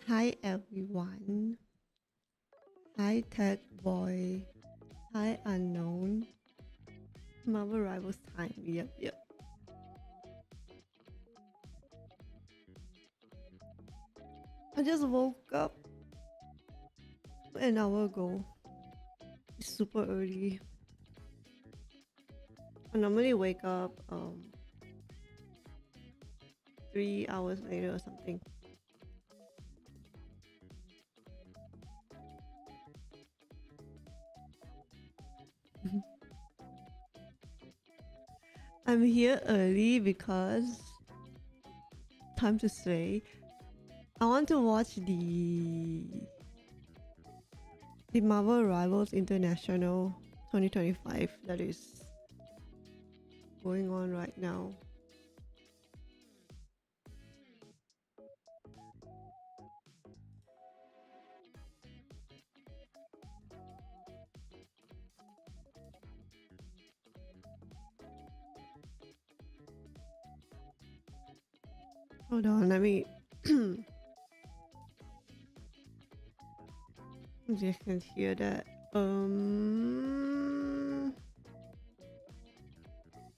Hi everyone. Hi Tech Boy. Hi Unknown. Marvel Rivals time. Yep. I just woke up an hour ago. It's super early. I normally wake up 3 hours later or something. I'm here early because time to say I want to watch the Marvel Rivals International 2025 that is going on right now. Hold on, let me just can't hear that.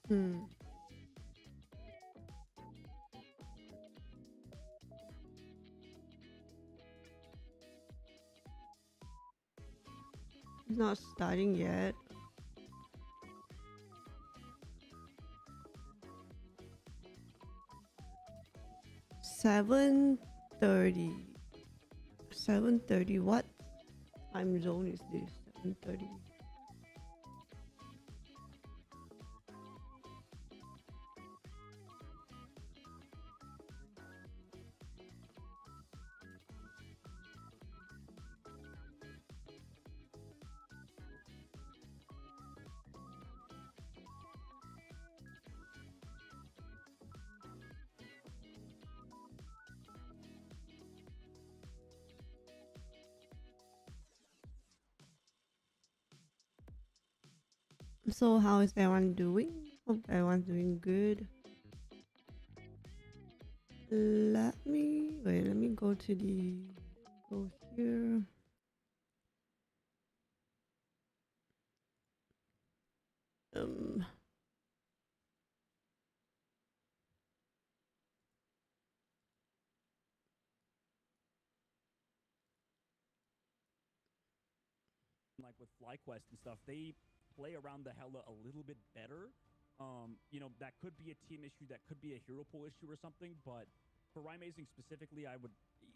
Hmm. It's not starting yet. Seven 30. 7:30. What time zone is this? 7:30. So how is everyone doing? Hope everyone's doing good. Let me go to the go here. Um like with FlyQuest and stuff, they play around the Hela a little bit better. That could be a team issue, that could be a hero pool issue or something, but for Rymazing specifically,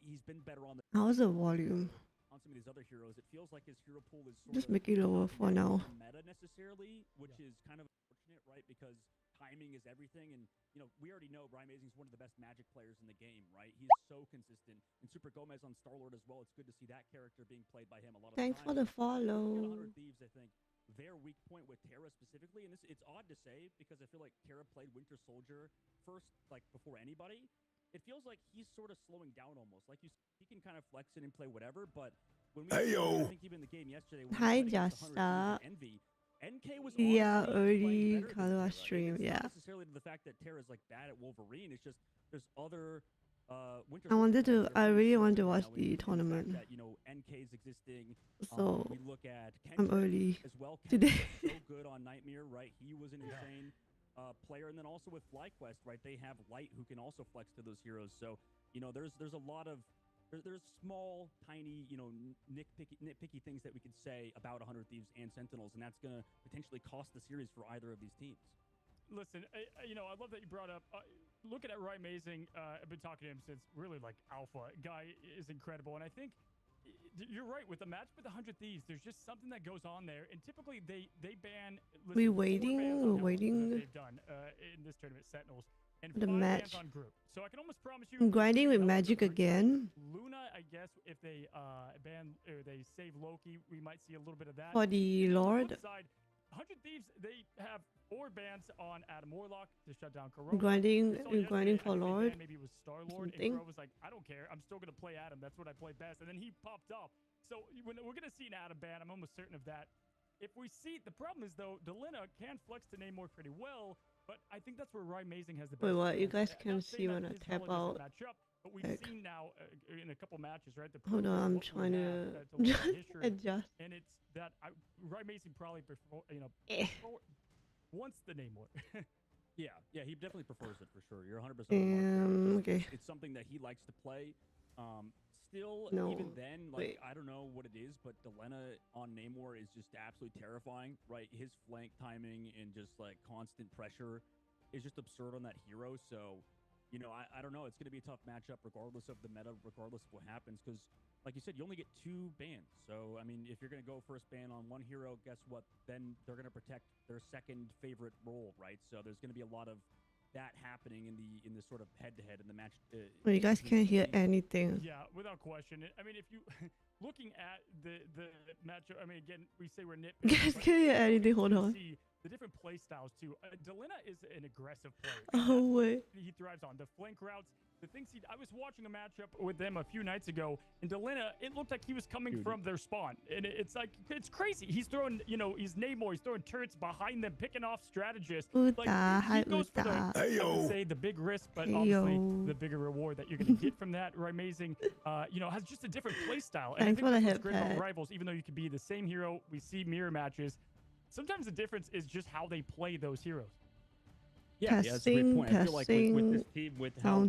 he's been better on how's the volume? on some of these other heroes. It feels like his hero pool is sort Just of make it lower not for met now. the meta necessarily, which is kind of unfortunate, right? Because timing is everything, and we already know Rymazing is one of the best Magic players in the game, right? He's so consistent, and Super Gomez on Star Lord as well. It's good to see that character being played by him a lot of the Thanks time. for the But looking at follow. 100 Thieves, I think their weak point with Terra specifically, and it's odd to say because I feel like Terra played Winter Soldier first, like before anybody. It feels like he's sort of slowing down almost. Like he can kind of flex it and play whatever, but when we I think even the game yesterday when we Hi played against the 100 Thieves Jasta. and Envy, NK was Yeah, honestly playing early better than Karua Terra, and stream. it's not Yeah. necessarily the fact that Terra's like bad at Wolverine. It's just there's other Winter I Soldier wanted players to that are I very really want similar to watch now the in the fact tournament. that NK's existing. So We look at I'm Kendrick early as well. today. Kendrick was so good on Nightmare, right? He was an insane player, and then also with FlyQuest, right? They have Light who can also flex to those heroes. So there's a lot of there's small, tiny, nitpicky things that we could say about 100 Thieves and Sentinels, and that's going to potentially cost the series for either of these teams. Listen, I love that you brought up. Looking at Rymazing, I've been talking to him since really like alpha. Guy is incredible, and I think you're right with the match with the 100 Thieves. There's just something that goes on there, and typically they ban. We Listen, 4 bans on Hela that waiting they've done in this tournament, Sentinels, and for the 5 bans match. on group. So I can almost promise you, I'm grinding with Hela's Magic the hurt side. again Luna, I guess, if they ban or they save Loki, we might see a little bit of that. for the And then on the Lord. flip side, 100 Thieves, they have 4 bans on Adam Warlock to shut down I'm Karua. grinding I for think they Lord. banned maybe it was Star Lord, and Something. Karua was like, I don't care. I'm still going to play Adam. That's what I play best. And then he popped off. So we're going to see an Adam ban. I'm almost certain of that. If we see, the problem is, though, Delina can flex to Namor pretty well, but I think that's where Rymazing has the best Wait, what? You chance. guys Not can saying see that when I his tap Hela doesn't out. match up, But we've Heck. seen now in a couple matches, right? The Hold on, I'm what we trying have, to that's a lot of history, adjust. and it's that Ryan Mason probably prefer, Eh. wants the name more. Yeah, he definitely prefers it for sure. You're 100% on the mark there. Okay. It's something that he likes to play. Still, No. even then, like, Wait. I don't know what it is, but Delena on Namor is just absolutely terrifying, right? His flank timing and just like constant pressure is just absurd on that hero. So, I don't know. It's going to be a tough matchup regardless of the meta, regardless of what happens. Because, like you said, you only get 2 bans. So, I mean, if you're going to go first ban on one hero, guess what? Then they're going to protect their second favorite role, right? So there's going to be a lot of that happening in the sort of head-to-head in the match. Well, you guys can't hear anything. Yeah, without question. I mean, if you looking at the matchup, I mean, again, we say we're nitpicking. You guys but can't hear it's so anything. Hold interesting to on. See the different play styles too. Delena is an aggressive player. Oh wait. He thrives on the flank routes. The things I was watching a matchup with them a few nights ago, and Delena, it looked like he was coming from their spawn, and it's like it's crazy. He's throwing, he's Namor, he's throwing turrets behind them, picking off strategists. Like he goes for the, I would say the big risk, but obviously the bigger reward that you're going to get from that. Right, amazing. Has just a different play style. And Thanks I think for the that's what's great about headpad. Rivals, even though you could be the same hero, we see mirror matches. Sometimes the difference is just how they play those heroes. Yeah, that's a great point. I feel like with this team, with how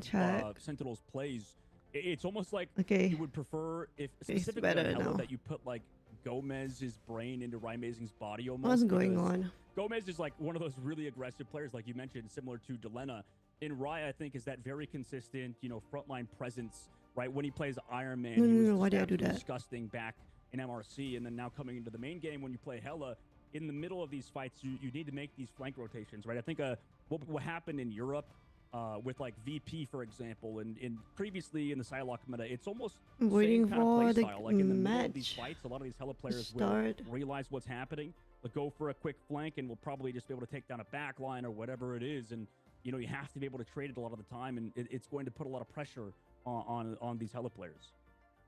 Sentinels plays, it's almost like you would prefer if specifically on Hela that you put like Gomez's brain into Rymazing's body almost. What's going on? Gomez is like one of those really aggressive players, like you mentioned, similar to Delena. In Rye, I think, is that very consistent, frontline presence, right? When he plays Iron Man, he was absolutely disgusting back in MRC, and then now coming into the main game when you play Hela, in the middle of these fights, you need to make these flank rotations, right? I think what happened in Europe with like VP, for example, and previously in the Psylocke meta, it's almost waiting same kind of play for style. Like in the middle of these fights, a lot of these Hela players will realize what's happening, but go for a quick flank, and will probably just be able to take down a back line or whatever it is. And you have to be able to trade it a lot of the time, and it's going to put a lot of pressure on these Hela players.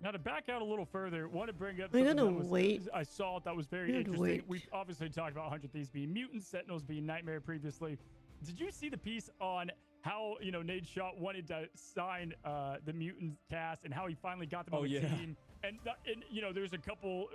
Now to back out a little further, want to bring up something that I saw that was very interesting. We've obviously talked about 100 Thieves being mutants, Sentinels being Nightmare previously. Did you see the piece on how Nate Shaw wanted to sign the mutant cast and how he finally got them on the team? And there's a couple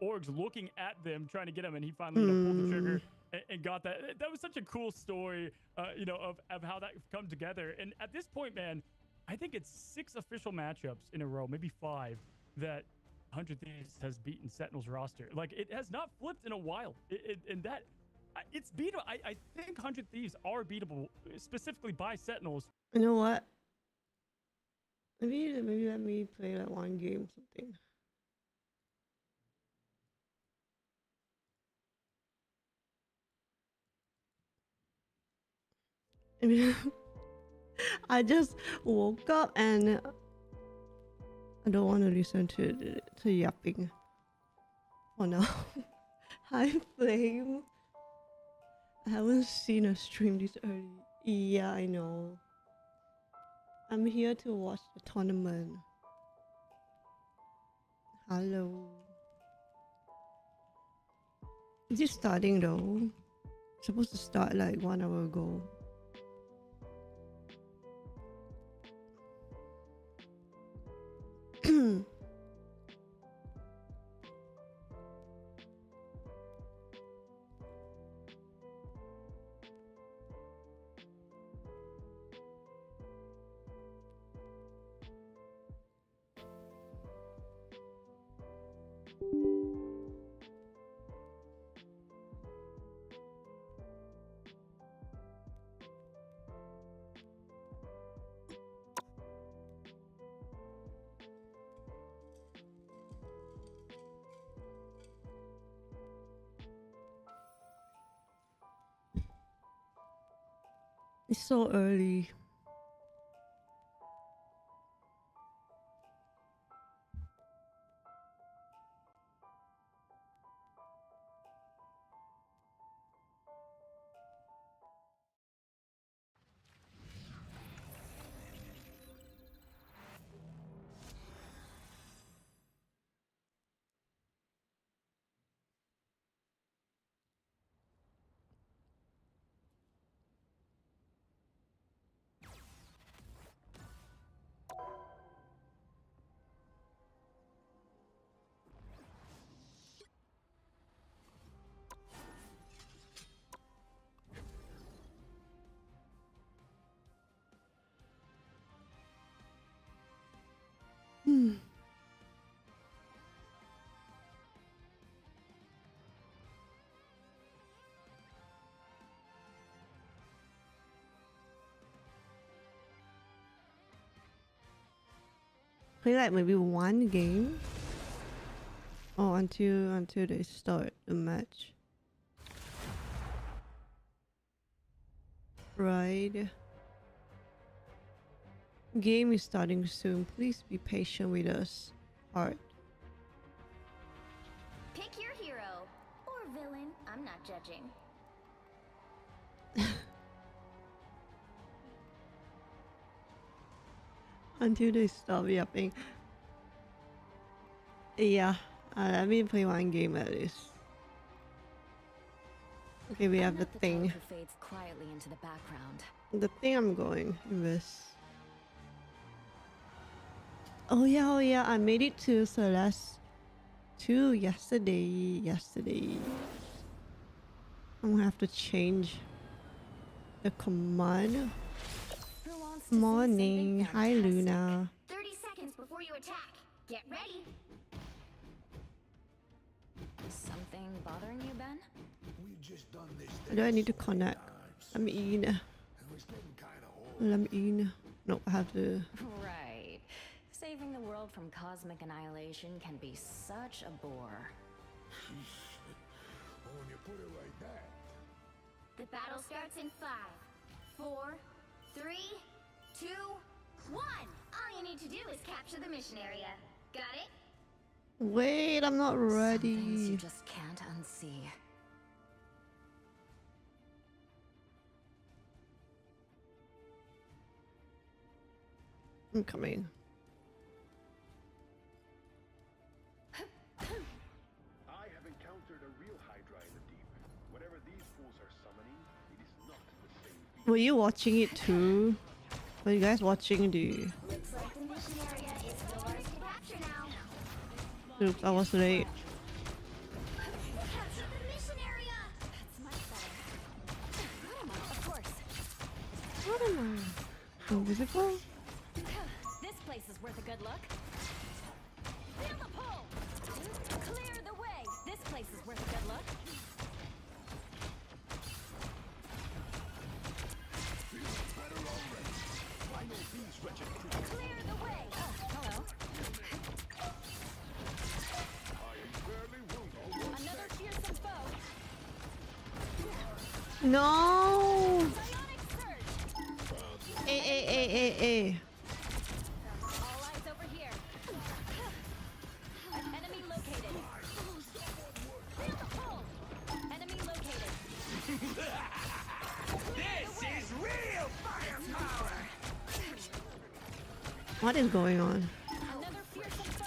orgs looking at them trying to get him, and he finally pulled the trigger and got that. That was such a cool story, of how that come together. And at this point, man, I think it's 6 official matchups in a row, maybe 5, that 100 Thieves has beaten Sentinel's roster. Like, it has not flipped in a while. It's beatable. I think 100 Thieves are beatable, specifically by Sentinels. You know what? Maybe let me play like one game or something. I mean, I just woke up and I don't want to listen to yapping. Oh no. Hi Flame. I haven't seen a stream this early. Yeah, I know. I'm here to watch the tournament. Hello. Is it starting though? It's supposed to start like 1 hour ago. It's so early. Play like maybe one game. Oh, until they start the match. Right. Game is starting soon. Please be patient with us. Heart. Pick your hero or villain. I'm not judging. Until they stop yapping. Yeah. Let me play one game at least. Okay, we have the thing. Who fades quietly into the background. The thing I'm going with. Oh yeah, I made it to Celeste 2 yesterday. I'm gonna have to change the command. Who wants to say Morning. something Hi fantastic? Luna. 30 seconds before you attack. Get ready. Something bothering you, Ben? We just done this Do I need to connect? I'm in. and it's getting kind of old. I'm in. No, I have to. Right. Saving the world from cosmic annihilation can be such a bore. When you put it like that. The battle starts in 5, 4, 3, 2, 1. All you need to do is capture the mission area. Got it? Wait, I'm not Some things ready. you just can't unsee. I'm coming. I have encountered a real Hydra in the deep. Whatever these fools are summoning, it is not the same beast. Were you watching it too? Were you guys watching the... Looks like the mission area is yours to capture now. Oops, I was late. Capture the mission area! That's much better. Of course. What am I? Invisible? This place is worth a good look. Feel the pull! Clear the way! This place is worth a good look. Clear the way! Oh, hello. Another fearsome foe. No! Bionic surge! Eh. All eyes over here. Enemy located. Feel the pull! Enemy located. This is real firepower! What is going on? Another fearsome foe.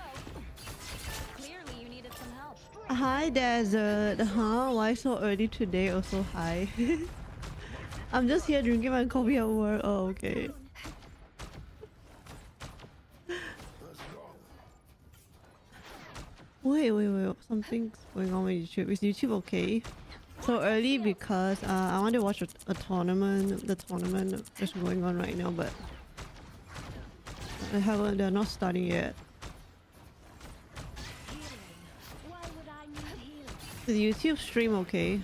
Clearly you needed some help. Hi Desert. Huh? Why so early today? Also hi. I'm just here drinking my coffee at work. Oh, okay. Let's go. Wait. Something's going on with YouTube. Is YouTube okay? So early because I want to watch a tournament. The tournament is going on right now, but they're not starting yet. Why would I need healing? Is the YouTube stream okay?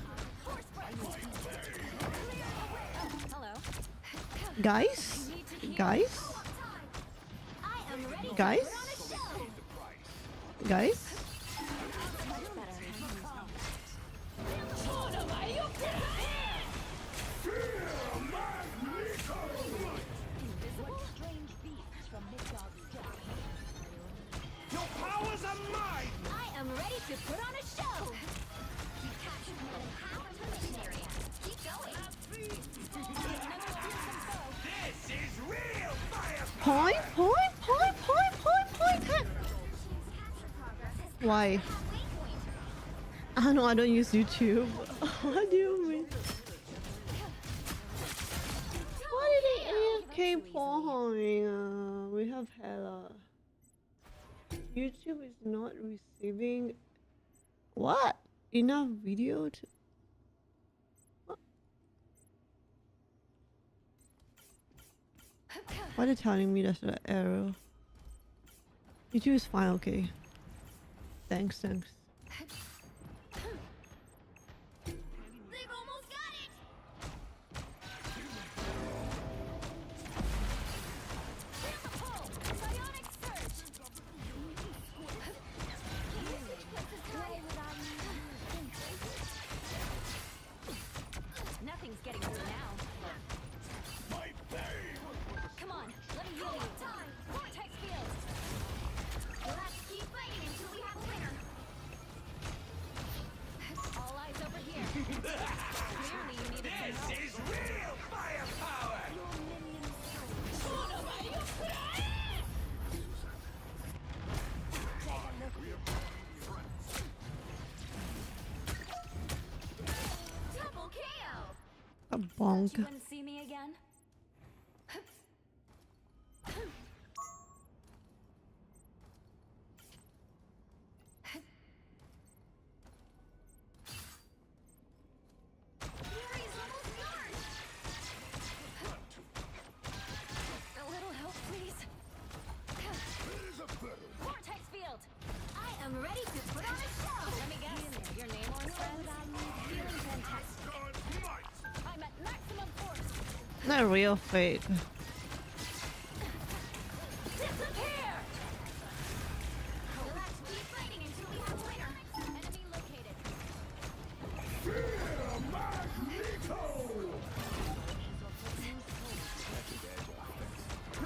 Hello. Guys? Guys? I am ready to Guys? put on a show. Guys? Much better. Your powers are mine! I am ready to put on a show. You captured more than half of the mission area. Keep going. Another fearsome foe. This is real fire! Point. Capture progress is Why? halfway point. I don't use YouTube. What do you mean? Why did they AFK Paul? We have Hela. YouTube is not receiving what? Enough video to what are they telling me? That's an error. You choose fine, okay. Thanks. They've almost got it! Bionic surge! Nothing's getting through now. My pain! Come on, let me heal you. Vortex field! We'll have to keep fighting until we have a winner. All eyes over here. Clearly you needed some help. This is real firepower! Double KO! A You bonk. wouldn't see me again? Fury's almost gone! A little help, please. There's a better. Vortex field! I am ready to put on a show! Let me guess. Your name on friends? Feeling fantastic. God might! I'm at maximum force. Not real fake. Disappear! We'll have to keep fighting until we have a winner. Enemy located.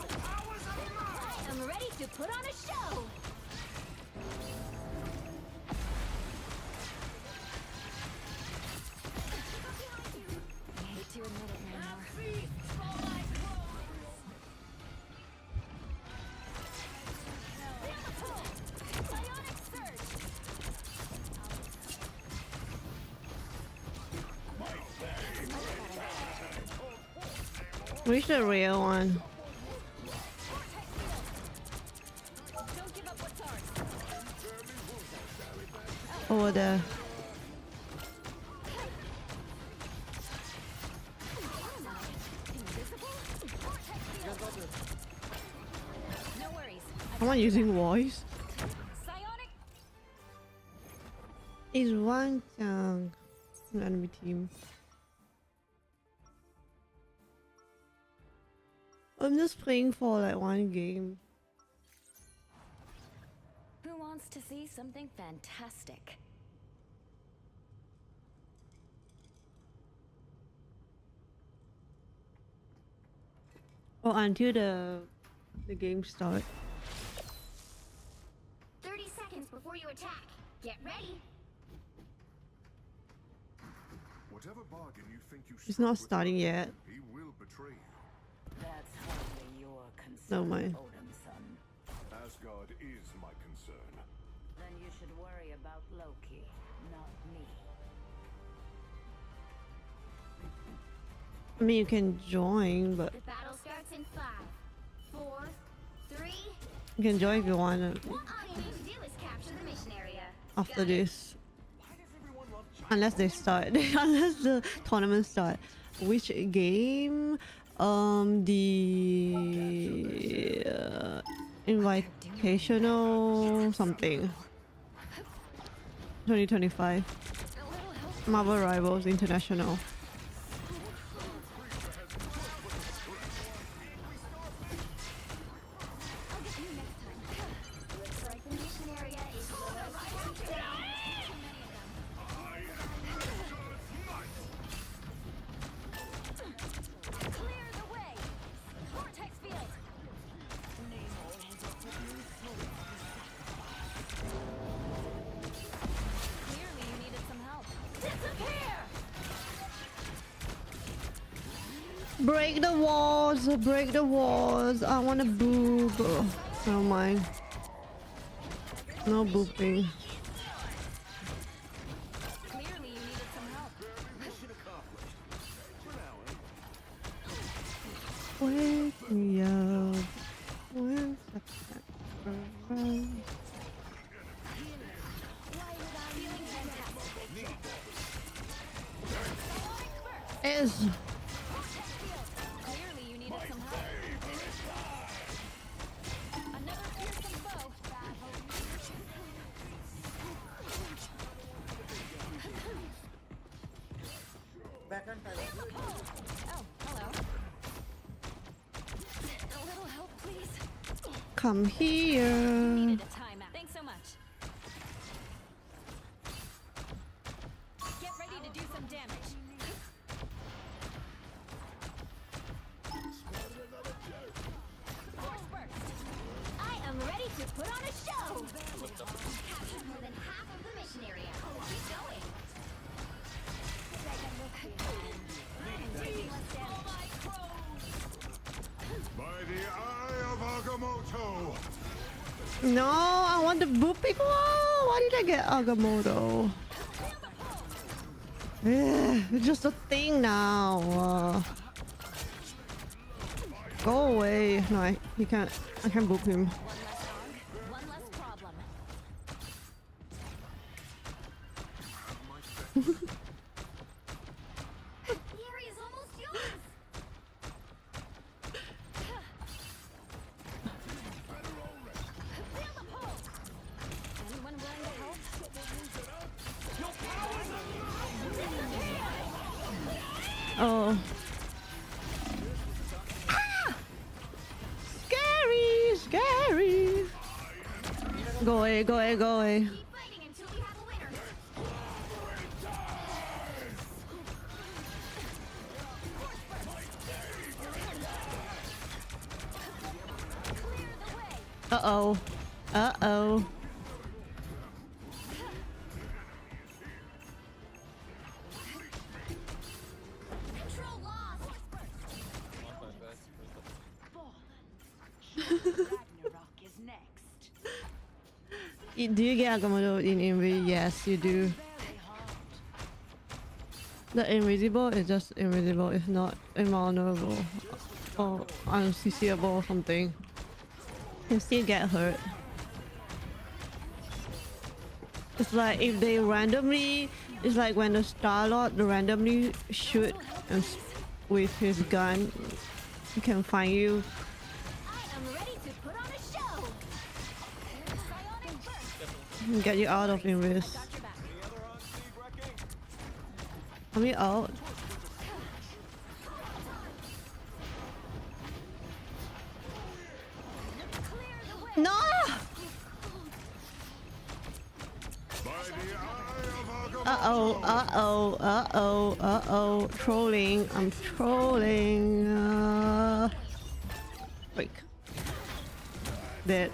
I am ready to put on a show! I hate to admit it, Manor. Bionic surge! Which the real one? Don't give up what's ours. Over there. Invisible? Vortex field. No worries. Am I using voice? Psionic. Is one enemy team. I'm just playing for like one game. Who wants to see something fantastic? Or until the game starts. 30 seconds before you attack. Get ready. Whatever bargain you think you It's struck not with starting Odin, yet. He will betray you. That's hardly your concern, Never mind. Odin son. Asgard is my concern. Then you should worry about Loki, not me. I mean, you can join, but The battle starts in 5, 4, 3. you can join if you want All you need to do is capture the mission area. after Got it? this. Unless they start, unless the tournament start. Which game? The invitational something. 2025 A little help. Marvel Rivals International. I'll get you next time. Looks like the mission area is yours to capture. Too many of them. Clear the way. Vortex field. Clearly you needed some help. Disappear! Break the walls! Break the walls! I want a boob. Oh, never mind. No booping. Clearly you needed some help. Mission accomplished. For now, Wake me up when September arrives. Why would I feeling fantastic? Is Clearly you needed some help. Another fearsome foe. Come here. Needed a timeout. Thanks so much. Get ready to do some damage. Force burst. I am ready to put on a show! Captured more than half of the mission area. Keep going. Taking less damage. By the eye of Agamotto! No, I want the booping. Whoa, why did I get Agamotto? It's just a thing now. Go away. No, I can't boop him. One less problem. The area is almost yours! Feel the pulse. Anyone willing to help? Oh. Ah! Scary, scary. Go away, go away, go away. Keep fighting until we have a winner. Clear the way. Uh-oh. Uh-oh. Control lost. Ragnarok is next. Do you get Agamotto in Invi? Yes, you do. Very hard. The invisible is just invisible. It's not invulnerable or unccable or something. You still get hurt. It's like if they randomly, it's like when the Starlord randomly shoot and with his gun, he can find you. I am ready to put on a show. Psionic burst. And get you out of invis. Got your back. Are we out? Clear the way. No! By the eye of Agamotto! Uh-oh, uh-oh, uh-oh, uh-oh. Trolling. I'm trolling. Break. Dead.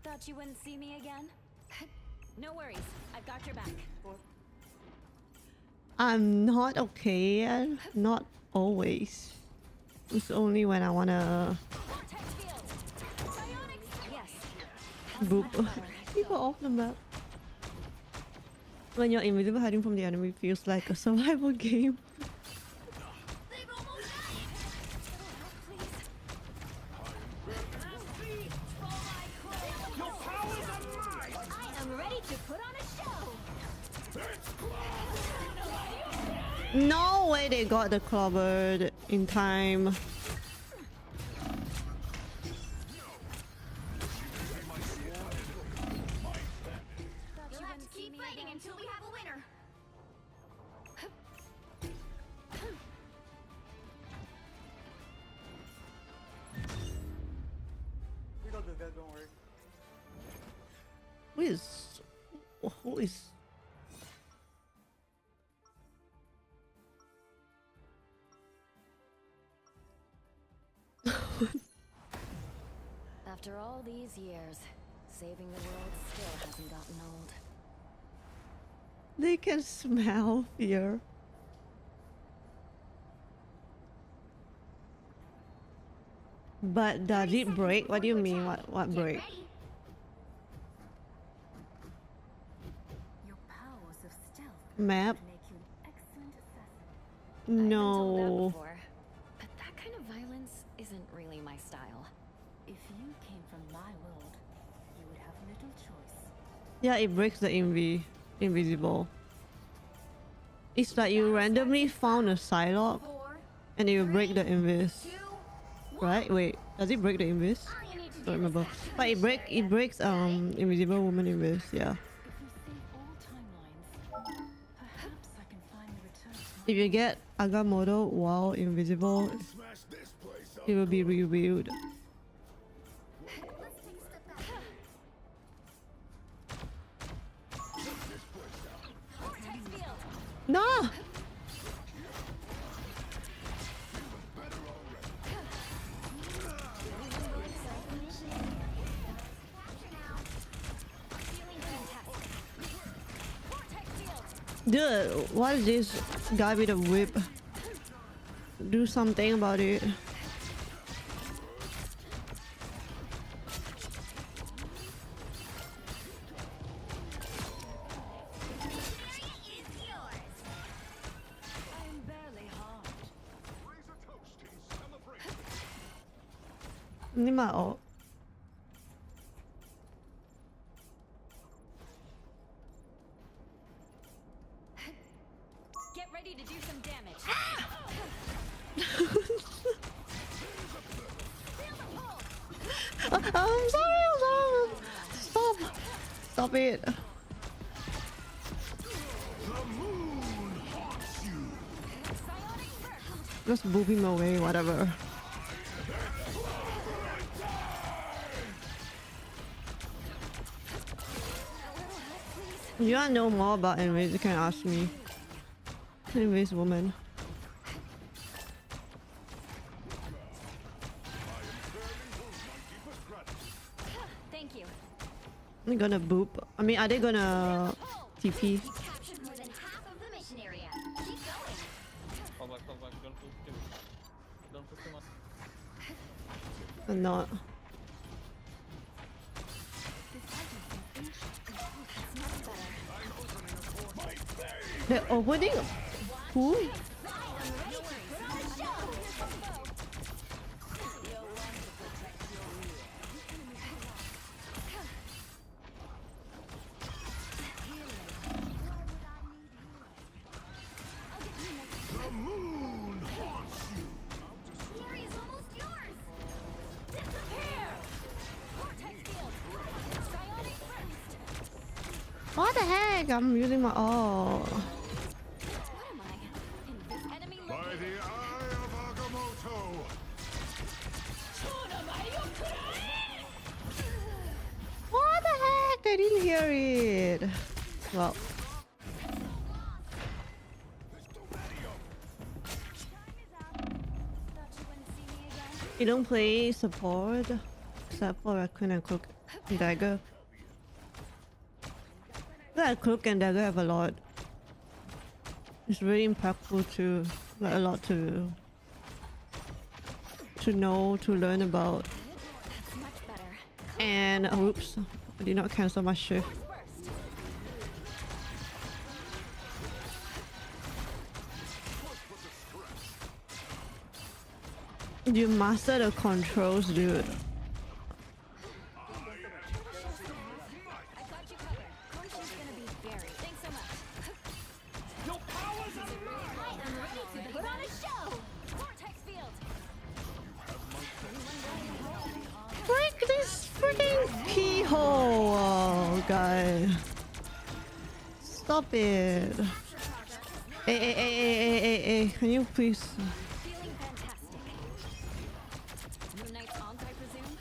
Thought you wouldn't see me again? No worries. I've got your back. I'm not okay. Not always. It's only when I wanna Vortex field. Psionics. Yes. boop people off the map. When you're invisible, hiding from the enemy feels like a survival game. They've almost done it. Please. I am ready to put on a show. No way they got the clobbered in time. Thought You'll you have to wouldn't see keep me fighting again. until we have a winner. We got this, guys. Don't worry. Who is After all these years, saving the world still hasn't gotten old. they can smell fear. But does it break? What do you mean? What Get break? ready. Your powers of stealth Map? make you an excellent assassin. I've been told that No. before, but that kind of violence isn't really my style. If you came from my world, you would have little choice. Yeah, it breaks the invisible. It's like you randomly found a Psylocke 4, and it will break the invis. 2, 1. Right? Wait, does it break the invis? All you need to do Don't is remember. capture the But it mission breaks area. invisible woman invis, yeah. If we save all timelines, perhaps I can finally return to my If you get Agamotto while invisible, Smash this place up. it will be revealed. Let's take a step back. Vortex field. No! Feeling fantastic. Vortex field. Dude, what is this guy with a whip? Do something about it. I'm barely harmed. Raise a toast in celebration. นี่มาออก Get ready to do some damage. I'm sorry. Stop. Stop it. The moon haunts you. Psionic burst. Just move him away, whatever. You wanna know more about anyways, you can ask me. Anyways, woman. Thank you. They're gonna boop. I mean, are they gonna TP? You captured more than half of the mission area. Keep going. Fall back, don't push too. Don't push too much. Or not? They're opening? Who? The moon haunts you. The area's almost yours. Disappear! Vortex field. Psionic burst. What the heck? I'm using my all. What am I? Enemy By located. the eye of Agamotto. What the heck? I didn't hear it. Well, Thought you wouldn't see me again. you don't play support except for Raccoon and Cloak and Dagger. That Cloak and Dagger have a lot. It's really impactful too. Like a lot to know, to learn about. That's much better. And oops, I did not cancel my shift. Burst. You master the controls, dude. I got you covered. Conscience gonna be buried. Thanks so much. Your powers are mine. I'm ready to put on a show. Vortex field. Break this freaking key hole, guy. Stop it. Hey, can you please? Feeling fantastic. Moon Knight's on, I presume?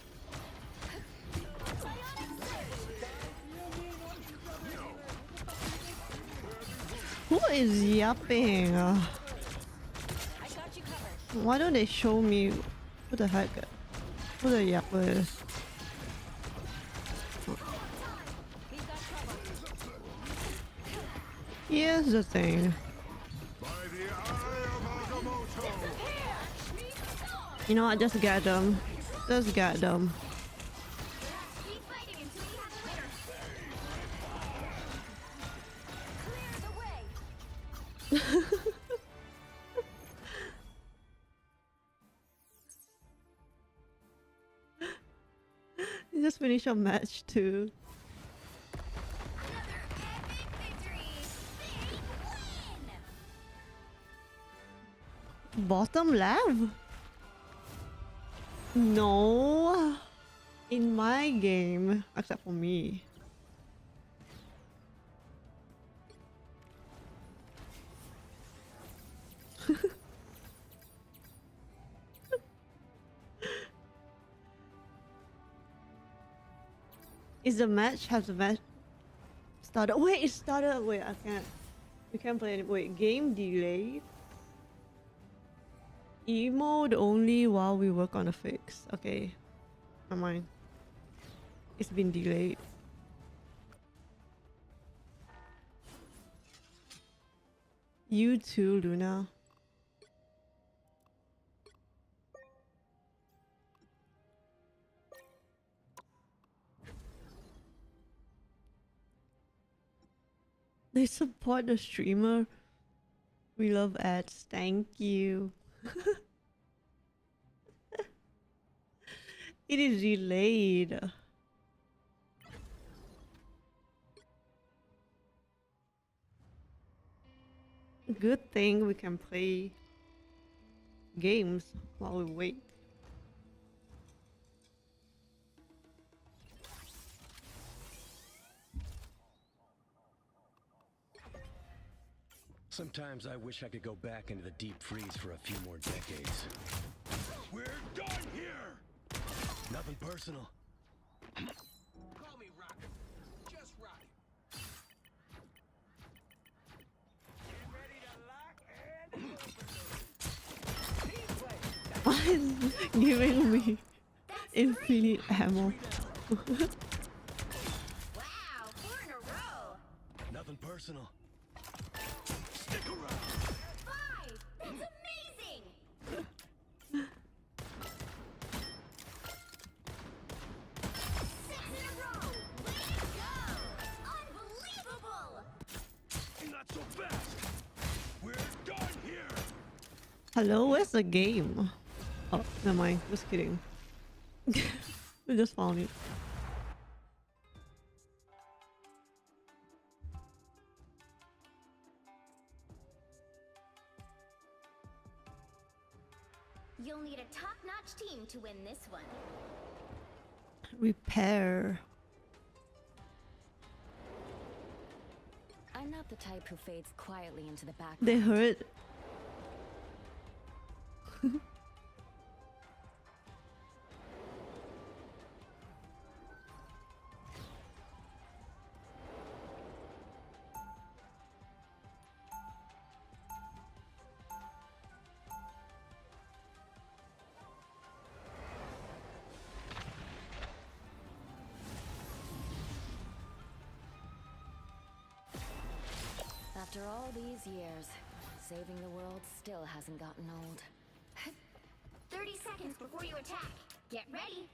Psionic surge. Who is yapping? I got you covered. Why don't they show me who the heck? Who the yapper is? We've got trouble. Here's the thing. By the eye of Agamotto. You know what? Just get them. Just get them. Keep fighting until you have a winner. Clear the way. You just finished your match too. Another epic victory. Big win. Bottom left? No. In my game, except for me. Is the match? Has the match started? Wait, it started. Wait, I can't. We can't play it. Wait, game delayed. Emote only while we work on a fix. Okay, never mind. It's been delayed. You too, Luna. They support the streamer. We love ads. Thank you. It is delayed. Good thing we can play games while we wait. Sometimes I wish I could go back into the deep freeze for a few more decades. We're done here! Nothing personal. Call me Rocket. Just right. Get ready to lock and Giving me infinite ammo. Wow, 4 in a row. Nothing personal. stick around. 5. That's amazing. 6 in a row. Way to go. Unbelievable. Not so fast. We're done here. Hello, where's the game? Oh, never mind. Just kidding. We just found it. You'll need a top-notch team to win this one. Repair. I'm not the type who fades quietly into the background. They hurt. After all these years, saving the world still hasn't gotten old. 30 seconds before you attack. Get ready.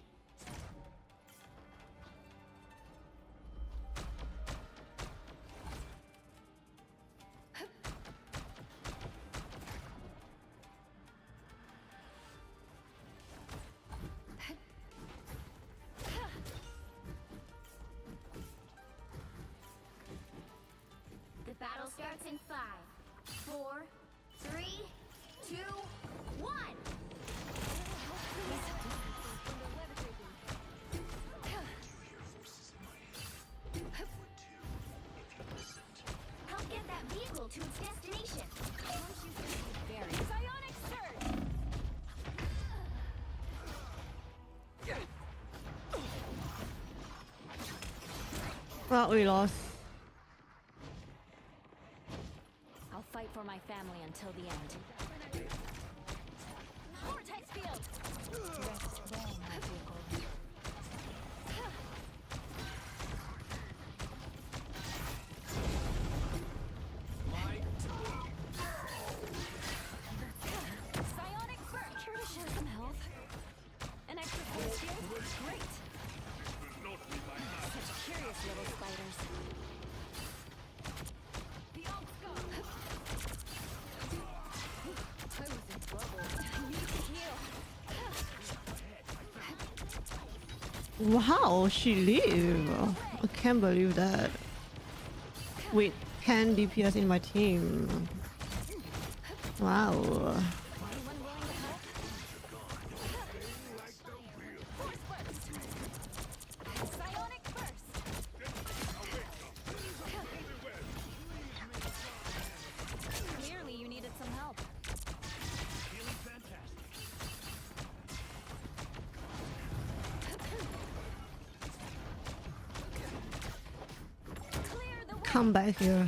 The battle starts in 5, 4, 3, 2, 1. Help get that vehicle to its destination. Very psionic surge! Well, we lost. I'll fight for my family until the end. Vortex field! Rest well, my vehicle. Psionic burst! Care to share some health? An extra force here? Great! Such curious little spiders. Beyond scope! I was in trouble. I need to heal. Wow, she lived. I can't believe that. With 10 DPS in my team. Wow. Anyone willing to help? Force burst! Psionic burst! Clearly you needed some help. come back here.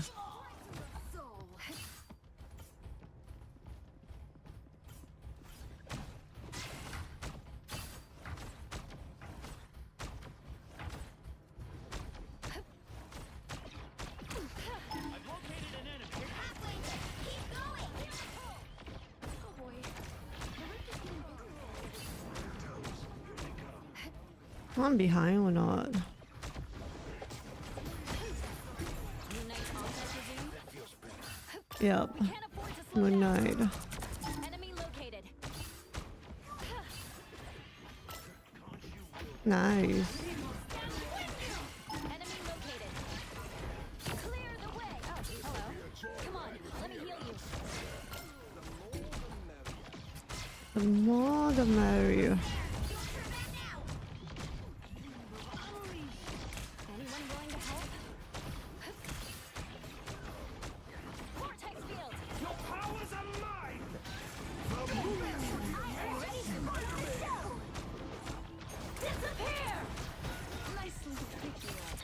I'm behind or not? Yep. Good night. Enemy located. Nice. Enemy located. Clear the way. Oh, hello. Come on, let me heal you. The more the merrier. Anyone willing to help? Vortex field. Your powers are mine! Ready to go on the show. Disappear. Nicely pictured.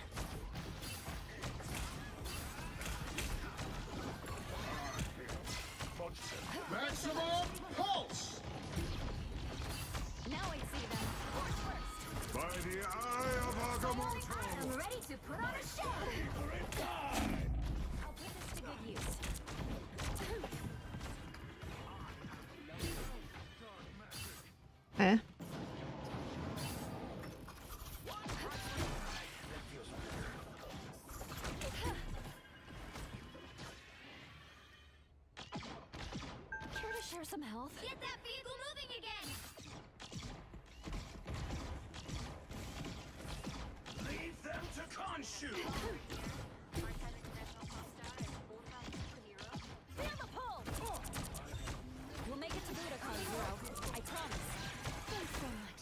Maximum pulse! Now I see them. By the eye of Agamotto! I'm ready to put on a show. I'll put this to good use. Eh? Care to share some health? Get that vehicle moving again. Lead them to Khonshu! Feel the pull! We'll make it to Budokan, Zero. I promise. Thanks so much.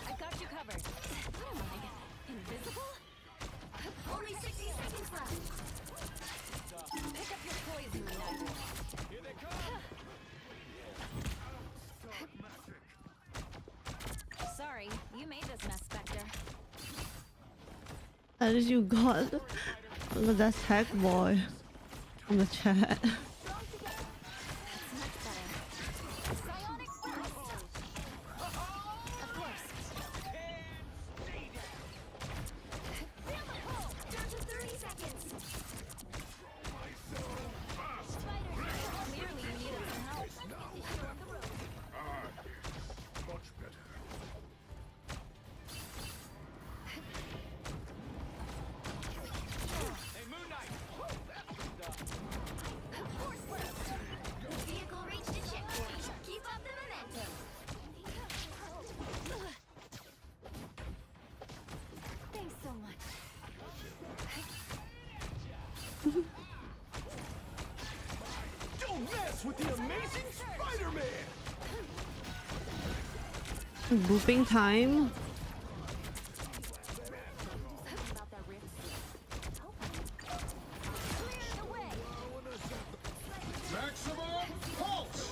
I got you covered. What am I? Invisible? Only 60 seconds left. Pick up your poison, Nut. Here they come! Sorry, you made this mess, Spectre. At least you got that tech boy on the chat. That's much better. Psionic blast! Of course. Feel the pull. Down to 30 seconds. Clearly you needed some help. Much better. Hey, Moon Knight! Vehicle reached a checkpoint. Keep up the momentum. Thanks so much. Don't mess with the amazing Spider-Man! Booping time. About that rift. Clear the way. Maximum pulse!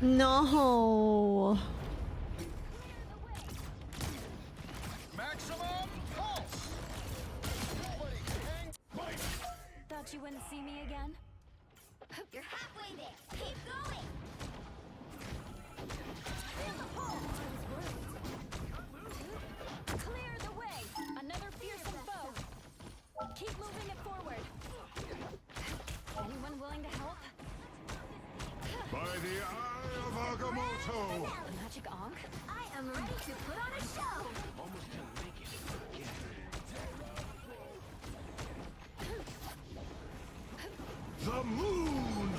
No. Maximum pulse! Thought you wouldn't see me again? You're halfway there. Keep going. Clear the way. Another fearsome foe. Keep moving it forward. Anyone willing to help? By the eye of Agamotto! A magic onk? I am ready to put on a show. The moon!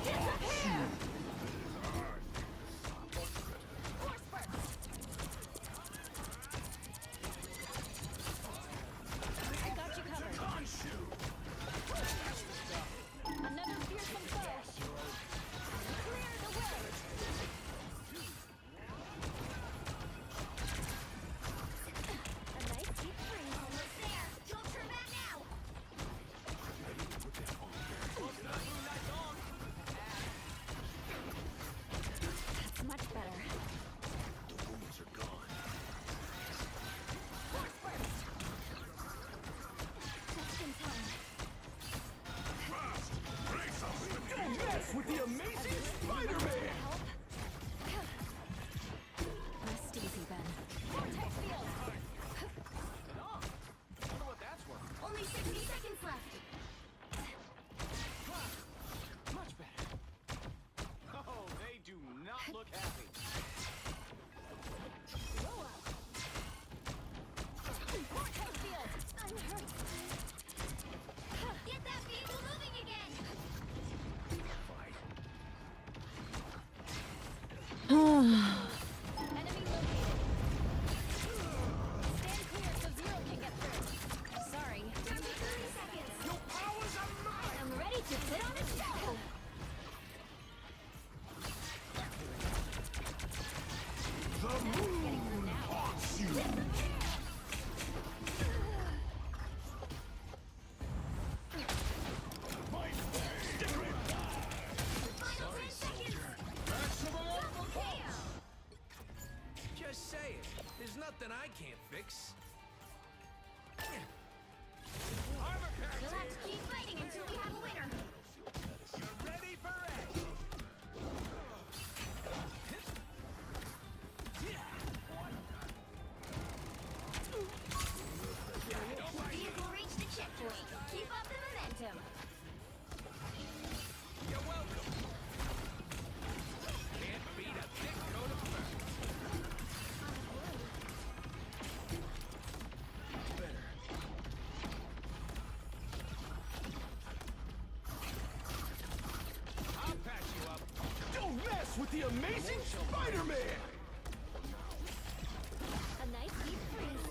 I got you covered. Another fearsome foe. Clear the way. A nice deep freeze. Almost there. Don't turn back now. amazing Spider-Man! Rest easy, Ben. Vortex field! Wonder what that's worth. Only 60 seconds left. Much better. Oh, they do not look happy. Vortex field! I'm hurt. Get that vehicle moving again! Enemy located. Stand clear so Zero can get through. Sorry. Down to 30 seconds. Your powers are mine! I'm ready to put on a show! The moon haunts you! My Final 10 seconds. Just say it. There's nothing I can't fix. You'll have to keep fighting until we have a winner. Ready for action? Vehicle reached the checkpoint. Keep up the momentum. You're welcome. Can't beat a thick coat of fur. I'll patch you up. Don't mess with the amazing Spider-Man! A nice deep freeze.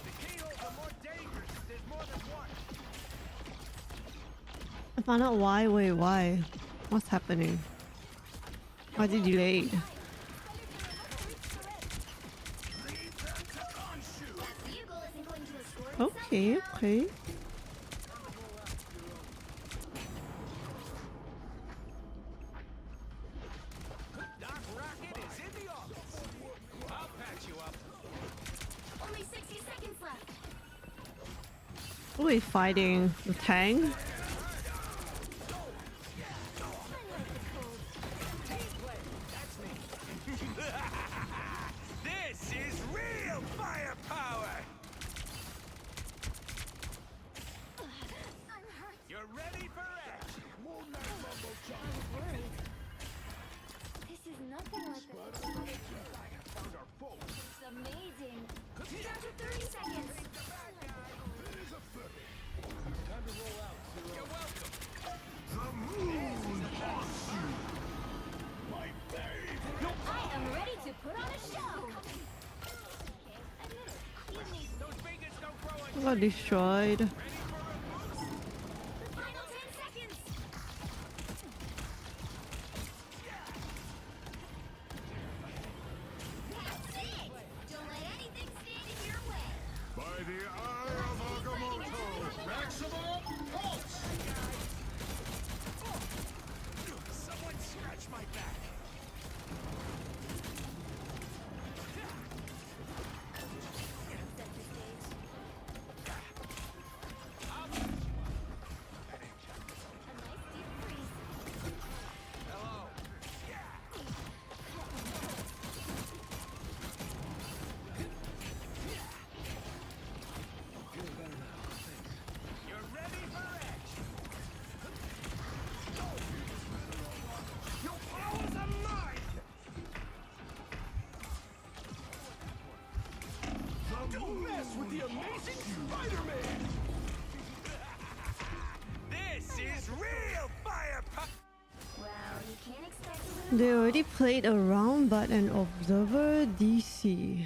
The keyholes are more dangerous if there's more than one. I found out why. Wait, why? What's happening? Why is it delayed? That vehicle isn't going to escort itself Okay, now. okay. Doc Rocket is in the office. I'll patch you up. Only 60 seconds left. Who is fighting the tank? This is real firepower! I'm hurt. You're ready for action! This is nothing like the Found our foe. It's amazing. Down to 30 seconds. You're welcome. The moon haunts you. My babe. I am ready to put on a show. Those fingers don't grow on Got destroyed. Ready for a boost? The final 10 seconds. That's it. Don't let anything stand in your way. By the eye of Agamotto, maximum pulse! Someone scratch my back. Hello. You're ready for action. Your powers are mine! Don't mess with the amazing Spider-Man! This is real firepower! Well, you can't expect to win. They already played a round, but an observer DC.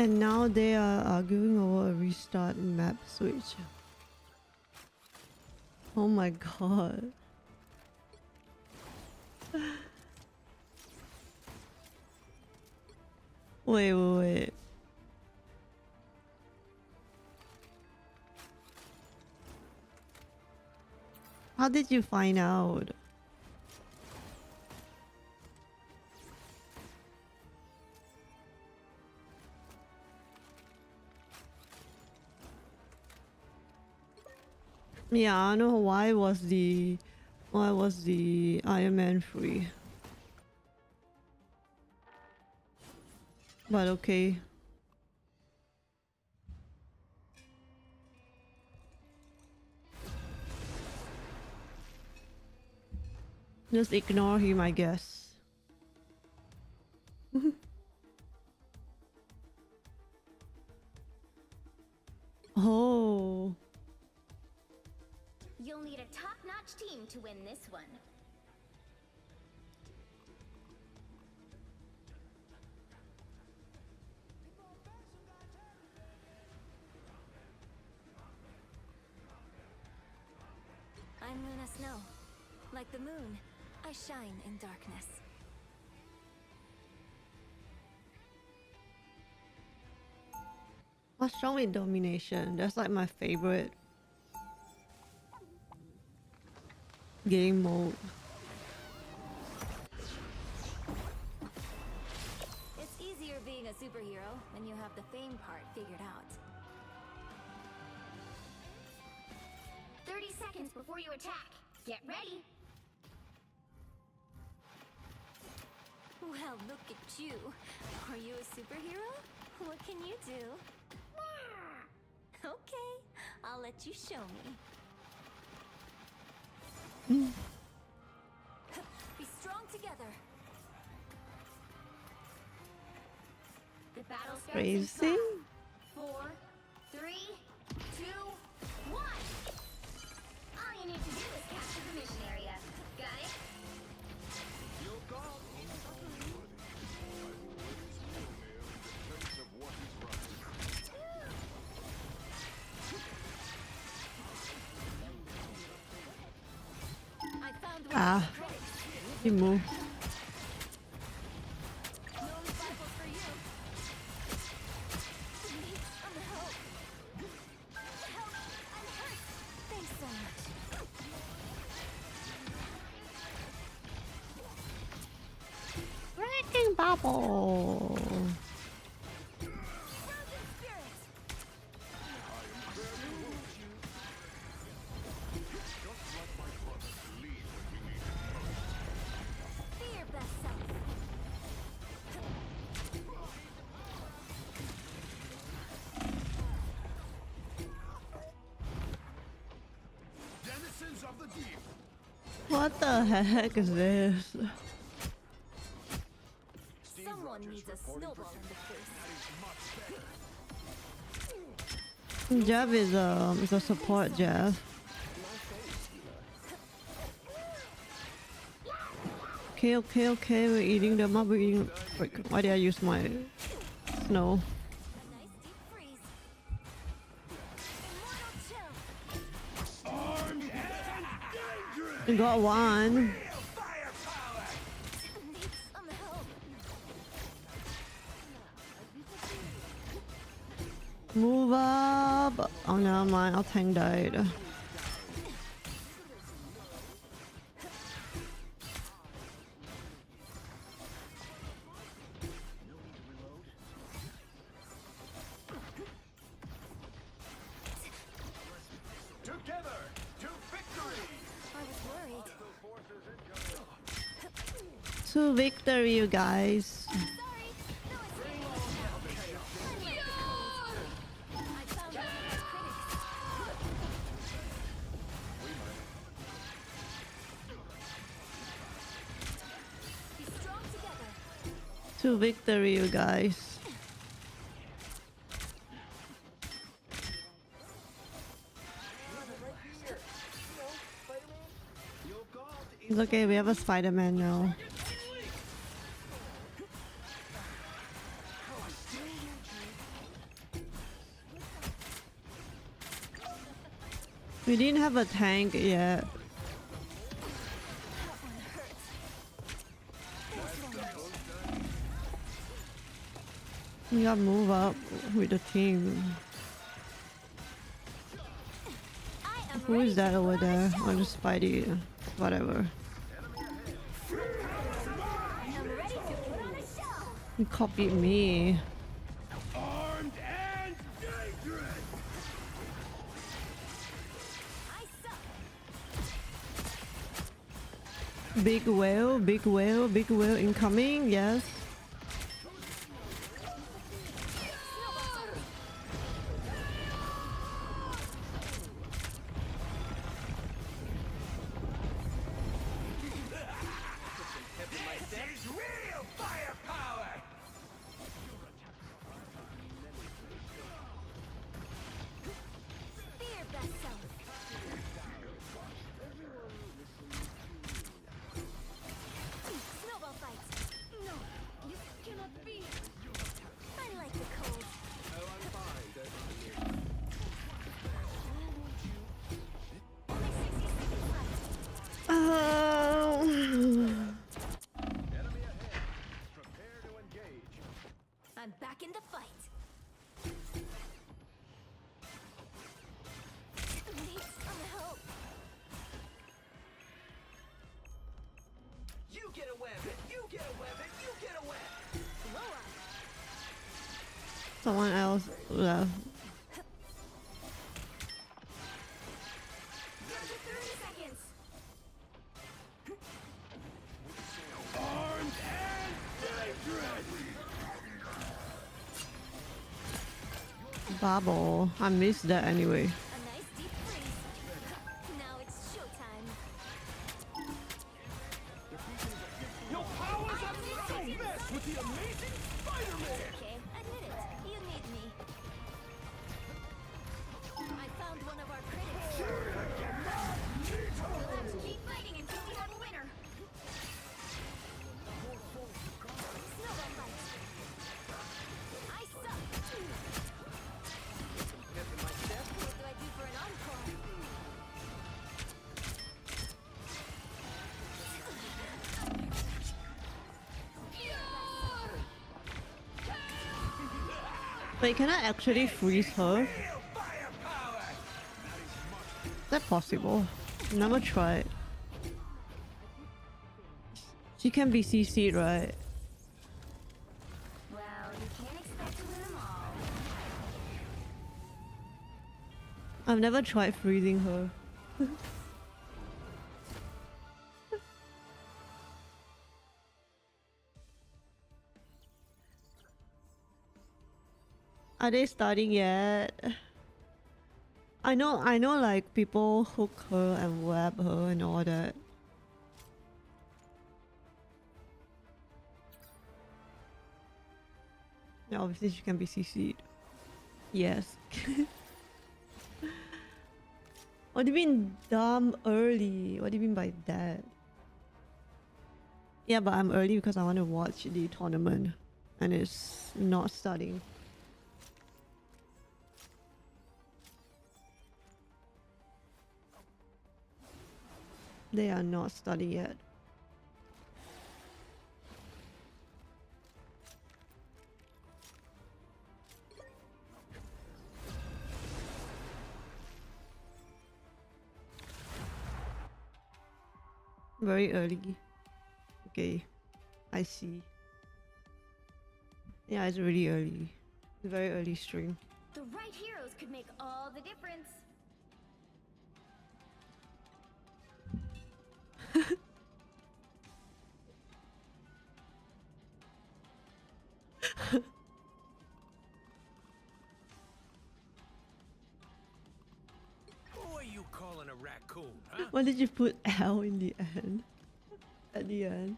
And now they are arguing over a restart map switch. Oh my god. Wait. How did you find out? Yeah, I don't know why was the Iron Man free. But okay. Just ignore him, I guess. Oh. You'll need a top-notch team to win this one. I'm Luna Snow. Like the moon, I shine in darkness. What's wrong with domination? That's like my favorite game mode. It's easier being a superhero when you have the fame part figured out. 30 seconds before you attack. Get ready. Well, look at you. Are you a superhero? What can you do? Okay, I'll let you show me. Be strong together. The battle starts in Crazy. 5, 4, 3, 2, 1. All you need to do is capture the mission area. Got it? You'll go. I found one Ah. of the critics. He moved. No revival for you. Need some help. Help! I'm hurt. Thanks so much. Breaking bubble. Frozen spirit. Be your best self. Denizens of the deep. What the heck is this? Someone needs a snowball in the face. Jeff is a support Jeff. Okay, we're eating them up, we're eating. Wait, why did I use my snow? A nice deep freeze. Immortal chill. We got one. Need some help. Move up. Oh no, my our tank died. Together to victory. I was worried. To victory, you guys. Sorry. No, it's me. I found one of those critics. Be strong together. To victory, you guys. It's okay, we have a Spider-Man now. We didn't have a tank yet. We gotta move up with the team. I am Who ready is that to over put on a there? show. Or just Spidey? Whatever. I'm ready to put on a show. He copied me. Armed and dangerous. I Big whale, big whale, big whale incoming. Yes. This is real firepower! Fear best self. Snowball fights. No, this cannot be. I like the cold. Oh, I'm fine, don't mind me. Only 60 seconds left. Enemy ahead. Prepare to engage. I'm back in the fight. Need some help. You get a weapon! You get a weapon! You get a weapon! Blow up. Someone else left. Down to 30 seconds. Armed and dangerous! Bubble. I missed that anyway. A nice deep freeze. Now it's showtime. Your powers are no mess with the amazing Spider-Man! Okay, admit it. You need me. I found one of our critics. Let's keep fighting until we have a winner. Snowball fight. I suck. What do I do for an encore? Wait, can I actually freeze her? Real firepower! Is that possible? Never tried. She can be CC'd, right? Well, you can't expect to win them all. I've never tried freezing her. Are they starting yet? I know like people hook her and web her and all that. Yeah, obviously she can be CC'd. Yes. What do you mean dumb early? What do you mean by that? Yeah, but I'm early because I want to watch the tournament and it's not starting. They are not starting yet. Very early. Okay, I see. Yeah, it's really early. Very early stream. The right heroes could make all the difference. Who are you calling a raccoon, huh? Why did you put L in the end? At the end.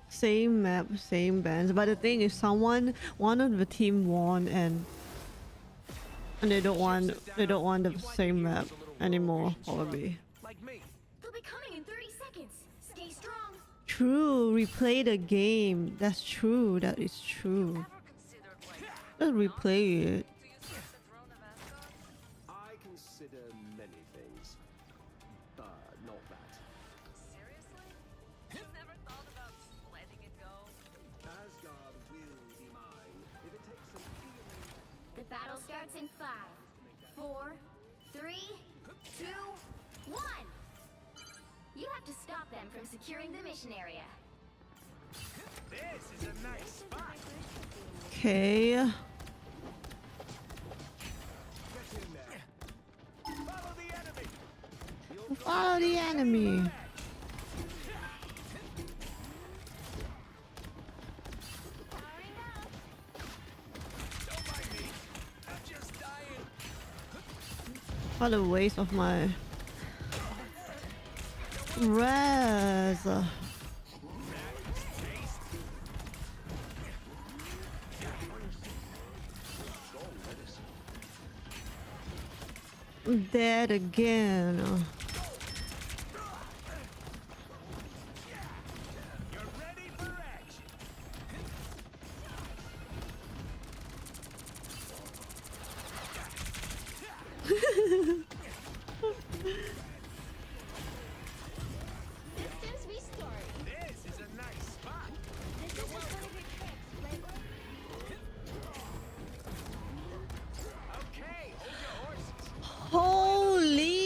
Same map, same bands. But the thing is, one of the team won, and they don't want the same map anymore, probably. Like me. They'll be coming in 30 seconds. Stay strong. True, replay the game. That's true. That is true. Just replay it. I consider many things, but not that. Seriously? You've never thought about letting it go? Asgard will be mine if it takes some feeling. The battle starts in 5, 4, 3, 2, 1. You have to stop them from securing the mission area. This is a nice spot. Okay. Follow the enemy. What a waste of my res. Dead again. Systems restored. This is a nice spot. This is just one of your tricks, Playboy. Okay, hold your horses. Holy,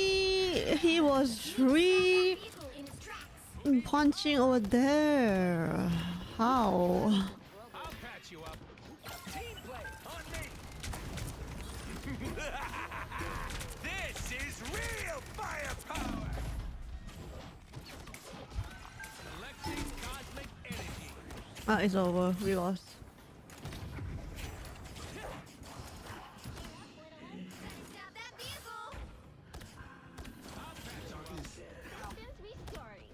he was three Vehicle in its tracks. punching over there. How? I'll patch you up. Team play on me. This is real firepower. Collecting cosmic energy. Ah, it's over. We lost. Stop that vehicle. Systems restoring.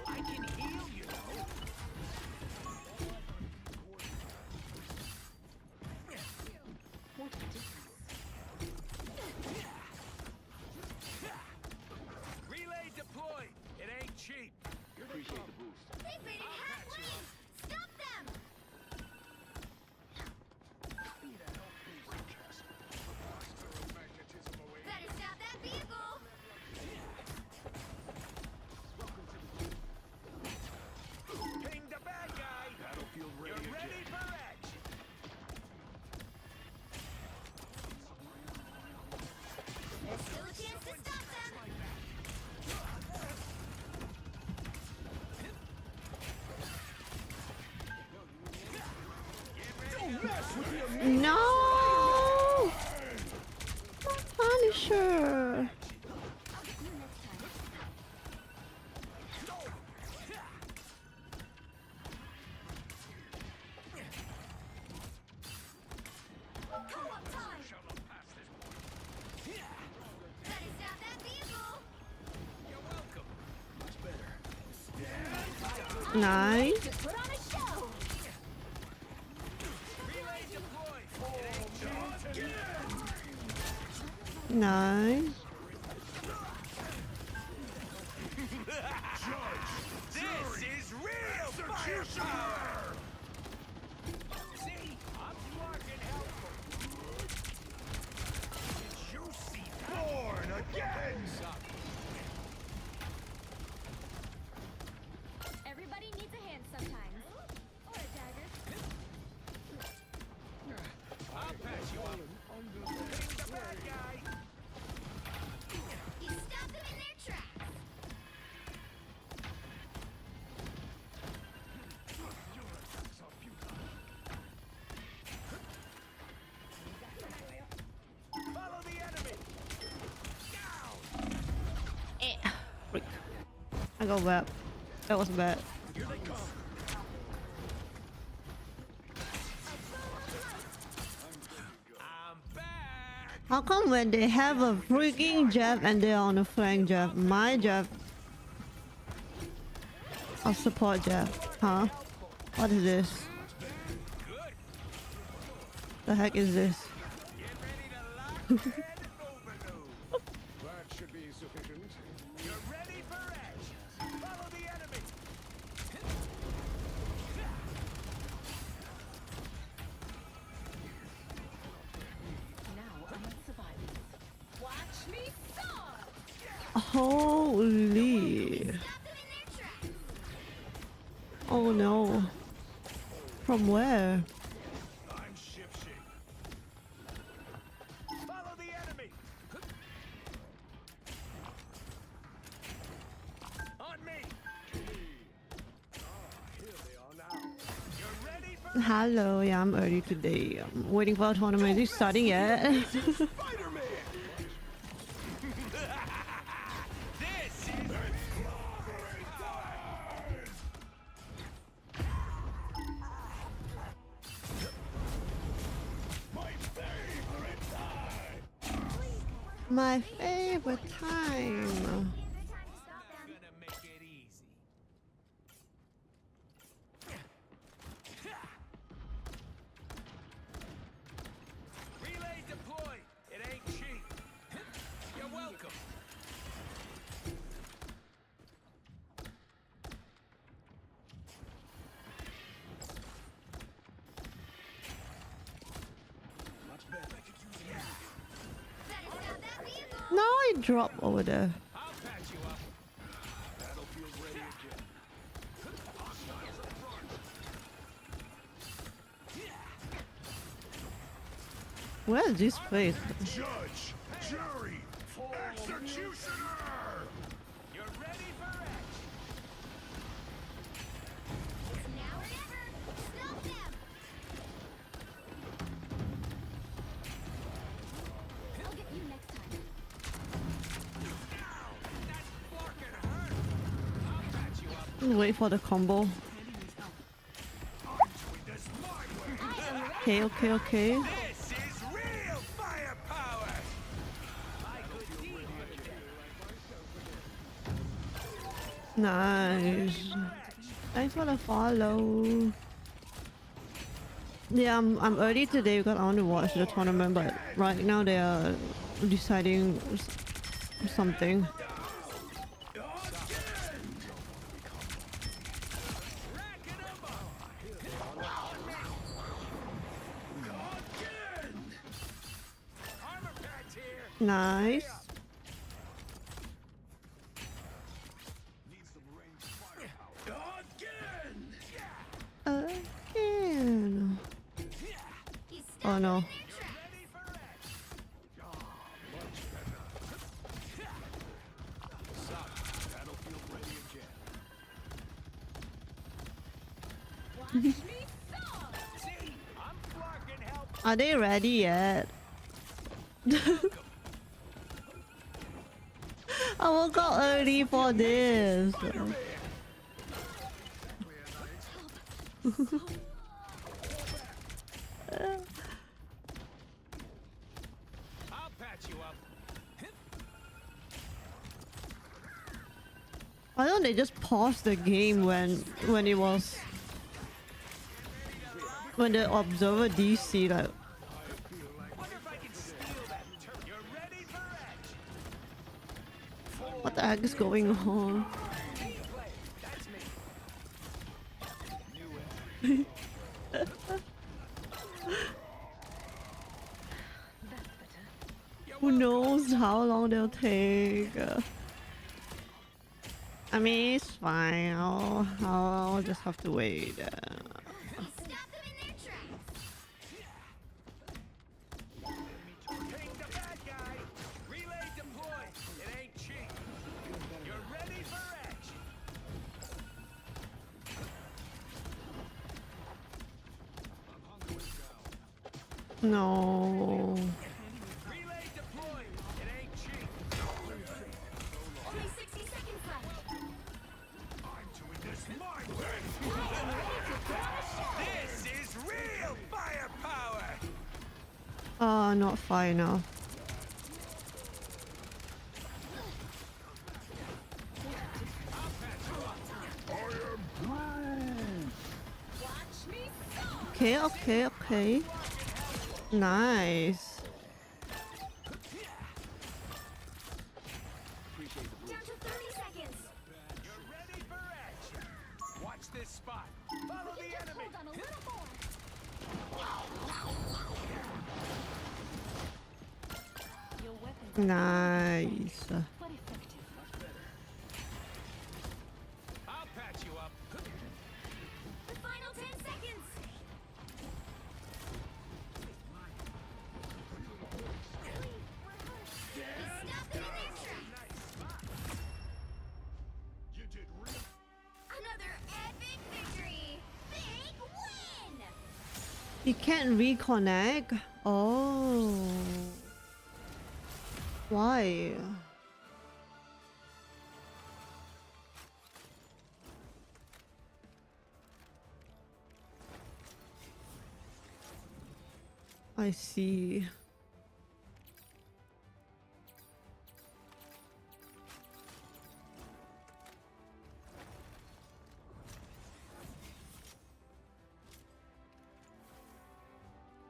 I can heal you. Relay deployed. It ain't cheap. Appreciate the boost. They've made it halfway. Stop them. Better stop that vehicle. Ping the bad guy. Battlefield You're ready ready again. for action. There's still a chance to stop them. Don't mess with the amazing. No! Punisher! Co-op time. Better stop that vehicle. You're welcome. Much better. Nice. Put on a show. Relay deployed. It ain't cheap. Nice. This is real firepower. See, I'm smart and helpful. Juicy. Born again. Everybody needs a hand sometimes. Or a dagger. I'll patch you up. Ping the bad guy. You stop them in their tracks. Follow the enemy. Freak. I got bad. That was bad. Here they come. I'm back. How come when they have a freaking jab and they're on a flank jab, my jab a support jab? Huh? What is this? Good. The heck is this? Get ready to lock and overload. That should be sufficient. You're ready for action. Follow the enemy. Now I'm at survivors. Watch me soar. Holy! Stop them in their tracks. Oh no! From where? I'm shipshape. Follow the enemy. On me. Here they are now. You're ready for Hello, yeah, I'm early today. I'm waiting for a tournament. Is it starting yet? Spider-Man. My favorite time. Relay deployed. It ain't cheap. You're welcome. No, I dropped over there. I'll patch you up. Battlefield ready again. Hostiles up front. Where is this place? Judge, jury, executioner. You're ready for action. It's now or never. Stop them. I'll get you next time. That's fucking hurt. I'll patch you up. Wait for the combo. I'm doing this my way. Okay. This is real firepower. My good deed. Nice. Thanks for the follow. Yeah, I'm early today because I want to watch the tournament, but right now they are deciding something. Nice. Again. Oh no. Are they ready yet? I woke up early for this. I'll patch you up. Why don't they just pause the game when it was when the observer DC like Wonder if I can steal that turret. You're ready for action. what the heck is going on? That's me. Who knows how long they'll take? I mean, it's fine. I'll just have to wait. Stop them in their tracks. Ping the bad guy. Relay deployed. It ain't cheap. You're ready for action. No. Relay deployed. It ain't cheap. Only 60 seconds left. I'm doing this my way. This is real firepower. Not far enough. Okay. Nice. Down to 30 seconds. You're ready for action. Watch this spot. Follow the enemy. Hold on a little more. Your weapon Nice. but effective. I'll patch you up. The final 10 seconds. Stop them in their tracks. You did real. Another epic victory. Big win. You can't reconnect? Oh. Why? I see.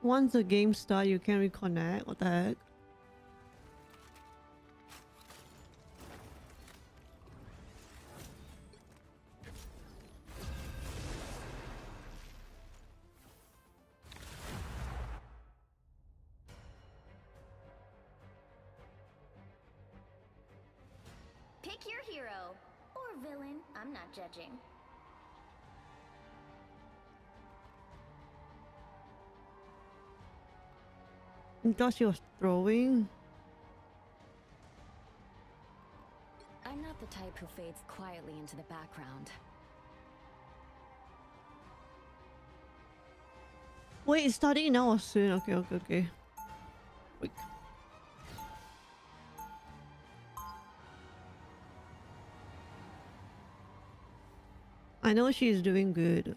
Once the game starts, you can reconnect. What the heck? Pick your hero. Or villain. I'm not judging. I thought she was throwing. I'm not the type who fades quietly into the background. Wait, it's starting now or soon? Okay. Wait. I know she's doing good.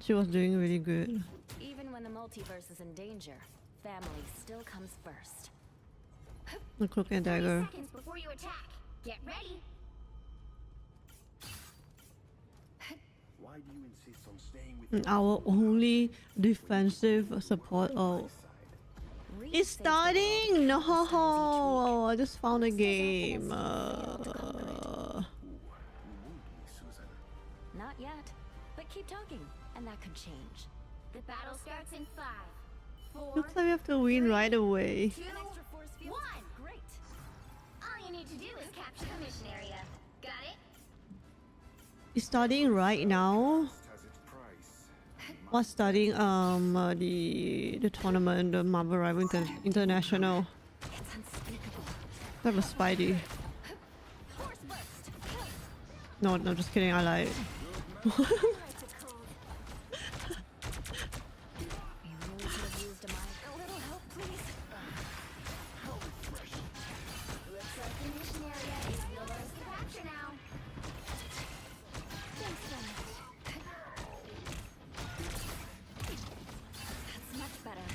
She was doing really good. Even when the multiverse is in danger, family still comes first. The cloak and dagger. 30 seconds before you attack. Get ready. Why do you insist on staying with Our only defensive support. Oh, it's starting. No, I just found a game. Not yet, but keep talking, and that could change. The battle starts in 5, 4, Looks like we have to win right away. 2, 1. Great. All you need to do is capture the mission area. Got it? It's starting right now. What's starting? The tournament, the Marvel Rival International. It's unspeakable. That was Spidey. Force burst. No, just kidding. I lied. You really could have used a little help, please. Looks like the mission area is yours to capture now. Thanks so much. That's much better.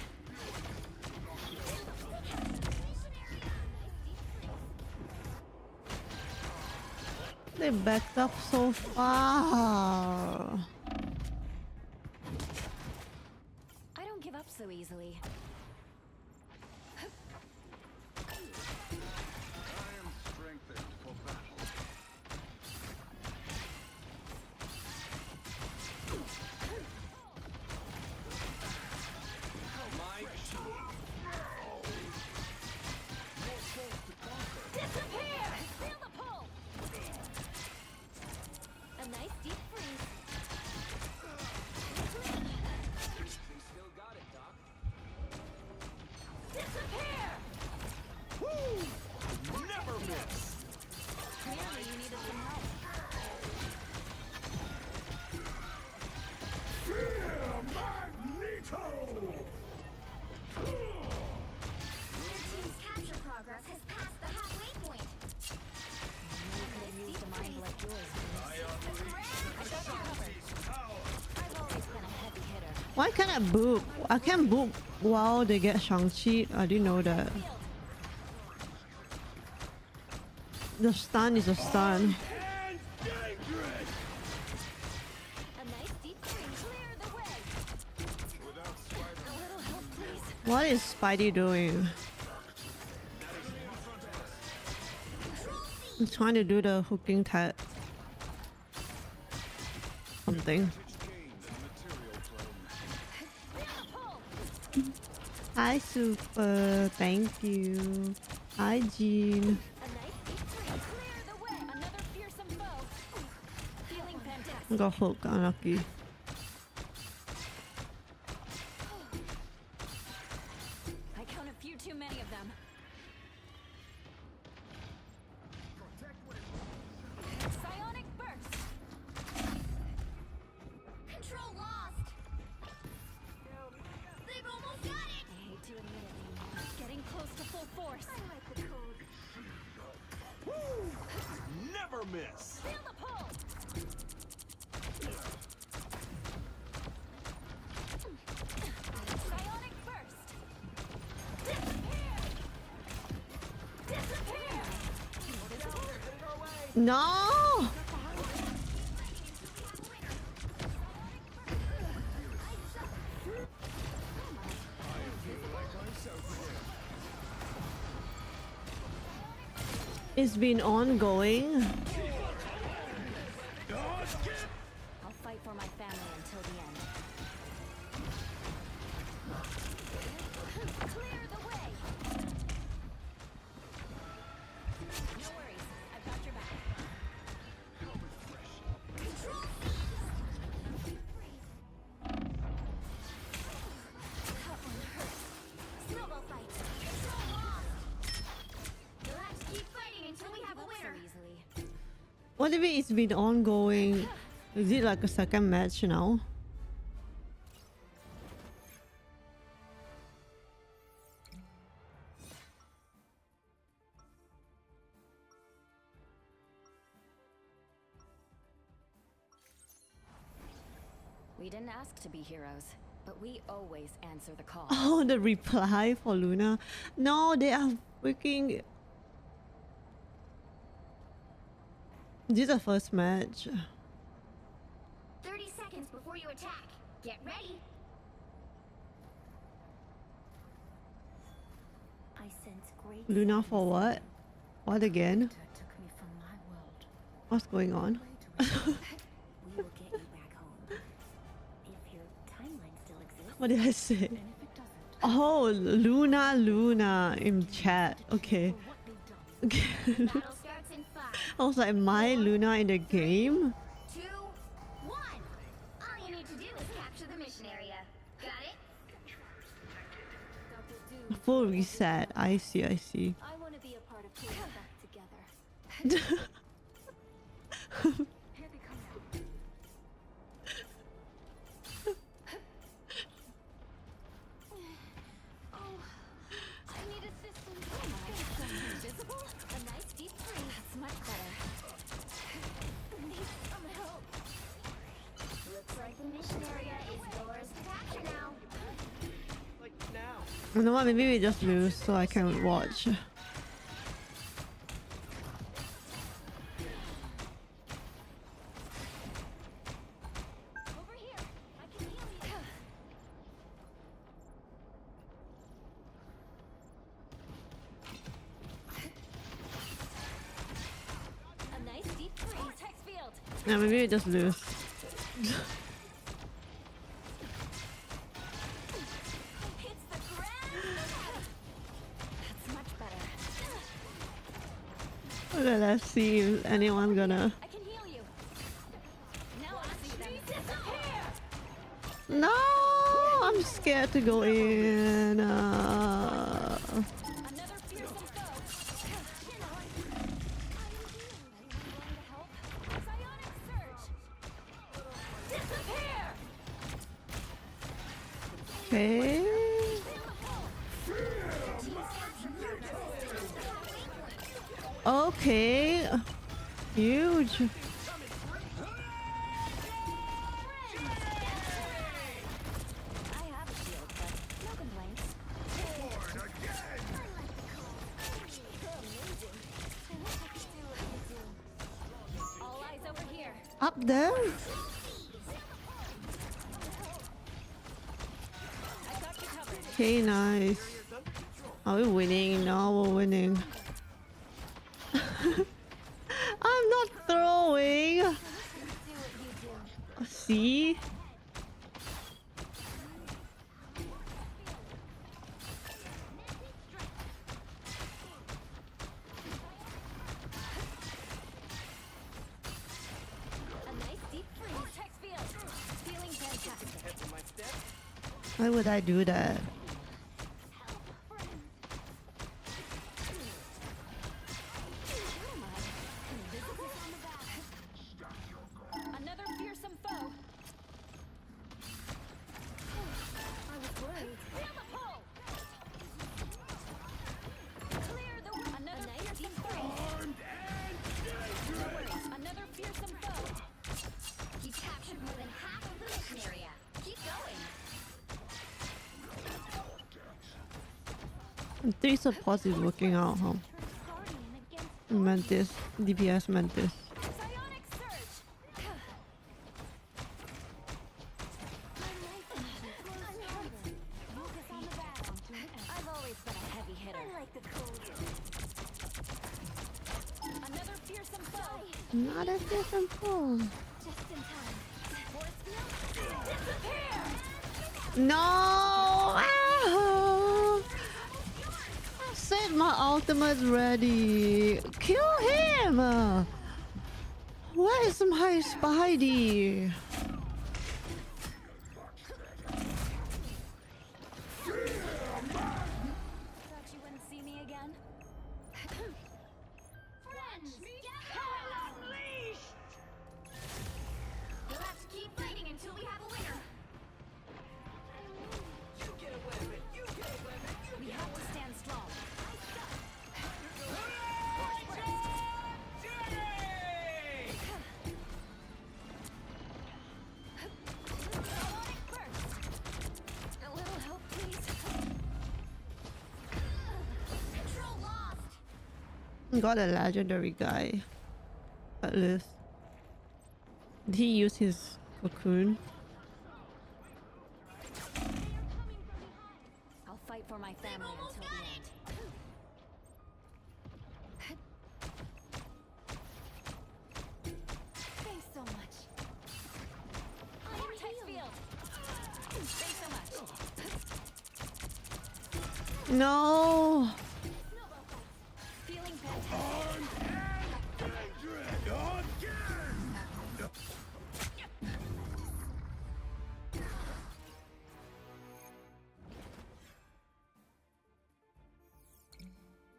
They backed up so far. I don't give up so easily. Why can't I boop? I can't boop while they get Shang-Chi. I didn't know that. The stun is a stun. What is Spidey doing? He's trying to do the hooking tag. Something. Hi Super, thank you. Hi Jean. Got hooked, unlucky. I count a few too many of them. Psionic burst. Control lost. They've almost got it. I hate to admit it, anymore. Getting close to full force. I like the code. Never miss. Feel the pull. Psionic burst. Disappear. Disappear. No! It's been ongoing. I'll fight for my family until the end. Clear the way! No worries, I've got your back. Control that one hurts. Snowball fight. You'll have to keep fighting until we have a winner. Easily. What if it's been ongoing? Is it like a second match now? We didn't ask to be heroes, but we always answer the call. Oh, the reply for Luna. No, they are freaking. This is the first match. 30 seconds before you attack. Get ready. I sense great Luna for what? What again? took me from my world. What's going on? We will get you back home. If your timeline still exists. What did I say? And if it doesn't, Oh, Luna in chat. Okay. for what they've done. Okay. Battle starts in 5, I was like, my Luna in the game? 2, 1. All you need to do is capture the mission area. Got it? Dr. Doom, Full reset. I see. I want to be a part of putting it back together. Here they come now. Oh, I need assistance. Invisible? A nice deep freeze. That's much better. Need some help. Looks like the mission area is yours to capture now. Like now. You know what? Maybe we just lose so I can watch. Over here. I can heal you. A nice deep freeze. Vortex field. Yeah, maybe we just lose. Hits the ground. That's much better. Okay, let's see if anyone gonna. I can heal you. Now I see them. Disappear. No, I'm scared to go in. Another fearsome foe. Psionic surge. Disappear. Okay. Okay. Huge. I have a shield, but no complaints. You're amazing. I wish I could do what you do. All eyes over here. Up there? I got you covered. Okay, nice. Are we winning? No, we're winning. I'm not throwing. Do what you do. See? A nice deep freeze. Vortex field. Feeling fantastic. Why would I do that? Another fearsome foe. I was worried. Feel the pull. Clear the way. Another nice deep freeze. No worries. Another fearsome foe. You captured more than half of the mission area. Keep going. 3 supports is working out, huh? Guardian against Mantis. DPS Mantis. psionic surge. My life is Focus on the battle. I've always been a heavy hitter. I like the cold. fearsome foe. Not a fearsome foe. Just in time. Force field. Disappear. No! Ah! Set my ultimate ready. Kill him! Where is my Spidey? Thought you wouldn't see me again? Friends, you'll have to keep fighting until we have a winner. We have to stand strong. A little help, please. Control lost. Got a legendary guy. At least. Did he use his cocoon? I'll fight for my family until the end. Thanks so much. Vortex field. Thanks so much. No! Feeling fantastic.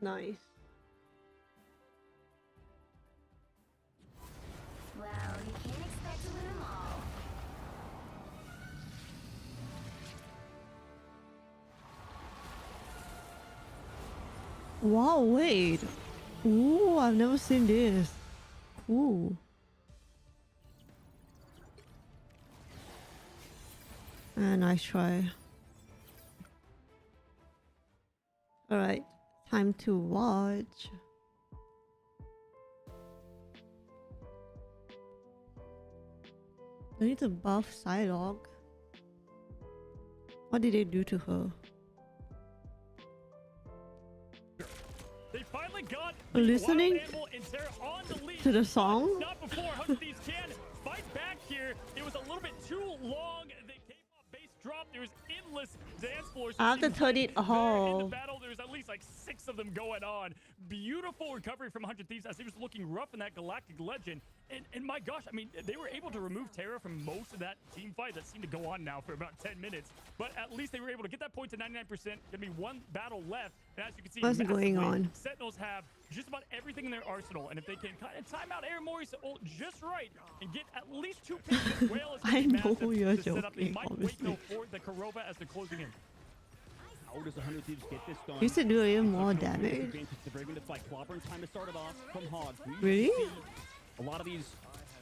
Nice. Well, you can't expect to win them all. Wow, wait. Ooh, I've never seen this. Ooh. Nice try. Alright, time to watch. I need to buff Psylocke. What did they do to her? They finally got Listening wild animal and Terra on the lead. to the song? Not before 100 Thieves can fight back here. It was a little bit too long. The K-pop bass dropped. There was endless dance floors. I have to turn it In the off. battle, there's at least like 6 of them going on. Beautiful recovery from 100 Thieves as he was looking rough in that Galactic Legend. And my gosh, I mean, they were able to remove Terra from most of that team fight that seemed to go on now for about 10 minutes. But at least they were able to get that point to 99%. Gonna be one battle left. And as you can see, What's going massively, on? Sentinels have just about everything in their arsenal. And if they can kind of time out Air Morris just right and get at least 2 picks as well as I know massive you're to set up. They joking, might obviously. wait though for the Karova as they're closing in. How does 100 Thieves get this done? Used to do even more Such an damage. advantage to bring into fight. Clobbering time to start it off from Hogs. We Really? see a lot of these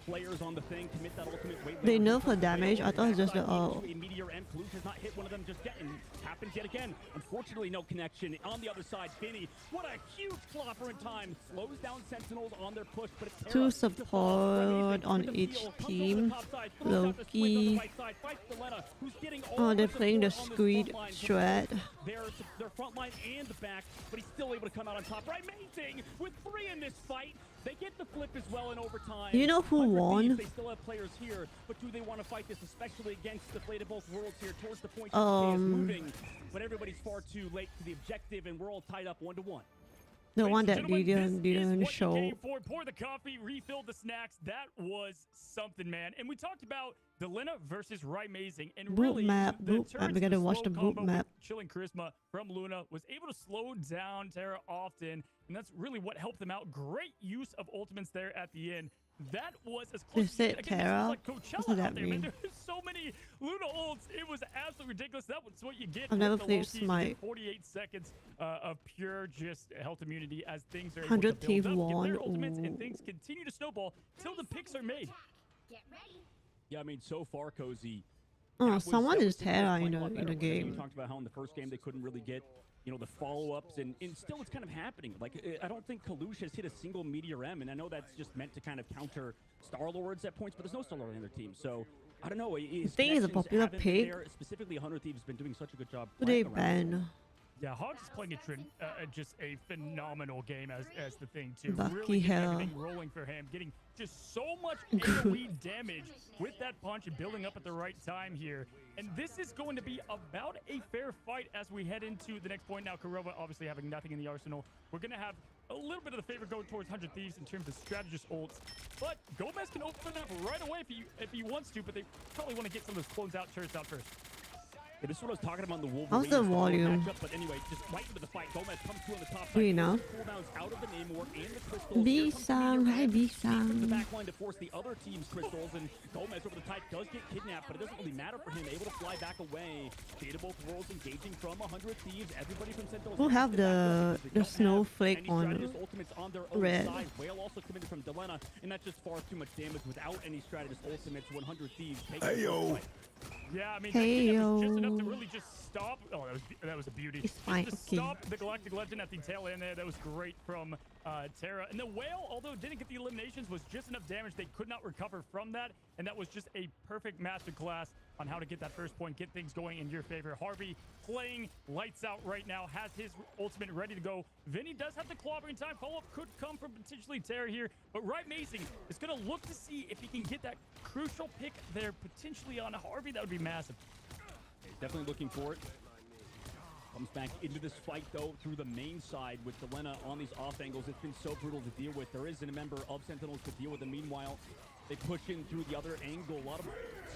players on the thing commit that ultimate weight. They nerf her damage. I thought it was just the A meteor and Kalush has not hit one of them just yet, and happens yet again. Unfortunately, no connection. On the other side, Finny, what a huge clopper in time. Slows down Sentinels on their push, but it's Two support on each team. Loki. Oh, they're playing the Screed strat. Their front line and the back, but he's still able to come out on top. Amazing! With 3 in this fight, they get the flip as well in overtime. You know who 100 won? Thieves, they still have players here, but do they want to fight this, especially against the Blade of both worlds here towards the point is moving, but everybody's far too late to the objective, and we're all tied up 1-1. The one that Gentlemen, didn't this is what you show. came for. Pour the coffee, refill the snacks. That was something, man. And we talked about Delina versus Raimazing. And Boot really, map, the boot map. We gotta watch the boot map. Chilling Charisma from Luna was able to slow down Terra often. And that's really what helped them out. Great use of ultimates there at the end. That was as close They said as again, this Terra? was like What Coachella does that out there, man. mean? There's so many Luna ults. It was absolutely ridiculous. That was what you get. I've never with the played Loki's in Smite. 48 seconds of pure just health immunity as things are able 100 to build Thieves up, get won. their ultimates, and Ooh. things continue to snowball till the picks are made. Get ready. Yeah, I mean, so far, Cozy. Oh, that was- someone that is was taking Terra quite in a lot the better. You game. talked about how in the first game they couldn't really get, the follow-ups, and still it's kind of happening. Like, I don't think Kalush has hit a single Meteor M, and I know that's just meant to kind of counter Star-Lords at points, but there's no Star-Lord on their team, so I don't know. I think he's a popular pick. Specifically, 100 Thieves has been doing such a good job. Who they playing around. ban? Yeah, Hogs is playing just a phenomenal game as the thing too. Lucky really getting hell. everything rolling for him, getting just so much AoE damage with that punch and building up at the right time here. And this is going to be about a fair fight as we head into the next point. Now, Karua obviously having nothing in the arsenal. We're going to have a little bit of the favor going towards 100 Thieves in terms of strategist ults. But Gomez can open up right away if he wants to, but they probably want to get some of those clones out, turrets out first. Yeah, this is what I was talking about in the Wolverine. How's the volume? Matchup, but anyway, just right into the fight. Gomez comes through on the top side. You know. Cooldowns out of the Namor and the crystals. B-Sang, hi the B-Sang. back line to force the other team's crystals, and Gomez over the type does get kidnapped, but it doesn't really matter for him. Able to fly back away. Data both worlds engaging from 100 Thieves. Everybody from Sentinels. We'll have the snowflake on red. Side. Whale also committed from Delena, and that's just far too much damage without any strategist ultimates. 100 Thieves take the fight. Yeah, I mean, Hey, that was just enough to really just stop. Oh, that was a beauty. It's fine, Just okay. stop the Galactic Legend at the tail end there. That was great from Terra. And the Whale, although didn't get the eliminations, was just enough damage. They could not recover from that. And that was just a perfect masterclass on how to get that first point, get things going in your favor. Harvey playing lights out right now, has his ultimate ready to go. Vinny does have the clobbering time. Follow-up could come from potentially Terra here. But Right Mazing is going to look to see if he can get that crucial pick there potentially on Harvey. That would be massive. Definitely looking for it. Comes back into this fight, though, through the main side with Delena on these off angles. It's been so brutal to deal with. There isn't a member of Sentinels to deal with them. Meanwhile, they push in through the other angle. A lot of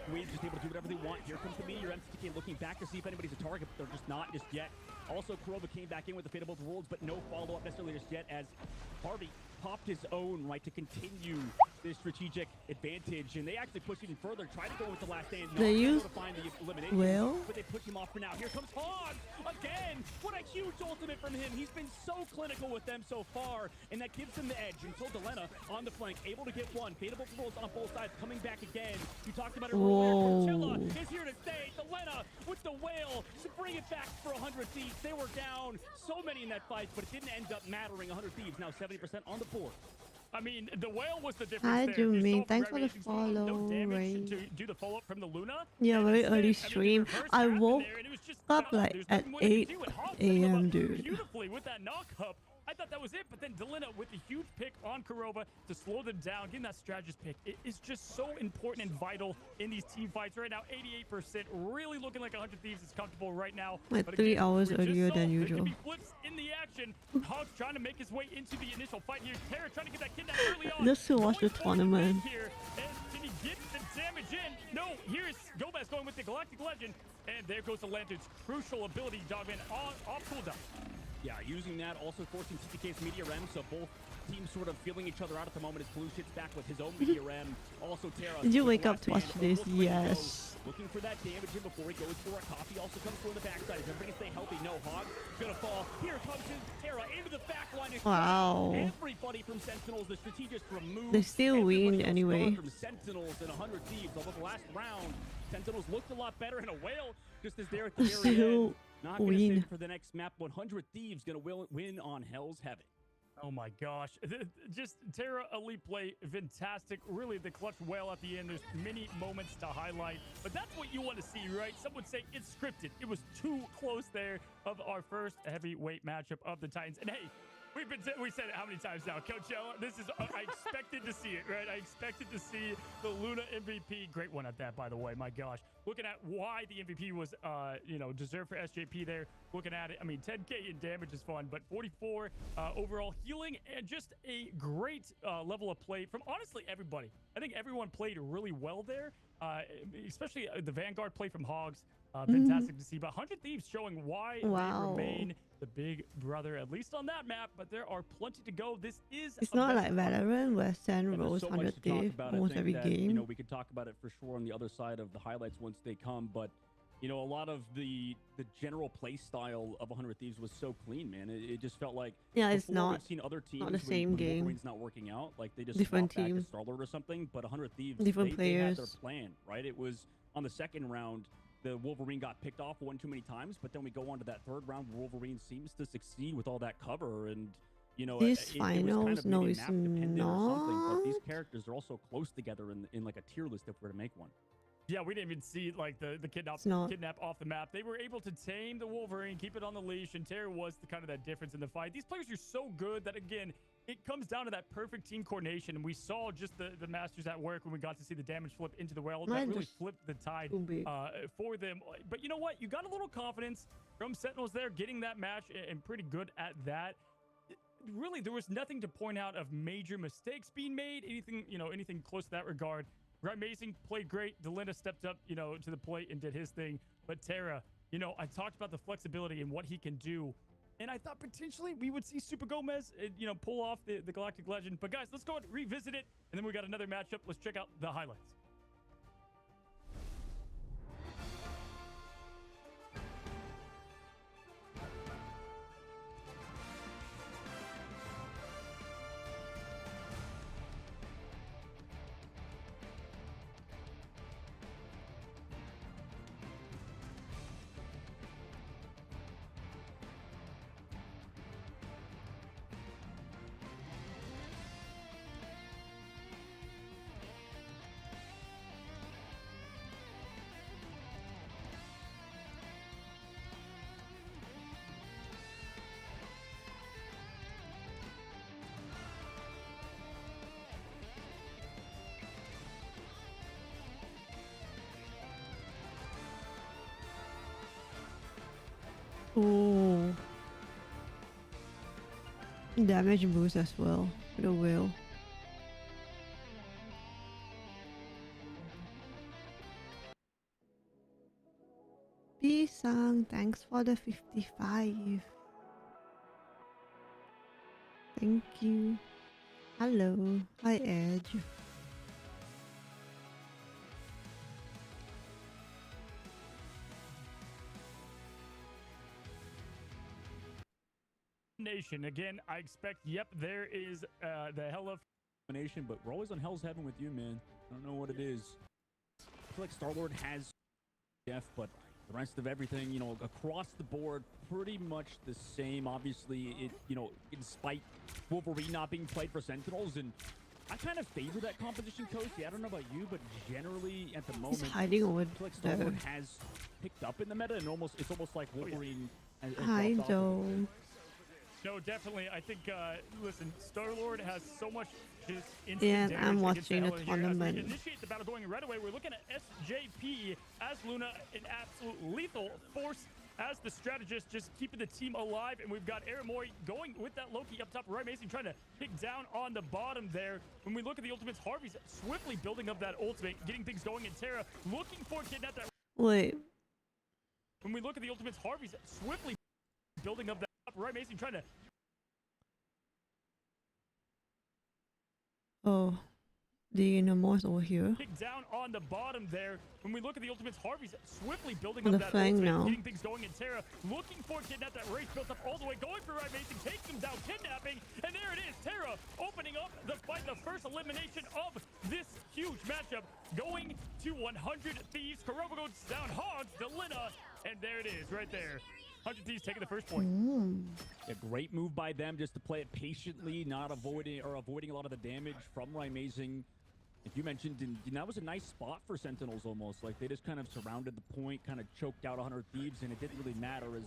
squeeze just able to do whatever they want. Here comes the Meteor. MCK looking back to see if anybody's a target, but they're just not just yet. Also, Karua came back in with the Fate of Both Worlds, but no follow-up necessarily just yet as Harvey popped his own right to continue this strategic advantage, and they actually push even further, try to go with the last stand. They use to find the elimination, but they push him off for now. Here comes Hog again. What a huge ultimate from him. He's been so clinical with them so far, and that gives him the edge until Delena on the flank, able to get one. Fate of Both Worlds on both sides, coming back again. You talked about it earlier. Coachella is here to stay. Delena with the Whale to bring it back for 100 Thieves. They were down so many in that fight, but it didn't end up mattering. 100 Thieves now 70% on the board. I mean, the Whale was the difference Hi, there. Jumi. Thanks for the follow, no damage Ray. to do the follow-up from the Luna. Yeah, very early stream. I woke up like at 8 a.m. dude. Beautifully with that knock-up. I thought that was it, but then Delena with the huge pick on Karova to slow them down, getting that strategist pick. It is just so important and vital in these team fights right now. 88%, really looking like 100 Thieves is comfortable right now. Like but 3 again, hours we just earlier saw than there usual. could be flips in the action. Hog's trying to make his way into the initial fight here. Terra trying to get that kidnap early on. Just to watch the Going for tournament. Here. And can he get the damage in? No, here's Gomez going with the Galactic Legend. And there goes the Lantern's crucial ability, Dogman, off cooldown. Yeah, using that, also forcing TTK's Meteor M, so both teams sort of feeling each other out at the moment as Blue hits back with his own Meteor M. Also, Terra. Did you wake up to watch this? Yes. Looking for that damage in before he goes for a coffee. Also comes through on the backside. Is everybody stay healthy? No, Hog gonna fall. Here comes his Terra into the back line. Wow. Everybody from Sentinels, the Strategist removed. They still win anyway. From Sentinels and 100 Thieves. Although the last round, Sentinels looked a lot better, and a Whale just as they're at the very end. Not going to sit for the next map. 100 Thieves going to win on Hell's Heaven. Oh my gosh. Just Terra elite play, fantastic. Really the clutch Whale at the end. There's many moments to highlight, but that's what you want to see, right? Some would say it's scripted. It was too close there of our first heavyweight matchup of the Titans. And hey, we said it how many times now, Coachella? This is I expected to see it, right? I expected to see the Luna MVP. Great one at that, by the way. My gosh, looking at why the MVP was, deserved for SJP there. Looking at it, I mean, 10K in damage is fun, but 44 overall healing and just a great level of play from honestly everybody. I think everyone played really well there, especially the Vanguard play from Hogs. Fantastic to see. But 100 Thieves showing why they remain the big brother, at least on that map. But there are plenty to go. This is. It's not like Valorant where Sen rolls 100 Thieves almost every game. You know, we could talk about it for sure on the other side of the highlights once they come. But you know, a lot of the general play style of 100 Thieves was so clean, man. It just felt like it's not. We've seen other teams not the same game. Wolverine's not working out, like they just different team teams, Starlord or something. But 100 Thieves, different players. They had their plan, right? It was on the second round. The Wolverine got picked off one too many times, but then we go on to that third round. Wolverine seems to succeed with all that cover, and you know, these finals, kind of no, it's map dependent or something. But not. these characters are also close together in like a tier list if we're to make one. Yeah, we didn't even see like the kidnap off the map. They were able to tame the Wolverine, keep it on the leash, and Terra was the kind of that difference in the fight. These players are so good that, again, it comes down to that perfect team coordination. And we saw just the Masters at work when we got to see the damage flip into the well. That really flipped the tide for them. But you know what? You got a little confidence from Sentinels there, getting that match and pretty good at that. Really, there was nothing to point out of major mistakes being made, anything close to that regard. Amazing, played great. Delina stepped up, to the plate and did his thing. But Terra, I talked about the flexibility and what he can do. And I thought potentially we would see Super Gomez, pull off the Galactic Legend. But guys, let's go and revisit it. And then we got another matchup. Let's check out the highlights. Oh, damage boost as well with a whale. B-Sang, thanks for the 55. Thank you. Hello. Hi, Edge. Nation again. I expect. Yep, there is the Hela Nation, but we're always on Hell's Heaven with you, man. I don't know what it is. I feel like Star-Lord has Jeff, but the rest of everything, across the board, pretty much the same. Obviously, in spite Wolverine not being played for Sentinels, and I kind of favor that composition, Coach. Yeah, I don't know about you, but generally at the moment, he's hiding over I feel like Star-Lord has picked up in the meta, and it's almost like Wolverine. Hi, Joe. No, definitely. I think, listen, Star-Lord has so much just instant and damage I'm watching the tournament. As we initiate the battle going right away, we're looking at SJP as Luna, an absolute lethal force as the strategist, just keeping the team alive. And we've got Aramoy going with that Loki up top. Right, Mason trying to pick down on the bottom there. When we look at the ultimates, Harvey's swiftly building up that ultimate, getting things going, and Terra looking for kidnap that. Wait. When we look at the ultimates, Harvey's swiftly building up that. Right, Mason trying to. Oh, the emotes over here. Pick down on the bottom there. When we look at the ultimates, Harvey's swiftly building on up the that fang ultimate, now. getting things going, and Terra looking for kidnap. That race built up all the way, going for Right Mason, takes him down, kidnapping, and there it is. Terra opening up the fight, the first elimination of this huge matchup, going to 100 Thieves. Karua goes down, Hogs, Delina, and there it is, right there. 100 Thieves taking the first point. A great move by them just to play it patiently, not avoiding a lot of the damage from Amazing. Like you mentioned, and that was a nice spot for Sentinels almost. Like they just kind of surrounded the point, kind of choked out 100 Thieves, and it didn't really matter as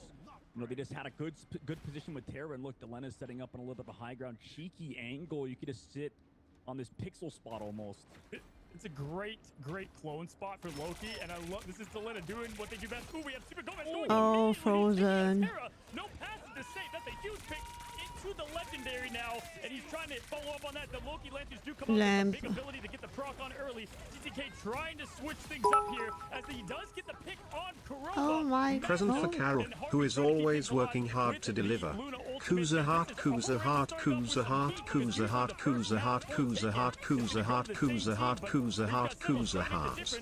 they just had a good position with Terra. And look, Delena's setting up on a little bit of a high ground, cheeky angle. You could just sit on this pixel spot almost. It's a great clone spot for Loki, and I love this is Delina doing what they do best. Ooh, we have Super Gomez going. Oh, Frozen. No passes to save. That's a huge pick into the legendary now, and he's trying to follow up on that. The Loki Lancers do come up with a big ability to get the proc on early. TTK trying to switch things up here as he does get the pick on Karua. Oh my God. Present for Carol, who is always working hard to deliver. Kuza heart, Kuza heart, Kuza heart, Kuza heart, Kuza heart, Kuza heart, Kuza heart, Kuza heart, Kuza heart, Kuza heart.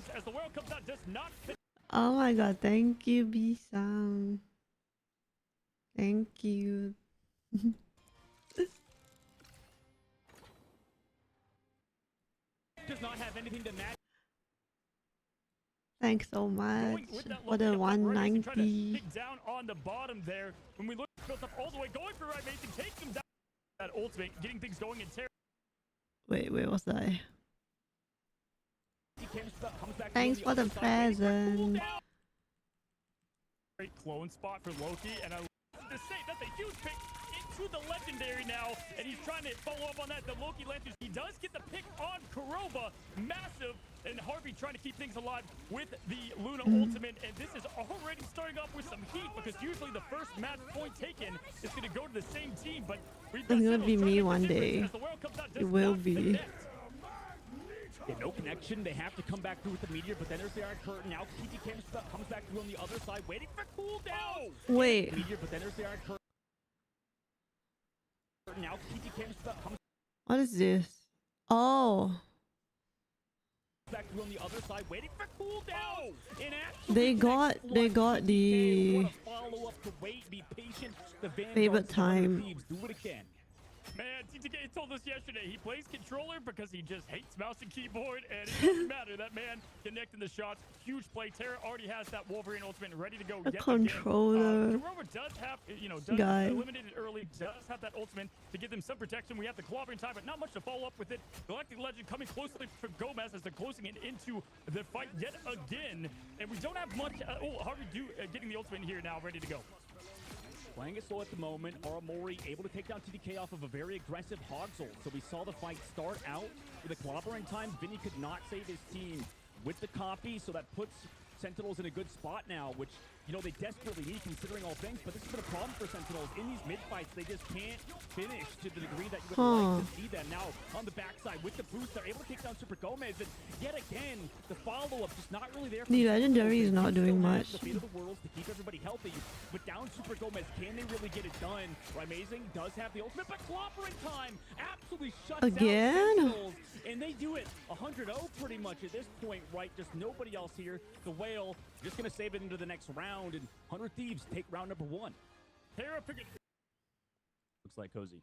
Oh my God, thank you, B-Sang. Thank you. Does not have anything to match. Thanks so much for the 190. Pick down on the bottom there. When we look built up all the way, going for Right Mason, takes him down. That ultimate, getting things going in Terra. Wait, where was I? Thanks for the present. Great clone spot for Loki, and I love to say that's a huge pick into the legendary now, and he's trying to follow up on that. The Loki Lanterns, he does get the pick on Karua, massive, and Harvey trying to keep things alive with the Luna ultimate, and this is already starting off with some heat because usually the first match point taken is going to go to the same team, but we've got It's gonna be me one day. It will be. Yeah, no connection. They have to come back through with the meteor, but then there's the Iron Curtain. Now TT comes back through on the other side, waiting for cooldown. Wait. Meteor, but then there's the Iron Curtain. Now TT comes What is this? Oh. back through on the other side, waiting for cooldown. They got the favorite time. Do it again. Man, TTK told us yesterday he plays controller because he just hates mouse and keyboard, and it doesn't matter. That man connecting the shots, huge play. Terra already has that Wolverine ultimate ready to go. A controller. Karua does have, Guy. eliminated early, does have that ultimate to give them some protection. We have the clobbering time, but not much to follow up with it. Galactic Legend coming closely for Gomez as they're closing it into the fight yet again, and we don't have much. Harvey getting the ultimate here now, ready to go. Playing it slow at the moment, Aramori able to take down TDK off of a very aggressive Hogsol. So we saw the fight start out with a clobbering time. Vinny could not save his team with the copy, so that puts Sentinels in a good spot now, which, they desperately need considering all things, but this has been a problem for Sentinels. In these mid-fights, they just can't finish to the degree that you would like to see them. Now, on the backside, with the boost, they're able to take down Super Gomez, and yet again, the follow-up just not really there. The legendary is not doing much. The fate of the world to keep everybody healthy, but down Super Gomez, can they really get it done? Amazing does have the ultimate, but clobbering time absolutely shuts again out Sentinels, and they do it 100-0 pretty much at this point, right? Just nobody else here. The Whale just going to save it into the next round, and 100 Thieves take round number 1. Terra pick it. Looks like Cozy.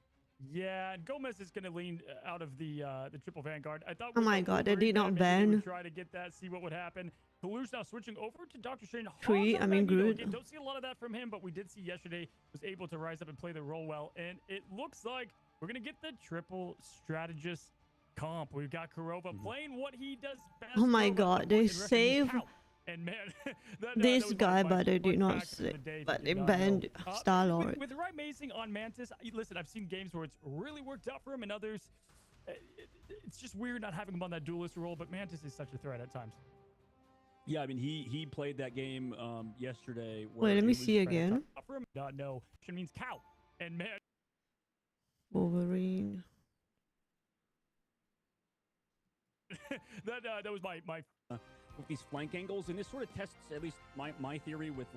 Yeah, and Gomez is going to lean out of the triple Vanguard. I thought. Oh my god, they did not ban. Try to get that, see what would happen. Kalush now switching over to Dr. Strange. Groot. Don't see a lot of that from him, but we did see yesterday was able to rise up and play the role well, and it looks like we're going to get the triple strategist comp. We've got Karua playing what he does best. Oh my god, they save and man, this guy, but they did not save. But they banned Star-Lord. With Right Amazing on Mantis, listen, I've seen games where it's really worked out for him, and others, it's just weird not having him on that duelist role. But Mantis is such a threat at times. Yeah, I mean, he played that game yesterday. Wait, let me see again. No, it means cow, and man. Wolverine. that was my with these flank angles, and this sort of tests at least my theory with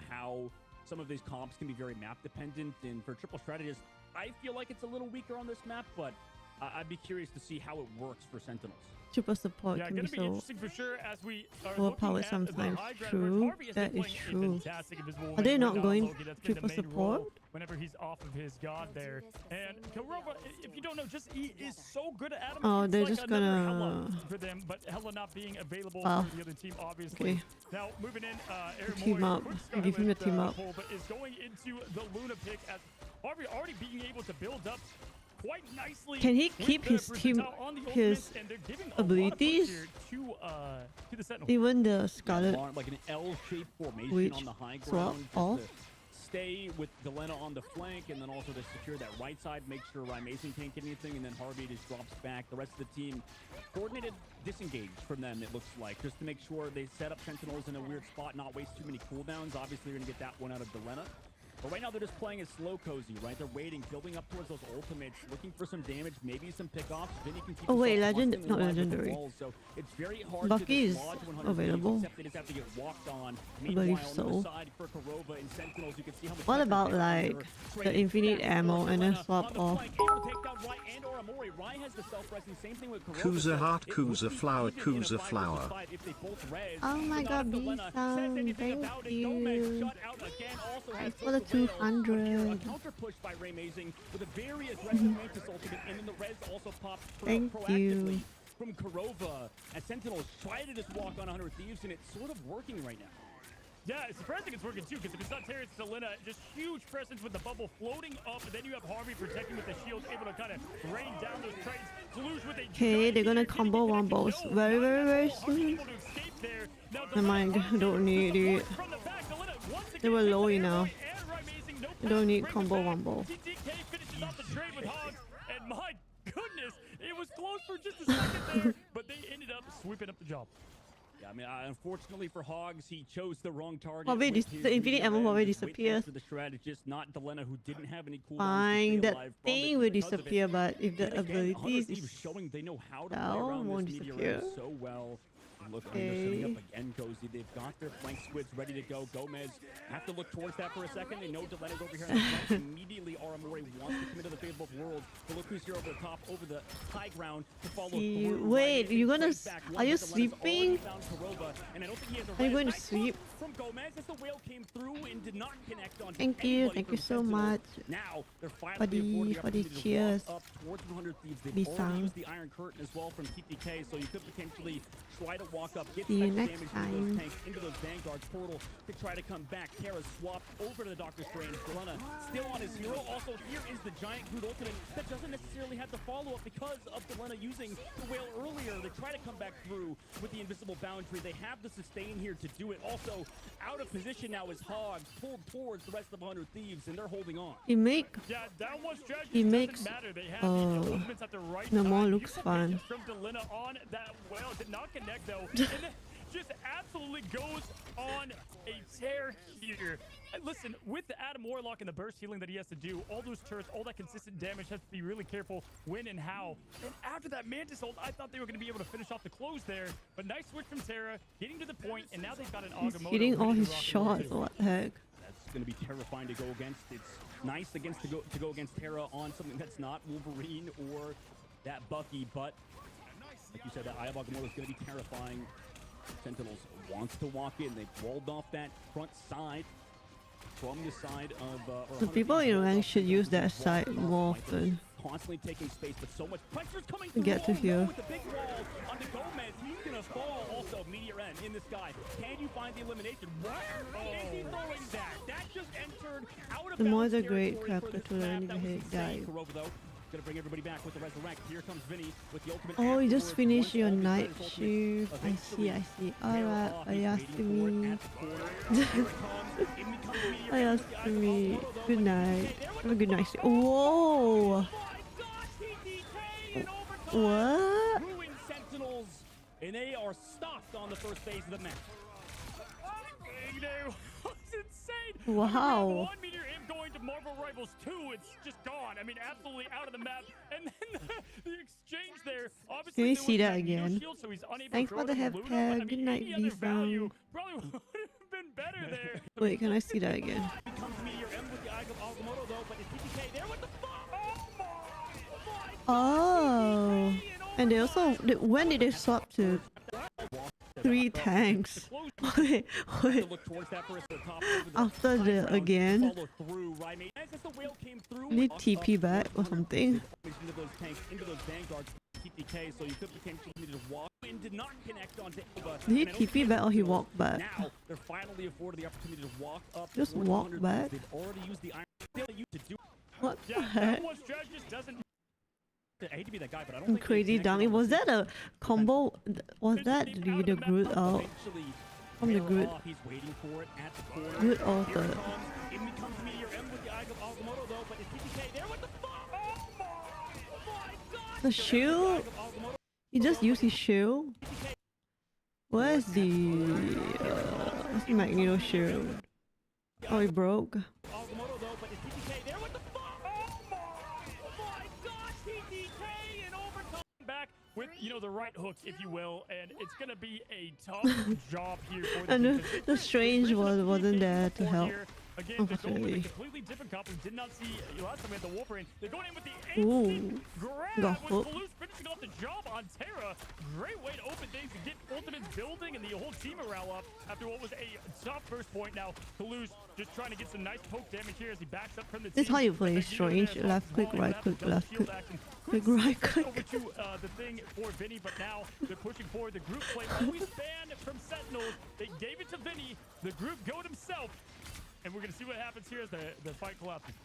how some of these comps can be very map dependent, and for triple strategist I feel like it's a little weaker on this map, but I'd be curious to see how it works for Sentinels. Triple support can gonna be be so interesting for sure as we are overpowered sometimes. True, that is true. Are they not going triple support? Whenever he's off of his god there, and Karua, if you don't know, he is so good at Adam. Oh, they're like just gonna for them, but Hela not being available for the other team, obviously. Okay. Now moving in, team up. Give him the team up. But is going into the Luna pick as Harvey already being able to build up quite nicely. Can he keep his team, his abilities? To the Sentinel. Even the Scarlet Like an L-shaped formation Witch on the high swap ground. off. Stay with Delena on the flank, and then also to secure that right side, make sure Amazing can't get anything, and then Harvey just drops back. The rest of the team, coordinated disengage from them, it looks like, just to make sure they set up Sentinels in a weird spot, not waste too many cooldowns. Obviously, you're going to get that one out of Delena. But right now, they're just playing it slow, Cozy, right? They're waiting, building up towards those ultimates, looking for some damage, maybe some pickoffs. Vinny can keep not legendary. Walls, so it's very hard Bucky to is available. available. They just have to get walked on. I believe Meanwhile, so. on the side for Karua and Sentinels, you can see how much What about like the infinite ammo and then swap off? Kuza heart, Kuza flower, Kuza flower. Oh my god, B-Sound, thank you. Thanks for the 200. Counter push by Ray Mazing with a very aggressive Mantis ultimate, and then the res also popped Thank proactively you. from Karua as Sentinels try to just walk on 100 Thieves, and it's sort of working right now. Yeah, it's surprising it's working too, because if it's not Terrence, it's Selena, just huge presence with the bubble floating up, and then you have Harvey protecting with the shield, able to kind of rain down those trades. Deluge with a Okay, they're gonna combo wombos very soon. Never mind, don't need it. They were low enough. You don't need combo wombo. TTK finishes off the trade with Hogs, and my goodness, it was close for just a second there, but they ended up sweeping up the job. Yeah, I mean, unfortunately for Hogs, he chose the wrong target. Probably the infinite ammo probably disappears. The strategist, not Delena, who didn't have any cooldowns. Fine, that thing will disappear, but if the abilities is showing they know how to play down, around won't this disappear. so well. Look, I mean, they're setting up again, Cozy. They've got their flank squids ready to go. Gomez have to look towards that for a second. They know Delena's over here. And immediately, Aramori wants to commit to the fate of both worlds. But look who's here over the top, over the high ground to follow through. Wait, you're gonna... Are you sleeping? Are you going to sleep? From Gomez as the whale came through and did not connect on. Thank you so much. Now they're finally for the cheers. up towards 100 Thieves. They've already used the Iron Curtain as well from TTK, so you could potentially try to walk up, get See you extra next damage into those time. tanks, into those Vanguards portal to try to come back. Terra swapped over to the Doctor Strange. Delena still on his hero. Also, here is the giant Groot ultimate that doesn't necessarily have the follow-up because of Delena using the whale earlier. They try to come back through with the invisible boundary. They have the sustain here to do it. Also, out of position now is Hog, pulled towards the rest of 100 Thieves, and they're holding on. He makes matter. They have the movements at the right no time. more looks fun. From Delena on that whale did not connect though, and then just absolutely goes on a tear here. And listen, with the Adam Warlock and the burst healing that he has to do, all those turrets, all that consistent damage, has to be really careful when and how. And after that Mantis ult, I thought they were going to be able to finish off the close there, but nice switch from Terra, getting to the point, and now they've got an He's Agamotto. hitting all his shots. What the heck? That's going to be terrifying to go against. It's nice against to go against Terra on something that's not Wolverine or that Bucky, but like you said, that Eye of Agamotto is going to be terrifying. Sentinels wants to walk in. They've walled off that front side from the side of. The people in rank should use that side more often. Constantly taking space, but so much pressure's coming to get to here. With the big wall onto Gomez, he's gonna fall. Also, Meteor N in the sky. Can you find the elimination? Where is he throwing that? That just entered out of The more bounds the great territory character for to this learn map. to That was hit insane. die. Karova, though, gonna bring everybody back with the resurrect. Here comes Vinny with the ultimate. Oh, you just afterwards. finished your Once all night these players' ultimates shift. I see. Alright, off, are he's you waiting asking for it me? at the corner. Here it comes. In becomes Meteor Are you N with the Eye asking of me? Agamotto, though, Good but night. TTK there with Have a the good night. block. Whoa! What? Ruined Sentinels, and they are stopped on the first phase of the match. It's insane. Wow. One Meteor Imp going to Marvel Rivals 2, it's just gone. I mean, absolutely out of the map. And then the exchange there. Obviously, Can we there see was that Neo again? Shield, so he's unable Thanks to for throw the it to Luna, but, hashtag. I mean, Good night, any other value V-Sound. probably would have been better there. Wait, can I see that again? Becomes Meteor M with the Eye of Agamotto, though, but it's TTK there with the Oh, and they also, when did they swap to 3 tanks? Wait. After the again? Need TP back or something? Did he TP back or he walked back? Now they're finally afforded the opportunity to walk up. Just walk back? They've already used the iron to do. What the heck? I hate to be that guy, but I don't think Crazy dummy. Was that a combo? Was that the Groot out? From the Groot. He's waiting for it at the corner. Groot alter. In becomes Meteor M with the Eye of Agamotto, though, but it's TTK there with the The shield? He just used his shield? Where's the Magneto shield? Oh, he broke. Back with, you know, the right hook, if you will, and it's gonna be a tough job here for And the the Strange wasn't there to help. Again, they're going with a Unfortunately. completely different comp. We did not see last time we had the Wolverine. They're going in with the Ooh. instant grab Got with hooked. Toulouse finishing off the job on Terra. Great way to open things and get ultimates building and the whole team morale up after what was a tough first point. Now, Toulouse just trying to get some nice poke damage here as he backs up from the team. This is how you play Strange. Left click, right click, left click. Click, right click. Over to the thing for Vinny, but now they're pushing forward. The group play always banned from Sentinels. They gave it to Vinny. The group goat himself. And we're going to see what happens here as the fight collapses.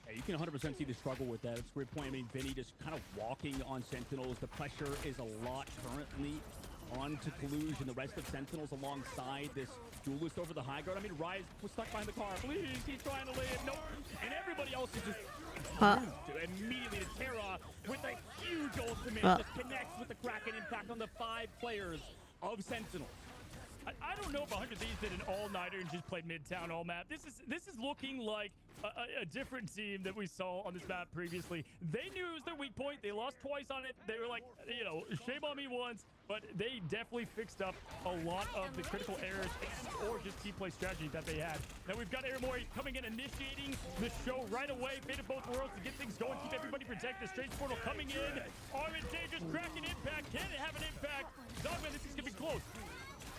Yeah, you can 100% see the struggle with that. It's a great point. I mean, Vinny just kind of walking on Sentinels. The pressure is a lot currently onto Toulouse and the rest of Sentinels alongside this duelist over the high ground. I mean, Rise was stuck behind the car. Please, he's trying to lay it. No. And everybody else is just immediately to Terra with a huge ultimate. Just connects with the Kraken impact on the 5 players of Sentinels. I don't know if 100 Thieves did an all-nighter and just played Midtown all map. This is looking like a different team that we saw on this map previously. They knew it was their weak point. They lost twice on it. They were like, you know, shame on me once, but they definitely fixed up a lot of the critical errors or just team play strategy that they had. Now we've got Airmori coming in, initiating the show right away. Fate of both worlds to get things going, keep everybody protected. Strange Portal coming in. Armin Dangerous cracking impact. Can it have an impact? Dogman, this is going to be close.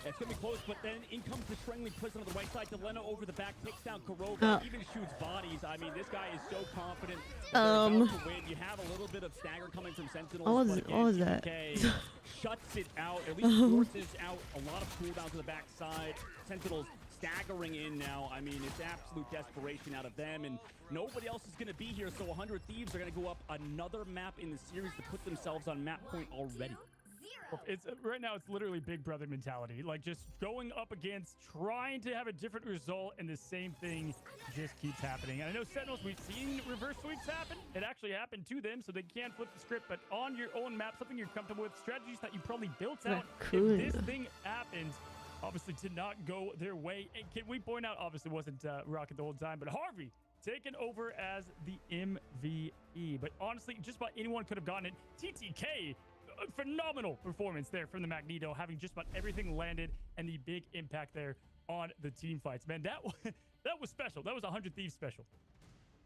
It's going to be close, but then in comes the Strangling Prison on the right side. Delena over the back, takes down Karua, even shoots bodies. I mean, this guy is so confident that they're about to win. You have a little bit of stagger coming from Sentinels, but again, what was that? Shuts it out, at least forces out a lot of cooldowns to the back side. Sentinels staggering in now. I mean, it's absolute desperation out of them, and nobody else is going to be here, so 100 Thieves are going to go up another map in the series to put themselves on map point already. It's right now, it's literally Big Brother mentality, like just going up against, trying to have a different result, and the same thing just keeps happening. And I know Sentinels, we've seen reverse sweeps happen. It actually happened to them, so they can flip the script, but on your own map, something you're comfortable with, strategies that you probably built out. If this thing happens, obviously did not go their way. And can we point out, obviously wasn't Rocket the whole time, but Harvey taken over as the MVP. But honestly, just about anyone could have gotten it. TTK, a phenomenal performance there from the Magneto, having just about everything landed and the big impact there on the team fights. Man, that was special. That was a 100 Thieves special.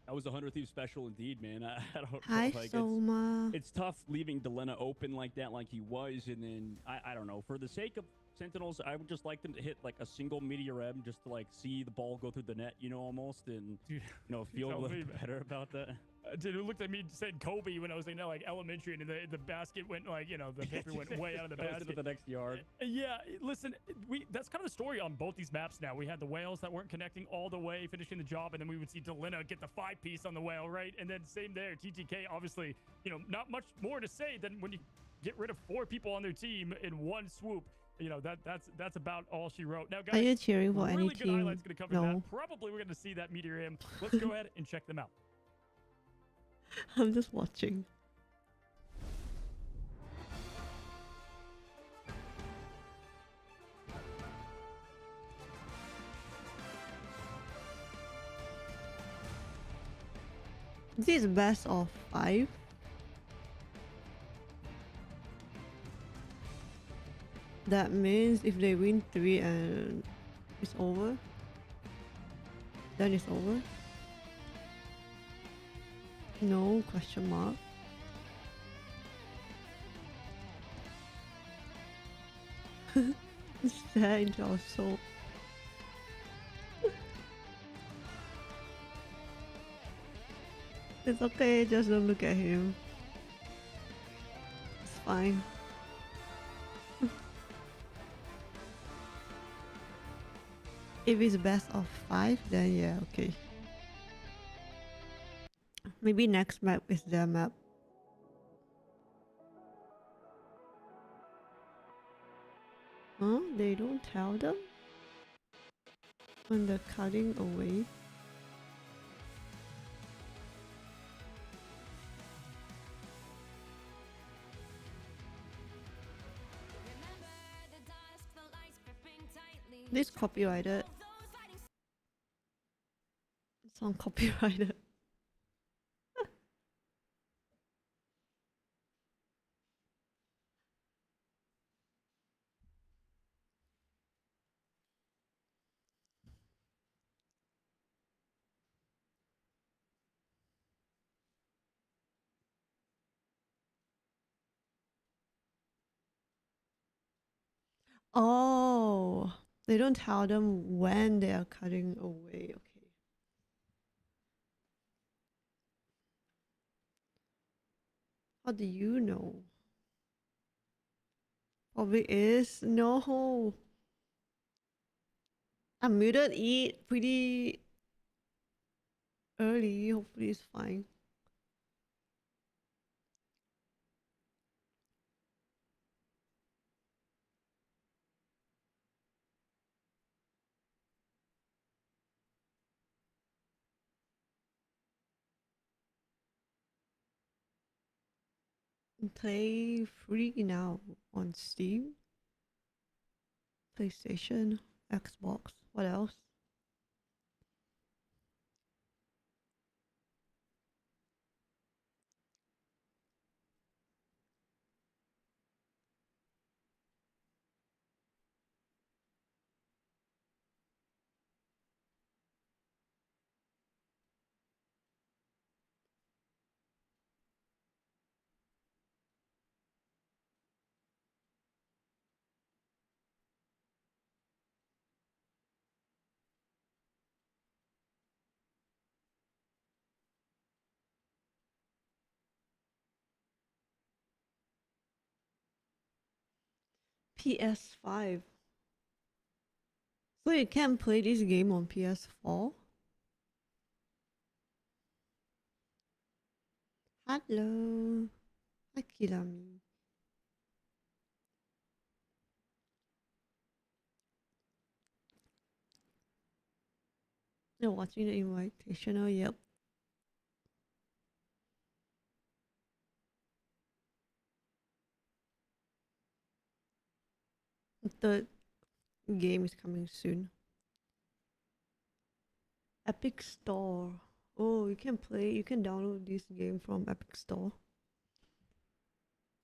That was a 100 Thieves special indeed, man. I don't Hi, know, like Soma. it's tough leaving Delena open like that, like he was, and then I don't know. For the sake of Sentinels, I would just like them to hit like a single Meteor M just to like see the ball go through the net, you know, almost, and you know, feel a little better about that. Dude, it looked at me saying Kobe when I was in like elementary, and the basket went like, you know, the paper went way out of the basket. To the next yard. Yeah, listen, that's kind of the story on both these maps now. We had the whales that weren't connecting all the way, finishing the job, and then we would see Delena get the 5-piece on the whale, right? And then same there, TTK, obviously, you know, not much more to say than when you get rid of 4 people on their team in one swoop. You know, that's about all she wrote. Now, guys, are you cheering for really any good team? highlights going to come from that. Probably we're going to see that Meteor M. Let's go ahead and check them out. I'm just watching. This is best of 5. That means if they win 3 and it's over, then it's over. No question mark. Stare into our soul. It's okay, just don't look at him. It's fine. If it's best of 5, then yeah, okay. Maybe next map is their map. Huh? They don't tell them? When they're cutting away? This copyrighted. It's on copyrighted. Oh, they don't tell them when they are cutting away. Okay. How do you know? Probably is. No. I muted it pretty early. Hopefully it's fine. Play free now on Steam, PlayStation, Xbox. What else? PS5. So you can't play this game on PS4? Hello. Hi, Kirami. You're watching the Invitational, yep. The game is coming soon. Epic Store. Oh, you can download this game from Epic Store.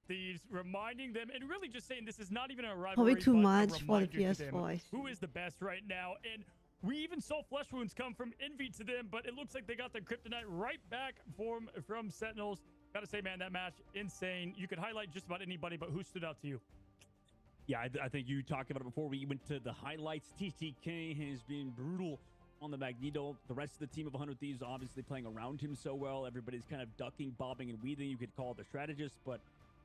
Thieves, reminding them and really just saying this is not even a rivalry. Probably too much for the PS4. PS4. Who is the best right now? And we even saw flesh wounds come from Envy to them, but it looks like they got their kryptonite right back from Sentinels. Gotta say, man, that match, insane. You could highlight just about anybody, but who stood out to you? Yeah, I think you talked about it before we went to the highlights. TTK has been brutal on the Magneto. The rest of the team of 100 Thieves obviously playing around him so well. Everybody's kind of ducking, bobbing, and weaving. You could call it the strategist, but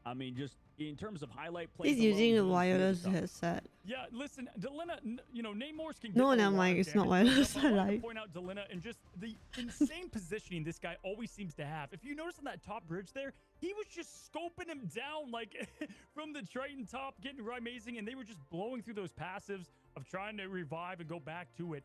I mean, just in terms of highlight plays. He's using a wireless headset. Yeah, listen, Delina, you know, Namors can get No, never mind. It's not wireless. I want to point out Delina and just the insane positioning this guy always seems to have. If you notice on that top bridge there, he was just scoping him down like from the Triton top, getting amazing, and they were just blowing through those passives of trying to revive and go back to it.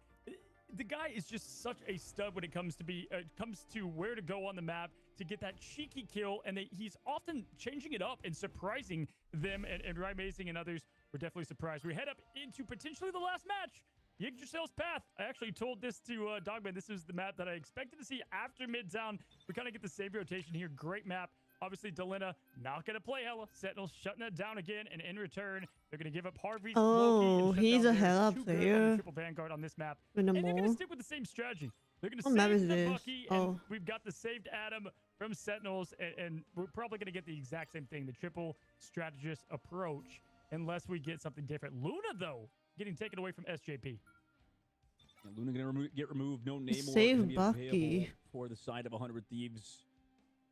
The guy is just such a stud when it comes to where to go on the map to get that cheeky kill, and he's often changing it up and surprising them. And Amazing and others were definitely surprised. We head up into potentially the last match, Yggdrasil's Path. I actually told this to Dogman. This is the map that I expected to see after Midtown. We kind of get the same rotation here. Great map. Obviously, Delina not going to play Hela. Sentinels shutting it down again, and in return, they're going to give up Harvey's. Oh, he's a Hela player. Triple Vanguard on this map. And they're going to stick with the same strategy. They're going to save the Bucky, and we've got the saved Adam from Sentinels, and we're probably going to get the exact same thing, the triple strategist approach, unless we get something different. Luna, though, getting taken away from SJP. Yeah, Luna going to get removed. No name save Bucky for the side of 100 Thieves.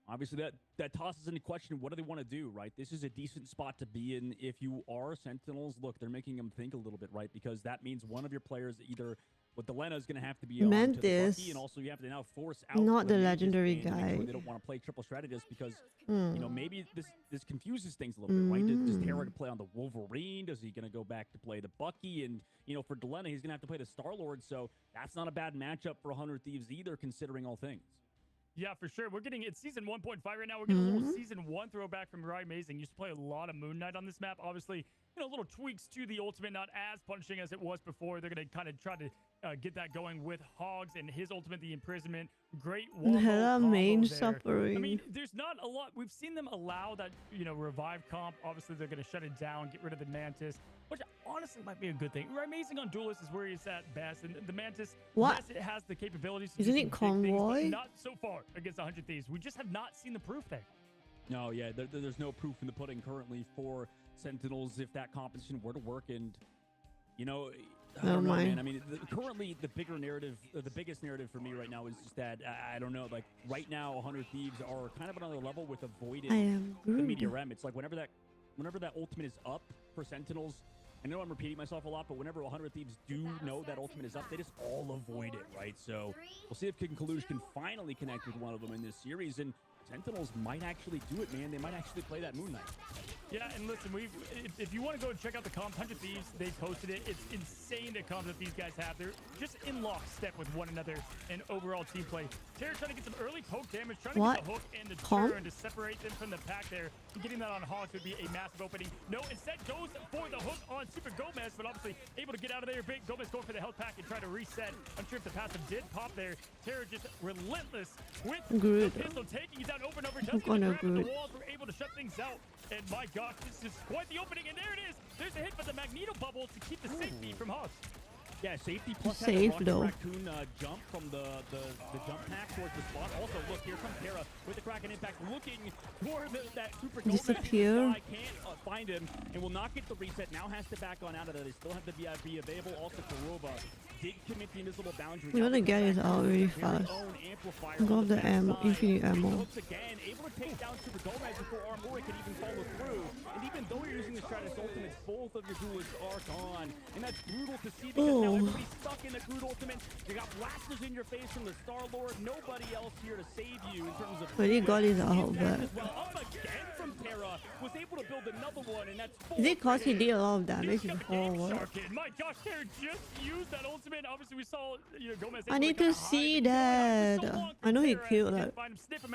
Obviously, that tosses into question, what do they want to do, right? This is a decent spot to be in if you are Sentinels. Look, they're making them think a little bit, right? Because that means one of your players, either what Delena is going to have to be on to the Bucky, and also you have to now force out not the legendary guy. Sure they don't want to play triple strategist because, you know, maybe this confuses things a little bit, right? Does Terra to play on the Wolverine? Does he going to go back to play the Bucky? And, you know, for Delena, he's going to have to play the Star-Lord, so that's not a bad matchup for 100 Thieves either, considering all things. Yeah, for sure. It's season 1.5 right now. We're getting a little season 1 throwback from Rye Amazing. Used to play a lot of Moon Knight on this map. Obviously, you know, little tweaks to the ultimate, not as punishing as it was before. They're going to kind of try to get that going with Hogs and his ultimate, the imprisonment. Great main suffering. I mean, there's not a lot. We've seen them allow that, you know, revive comp. Obviously, they're going to shut it down, get rid of the Mantis, which honestly might be a good thing. Amazing on Duelist is where he's at best, and the Mantis, yes, it has the capabilities to Isn't do it some big Convoy? things, but not so far against 100 Thieves. We just have not seen the proof there. No, yeah, there's no proof in the pudding currently for Sentinels if that composition were to work. And, you know, I don't know, man. I mean, currently the bigger narrative, the biggest narrative for me right now is just that, I don't know, like right now 100 Thieves are kind of another level with avoiding the media rem. It's like whenever that ultimate is up for Sentinels, I know I'm repeating myself a lot, but whenever 100 Thieves do know that ultimate is up, they just all avoid it, right? So we'll see if King Kalush can finally connect with one of them in this series. And Sentinels might actually do it, man. They might actually play that Moon Knight. Yeah, and listen, if you want to go and check out the comp, 100 Thieves, they posted it. It's insane the comps that these guys have. They're just in lockstep with one another in overall team play. Terra trying to get some early poke damage, trying to get the hook and the turn to separate them from the pack there. And getting that on Hogs would be a massive opening. No, instead goes for the hook on Super Gomez, but obviously able to get out of there. Big Gomez going for the health pack and try to reset. I'm sure if the passive did pop there. Terra just relentless with the pistol, taking it down over and over. Doesn't even grab the walls. We're able to shut things out. And my gosh, this is quite the opening. And there it is. There's a hit for the Magneto bubble to keep the safety from Hogs. Yeah, safety plus that Raccoon jump from the jump pack towards the spot. Also, look, here comes Terra with the Kraken impact, looking for that Super Disappear. I can't find him and will not get the reset. Now has to back on out of that. They still have the VIP available. Also, Karua did commit the invisible boundary. We're gonna get it out really fast. Got the ammo, infinite ammo. Again, able to take down Super Gomez before Armora can even follow through. And even though you're using the Strategist ultimates, both of your duelists are gone. And that's brutal to see because now everybody's stuck in the Groot ultimate. You got blasters in your face from the Star-Lord. Nobody else here to save you in terms of... But he got his out back. Up again from Terra. Was able to build another one, and that's... Is it cause he did a lot of damage before? My gosh, Terra just used that ultimate. Obviously, we saw Gomez... I need to see that. I know he killed that.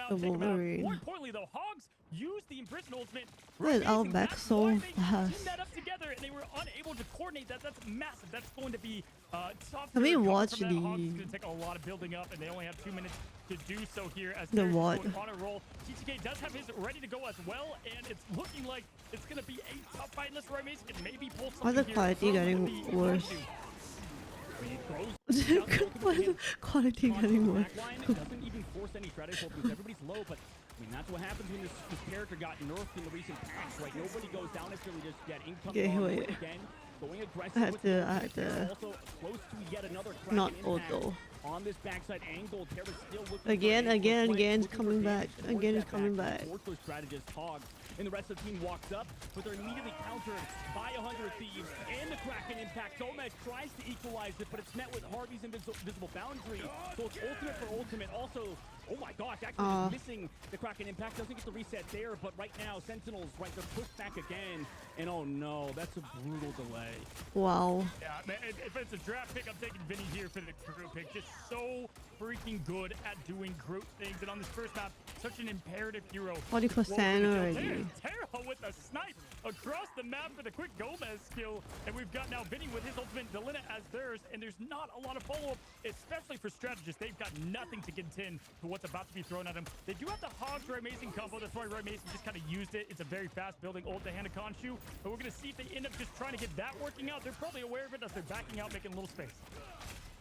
The Wolverine. More importantly, though, Hogs used the imprison ultimate. That is out back so fast. That up together, and they were unable to coordinate that. That's massive. That's going to be tough. Can we watch the... Hogs is going to take a lot of building up, and they only have 2 minutes to do so here. As the what? On a roll. TTK does have his ready to go as well, and it's looking like it's going to be a tough fight. Unless Remason can maybe pull something. Why is the quality getting worse? Why is the quality getting worse? Doesn't even force any strategy because everybody's low, but I mean that's what happens when this character got nerfed in the recent patch, right? Nobody goes down necessarily just yet. Income again, going aggressive. I had to also close to yet another not auto. On this backside angle, Terra's still looking again, it's coming back. Again, it's coming back. Strategist Hogs and the rest of the team walks up, but they're immediately countered by 100 Thieves and the Kraken impact. Gomez tries to equalize it, but it's met with Harvey's invisible boundary. So it's ultimate for ultimate. Also, oh my gosh, actually missing the Kraken impact. Doesn't get the reset there, but right now, Sentinels, right, they're pushed back again. And oh no, that's a brutal delay. Wow. Yeah, man, if it's a draft pick, I'm taking Vinny here for the Groot pick. Just so freaking good at doing Groot things. And on this first map, such an imperative hero. 40% already. Terra with a snipe across the map for the quick Gomez skill. And we've got now Vinny with his ultimate, Delina as theirs. And there's not a lot of follow-up, especially for Strategists. They've got nothing to contend to what's about to be thrown at them. They do have the Hogs Roy Mason combo. That's why Roy Mason just kind of used it. It's a very fast building ult to hand a Khonshu. But we're going to see if they end up just trying to get that working out. They're probably aware of it as they're backing out, making a little space.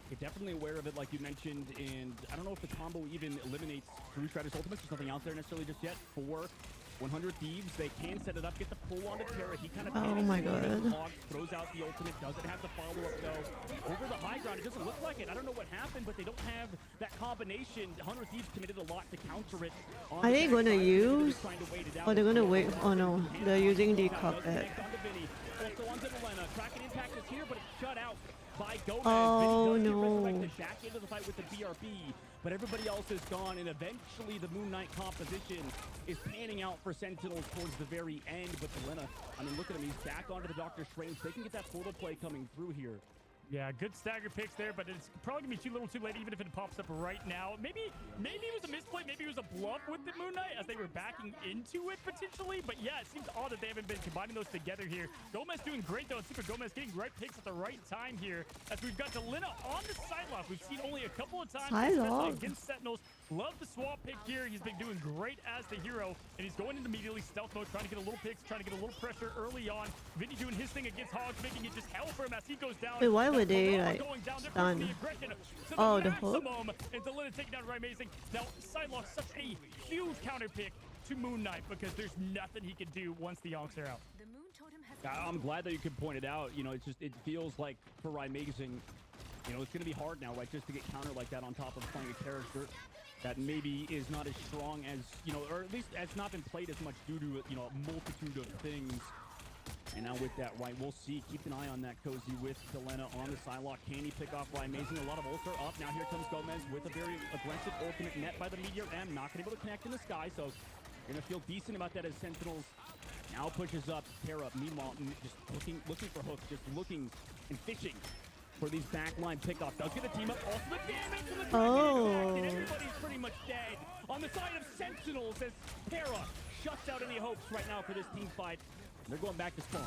You're definitely aware of it, like you mentioned, and I don't know if the combo even eliminates through Strategist ultimates. There's nothing out there necessarily just yet for 100 Thieves. They can set it up, get the pull onto Terra. He kind of my god. Hogs throws out the ultimate, doesn't have the follow-up though. Over the high ground, it doesn't look like it. I don't know what happened, but they don't have that combination. 100 Thieves committed a lot to counter it. Are they gonna use? Or they're gonna wait? Oh no, they're using the carpet. Also onto Delina. Kraken impact is here, but it's shut out by Gomez. Oh no. Back into the fight with the BRB, but everybody else is gone, and eventually the Moon Knight composition is panning out for Sentinels towards the very end. But Delina, I mean, look at him. He's back onto the Doctor Strange. They can get that portal play coming through here. Yeah, good stagger picks there, but it's probably gonna be too little too late, even if it pops up right now. Maybe it was a misplay, maybe it was a bluff with the Moon Knight as they were backing into it potentially. But yeah, it seems odd that they haven't been combining those together here. Gomez doing great though, and Super Gomez getting right picks at the right time here. As we've got Delina on the Psylocke. We've seen only a couple of times, especially against Sentinels. Love the swap pick here. He's been doing great as the hero, and he's going into immediately stealth mode, trying to get a little picks, trying to get a little pressure early on. Vinny doing his thing against Hogs, making it just hell for him as he goes down. Wait, why would they like stun? The hook. And Delina taking down Ray Amazing. Now Psylocke, such a huge counter pick to Moon Knight because there's nothing he can do once the Yonks are out. The moon totem has I'm glad that you could point it out. You know, it feels like for Amazing, you know, it's going to be hard now, right? Just to get countered like that on top of playing a character that maybe is not as strong as, you know, or at least has not been played as much due to, you know, a multitude of things. And now with that, right, we'll see. Keep an eye on that, Cozy, with Delena on the Psylocke. Can he pick off Amazing? A lot of ults are up. Now here comes Gomez with a very aggressive ultimate net by the Meteor M. Not going to be able to connect in the sky, so you're going to feel decent about that as Sentinels now pushes up. Terra, meanwhile, just looking for hooks, just looking and fishing for these backline pickoffs. Does get a team up. Also the damage from the Dragon. And everybody's pretty much dead on the side of Sentinels as Terra shuts out any hopes right now for this team fight. They're going back to spawn.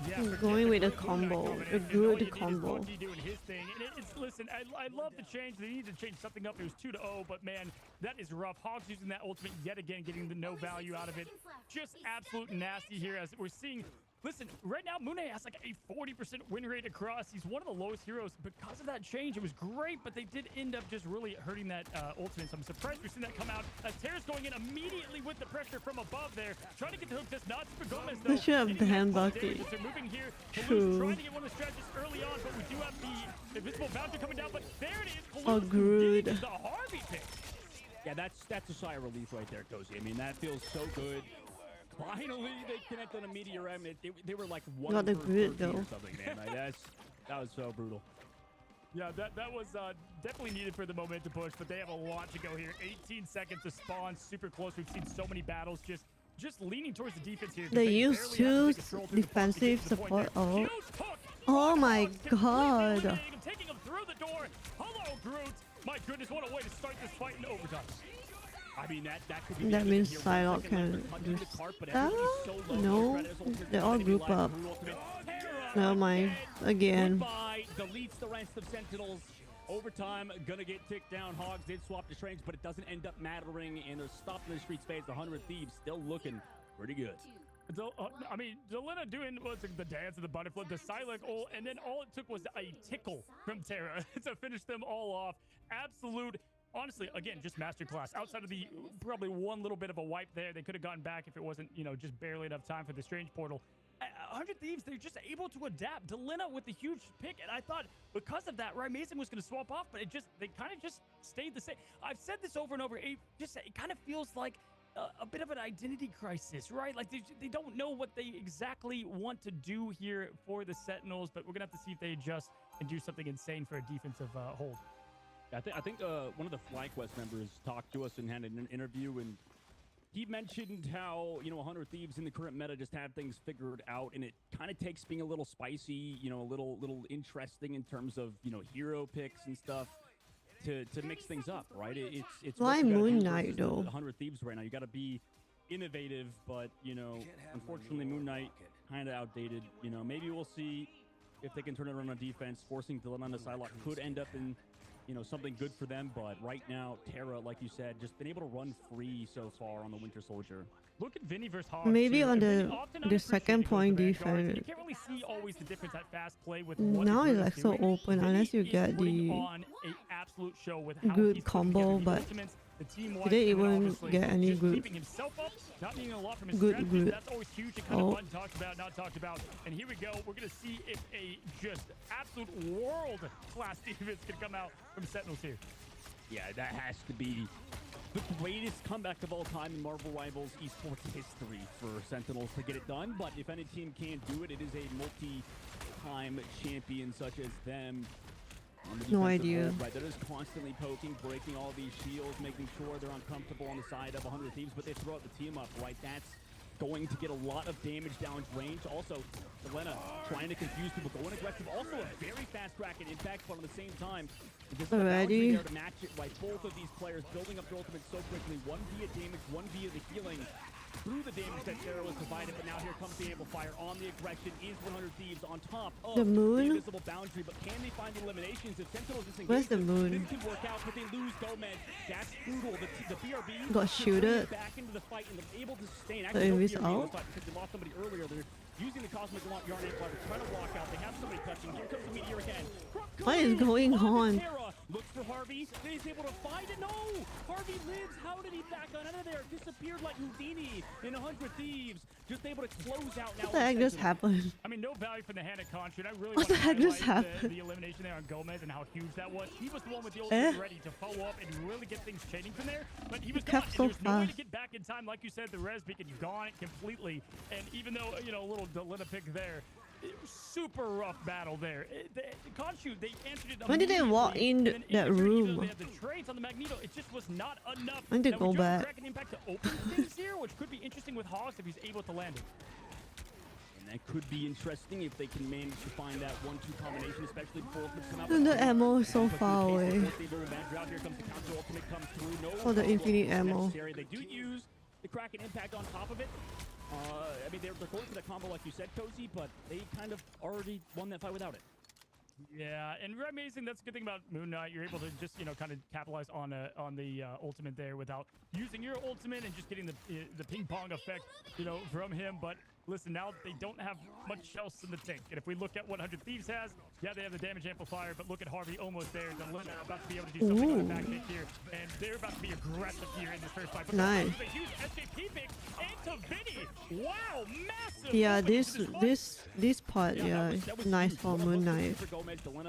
Yeah, going with a combo, a good combo. Doing his thing. And listen, I love the change. They need to change something up. It was 2-0, but man, that is rough. Hogs using that ultimate yet again, getting the no value out of it. Just absolute nasty here as we're seeing. Listen, right now, Moon Knight has like a 40% win rate across. He's one of the lowest heroes because of that change. It was great, but they did end up just really hurting that ultimate. So I'm surprised we've seen that come out. As Terra's going in immediately with the pressure from above there. Trying to get the hook. Does not for Gomez, though. They should have banned Bucky. They're moving here. True. Trying to get one of the strategists early on, but we do have the invisible bouncer coming down. But there it is. Oh, good. The Harvey pick. Yeah, that's a sigh of relief right there, Cozy. I mean, that feels so good. Finally, they connect on a Meteor M. They were like one Not the for grid, 13 though. or something, man. Like, that was so brutal. Yeah, that was definitely needed for the momentum push, but they have a lot to go here. 18 seconds to spawn, super close. We've seen so many battles just leaning towards the defense here. They use two defensive support. Oh my god. Taking him through the door. Hello, Groot. My goodness, what a way to start this fight in overtime. I mean, that could be That means Psylocke can do that? No, they all group up. Never mind. Again. Goodbye. Deletes the rest of Sentinels. Overtime, gonna get ticked down. Hogs did swap the trains, but it doesn't end up mattering, and they're stopped in the street space. The 100 Thieves still looking pretty good. I mean, Delena doing the dance of the butterfly, the Psylocke ult, and then all it took was a tickle from Terra to finish them all off. Absolute. Honestly, again, just masterclass. Outside of the probably one little bit of a wipe there, they could have gotten back if it wasn't, you know, just barely enough time for the Strange Portal. 100 Thieves, they're just able to adapt. Delena with the huge pick, and I thought because of that, Amazing was going to swap off, but they kind of just stayed the same. I've said this over and over. It kind of feels like a bit of an identity crisis, right? Like they don't know what they exactly want to do here for the Sentinels, but we're going to have to see if they adjust and do something insane for a defensive hold. I think one of the FlyQuest members talked to us and had an interview, and he mentioned how, you know, 100 Thieves in the current meta just have things figured out, and it kind of takes being a little spicy, you know, a little interesting in terms of, you know, hero picks and stuff to mix things up, right? It's why Moon Knight though? 100 Thieves right now. You got to be innovative, but you know, unfortunately, Moon Knight kind of outdated. You know, maybe we'll see if they can turn it around on defense. Forcing Delena on the Psylocke could end up in, you know, something good for them, but right now, Terra, like you said, just been able to run free so far on the Winter Soldier. Look at Vinny versus Hogs. Maybe too. on the second point defense. You can't really see always the difference at fast play with now it's like so open unless you get the on a absolute show with how good combo, but he didn't even get any good keeping himself up, not needing a lot from his good. That's always huge and kind of fun talked about, not talked about. And here we go. We're gonna see if a just absolute world class defense can come out from Sentinels here. Yeah, that has to be the greatest comeback of all time in Marvel Rivals esports history for Sentinels to get it done. But if any team can't do it, it is a multi-time champion such as them. No idea. Hold, right, they're just constantly poking, breaking all these shields, making sure they're uncomfortable on the side of 100 Thieves, but they throw out the team up, right? That's going to get a lot of damage down range. Also, Delena trying to confuse people, going aggressive. Also a very fast bracket impact, but at the same time, there's a boundary there to match it, right? Both of these players building up their ultimate so quickly, one via damage, one via the healing. Through the damage that Sarah was provided, but now here comes the amplifier on the aggression. Is 100 Thieves on top of the moon? The invisible boundary, but can they find the eliminations? If Sentinels disengage, where's the moon? This can work out, but they lose Gomez. That's brutal. The BRB got shooted back into the fight and they're able to sustain. the invis out. Because they lost somebody earlier. They're using the Cosmic Yarn Amplifier, trying to walk out. They have somebody touching. Here comes the meteor again. What is going on? Terra looks for Harvey. He's able to find it. No! Harvey lives. How did he back on out of there? Disappeared like Houdini in 100 Thieves. Just able to close out now. What the heck just happened? I mean, no value from the Hannah Conchard. I really What want the to heck just highlight happened? the elimination there on Gomez and how huge that was. He was the one with the ultimate ready to follow up and really get things chaining from there. But he was gone. kept And so there was no way to fast. get back in time. Like you said, the res beacon gone completely. And even though, you know, a little Delina pick there, it was super rough battle there. The Conchard, they answered it. When did they walk in and that even though room? They had the trades on the Magneto. It just was not enough. I need to Now, go we do have back. Dragon Impact to open things here, which could be interesting with Hogs if he's able to land it. And that could be interesting if they can manage to find that 1-2 combination, especially before ultimates come out. And the ammo is so far away. For the infinite ammo. They do use the Kraken Impact on top of it. I mean, they're going for the combo like you said, Cozy, but they kind of already won that fight without it. Yeah, and amazing. That's a good thing about Moon Knight. You're able to just, you know, kind of capitalize on the ultimate there without using your ultimate and just getting the ping pong effect, you know, from him. But listen, now they don't have much else in the tank. And if we look at what 100 Thieves has, yeah, they have the damage amplifier, but look at Harvey almost there. Delina about to be able to do something on the back pick here, and they're about to be aggressive here in this first fight. But nice. a huge SJP pick into Vinny. Wow, massive. Yeah, this part, yeah, it's nice for Moon Knight.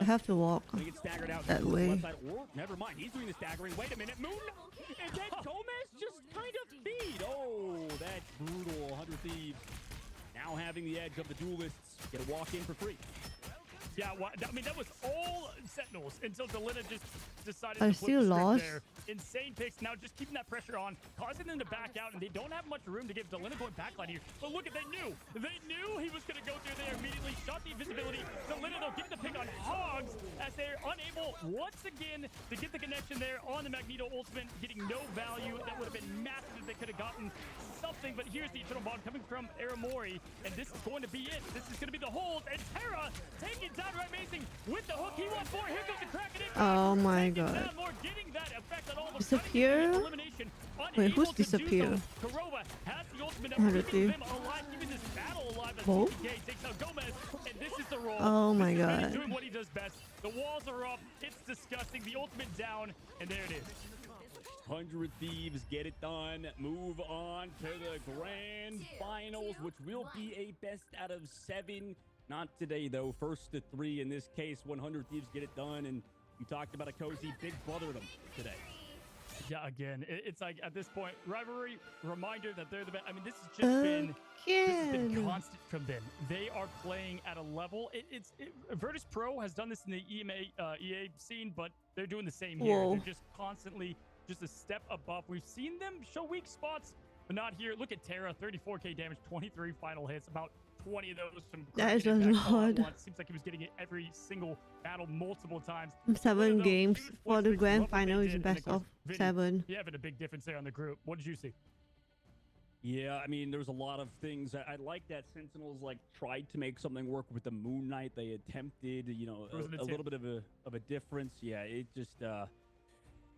I have to walk that way. Never mind, he's doing the staggering. Wait a minute, Moon, and then Gomez just kind of feed. Oh, that's brutal. 100 Thieves now having the edge of the duelists. Get a walk in for free. Yeah, well, I mean, that was all Sentinels until Delina just decided I to flip still the script lost. there. Insane picks. Now just keeping that pressure on, causing them to back out, and they don't have much room to give Delina going backline here. But look at, they knew he was going to go through there immediately. Shot the invisibility. Delina, though, getting the pick on Hogs as they're unable, once again, to get the connection there on the Magneto ultimate, getting no value. That would have been massive if they could have gotten something, but here's the Eternal Bond coming from Aramori, and this is going to be it. This is going to be the hold, and Terra taking down Right Amazing with the hook. He wants more. Here comes the Kraken. Oh my god. Disappear? Wait, who's disappear? Karua has the ultimate up, 100 keeping Thieves. them alive, keeping this battle alive. As Both? TPK takes out Gomez, and this is the roll. Oh my This is Vinny god. doing what he does best. The walls are up. It's disgusting. The ultimate down, and there it is. 100 Thieves get it done. Move on to the grand finals, which will be a best out of 7. Not today, though. First to 3 in this case. 100 Thieves get it done, and you talked about a Cozy big brother them today. Yeah, again, it's like at this point, rivalry reminder that they're the best. I mean, this has been constant from them. They are playing at a level. Virtus Pro has done this in the EA scene, but they're doing the same here. Whoa. They're just constantly just a step above. We've seen them show weak spots, but not here. Look at Terra, 34k damage, 23 final hits, about 20 of those from That is a impact all at lot. once. Seems like he was getting it every single battle multiple times. 7 games Huge for voice the mix, grand love what they final is did, and best course, of Vinny, 7. Yeah, having a big difference there on the group. What did you see? Yeah, I mean, there's a lot of things. I like that Sentinels like tried to make something work with the Moon Knight. They attempted, you know, a little bit of a difference. Yeah, it just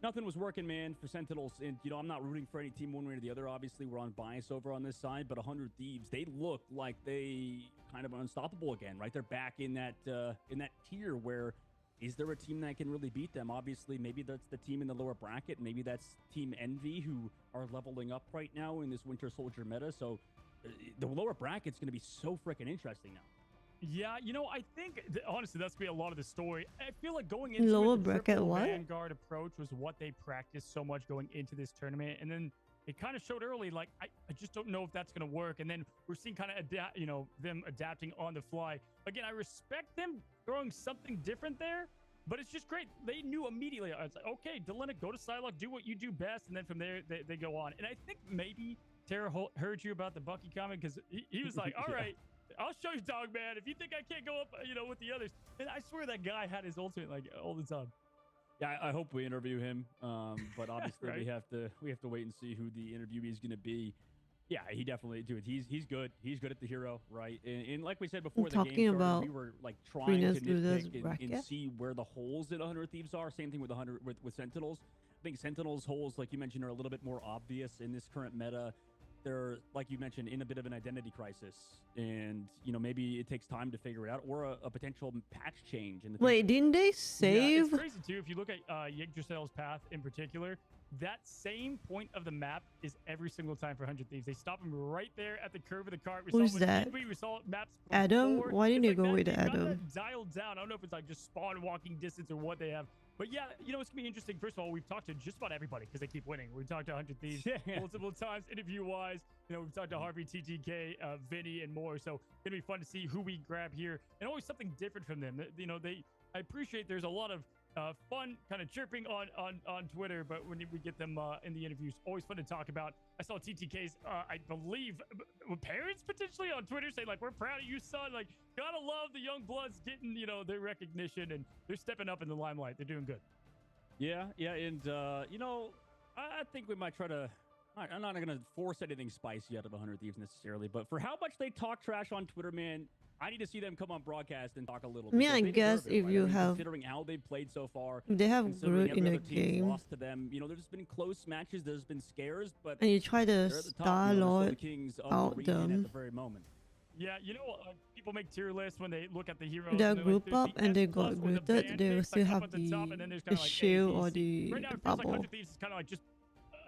nothing was working, man, for Sentinels. And you know, I'm not rooting for any team one way or the other. Obviously, we're on bias over on this side, but 100 Thieves, they look like they kind of unstoppable again, right? They're back in that tier where. Is there a team that can really beat them? Obviously, maybe that's the team in the lower bracket. Maybe that's Team Envy, who are leveling up right now in this Winter Soldier meta. So the lower bracket's going to be so freaking interesting now. Yeah, you know, I think, honestly, that's going to be a lot of the story. I feel like going into Lower it, the bracket triple what? Vanguard approach was what they practiced so much going into this tournament. And then it kind of showed early, like, I just don't know if that's going to work. And then we're seeing kind of, them adapting on the fly. Again, I respect them throwing something different there. But it's just great. They knew immediately. It's like, okay, Delina, go to Psylocke, do what you do best, and then from there they go on. And I think maybe Tara heard you about the Bucky comment because he was like, all right, I'll show you, dog man. If you think I can't go up, with the others, and I swear that guy had his ultimate like all the time. Yeah, I hope we interview him. But obviously Right. we have to wait and see who the interviewee is going to be. Yeah, he definitely, dude. He's good. He's good at the hero, right? And like we said before, the Talking game started, about we were like trying to Venus nitpick and bracket? see where the holes in 100 Thieves are. Same thing with 100 with Sentinels. I think Sentinels holes, like you mentioned, are a little bit more obvious in this current meta. they're, like you mentioned, in a bit of an identity crisis, and you know maybe it takes time to figure it out, or a potential patch change in the Wait, didn't they Yeah, save? it's crazy too. If you look at Yggdrasil's path in particular, that same point of the map is every single time for 100 Thieves. They stop him right there at the curve of the cart. We Who's saw it with that? Envy, we saw it maps Adam? before. Why didn't It's you go that, with they've got Adam? that dialed down. I don't know if it's like just spawn walking distance or what they have. But yeah, you know, it's gonna be interesting. First of all, we've talked to just about everybody because they keep winning. We've talked to 100 Thieves multiple times, interview-wise. You know, we've talked to Harvey, TTK, Vinny, and more. So it's gonna be fun to see who we grab here, and always something different from them. You know, I appreciate there's a lot of fun kind of chirping on Twitter, but when we get them in the interviews, always fun to talk about. I saw TTK's, I believe, parents potentially on Twitter saying like, "We're proud of you, son." Like, gotta love the young bloods getting, you know, their recognition, and they're stepping up in the limelight. They're doing good. Yeah, and you know, I think we might try to. I'm not gonna force anything spicy out of 100 Thieves necessarily, but for how much they talk trash on Twitter, man, I need to see them come on broadcast and talk a little. I mean, because I they guess deserve it, if right? you I mean, have, considering how they've played so far, if they have considering Groot every in a other team's game, lost to them, you know, there's been close matches, there's been scares, but and you try to they're at the top, Star you know, they're still the Lord kings of out the region at them, the very moment. Yeah, you know, people make tier lists when they look at the heroes. they're and they're like, group there's up the and S they plus got or the rooted, band they will picks, still like, up have at the top, and then there's the kind of like A, shield B, or C. Right now, the it feels like bubble. 100 Thieves is kind of like just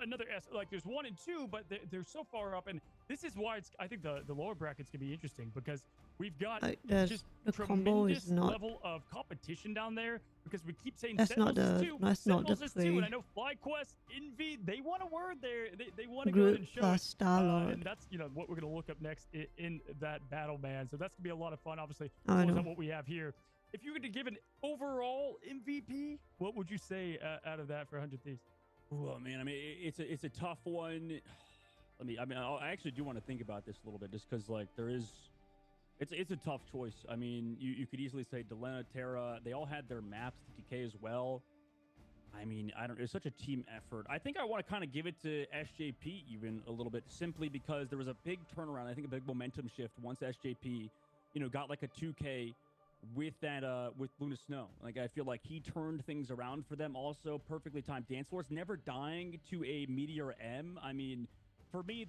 another S. Like there's 1 and 2, but they're so far up, and this is why I think the lower brackets can be interesting because we've got Like just the combo tremendous is not. level of competition down there because we keep saying That's not Sentinels is the. 2, That's not the Sentinels is 2, and I play. know FlyQuest, Envy, they want a word there. They want to go ahead Groot and show plus it. Star Lord. And that's, you know, what we're going to look up next in that battle, man. So that's going to be a lot of fun, obviously. I Close know. out what we have here. If you were to give an overall MVP, what would you say out of that for 100 Thieves? Well, man, I mean, it's a tough one. I actually do want to think about this a little bit, just because like it's a tough choice. I mean, you could easily say Delena, Terra, they all had their maps, TTK as well. I mean, it's such a team effort. I think I want to kind of give it to SJP even a little bit, simply because there was a big turnaround. I think a big momentum shift once SJP, you know, got like a 2K with that with Luna Snow. Like, I feel like he turned things around for them. Also perfectly timed dance floors, never dying to a Meteor M. I mean, for me,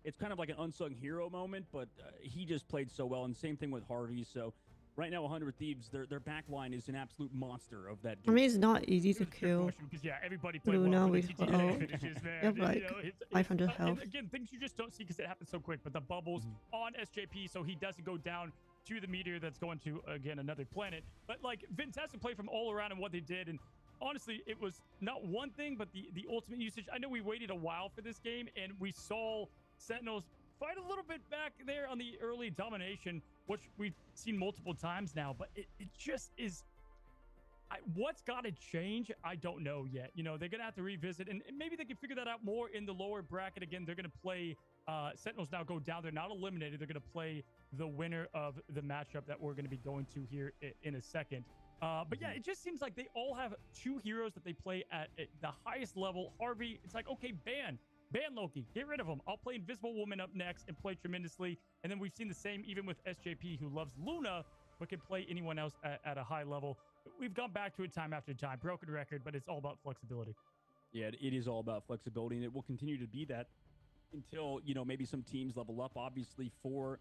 it's kind of like an unsung hero moment, but he just played so well. And same thing with Harvey. So right now, 100 Thieves, their back line is an absolute monster of that I mean, it's not easy to kill Because yeah, everybody played Luna well with the TTK finishes, man. you have like You know, 500 and health. again, things you just don't see because it happens so quick. But the bubbles on SJP, so he doesn't go down to the meteor that's going to, again, another planet. But like, fantastic play from all around and what they did. And honestly, it was not one thing, but the ultimate usage. I know we waited a while for this game, and we saw Sentinels fight a little bit back there on the early domination, which we've seen multiple times now. But it just is. What's got to change? I don't know yet. You know, they're going to have to revisit, and maybe they can figure that out more in the lower bracket. Again, they're going to play Sentinels now go down. They're not eliminated. They're going to play the winner of the matchup that we're going to be going to here in a second. But yeah, it just seems like they all have two heroes that they play at the highest level. Harvey, it's like, okay, ban Loki, get rid of him. I'll play Invisible Woman up next and play tremendously. And then we've seen the same even with SJP, who loves Luna, but can play anyone else at a high level. We've gone back to it time after time, broken record, but it's all about flexibility. Yeah, it is all about flexibility, and it will continue to be that until, you know, maybe some teams level up. Obviously, for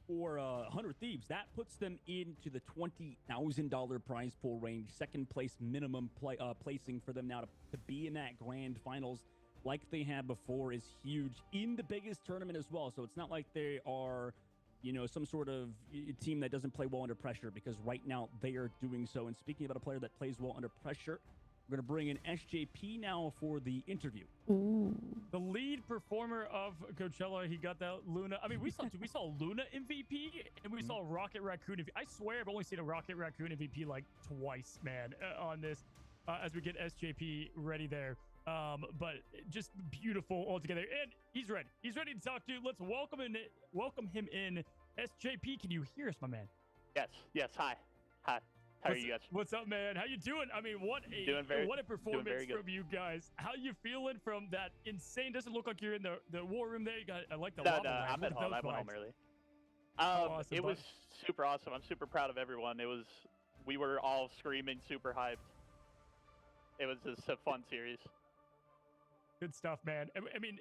100 Thieves, that puts them into the $20,000 prize pool range. Second place minimum placing for them now to be in that grand finals like they had before is huge in the biggest tournament as well. So it's not like they are, you know, some sort of team that doesn't play well under pressure, because right now they are doing so. And speaking about a player that plays well under pressure, we're going to bring in SJP now for the interview. Ooh. The lead performer of Coachella, he got that Luna. I mean, we saw Luna MVP, and we saw Rocket Raccoon MVP. I swear I've only seen a Rocket Raccoon MVP like twice, man, on this, as we get SJP ready there. But just beautiful altogether. And he's ready. He's ready to talk to you. Let's welcome him in. SJP, can you hear us, my man? Yes. Hi. How are you guys? What's up, man? How you doing? I mean, what a performance from you guys. How you feeling from that insane? Doesn't look like you're in the war room there. You got, I like the lava lamp. I'm at home. I went home early. Awesome, it was super awesome. I'm super proud of everyone. We were all screaming, super hyped. It was just a fun series. Good stuff, man. I mean,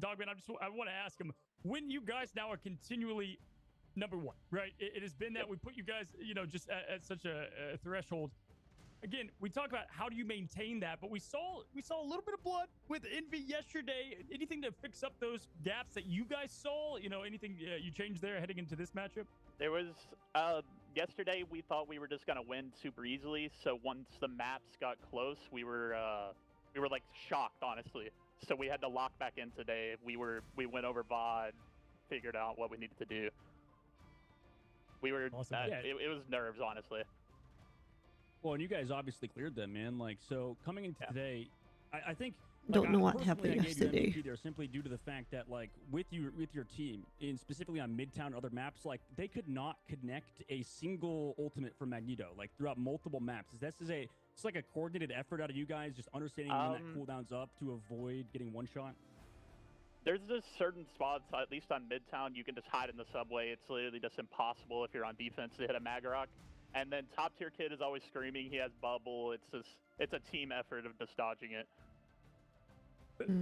Dogman, I want to ask him, when you guys now are continually number one, right? It has been that we put you guys, you know, just at such a threshold. Again, we talk about how do you maintain that, but we saw a little bit of blood with Envy yesterday. Anything to fix up those gaps that you guys saw? You know, anything you changed there heading into this matchup? There was yesterday we thought we were just gonna win super easily. So once the maps got close, we were like shocked, honestly. So we had to lock back in today. We went over VOD, figured out what we needed to do. We were awesome. It was nerves, honestly. Well, and you guys obviously cleared them, man. Like, so coming into today, I think Don't know what happened yesterday. They're simply due to the fact that, like, with your team, and specifically on Midtown and other maps, like, they could not connect a single ultimate for Magneto, like, throughout multiple maps. It's like a coordinated effort out of you guys, just understanding when that cooldown's up to avoid getting one shot. There's just certain spots, at least on Midtown, you can just hide in the subway. It's literally just impossible if you're on defense to hit a Magarok. And then top tier kid is always screaming. He has bubble. It's a team effort of just dodging it.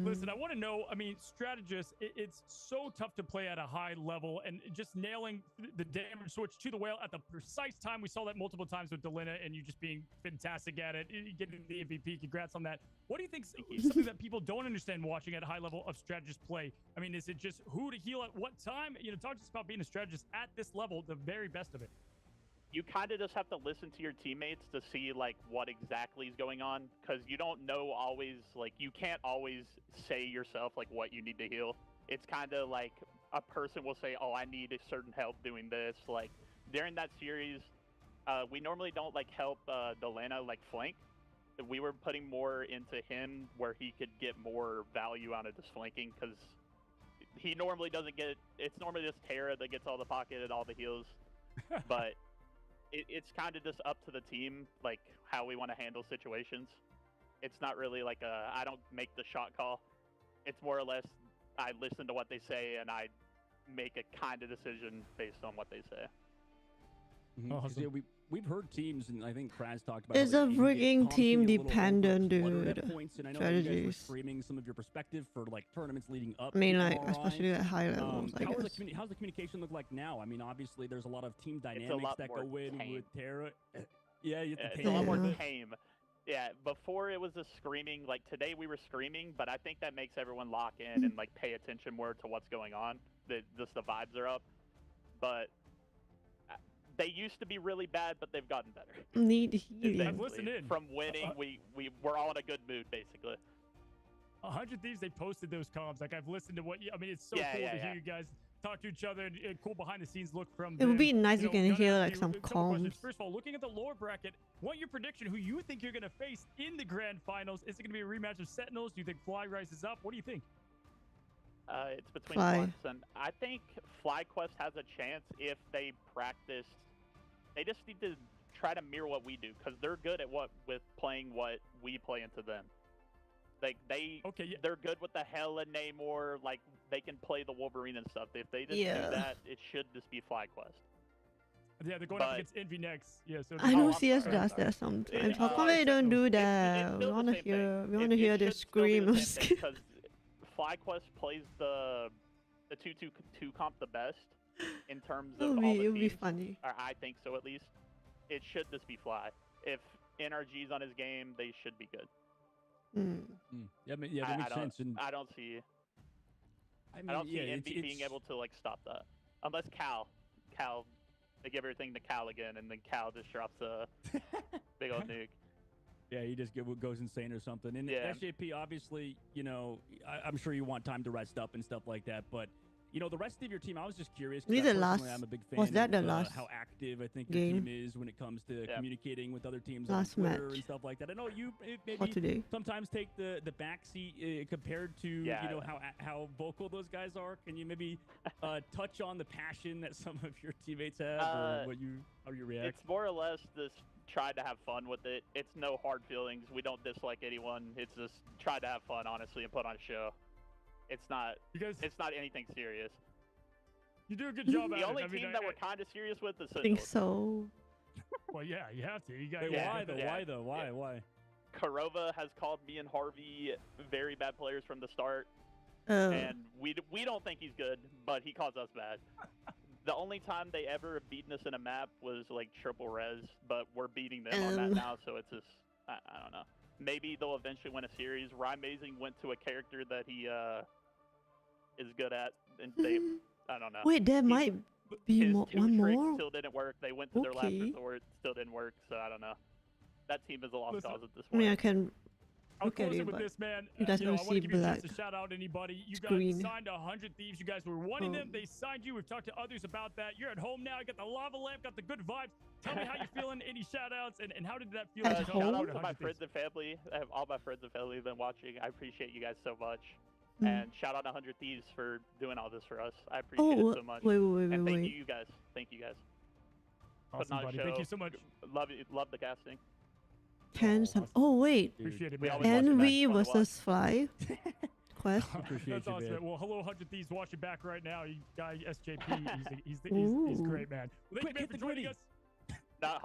Listen, I want to know, I mean, Strategist, it's so tough to play at a high level and just nailing the damage switch to the whale at the precise time. We saw that multiple times with Delina and you just being fantastic at it, getting the MVP. Congrats on that. What do you think is something that people don't understand watching at a high level of Strategist play? I mean, is it just who to heal at what time? You know, talk to us about being a Strategist at this level, the very best of it. You kind of just have to listen to your teammates to see like what exactly is going on, because you don't know always, like you can't always say yourself like what you need to heal. It's kind of like a person will say, oh, I need a certain help doing this. Like during that series, we normally don't like help Delana like flank. We were putting more into him where he could get more value out of just flanking, because he normally doesn't get, it's normally just Tara that gets all the pocket and all the heals. But it's kind of just up to the team, like how we want to handle situations. It's not really like I don't make the shot call. It's more or less I listen to what they say and I make a kind of decision based on what they say. Awesome. Yeah, we've heard teams, and I think Kraz talked about. It's a freaking team dependent, dude. Points, and I know you guys were Strategies. streaming some of your perspective for like tournaments leading up. I mean, to like, RI. especially at high levels, I how's guess. the communication look like now? I mean, obviously, there's a lot of team It's a dynamics lot that more go in tame. with Tara. Yeah, you have to It's a lot more Yeah. tame. Yeah, before it was a screaming, like today we were screaming, but I think that makes everyone lock in and like pay attention more to what's going on. Just the vibes are up. But they used to be really bad, but they've gotten better. Need healing. I've listened in. From winning, we're all in a good mood, basically. 100 Thieves, they posted those comms. Like, I've listened to what I mean, it's so Yeah, cool yeah, to yeah. hear you guys talk to each other and cool behind the scenes look from It would them. be nice You if know, you can gonna hear ask like you some a couple questions. comms. First of all, looking at the lower bracket, what your prediction, who you think you're going to face in the grand finals? Is it going to be a rematch of Sentinels? Do you think Fly rises up? What do you think? It's between Fly. Flux and I think FlyQuest has a chance if they practice. They just need to try to mirror what we do, because they're good at with playing what we play into them. Like they're good with the Hela Namor. Like they can play the Wolverine and stuff. If they just do that, it should just be FlyQuest. Yeah, they're going up against Envy next. Yeah, so I know CS does that sometimes. How come they don't do that? We wanna hear the screams. Because FlyQuest plays the 2-2 comp the best in terms of all the It would be teams. funny. Or I think so, at least. It should just be Fly. If NRG's on his game, they should be good. Yeah, that makes sense. And I don't see. I mean, I don't see yeah, Envy being able to like stop that, unless Cal, they give everything to Cal again, and then Cal just drops a big old nuke. Yeah, he just goes insane or something. And SJP, obviously, you know, I'm sure you want time to rest up and stuff like that, but you know, the rest of your team, I was just curious. Was I'm a big fan was that the of last how active I think game? your team is when it comes to communicating with other teams Last on Twitter match. and stuff like that. I know you For today. maybe sometimes take the back seat compared to you know how vocal those guys are. Can you maybe touch on the passion that some of your teammates have, or how you react? It's more or less just try to have fun with it. It's no hard feelings. We don't dislike anyone. It's just try to have fun, honestly, and put on a show. It's not anything serious. You do a good job at it. The only I mean, team that we're kind of serious with is I think Sentinels. so. Well, yeah, you have to. You got. Why though? Why? Karova has called me and Harvey very bad players from the start, Oh. and we don't think he's good, but he calls us bad. The only time they ever have beaten us in a map was like triple res, but we're beating them on that now, so it's just I don't know. Maybe they'll eventually win a series. Rymazing went to a character that he is good at, and they I don't know. Wait, there might be His more. two One tricks more. still didn't work. They went to their last Okay. resort, still didn't work. So I don't know. That team is a lost cause at this I point. mean, I can I'll look at close it, it with but this, man. you guys I want don't to see give you a chance black to shout out anybody. You screen. guys signed 100 Thieves. You guys were wanting them. Oh. They signed you. We've talked to others about that. You're at home now. You got the lava lamp, got the good vibes. Tell me how you're feeling. Any shout outs, and how did that feel? At to home? Shout out come to to my 100 friends Thieves? and family. I have all my friends and family have been watching. I appreciate you guys so much. Mm. And shout out to 100 Thieves for doing all this for us. I appreciate Oh, it so much. wait, And thank wait. you guys. Thank you guys. Awesome, Putting on a buddy. show. Thank you so much. Love the casting. Handsome. Oh wait, Appreciate it, We man. always watch it back. Envy Fun to watch. versus Fly. Quest. That's awesome. Man. Well, hello, 100 Thieves. Watching back right now. You guy SJP. He's Ooh. great, man. Well, thank you, man, for joining us. Nah,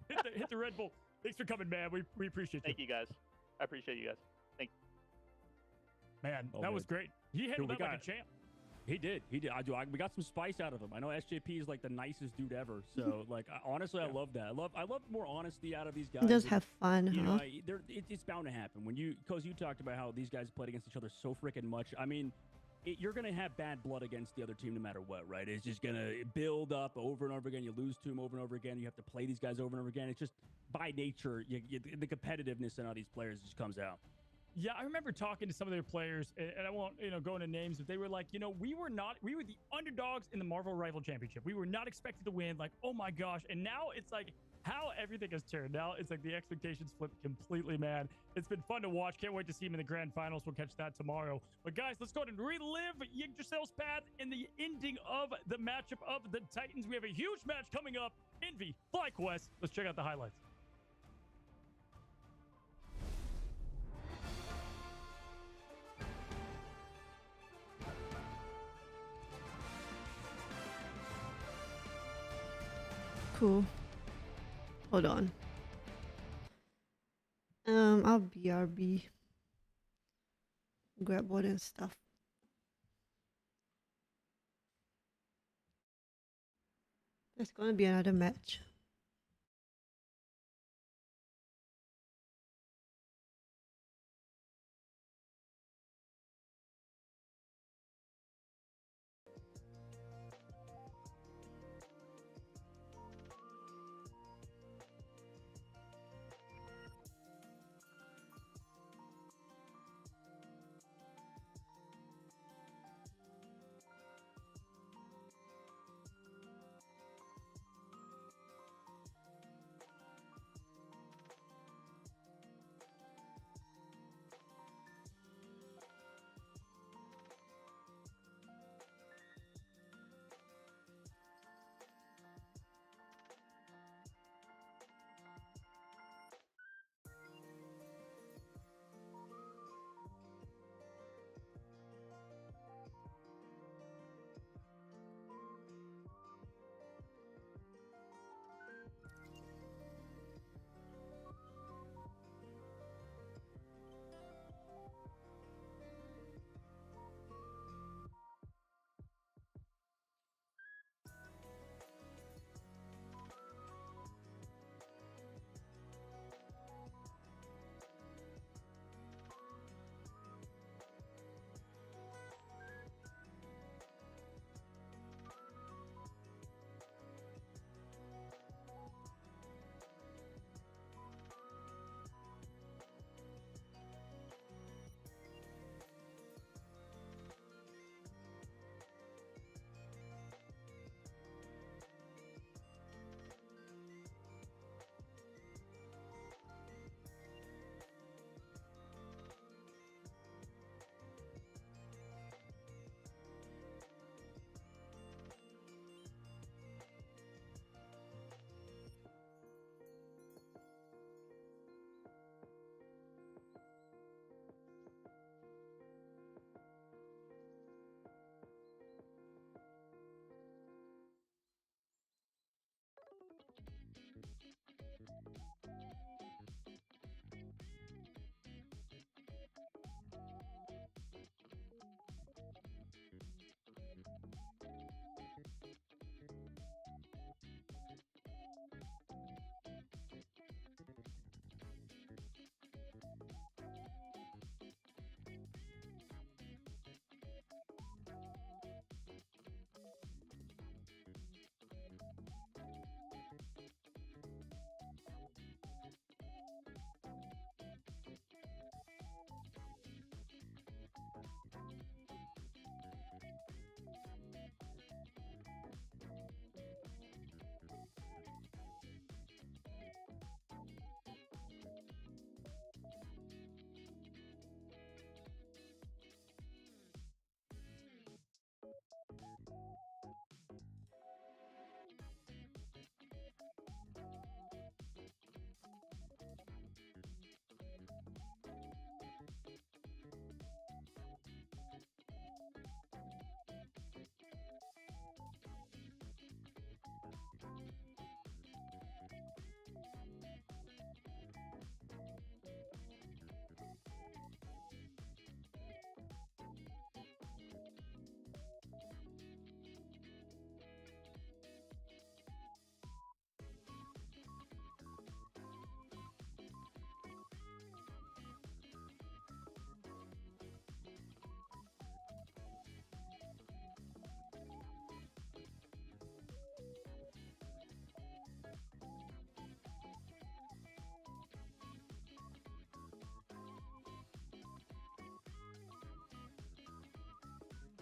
hit the Red Bull. Thanks for coming, man. We appreciate you. thank you guys. I appreciate you guys. Thank Man, Oh, that good. was great. He handled Dude, that like a champ. He did. We got some spice out of him. I know SJP is like the nicest dude ever. So like, honestly, I love that. I love more honesty out of these guys. Just And, have fun, you huh? know, it's bound to happen when because you talked about how these guys played against each other so freaking much. I mean, you're gonna have bad blood against the other team no matter what, right? It's just gonna build up over and over again. You lose to them over and over again. You have to play these guys over and over again. It's just by nature, the competitiveness in all these players just comes out. Yeah, I remember talking to some of their players, and I won't, go into names, but they were like, we were the underdogs in the Marvel Rival Championship. We were not expected to win. Like, oh my gosh. And now it's like how everything has turned. Now it's like the expectations flipped completely, man. It's been fun to watch. Can't wait to see him in the grand finals. We'll catch that tomorrow. But guys, let's go ahead and relive Yggdrasil's path in the ending of the matchup of the Titans. We have a huge match coming up. Envy, FlyQuest. Let's check out the highlights. Cool. Hold on. I'll BRB. Grab board and stuff. There's gonna be another match.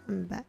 I'm back.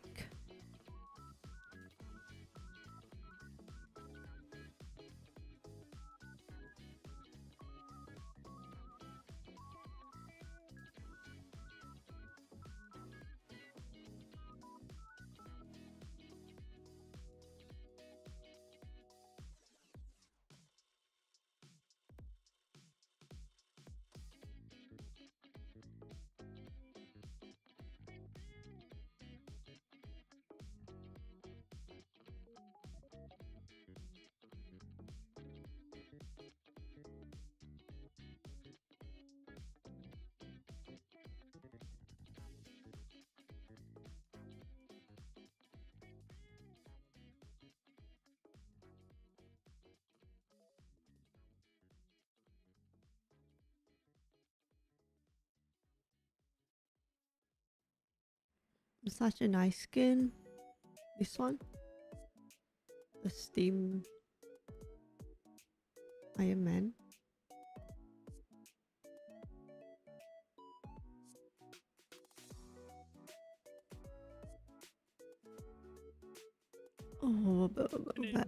Such a nice skin. This one. The Steam Iron Man. Oh,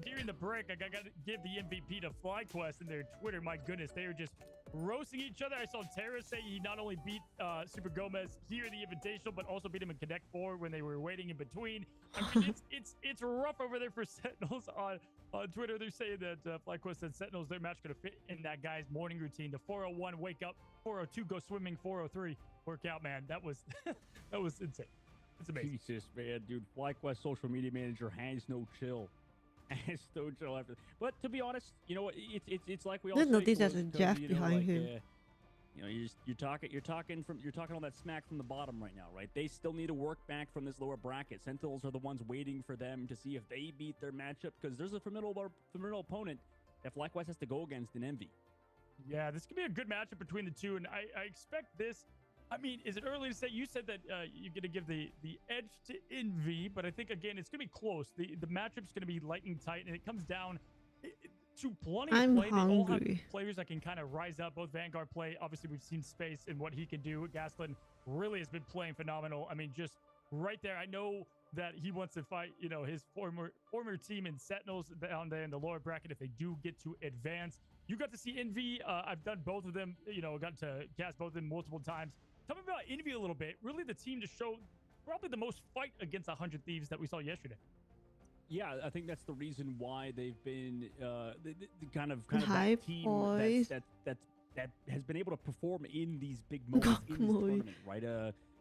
during the break, I got to give the MVP to FlyQuest and their Twitter. My goodness, they were just roasting each other. I saw Terra say he not only beat Super Gomez here in the Invitational, but also beat him in Connect 4 when they were waiting in between. I mean, it's rough over there for Sentinels on Twitter. They're saying that FlyQuest and Sentinels, their match could have fit in that guy's morning routine. The 401 wake up, 402 go swimming, 403 work out. Man, that was that was insane. It's amazing. Jesus, man, dude. FlyQuest social media manager has no chill. Has no chill after. But to be honest, you know what? It's like we all. Didn't notice there's a Jeff behind him. You know, you're talking all that smack from the bottom right now, right? They still need to work back from this lower bracket. Sentinels are the ones waiting for them to see if they beat their matchup, because there's a formidable opponent that FlyQuest has to go against in Envy. Yeah, this could be a good matchup between the two, and I expect this. I mean, is it early to say? You said that you're going to give the edge to Envy, but I think, again, it's going to be close. The matchup's going to be lightning tight, and it comes down to plenty of play. They all have players that can kind of rise up. Both Vanguard play. Obviously, we've seen Space and what he can do. Gasland really has been playing phenomenal. I mean, just right there. I know that he wants to fight, you know, his former team in Sentinels down there in the lower bracket if they do get to advance. You got to see Envy. I've done both of them. You know, got to cast both of them multiple times. Tell me about Envy a little bit. Really, the team to show probably the most fight against 100 Thieves that we saw yesterday. Yeah, I think that's the reason why they've been the kind of Hi, that team boys. that has been able to perform in these big moments in this tournament, right?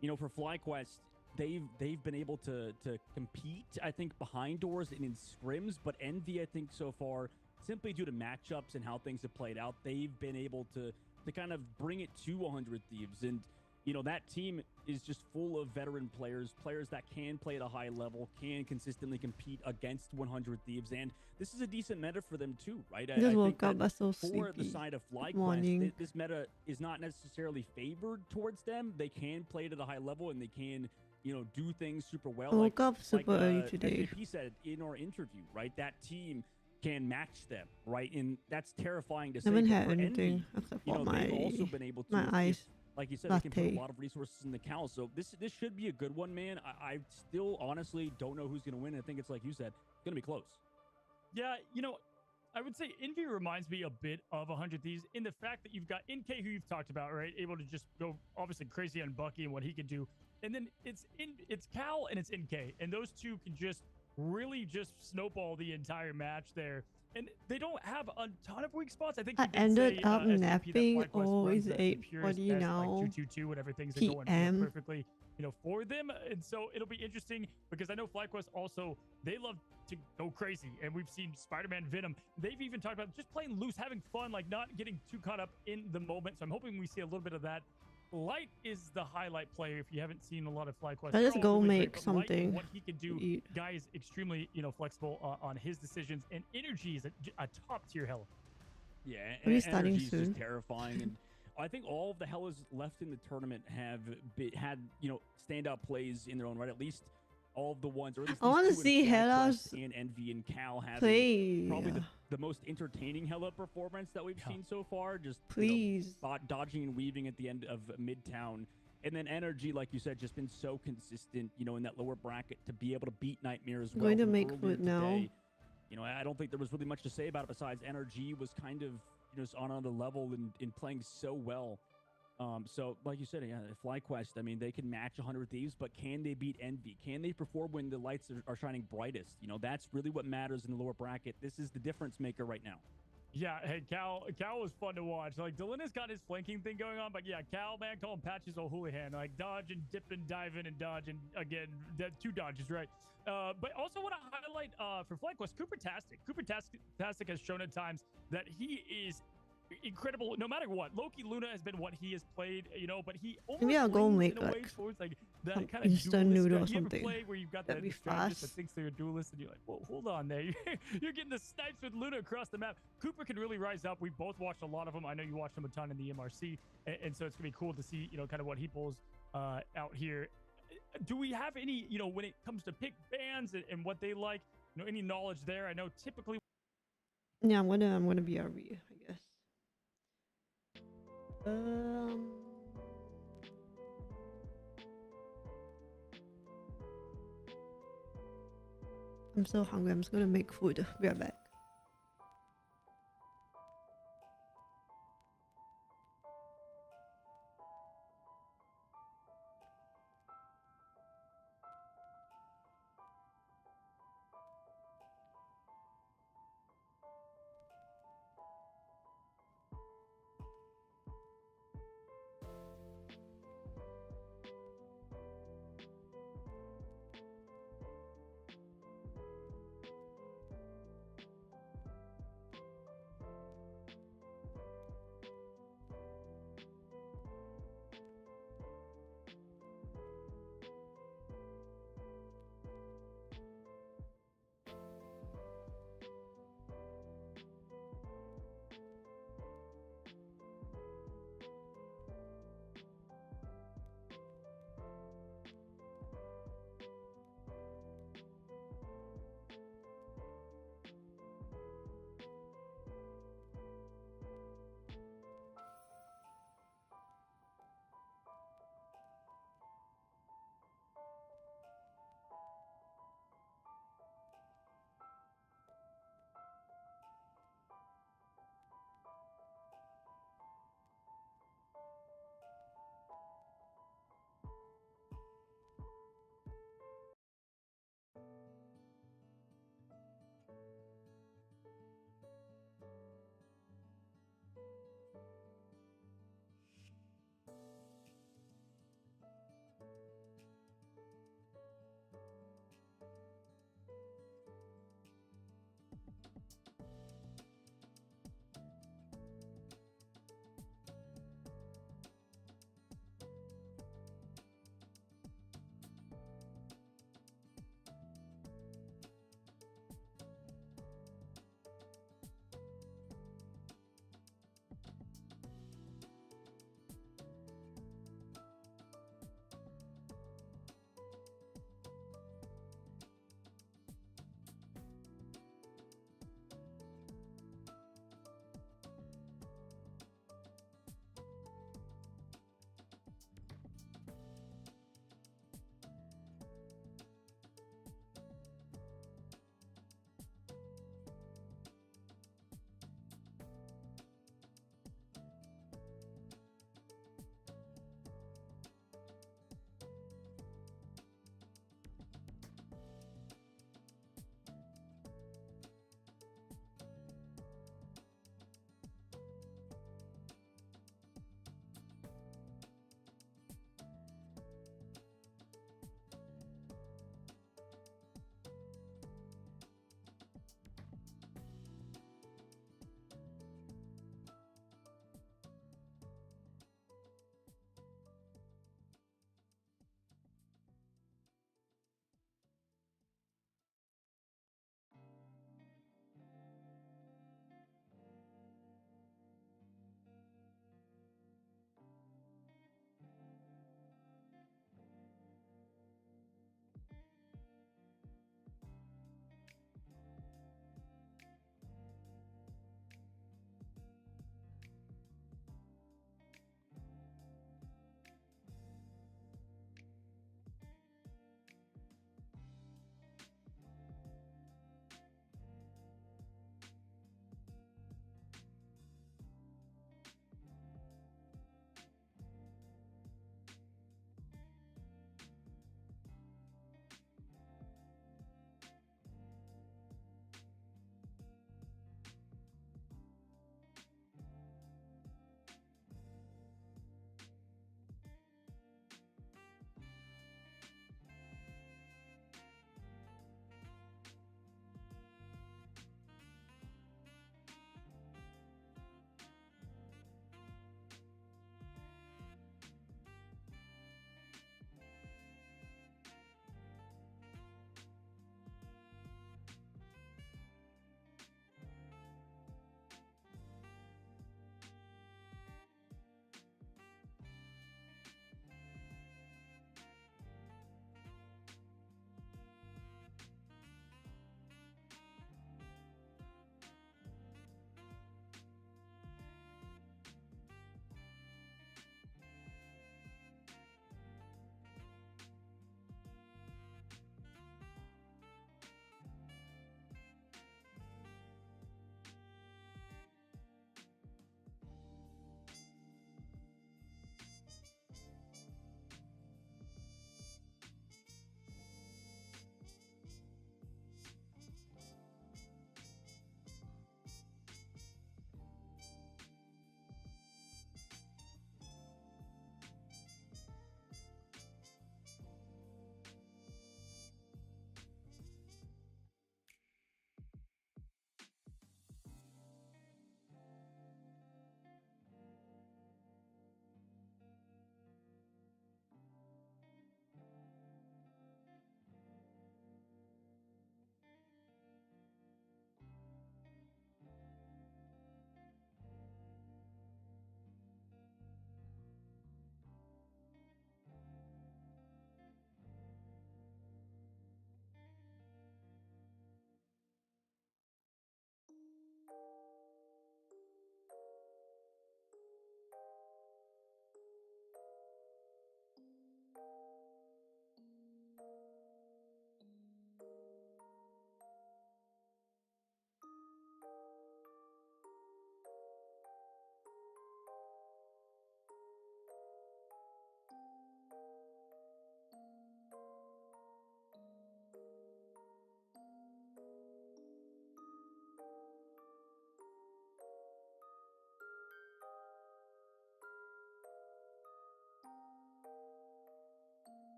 You know, for FlyQuest, they've been able to compete, I think, behind doors and in scrims, but Envy, I think, so far, simply due to matchups and how things have played out, they've been able to kind of bring it to 100 Thieves. And you know, that team is just full of veteran players that can play at a high level, can consistently compete against 100 Thieves, and this is a decent meta for them too, right? I think that for the side of FlyQuest, this meta is not necessarily favored towards them. They can play it at a high level, and they can, you know, do things super well. I woke up super early today. He said in our interview, right? That team can match them, right? And that's terrifying to say. I haven't had Envy, anything except for they've also been able to, my eyes. Like you said, they can put a lot of resources in the cowl. So this should be a good one, man. I still honestly don't know who's going to win. I think it's like you said, it's going to be close. Yeah, you know, I would say Envy reminds me a bit of 100 Thieves in the fact that you've got NK, who you've talked about, right? Able to just go obviously crazy on Bucky and what he can do. And then it's Cal and it's NK. And those two can just really just snowball the entire match there. And they don't have a ton of weak spots. I think I ended up napping. Oh, it's 8:40 now. Like 222, whatever things are going perfectly, you know, for them. And so it'll be interesting because I know FlyQuest also, they love to go crazy. And we've seen Spider-Man, Venom. They've even talked about just playing loose, having fun, like not getting too caught up in the moment. So I'm hoping we see a little bit of that. Light is the highlight player. If you haven't seen a lot of FlyQuest, I just go make something. What he can do, guy is extremely, you know, flexible on his decisions, and energy is a top tier Hela. Yeah, are you starting energy soon? Is just terrifying, and I think all of the Helas left in the tournament have had, you know, standout plays in their own right. At least all of the ones, or at least I want to see Hela's and Envy and Cal having play. Probably the most entertaining Hela performance that we've seen so far. Just please, you know, dodging and weaving at the end of Midtown And then energy, like you said, just been so consistent, you know, in that lower bracket to be able to beat Nightmare as well. Going to from make earlier food now. today. You know, I don't think there was really much to say about it besides NRG was kind of, you know, just on another level in playing so well. So, like you said, yeah, FlyQuest, I mean, they can match 100 Thieves, but can they beat Envy? Can they perform when the lights are shining brightest? You know, that's really what matters in the lower bracket. This is the difference maker right now. Yeah, hey, Cal was fun to watch. Like, Delina's got his flanking thing going on, but yeah, Cal, man, call him Patches O'Houlihan. Like, dodge and dip and dive in and dodge, and again, two dodges, right? But also want to highlight for FlyQuest, Cooper-tastic has shown at times that he is incredible no matter what. Loki Luna has been what he has played, you know, but he almost Maybe I'll go leans make in a way like towards like that some kind of instant duelist noodle guy. or You ever something. play where you've got That'd the be strategist that fast. thinks they're a duelist and you're like, whoa, hold on there. You're getting the snipes with Luna across the map. Cooper can really rise up. We've both watched a lot of him. I know you watched him a ton in the MRC, and so it's gonna be cool to see, you know, kind of what he pulls out here. Do we have any, you know, when it comes to pick bands and what they like, you know, any knowledge there? I know typically. Yeah, I'm gonna be RB, I guess. I'm so hungry. I'm just gonna make food. Be right back.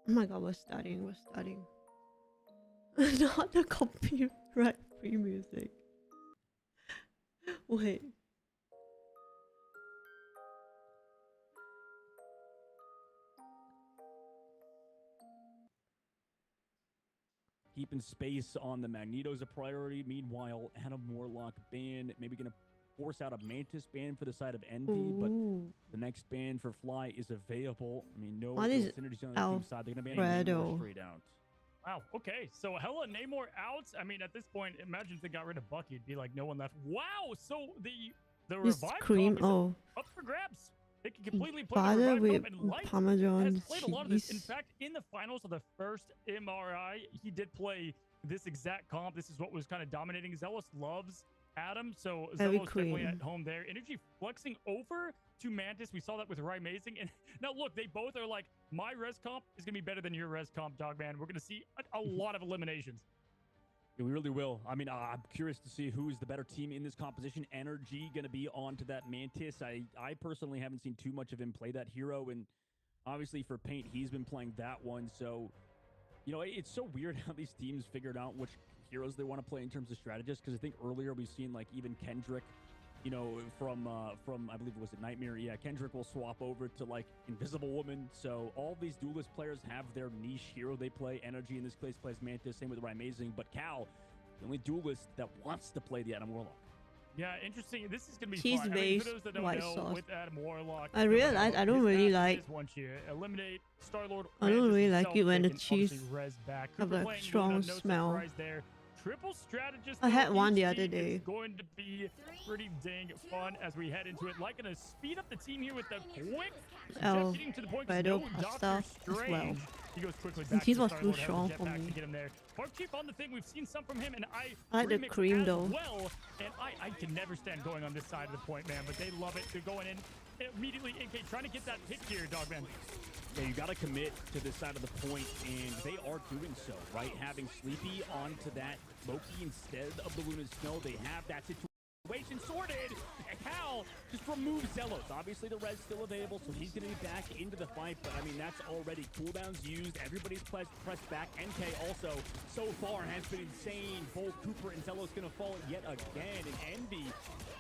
Oh my god, we're studying. Not the copyright free music. Wait. Keeping space on the Magneto's a priority. Meanwhile, Adam Warlock ban, maybe going to force out a Mantis ban for the side of Envy, but the next ban for Fly is available. I mean, no synergies on the team side. They're going to ban Namor straight out. Wow. Okay. So Hela, Namor out. I mean, at this point, imagine if they got rid of Bucky, it'd be like no one left. Wow. So the revive Cream. comp is up for grabs. They can completely play Father the revive with comp, and Light Parmesan has played a lot of this. In cheese. fact, in the finals of the first MRI, he did play this exact comp. This is what was kind of dominating. Zealous loves Adam, so Zealous definitely at home there. Energy flexing over to Mantis. We saw that with Amazing. And now look, they both are like, my res comp is going to be better than your res comp, Dogman. We're going to see a lot of eliminations. Yeah, we really will. I mean, I'm curious to see who is the better team in this composition. Energy going to be onto that Mantis. I personally haven't seen too much of him play that hero, and obviously for Paint, he's been playing that one. So, you know, it's so weird how these teams figured out which heroes they want to play in terms of strategists, because I think earlier we've seen like even Kendrick, you know, from I believe it was Nightmare. Yeah, Kendrick will swap over to like Invisible Woman. So all these duelist players have their niche hero they play. Energy in this case plays Mantis. Same with Amazing. But Cal, the only duelist that wants to play the Adam Warlock. Yeah, interesting. This is gonna be Cheese fun. based for those that don't white know, sauce. with Adam Warlock, I realized I don't really like. eliminate Star-Lord. I don't really like it when the They can cheese obviously res back. have Cooper a playing strong Luna, no smell. surprise there. Triple strategist. I had though, one each the other team day. is going to be pretty dang fun as we head into it. Like, gonna speed up the team here with the quick. El Getting to the point, Fredo no pasta Doctor as well. Strange. He goes quickly back Cheese to was too Star-Lord, has strong the for jetpack me. to get him there. Barkeep on the thing. We've seen some from him, and I like the remix cream as though. well. And I can never stand going on this side of the point, man. But they love it. They're going in immediately. NK trying to get that pick here, Dogman. Yeah, you got to commit to this side of the point, and they are doing so, right? Having Sleepy onto that Loki instead of the Luna Snow, they have that situation sorted. And Cal just removes Zealous. Obviously, the red's still available, so he's going to be back into the fight, but I mean, that's already cooldowns used. Everybody's pressed back. NK also, so far, has been insane. Both Cooper and Zealous going to fall yet again, and Envy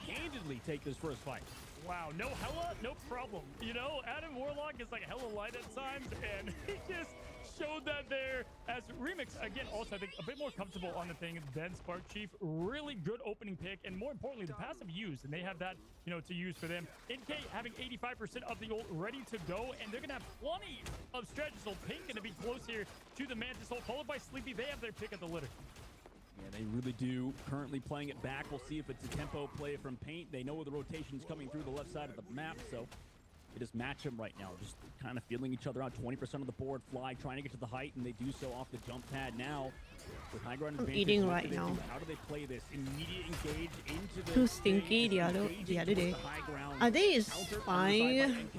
handedly take this first fight. Wow, no Hela, no problem. You know, Adam Warlock is like hella light at times, and he just showed that there as Remix, again, also I think a bit more comfortable on the thing than Spark Chief. Really good opening pick, and more importantly, the passive use, and they have that, you know, to use for them. NK having 85% of the ult ready to go, and they're going to have plenty of strategies. So Pink going to be close here to the Mantis ult, followed by Sleepy. They have their pick at the litter. Yeah, they really do. Currently playing it back. We'll see if it's a tempo play from Paint. They know the rotation's coming through the left side of the map, so they just match them right now. Just kind of feeling each other out. 20% of the board. Fly trying to get to the height, and they do so off the jump pad now. With high ground advantage, eating right now. How do they play this? Immediate engage into the Too stinky the other day. I think it's fine,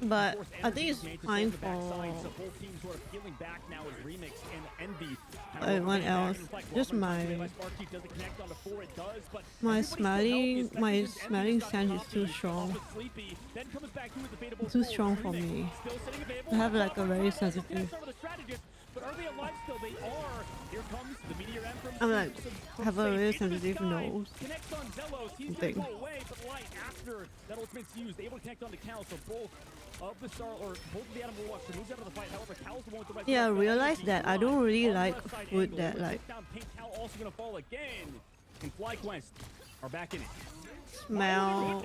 but I think it's fine for everyone else. Just my smelling sense is too strong. Too strong for me. I have like a very sensitive. But are they alive still? They are. Here comes the Meteor M from I'm like, have a really sensitive nose. Connects on Zelos. He's going to go away, but Light, after that ultimate's used, able to connect on to Cal, so both of the Star, or both of the Adam Warlocks moves out of the fight. However, Cal's the one with the right. Yeah, I realized that I don't really like food that like Cal also going to fall again. And FlyQuest are back in it. Smell.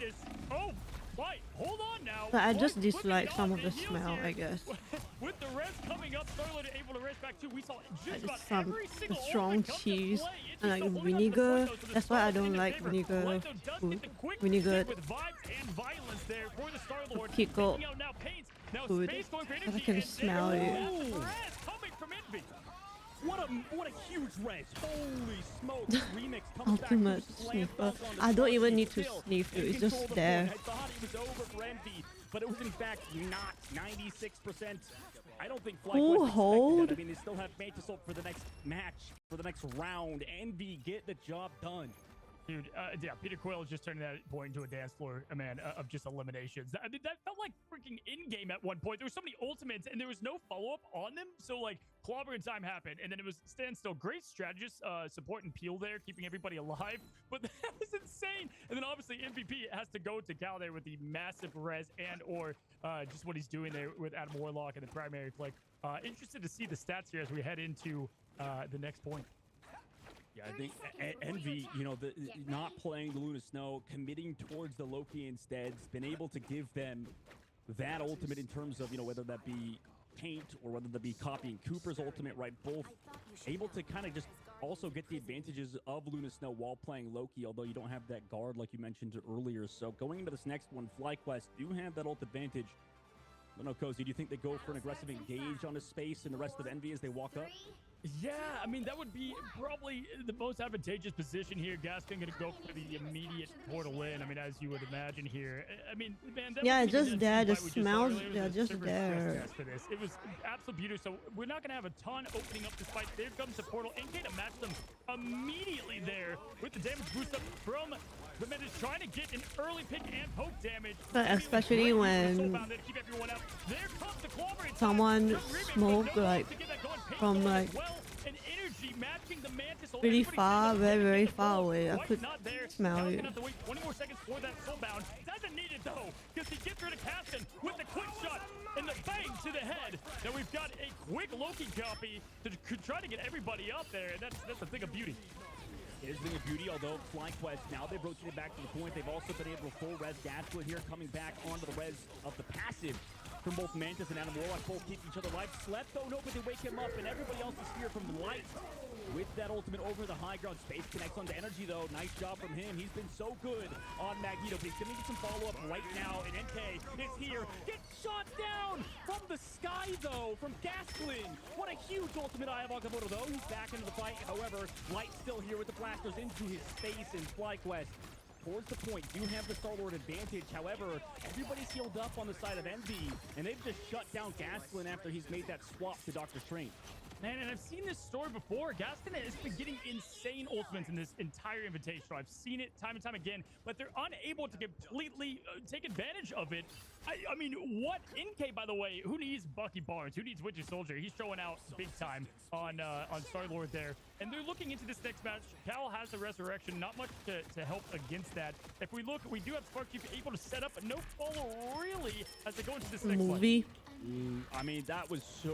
Oh, Light, hold on now. But I just dislike some of the smell, I guess. With the res coming up, Starlord able to res back too. We saw just about Some every single strong cheese and like vinegar. That's why I don't like vinegar food. Vinegar pickle food. I can smell it. What a huge res. Holy smokes. Remix comes Ultimate sniffer. I don't even need to sniff it. It's just there. I thought it was over for Envy, but it was in fact not. 96%. I don't think FlyQuest expected that. I mean, they still have Mantis ult for the next match, for the next round. Envy get the job done. Dude, yeah, Peter Quill is just turning that point into a dance floor, man, of just eliminations. I mean, that felt like freaking in-game at one point. There were so many ultimates, and there was no follow-up on them. So, like, clobbering time happened, and then it was standstill. Great strategist, support and peel there, keeping everybody alive. But that was insane. And then, obviously, MVP has to go to Cal there with the massive res and or just what he's doing there with Adam Warlock and the primary flick. Interested to see the stats here as we head into the next point. Yeah, I think Envy, you know, not playing the Luna Snow, committing towards the Loki instead, has been able to give them that ultimate in terms of, you know, whether that be paint or whether that be copying Cooper's ultimate, right? Both able to kind of just also get the advantages of Luna Snow while playing Loki, although you don't have that guard like you mentioned earlier. So going into this next one, FlyQuest do have that ult advantage. I don't know, Cozy, do you think they go for an aggressive engage on the space and the rest of Envy as they walk up? Yeah, I mean, that would be probably the most advantageous position here. Gaskin going to go for the immediate portal in. I mean, as you would imagine here. I mean, man, that yeah, was just there. The just smells, earlier. they're just there. For this. It was absolute beauty. So we're not going to have a ton opening up this fight. There comes the portal. NK to match them immediately there with the damage boost up from the Menace, trying to get an early pick and poke damage. Especially when someone smoked like from like really far, very far away. I could smell it. 20 more seconds for that soulbound. Doesn't need it though, because he gets rid of Caston with the quick shot and the bang to the head. Now we've got a quick Loki copy to try to get everybody up there. That's a thing of beauty. It is a thing of beauty, although FlyQuest, now they've rotated back to the point. They've also been able to full res Gasquin here, coming back onto the res of the passive from both Mantis and Adam Warlock. Both keep each other alive. Slept though, no, but they wake him up, and everybody else is here from the light. With that ultimate over the high ground. Space connects onto energy though. Nice job from him. He's been so good on Magneto, but he's gonna get some follow-up right now. And NK is here. Gets shot down from the sky though, from Gasklin. What a huge ultimate Eye of Agamotto though. He's back into the fight. However, Light still here with the blasters into his face, and FlyQuest towards the point do have the Star-Lord advantage. However, everybody's healed up on the side of Envy, and they've just shut down Gasklin after he's made that swap to Doctor Strange. Man, and I've seen this story before. Gaston has been getting insane ultimates in this entire Invitational. I've seen it time and time again, but they're unable to completely take advantage of it. I mean, what NK, by the way, who needs Bucky Barnes? Who needs Winter Soldier? He's showing out big time on Star-Lord there. And they're looking into this next match. Cal has the Resurrection, not much to help against that. If we look, we do have Sparkchief able to set up, but no follow really as they go into this next movie. I mean, that was so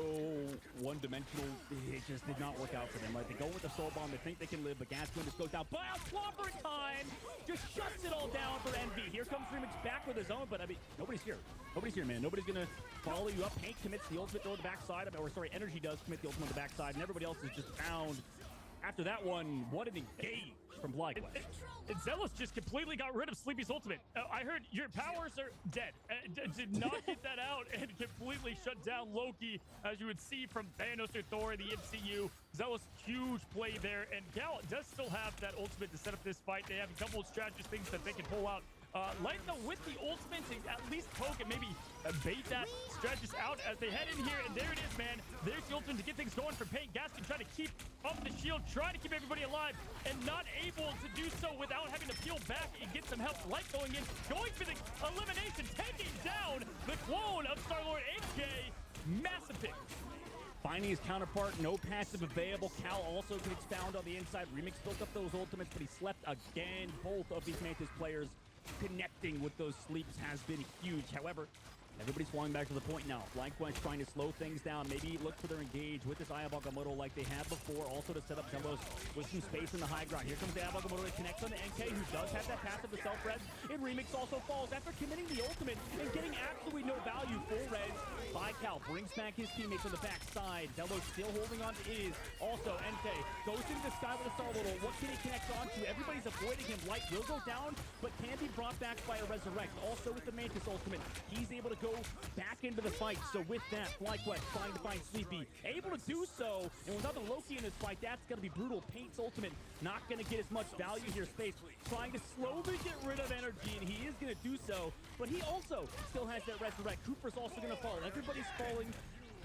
one-dimensional. It just did not work out for them. Like, they go with the soul bomb. They think they can live, but Gaskin just goes down. Blast clobber time! Just shuts it all down for Envy. Here comes Remix back with his own, but I mean, nobody's here. Nobody's here, man. Nobody's gonna follow you up. Hank commits the ultimate throw to the backside. Or sorry, Energy does commit the ultimate on the backside, and everybody else is just found. After that one, what an engage from FlyQuest. And Zealous just completely got rid of Sleepy's ultimate. I heard your powers are dead. Did not get that out and completely shut down Loki, as you would see from Thanos or Thor in the MCU. Zealous, huge play there. And Gal does still have that ultimate to set up this fight. They have a couple of strategist things that they can pull out. Light though with the ultimate to at least poke and maybe bait that strategist out as they head in here, and there it is, man. There's the ultimate to get things going for Pain. Gaston trying to keep up the shield, trying to keep everybody alive, and not able to do so without having to peel back and get some help. Light going in, going for the elimination, taking down the clone of Star-Lord. NK, massive pick. Finding his counterpart, no passive available. Cal also can expound on the inside. Remix built up those ultimates, but he slept again. Both of these Mantis players connecting with those sleeps has been huge. However, everybody's falling back to the point now. FlyQuest trying to slow things down, maybe look for their engage with this Eye of Agamotto like they had before, also to set up Zealous with some space in the high ground. Here comes the Eye of Agamotto to connect on the NK, who does have that passive to self-res, and Remix also falls after committing the ultimate and getting absolutely no value. Full res by Cal, brings back his teammates on the backside. Zealous still holding on to his. Also, NK goes into the sky with a Star-Lord. What can he connect onto? Everybody's avoiding him. Light will go down, but can be brought back by a Resurrect. Also with the Mantis ultimate, he's able to go back into the fight. So with that, FlyQuest trying to find Sleepy, able to do so, and without the Loki in this fight, that's gonna be brutal. Paint's ultimate not gonna get as much value here. Space trying to slowly get rid of energy, and he is gonna do so, but he also still has that Resurrect. Cooper's also gonna fall. Everybody's falling.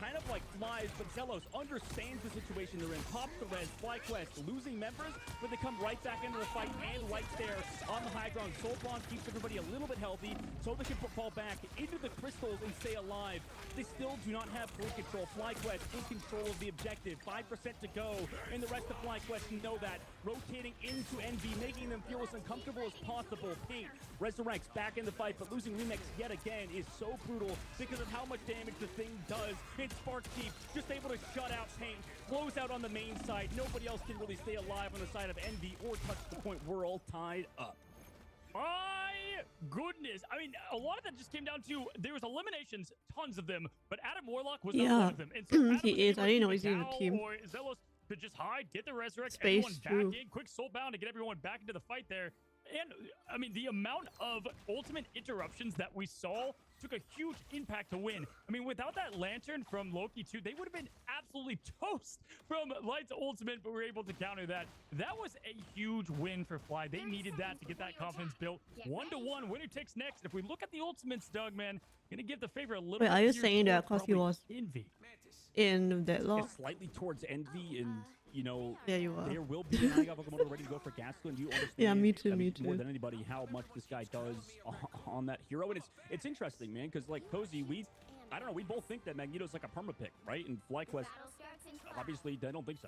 kind of like flies, but Zelos understands the situation they're in. Pops the res, FlyQuest losing members, but they come right back into the fight, and right there on the high ground. Soulbond keeps everybody a little bit healthy, so they can fall back into the crystals and stay alive. They still do not have full control. FlyQuest in control of the objective. 5% to go, and the rest of FlyQuest know that. Rotating into Envy, making them feel as uncomfortable as possible. Paint resurrects back in the fight, but losing Remix yet again is so brutal because of how much damage the thing does. And Sparkchief just able to shut out Paint, blows out on the main side. Nobody else can really stay alive on the side of Envy or touch the point. We're all tied up. My goodness. I mean, a lot of that just came down to there was eliminations, tons of them, but Adam Warlock was not one of them. And so Adam he is. I didn't know he's in the team. Or Zelos could just hide, get the resurrect, Space everyone back in, quick soulbound to get everyone back into the fight there. And I mean, the amount of ultimate interruptions that we saw took a huge impact to win. I mean, without that lantern from Loki 2, they would have been absolutely toast from Light's ultimate, but we were able to counter that. That was a huge win for Fly. They needed that to get that confidence built. 1-1, winner takes next. If we look at the ultimates, Doug, man, gonna give the favor a little bit. Wait, are you saying that because he was Envy in Deadlock? It's slightly towards Envy, and you know, yeah, you are. There will be an Pokemon ready to go for Gaston. Do you understand? Yeah, me too, I mean, me too. More than anybody, how much this guy does on that hero, and it's interesting, man, because like Cozy, I don't know, we both think that Magneto's like a perma pick, right? And FlyQuest, obviously, they don't think so.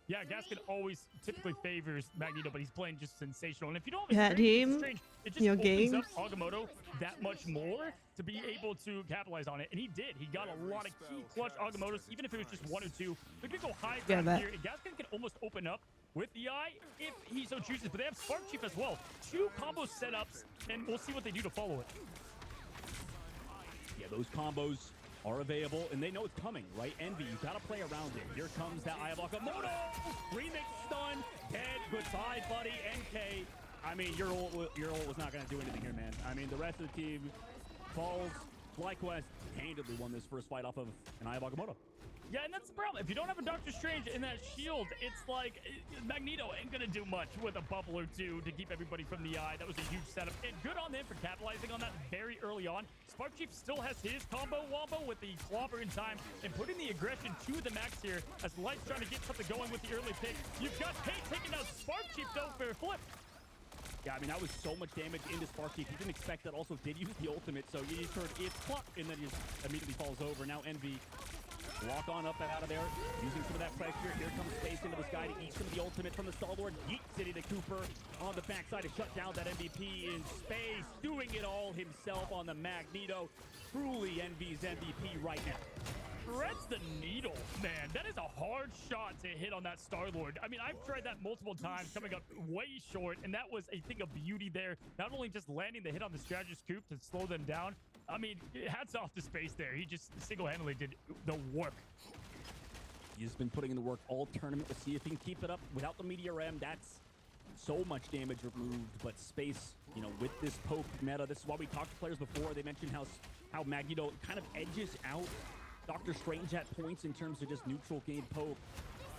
Yeah, Gaskin always typically favors Magneto, but he's playing just sensational. And if you don't have had him strange, it just in your opens game. up Agamotto that much more to be able to capitalize on it. And he did. He got a lot of key clutch Agamottos, even if it was just 1 or 2. They're going to go high ground here. And Gaskin can almost open up with the eye if he so chooses. But they have Sparkchief as well. 2 combo setups, and we'll see what they do to follow it. Yeah, those combos are available, and they know it's coming, right? Envy, you gotta play around it. Here comes that Eye of Agamotto! Remix stun, dead, goodbye, buddy, NK. I mean, your ult was not gonna do anything here, man. I mean, the rest of the team falls. FlyQuest handedly won this first fight off of an Eye of Agamotto. Yeah, and that's the problem. If you don't have a Doctor Strange in that shield, it's like Magneto ain't gonna do much with a bubble or 2 to keep everybody from the eye. That was a huge setup, and good on them for capitalizing on that very early on. Sparkchief still has his combo wombo with the clobber in time and putting the aggression to the max here as Light's trying to get something going with the early pick. You've got Kate taking out Sparkchief though for a flip. Yeah, I mean, that was so much damage into Sparkchief. He didn't expect that. Also did use the ultimate, so he just heard it's pluck, and then he just immediately falls over. Now Envy walk on up and out of there, using some of that pressure. Here comes Space into the sky to eat some of the ultimate from the Star-Lord. Yeet City to Cooper on the backside to shut down that MVP in Space, doing it all himself on the Magneto. Truly Envy's MVP right now. Threads the needle, man. That is a hard shot to hit on that Star-Lord. I mean, I've tried that multiple times, coming up way short, and that was a thing of beauty there. Not only just landing the hit on the Strategist Coop to slow them down, I mean, hats off to Space there. He just single-handedly did the work. He's been putting in the work all tournament. We'll see if he can keep it up without the Meteor M. That's so much damage removed, but Space, you know, with this poke meta, this is why we talked to players before. They mentioned how Magneto kind of edges out Doctor Strange at points in terms of just neutral game poke.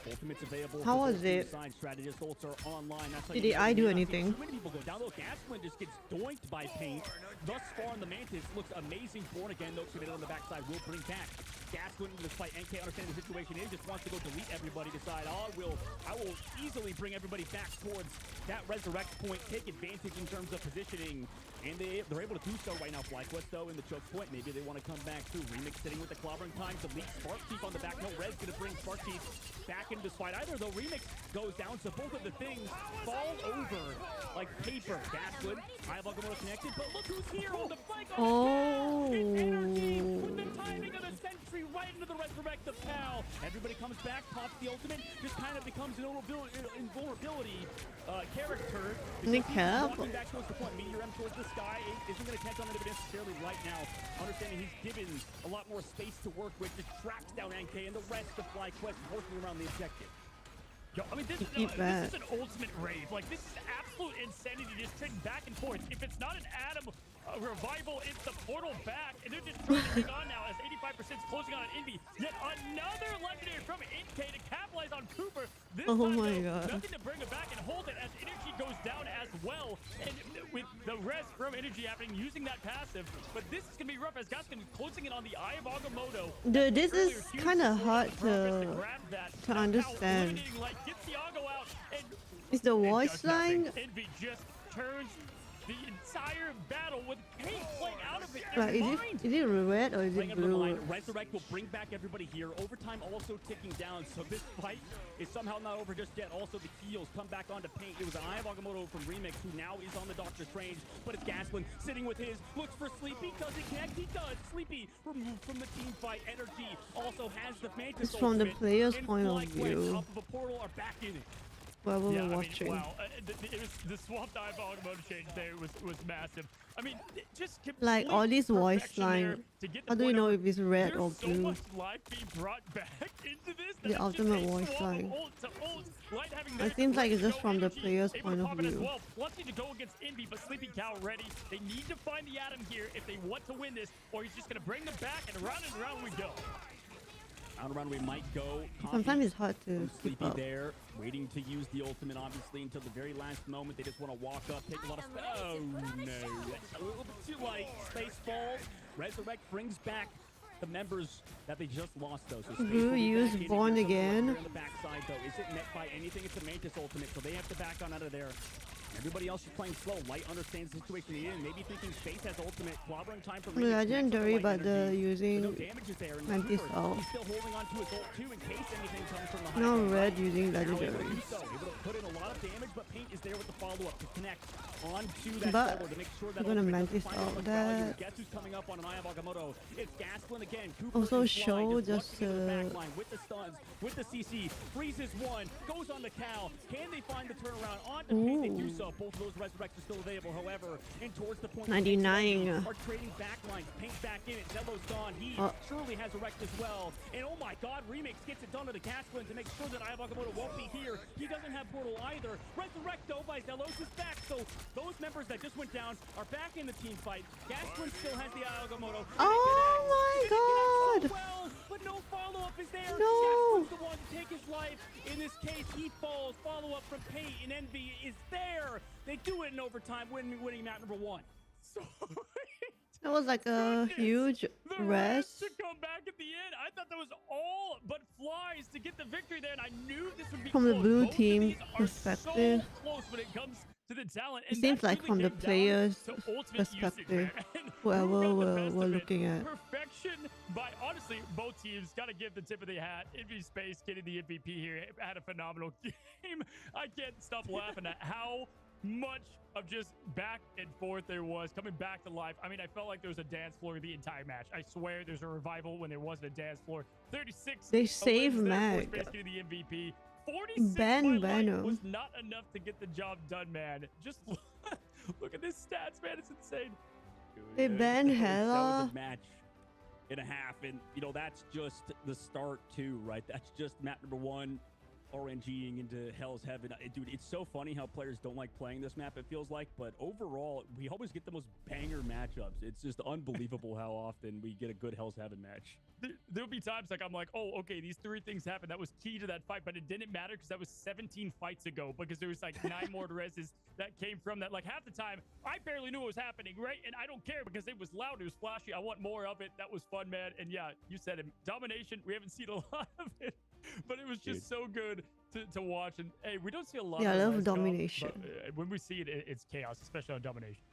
Ultimates available. How was it? Strategist ults are online. That's Did I do anything? So many people go down. Though Gaskin just gets doinked by Paint. Thus far, the Mantis looks amazing. Born again, though, so on the backside will bring back Gaskin into this fight. NK understanding the situation is just wants to go delete everybody. Decide, I will easily bring everybody back towards that resurrect point. Take advantage in terms of positioning. And they're able to do so right now. FlyQuest, though, in the choke point. Maybe they want to come back to Remix sitting with the clobbering time. Delete Sparkchief on the back. No, Red's going to bring Sparkchief back into this fight. Either, though, Remix goes down, so both of the things fall over like paper. Gaskin, Eye of Agamotto connected, but look who's here on the flank. Oh. It's Energy with the timing of the sentry right into the resurrect of Pal. Everybody comes back, pops the ultimate, just kind of becomes an invulnerability character. Nick Cap. Walking back towards the point, Meteor M towards the sky, isn't going to catch on anybody necessarily right now. Understanding he's given a lot more space to work with, just tracks down NK and the rest of FlyQuest working around the objective. Yo, I mean, this is an ultimate rave. Like, this is absolute insanity, just trading back and forth. If it's not an Adam revival, it's the portal back, and they're just trying to hang on now as 85% is closing on Envy. Yet another legendary from NK to capitalize on Cooper. This time, my God. nothing to bring it back and hold it as Energy goes down as well. And with the rest from energy happening, using that passive. But this is going to be rough as Gaskin closing it on the Eye of Agamotto. Dude, this is kind of hard to understand. Is the voice line? Envy just turns the entire battle with paint playing out of it. Like, is it red or is it blue? Resurrect will bring back everybody here. Overtime also ticking down, so this fight is somehow not over just yet. Also, the heals come back onto paint. It was Eye of Agamotto from Remix, who now is on the Doctor Strange, but it's Gaskin sitting with his. Looks for Sleepy. Does he connect? He does. Sleepy removed from the team fight. Energy also has the Mantis. It's from the player's point of view. Off of a portal are back in it. Well, we're watching. Wow, the swapped Eye of Agamotto change there was massive. I mean, just like all these voice line. How do you know if it's red or blue? So much life being brought back into this. The ultimate voice line. It seems like it's just from the player's point of view. Plus need to go against Envy, but Sleepy Cow ready. They need to find the Atom here if they want to win this, or he's just gonna bring them back and around we go. Around we might go. Sometimes it's hard to keep Sleepy up. there, waiting to use the ultimate, obviously, until the very last moment. They just want to walk up, take a lot of space. Oh, no. That's a little bit too light. Space falls. Resurrect brings back the members that they just lost, though. So Blue use Born Again. On the backside, though. Is it met by anything? It's a Mantis ultimate, so they have to back on out of there. Everybody else is playing slow. Light understands the situation he's in. Maybe thinking Space has ultimate. Clobbering time for Legendary, but the using Mantis ult. He's still holding on to his ult too in case anything comes from the high. No red using legendary. Able to put in a lot of damage, but Paint is there with the follow-up to connect onto that but forward to make sure that I'm gonna Mantis ult that. Guess who's coming up on an Eye of Agamotto? It's Gaskin again. Cooper also is show blind, just with the stuns, with the CC, freezes one, goes on the cow. Can they find the turnaround on the Paint? They do so. Both of those resurrects are still available. However, and towards the point 99 are trading backlines. Paint back in it. Zello's gone. He surely has a wreck as well. And oh my God, Remix gets it done to the Gaskin to make sure that Eye of Agamotto won't be here. He doesn't have portal either. Resurrect though by Zellos is back. So those members that just went down are back in the team fight. Gaskin still has the Eye of Agamotto. Oh my God! Well, but no follow-up is there. No. Gaskin's the one to take his life. In this case, he falls. Follow-up from Paint and Envy is there. They do it in overtime, winning map number 1. So that was like a huge rest. To come back at the end, I thought that was all but flies to get the victory there, and I knew this would be from the close. blue Both team perspective. So close when it comes to the talent. It seems like from the players' perspective, whoever we're looking at. Perfection by, honestly, both teams. Got to give the tip of the hat. Envy Space getting the MVP here. Had a phenomenal game. I can't stop laughing at how much of just back and forth there was coming back to life. I mean, I felt like there was a dance floor the entire match. I swear there's a revival when there wasn't a dance floor. 36. They saved Mag. Getting the MVP. 46 Venom was not enough to get the job done, man. Just look at this stats, man. It's insane. They banned That Hela. was a match and a half, and you know that's just the start too, right? That's just map number 1. RNGing into Hell's Heaven. Dude, it's so funny how players don't like playing this map, it feels like, but overall, we always get the most banger matchups. It's just unbelievable how often we get a good Hell's Heaven match. There'll be times like I'm like, oh, okay, these 3 things happened. That was key to that fight, but it didn't matter because that was 17 fights ago because there was like 9 more reses that came from that. Like half the time, I barely knew what was happening, right? And I don't care because it was loud, it was flashy. I want more of it. That was fun, man. And yeah, you said it. Domination, we haven't seen a lot of it, but it was just so good to watch. And hey, we don't see a lot of I love domination. But when we see it, it's chaos, especially on domination.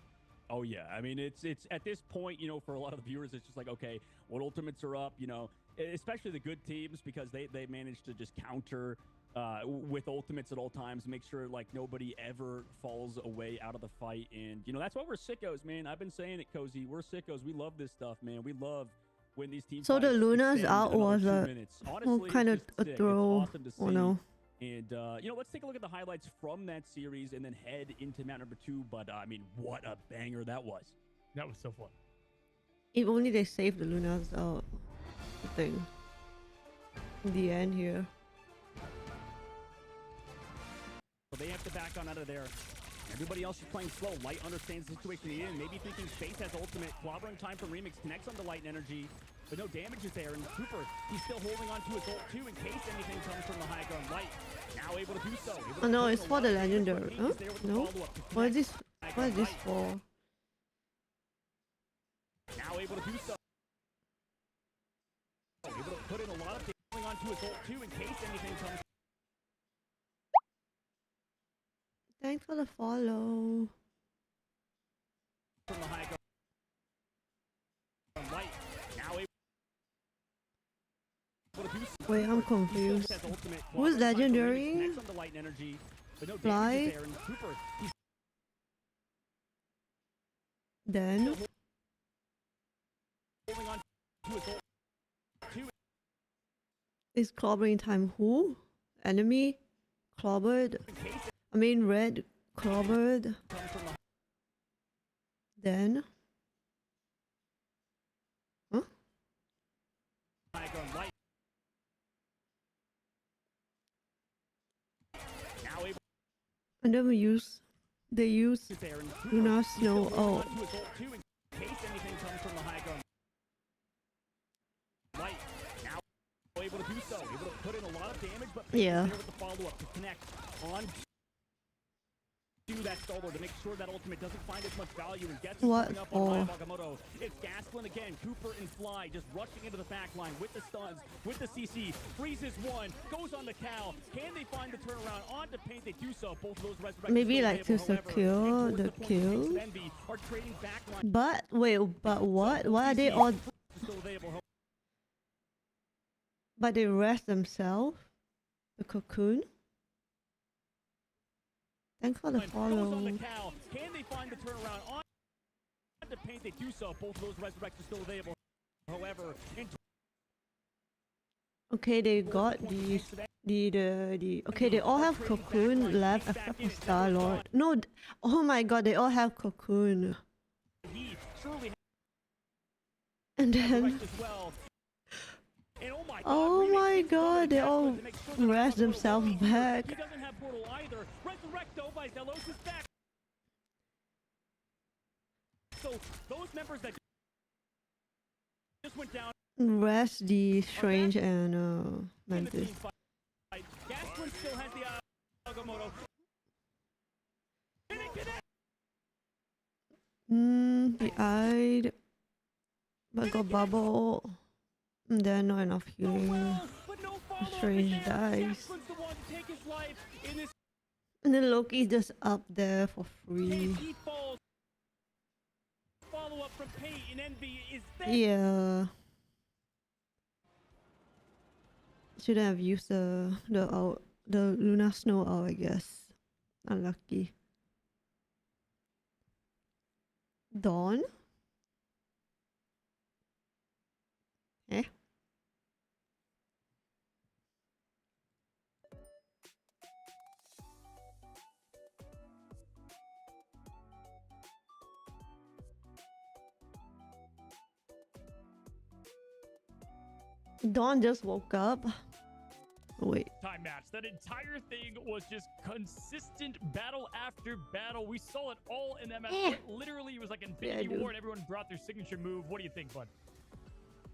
Oh yeah, I mean it's at this point, you know, for a lot of the viewers, it's just like, okay, what ultimates are up, you know, especially the good teams because they manage to just counter with ultimates at all times, make sure like nobody ever falls away out of the fight. And you know, that's why we're sickos, man. I've been saying it, Cozy. We're sickos. We love this stuff, man. We love when these teams. So the Luna's out was kind of a throw. Oh no. And, you know, let's take a look at the highlights from that series and then head into map number 2. But, I mean, what a banger that was. That was so fun. If only they saved the Luna's out thing. In the end here. So they have to back on out of there. Everybody else is playing slow. Light understands the situation he's in. Maybe thinking Space has ultimate. Clobbering time from Remix. Connects on the Light and Energy. but no damage is there. And Cooper, he's still holding on to his ult too in case anything comes from the high ground. Light now able to do so. Oh no, it's for the legendary. Huh? No? What is this? What is this for? Now able to do so. Able to put in a lot of things going on to his ult too in case anything comes. Thanks for the follow. From the high ground. Light now able to do so. Wait, I'm confused. Who's legendary? Fly? Then? Is clobbering time who? Enemy? Clobbered? I mean red clobbered. Then? Huh? And then they use Luna Snow. Oh. Able to do so, able to put in a lot of damage, but yeah, there with the follow-up to connect on to that solo to make sure that ultimate doesn't find as much value and gets what up on Nagamoto. It's Gasplin again, Cooper and Fly just rushing into the back line with the stuns, with the CC, freezes one, goes on the cow. Can they find the turnaround on the paint? They do so. Both of those resurrections maybe like to secure the kill. But wait, but what? Why are they all? But they rest themselves? The cocoon? Thanks for the follow. Can they find the turnaround on the paint? They do so. Both of those resurrections still available. However, okay, they got the okay, they all have cocoon left except for Star-Lord. No, oh my god, they all have cocoon. And then oh my god, they all rest themselves back. He doesn't have portal either. Resurrecto by Zelos is back. So those members that just went down. Rest the Strange and Mantis. Gasplin still has the Agamotto. The eyed, but got bubble. There not enough healing. Strange dies. And then Loki's just up there for free. Yeah. Shouldn't have used the Luna Snow out, I guess. Unlucky. Dawn? Eh? Dawn just woke up. Wait. Time match. That entire thing was just consistent battle after battle. We saw it all in that match. Literally, it was like Infinity War and everyone brought their signature move. What do you think, bud?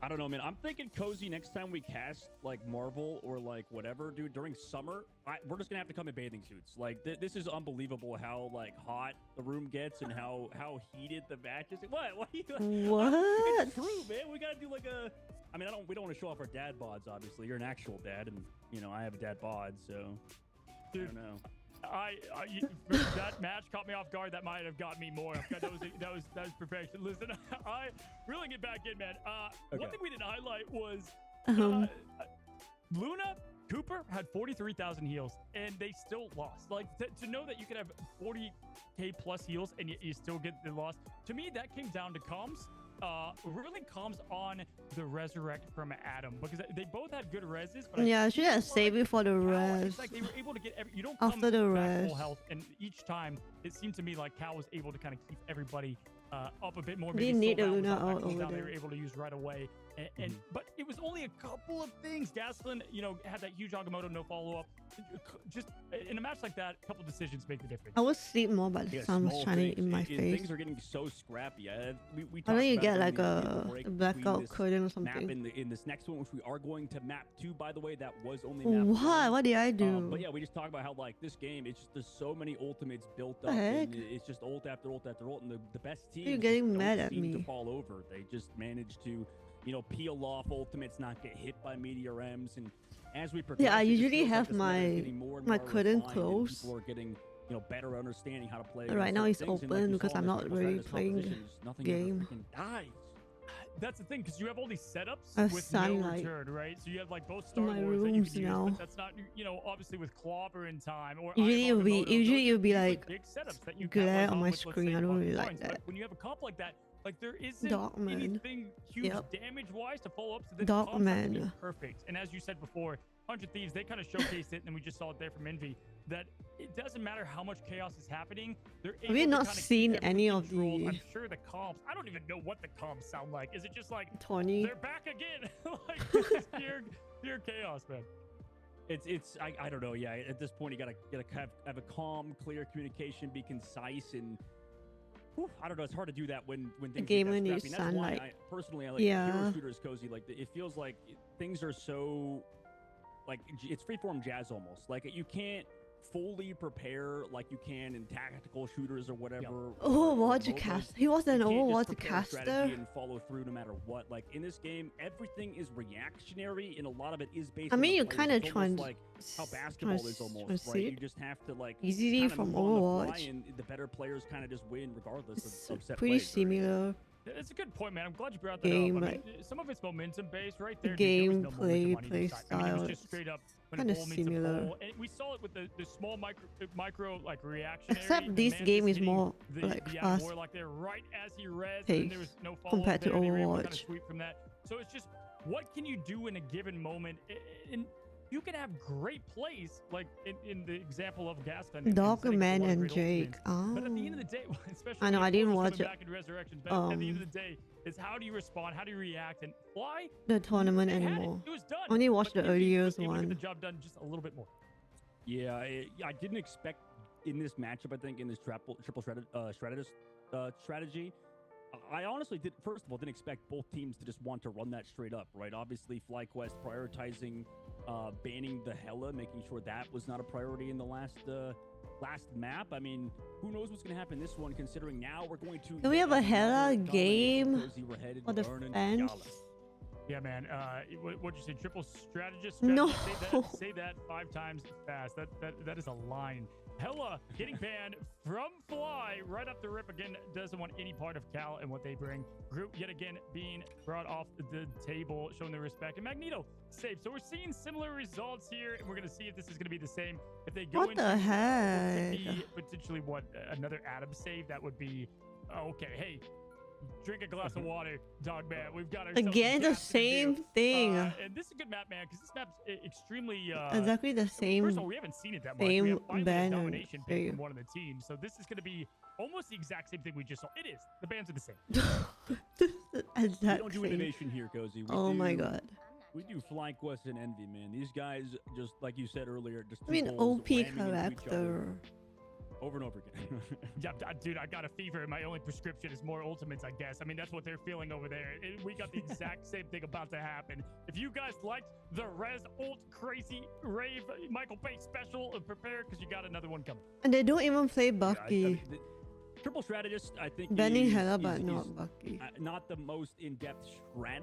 I don't know, man. I'm thinking Cozy next time we cast like Marvel or like whatever, dude, during summer, we're just gonna have to come in bathing suits. Like this is unbelievable how like hot the room gets and how heated the match is. What? What? It's true, man. We gotta do like a. I mean, we don't want to show off our dad bods. Obviously, you're an actual dad, and you know I have a dad bod, so dude, I don't know. That match caught me off guard. That might have got me more. That was preparation. Listen, I really get back in, man. One thing we didn't highlight was Luna Cooper had 43,000 heals, and they still lost. Like to know that you could have 40k plus heals and you still get the loss. To me, that came down to comms. Really comms on the resurrect from Adam because they both had good reses. But yeah, I should have saved it for the res. It's like they were able to get you don't after the res. Full health, and each time it seemed to me like Cal was able to kind of keep everybody up a bit more. They need a Luna out over there. They were able to use right away, and but it was only a couple of things. Gasplin, you know, had that huge Agamotto, no follow up. Just in a match like that, a couple decisions make the difference. I would sleep more, but the sun was shining in my face. Things are getting so scrappy. We Why don't you talked get about like it a blackout curtain or map something? in this next one, which we are going to map to, by the way. That was only What? map one. What did I do? But yeah, we just talked about how like this game, it's just there's so many ultimates built The up, heck? and it's just ult after ult after ult, and the best teams You're just getting don't mad at seem to me. fall over. They just manage to, you know, peel off ultimates, not get hit by meteor M's, and as we progress, Yeah, I it just usually feels like have this meta is my getting more and my more curtain refined, and closed. people are getting, you know, better understanding how to play. Right against now certain it's things, and like open you because saw I'm in this not triple really strategist playing competition, just nothing ever game. freaking dies. That's the thing, because you have all these setups A with no sunlight. return, right? So you have like both In Star my Wars that you rooms can use, now. but that's not, you know, obviously with Clobber in time or Usually it'll be Iron be Moto, like big setups that you glare capitalize on my with, let's screen. say, I don't buff really like points. But that. when you have a comp like that, like there isn't Darkman. anything huge Yep. damage-wise to follow up, so the comps have to be Darkman. perfect. And as you said before, 100 Thieves, they kind of showcased it, and we just saw it there from Envy, that it doesn't matter how much chaos is happening. They're Have able you to not kinda keep seen everything any of controlled. the I'm sure the comps, I don't even know what the comps sound like. Is it just like 20? they're back again? Like this is pure chaos, man. It's I don't know. Yeah, at this point you gotta have a calm, clear communication, be concise, and whew, I don't know. It's hard to do that when things gamer get that needs scrappy. And that's sunlight. why personally I like Yeah. hero shooters, Cozy. Like it feels like things are so like it's freeform jazz almost. Like you can't fully prepare like you can in tactical shooters or whatever. Overwatch MOBAs. caster. He was an You can't just Overwatch prepare a strategy caster. and follow through no matter what. Like in this game, everything is reactionary, and a lot of it is based. I on mean, the you players. kind of It's almost trans like how basketball is almost, right? transit You just have to like easily kinda from move on the fly, Overwatch. and the better players kind of just win regardless It's of set pretty plays. similar. It's a good point, man. I'm glad you brought that Game, up. I like- mean, some of it's momentum based, right there. Dude, there was no momentum Gameplay, on either play side. I mean, it was style. just straight up when Kinda a ball meets a similar. ball. And we saw it with the small micro like reactionary. Except the this Mantis game is hitting more the like Attaboy fast like there right as he res, pace and there was no follow compared to there. They were able to kind of Overwatch. sweep from that. So it's just what can you do in a given moment? And you can have great plays, like in the example of Gaston. Dogman and Jake. But at the end of Oh. the day, especially I know, when I didn't Flores watch coming it. back in Resurrections, but at the end of the day, it's how do you respond? How do you react? And why? The tournament They had it. anymore. It was done. Only watched But the Envy earlier was able to get one. the job done just a little bit more. Yeah, I didn't expect in this matchup. I think in this triple strategy, I honestly did. First of all, didn't expect both teams to just want to run that straight up, right? Obviously, FlyQuest prioritizing banning the Hela, making sure that was not a priority in the last map. I mean, who knows what's going to happen this one? Considering now we're going to. Can we have a Hela domination game Cozy, we're headed for to the Vernon fans? Gala. Yeah, man. What'd you say? Triple strategist? No. Say that 5 times fast. That is a line. Hela getting banned from Fly right up the rip again. Doesn't want any part of Cal and what they bring. Group yet again being brought off the table, showing their respect. And Magneto safe. So we're seeing similar results here, and we're gonna see if this is gonna be the same. If they go What into the what heck? could be potentially another Adam save, that would be okay. Hey. Drink a glass of water, dog man. We've got ourselves Again, the tasks to do. same thing. And this is a good map, man, because this map's extremely Exactly the same. First of all, we haven't seen it that much. We Same have finally a ban and domination pick save. from one of the teams, so this is going to be almost the exact same thing we just saw. It is. The bans are the same. We Exact don't do same. innovation here, Cozy. We Oh my do- god. We do FlyQuest and Envy, man. These guys, just like you said earlier, just I mean, two bulls OP ramming into each other character. over and over again. Yeah, dude, I got a fever, and my only prescription is more ultimates, I guess. I mean, that's what they're feeling over there. We got the exact same thing about to happen. If you guys liked the Res Ult Crazy Rave Michael Bay special, prepare, because you got another one coming. And they don't even play Yeah, Bucky. Triple strategist, I think, Banning is, Hela, is- but is, not Bucky. not the most in-depth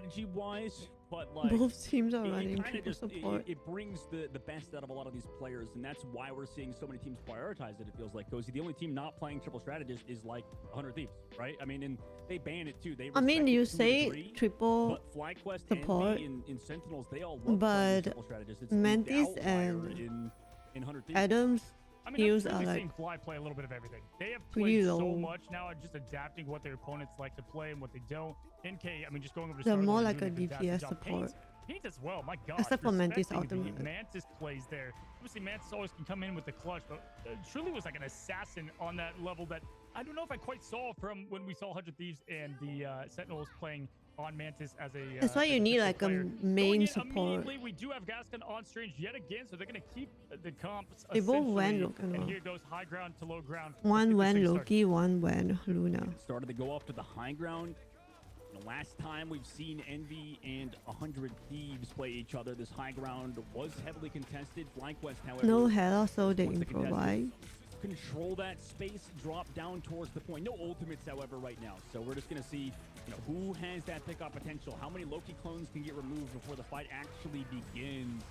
strategy-wise, but like Both teams are it running kind of triple just support. it brings the best out of a lot of these players, and that's why we're seeing so many teams prioritize it. It feels like, Cozy, the only team not playing triple strategist is like 100 Thieves, right? I mean, and they ban it too. They I mean, respect it you to a say degree, triple but FlyQuest, support, Envy, and Sentinels, they all love playing but triple strategist. It's the Mantis outlier and in 100 Thieves. Adams I mean, heals I've are really like seen Fly play a little bit of everything. They have pretty played so low. much now, just adapting what their opponents like to play and what they don't. NK, I mean, just going over to They're Starlord more and like doing a fantastic DPS job. support. Paint as well, my God. Except for Mantis respecting the ultimate. Mantis plays there. Obviously, Mantis always can come in with the clutch, but truly was like an assassin on that level that I don't know if I quite saw from when we saw 100 Thieves and the Sentinels playing on Mantis as a. That's why you need like a main support. Immediately, we do have Gaston on strange yet again, so they're gonna keep the comps. They both went essentially, Loki. and here goes high ground to low ground. One went Loki, one went Luna. Started to go off to the high ground. The last time we've seen Envy and 100 Thieves play each other, this high ground was heavily contested. FlyQuest, however, No Hela, so they once the improvise. control that space, drop down towards the point. No ultimates, however, right now. So we're just going to see, who has that pickup potential. How many Loki clones can get removed before the fight actually begins.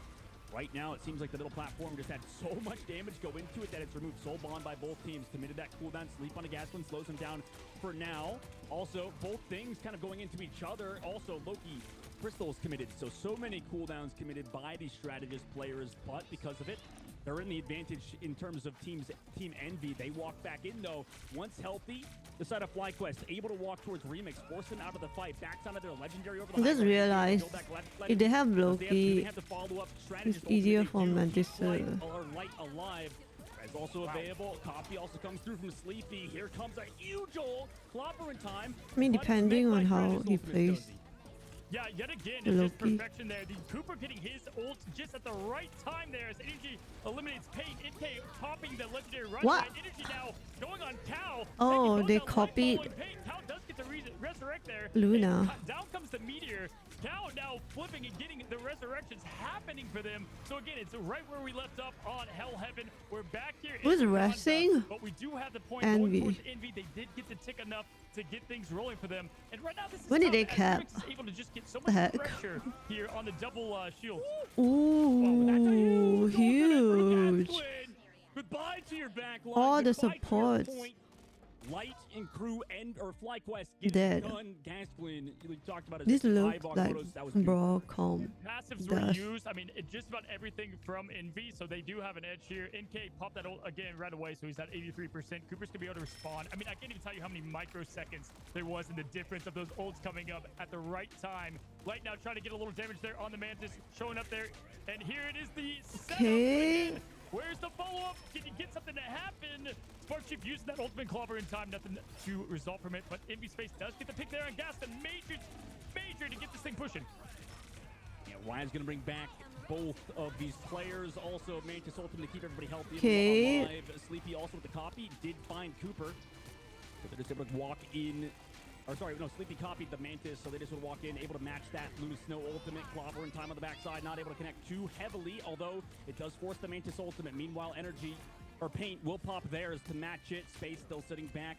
Right now, it seems like the middle platform just had so much damage go into it that it's removed Soul Bond by both teams. Committed that cooldown, sleep on a gas one, slows him down for now. Also, both things kind of going into each other. Also, Loki Crystal's committed. So many cooldowns committed by these strategist players, but because of it, they're in the advantage in terms of Team Envy. They walk back in, though. Once healthy, the side of FlyQuest able to walk towards Remix, force him out of the fight, backs onto their legendary over the I just realized if they have Loki, it's easier for Mantis to... Light alive is also available. Copy also comes through from Sleepy. Here comes a huge ult. Clopper in time. I mean, depending on how he plays. Yeah, yet again, it's just perfection there. The Cooper getting his ult just at the right time there as Energy eliminates Pain. NK topping the legendary run. What? Energy now going on Cow. Oh, they copied Cow does get the resurrect there. Luna. Down comes the Meteor. Cow now flipping and getting the resurrections happening for them. So again, it's right where we left up on Hell Heaven. We're back here. Who's resting? But we do have the point Envy. going towards Envy. They did get the tick enough to get things rolling for them. And right now, this is When did tough they as cap? Remix is able to just get so The much heck? pressure here on the double shield. Ooh, huge. Goodbye to your back line. All the Goodbye to your supports. point. Light and crew or FlyQuest get Dead. it done. Gasplin, you talked about This his looks eyeball like photos. That was Broadcom. Passives were Dust. used. I mean, just about everything from Envy, so they do have an edge here. NK popped that ult again right away, so he's at 83%. Cooper's gonna be able to respond. I mean, I can't even tell you how many microseconds there was in the difference of those ults coming up at the right time. Light now trying to get a little damage there on the Mantis, showing up there. And here it is, the setup again. Where's the follow-up? Can you get something to happen? Spark Chief using that ultimate clobber in time. Nothing to result from it, but Envy Space does get the pick there on Gaston. Major to get this thing pushing. Yeah, Ryan's going to bring back both of these players. Also, Mantis Ultimate to keep everybody healthy. Okay. Alive. Sleepy also with the copy. Did find Cooper. So they're just able to walk in. Or sorry, no, Sleepy copied the Mantis, so they just would walk in, able to match that Luna Snow ultimate. Clobber in time on the backside, not able to connect too heavily, although it does force the Mantis ultimate. Meanwhile, Energy, or Paint, will pop theirs to match it. Space still sitting back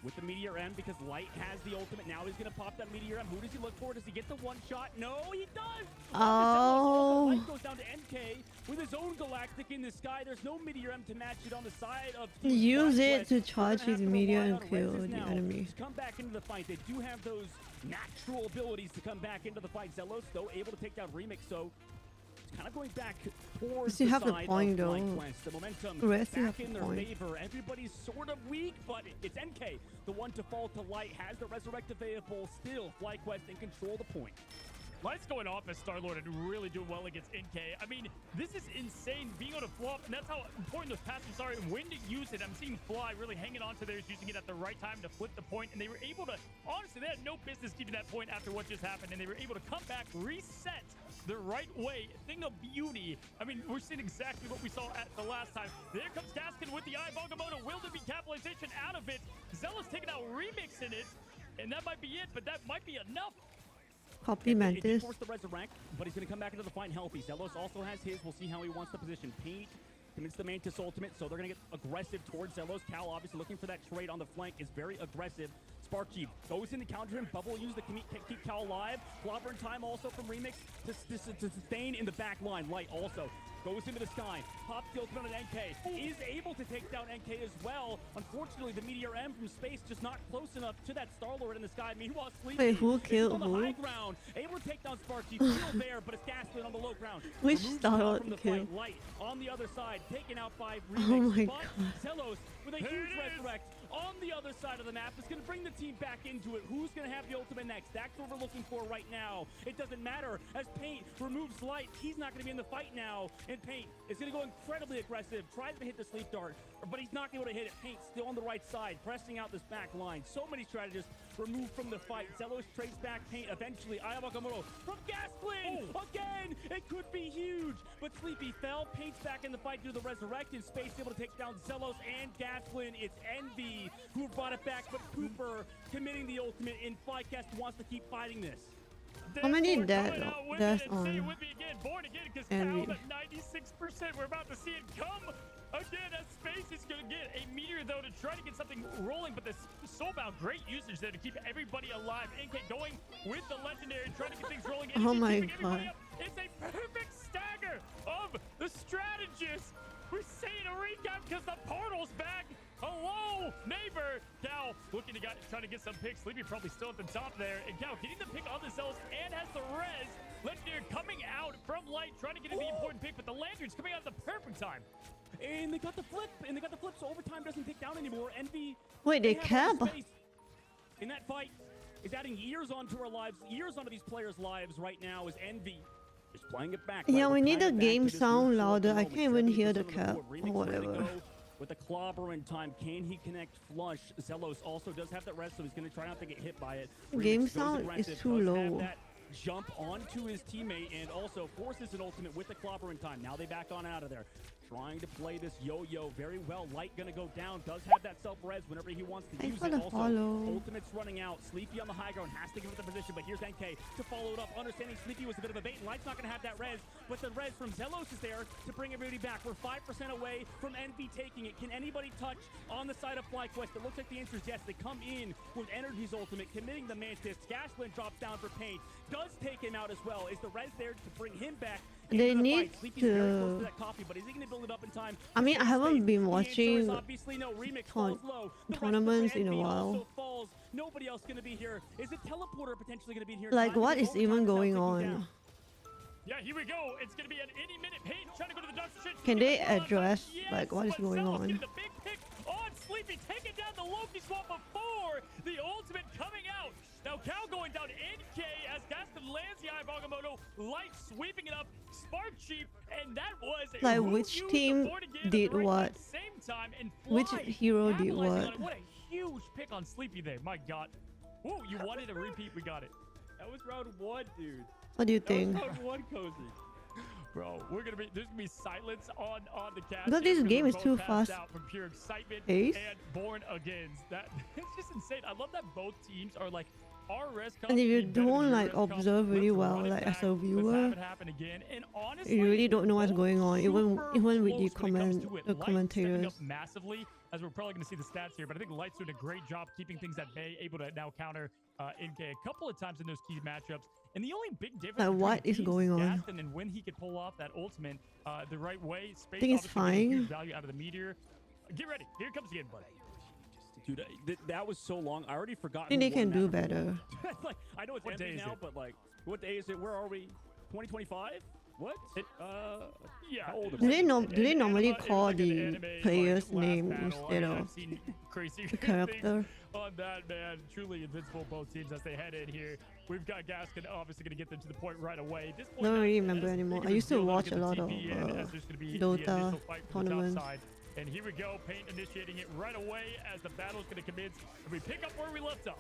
with the Meteor M because Light has the ultimate. Now he's going to pop that Meteor M. Who does he look for? Does he get the one shot? No, he does! Oh. Light goes down to NK with his own Galactic in the sky. There's no Meteor M to match it on the side of Team Use it FlyQuest. to charge They're his gonna have to meteor rely and on kill Reses the now enemy. to come back into the fight. They do have those natural abilities to come back into the fight. Zelos, though, able to take down Remix, so it's kind of going back towards You the have the side point, of though. FlyQuest. The momentum Rest you back have in the their point. favor. Everybody's sort of weak, but it's NK, the one to fall to Light, has the Resurrect available. Still, FlyQuest in control of the point. Light's going off as Star-Lord and really doing well against NK. I mean, this is insane, being able to flop, and that's how important those passives are and when to use it. I'm seeing Fly really hanging on to theirs, using it at the right time to flip the point, and they were able to, honestly, they had no business keeping that point after what just happened, and they were able to come back, reset the right way. Thing of beauty. I mean, we're seeing exactly what we saw at the last time. There comes Gaskin with the eye. Bogamoto will there be capitalization out of it. Zealous taking out Remix in it, and that might be it, but that might be enough. Copy It Mantis. forced the Resurrect, but he's going to come back into the fight healthy. Zelos also has his. We'll see how he wants to position. Paint commits the Mantis ultimate, so they're going to get aggressive towards Zelos. Cal, obviously looking for that trade on the flank, is very aggressive. Spark Chief goes in to counter him. Bubble use to keep Cal alive. Clobber in time also from Remix to sustain in the back line. Light also goes into the sky. Pops the ultimate on NK. Is able to take down NK as well. Unfortunately, the Meteor M from space just not close enough to that Star-Lord in the sky. Meanwhile, Sleepy Wait, who is killed on the who? high ground. Able to take down Spark Chief. Still there, but it's Gaslit on the low ground. Which Removes Star-Lord from the killed? fight. Light on the other side, taken out by Oh Remix. my but God. Zelos with a huge resurrect on the other side of the map is going to bring the team back into it. Who's going to have the ultimate next? That's what we're looking for right now. It doesn't matter as Paint removes Light. He's not going to be in the fight now, and Paint is going to go incredibly aggressive. Tries to hit the sleep dart, but he's not going to be able to hit it. Paint still on the right side, pressing out this back line. So many strategists removed from the fight. Zelos trades back paint. Eventually, Ayabakamoto from Gasplin! Again! It could be huge! But Sleepy fell. Paint's back in the fight due to the resurrected space, able to take down Zelos and Gasplin. It's Envy who brought it back, but Cooper committing the ultimate in Flycast wants to keep fighting this. How many deaths on Born again, because Envy? at 96%. We're about to see it come again as Space is going to get a meteor, though, to try to get something rolling. But this Soulbound, great usage there to keep everybody alive. NK going with the legendary, trying to get things rolling. Oh my god. It's a perfect stagger of the Strategist. We're seeing a recap because the portal's back. Hello, neighbor. Cal looking to trying to get some picks. Sleepy probably still at the top there. And Cal getting the pick on the Zealous and has the res. Legendary coming out from light, trying to get the important pick, but the Lantern's coming out at the perfect time. And they got the flip, so overtime doesn't take down anymore. Envy. Wait, they cap? In that fight is adding years onto our lives, years onto these players' lives right now is Envy. Just playing it back. Yeah, right? we need the back game to this sound new short louder. I drill with can't even 70% hear the of cap board. or Remix ready to whatever. go with the clobber in time. Can he connect flush? Zelos also does have that res, so he's going to try not to get hit by it. Game Remix goes sound is aggressive, too does have low. that jump onto his teammate and also forces an ultimate with the clobber in time. Now they back on out of there. Trying to play this yo-yo very well. Light gonna go down. Does have that self-res whenever he wants to use it. Also, ultimate's running out. Sleepy on the high ground has to give it the position, but here's NK to follow it up. Understanding Sleepy was a bit of a bait, and Light's not gonna have that res, but the res from Zelos is there to bring everybody back. We're 5% away from Envy taking it. Can anybody touch on the side of FlyQuest? It looks like the answer is yes. They come in with Energy's ultimate, committing the Mantis. Gasplin drops down for Paint. Does take him out as well. Is the res there to bring him back? They need to. That coffee, but is he gonna build it up in time? I mean, I haven't been watching obviously no. Remix falls low. tournaments in a while. Falls. Nobody else gonna be here. Is it teleporter potentially gonna be here? Like, what is even going on? Yeah, here we go. It's gonna be an any minute. Paint trying to go to the doctor. Can they address like what is going on? The big pick on Sleepy, taking down the Loki swap before the ultimate coming out. Now Cal going down NK as Gaston lands the Bagamoto. Light sweeping it up. Spark Cheap, and that was like which team did what? Same time, and which hero did what? What a huge pick on Sleepy there. My God. Whoa, you wanted a repeat. We got it. That was round one, dude. What do you think? Round one, Cozy. Bro, there's gonna be silence on the cast. Because this game is too fast. Out from pure excitement Ace? and born again. That it's just insane. I love that both teams are like our res. And if you don't like observe really well, like as a viewer, you really don't know what's going on. Even with the commentators. Massively, as we're probably going to see the stats here, but I think Light's doing a great job keeping things at bay, able to now counter NK a couple of times in those key matchups. And the only big difference like what is going on? Gaston and when he could pull off that ultimate the right way, Space I think it's fine. Value out of the meteor. Get ready. Here it comes again, buddy. Dude, that was so long. I already forgot. I think they can do better. Like, I know it's ending now, but like, what day is it? Where are we? 2025? What? Yeah. How old Do they normally call the player's name instead of the character? On that, man, truly invincible both teams as they head in here. We've got Gaskin obviously going to get them to the point right away. This point Don't really remember anymore. I used to watch a lot of Dota tournaments. And here we go, Paint initiating it right away as the battle's going to commence. And we pick up where we left off.